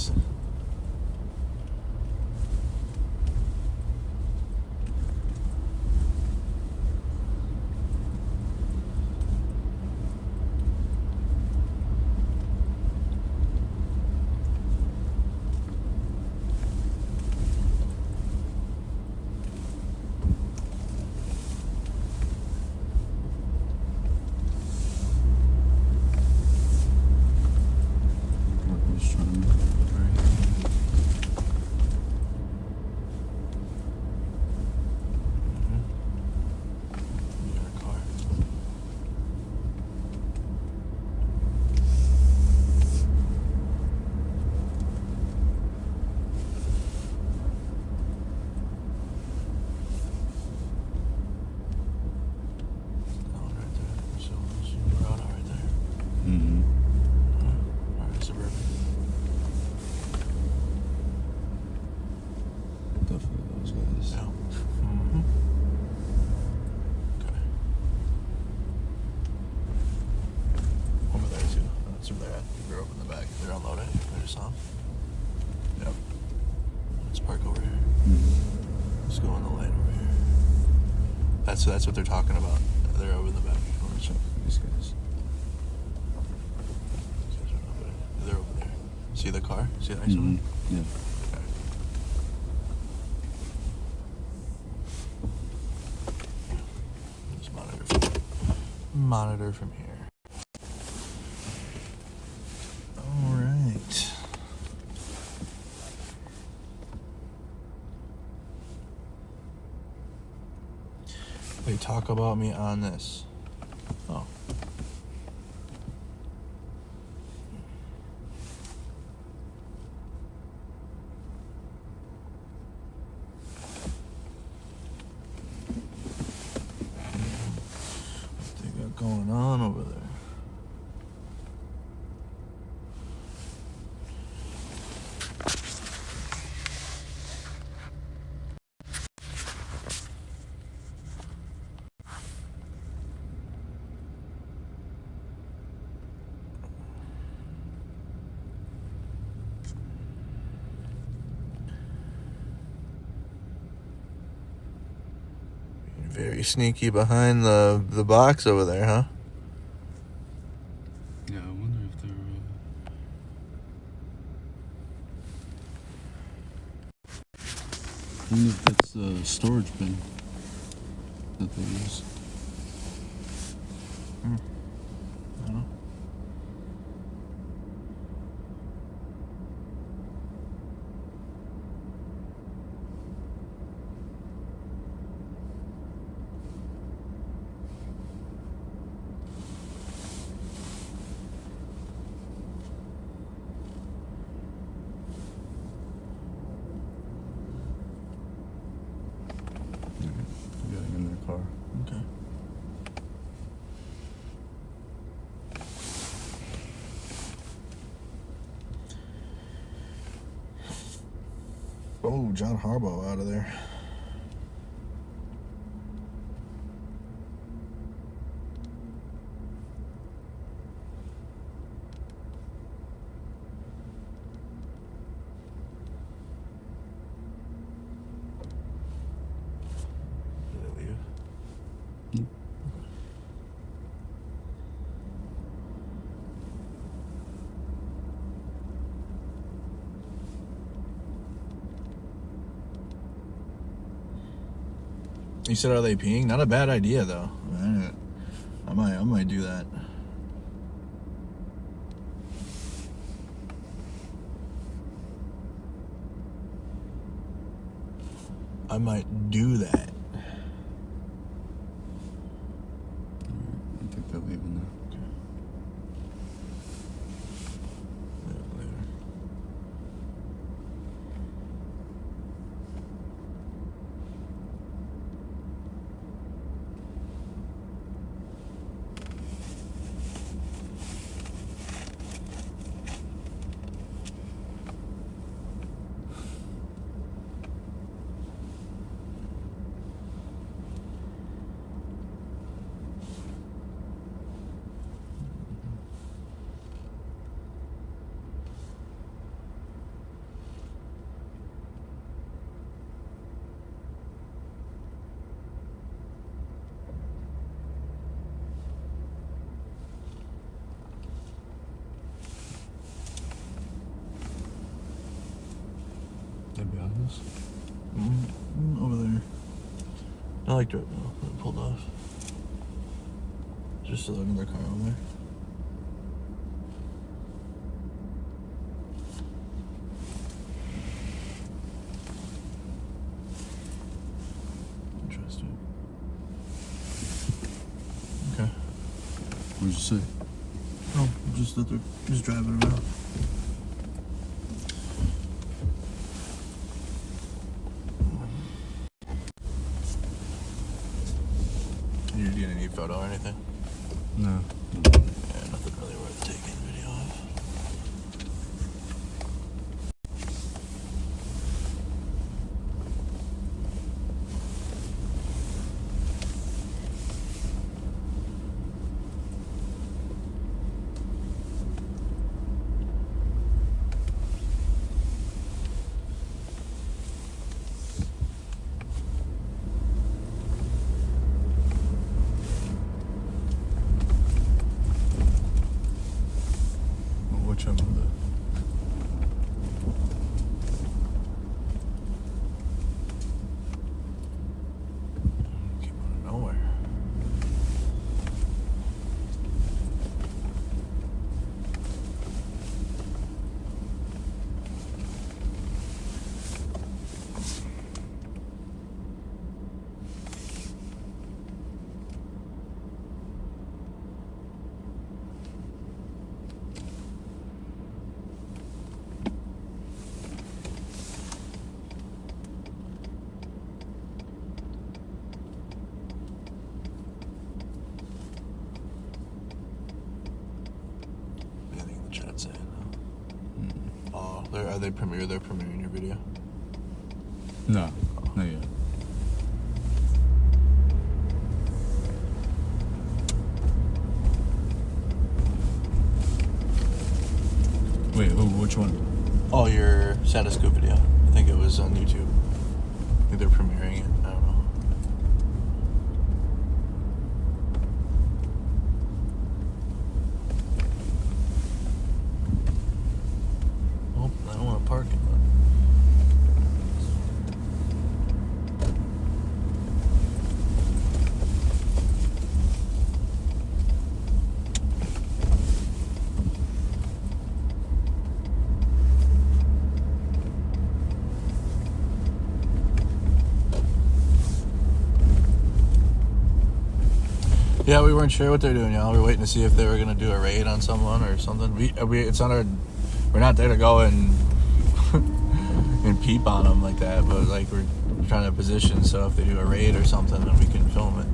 A: That's what they're talking about. They're over in the back. These guys. They're over there. See the car? See the nice one?
R: Yeah.
A: Okay. Just monitor from here. All right. They talk about me on this. Oh. What they got going on over there? Very sneaky behind the box over there, huh?
R: Yeah, I wonder if they're... I wonder if that's the storage bin that they use.
A: I don't know.
R: Getting in their car.
A: Okay. Oh, John Harbaugh out of there. Did they leave? You said, are they peeing? Not a bad idea, though. I might do that. I might do that.
R: I think they're leaving now.
A: is. Over there. I liked it. No, it pulled off. Just another car over there. Interesting. Okay.
R: What did you say?
A: Oh, just that they're just driving around. You didn't need photo or anything?
R: No.
A: Yeah, nothing really worth taking video of.
R: Which one?
A: Came out of nowhere. Anything in the chat saying? Oh, they're premiering your video?
R: No, not yet. Wait, which one?
A: Oh, your status scoop video. I think it was on YouTube. I think they're premiering it. I don't know. Oh, I don't want to park it. Yeah, we weren't sure what they're doing, y'all. We were waiting to see if they were gonna do a raid on someone or something. It's on our. We're not there to go and and peep on them like that, but like we're trying to position so if they do a raid or something, then we can film it.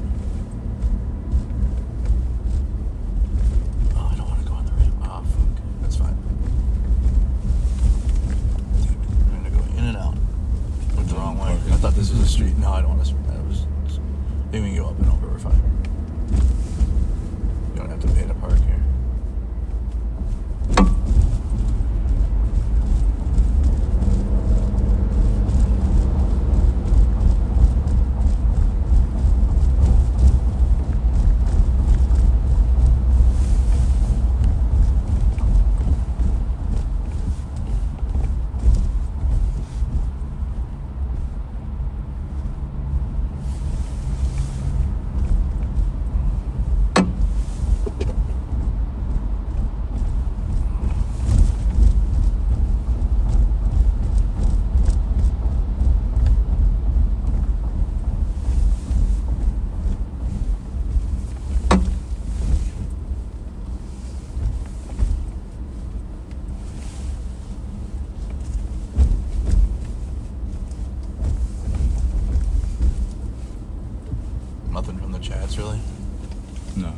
A: Oh, I don't want to go on the ramp. Oh, fuck. That's fine. We're gonna go in and out. Went the wrong way. I thought this was a street. No, I don't want to. That was. Maybe we can go up and over. We're fine. You don't have to pay to park here. Nothing from the chats, really?
R: No.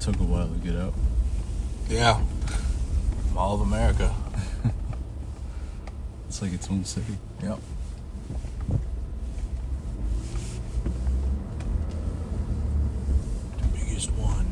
R: took a while to get out.
A: Yeah. Mall of America.
R: It's like its own city.
A: Yep. The biggest one.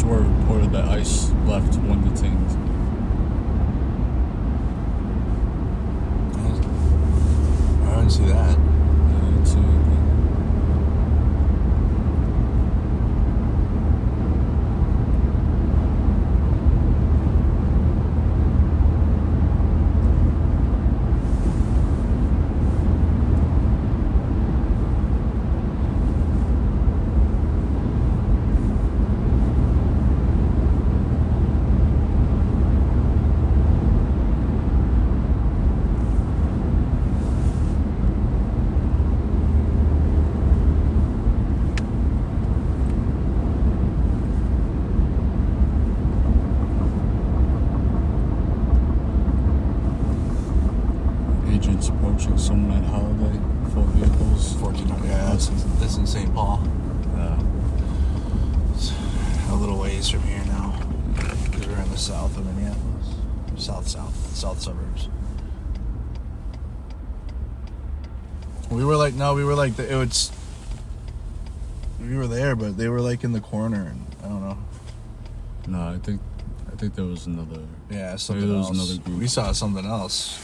R: Were reported that ICE left one detained.
A: I didn't see that.
R: I didn't see anything. Agents approaching someone at Holiday, 4 vehicles.
A: 1400, yeah, this is in St. Paul. It's a little ways from here now. Because we're in the south of Minneapolis. South suburbs. We were there, but they were like in the corner, and I don't know.
R: No, I think there was another.
A: Yeah, something else.
R: Another group.
A: We saw something else.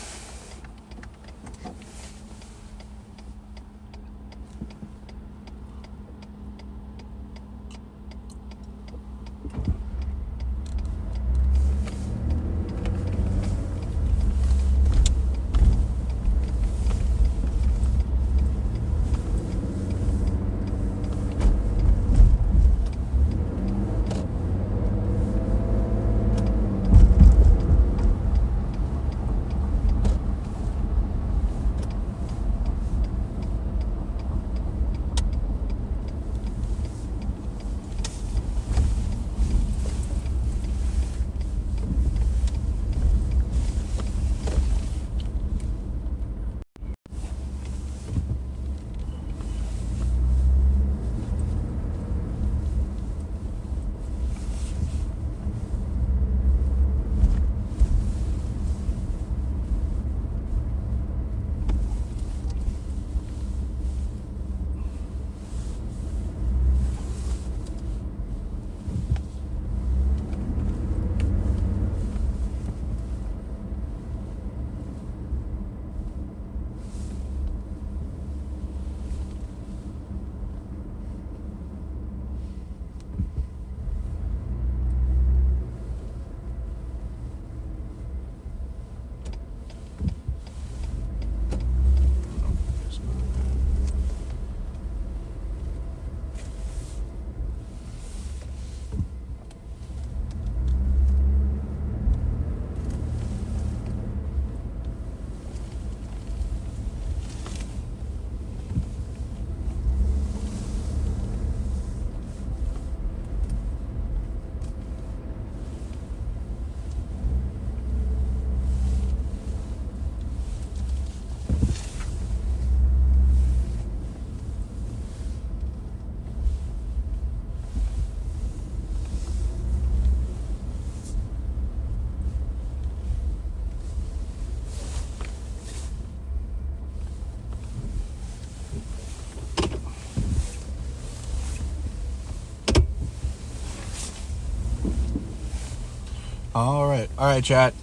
A: All right, chat.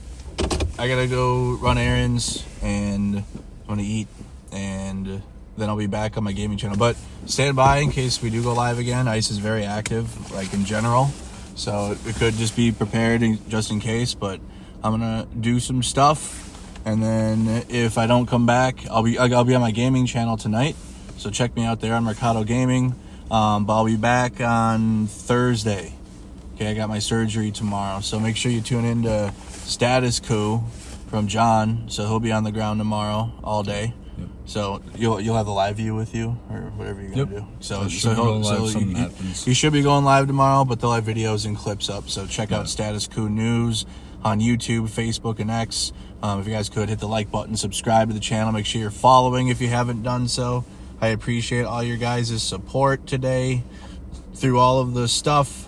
A: I gotta go run errands and I'm gonna eat, and then I'll be back on my gaming channel. But stand by in case we do go live again. ICE is very active, like in general, so it could just be prepared just in case. But I'm gonna do some stuff, and then if I don't come back, I'll be on my gaming channel tonight. So check me out there on Mercado Gaming. But I'll be back on Thursday. Okay, I got my surgery tomorrow, so make sure you tune in to Status Coup from John. So he'll be on the ground tomorrow all day. Yep. So you'll have the live view with you or whatever you're gonna do. So he should be going live tomorrow, but they'll have videos and clips up. So check out Status Coup News on YouTube, Facebook, and X. If you guys could hit the like button, subscribe to the channel, make sure you're following if you haven't done so. I appreciate all your guys' support today through all of the stuff,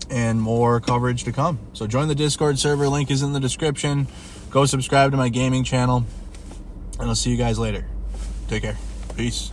A: and more coverage to come. So join the Discord server, link is in the description. Go subscribe to my gaming channel, and I'll see you guys later. Take care. Peace.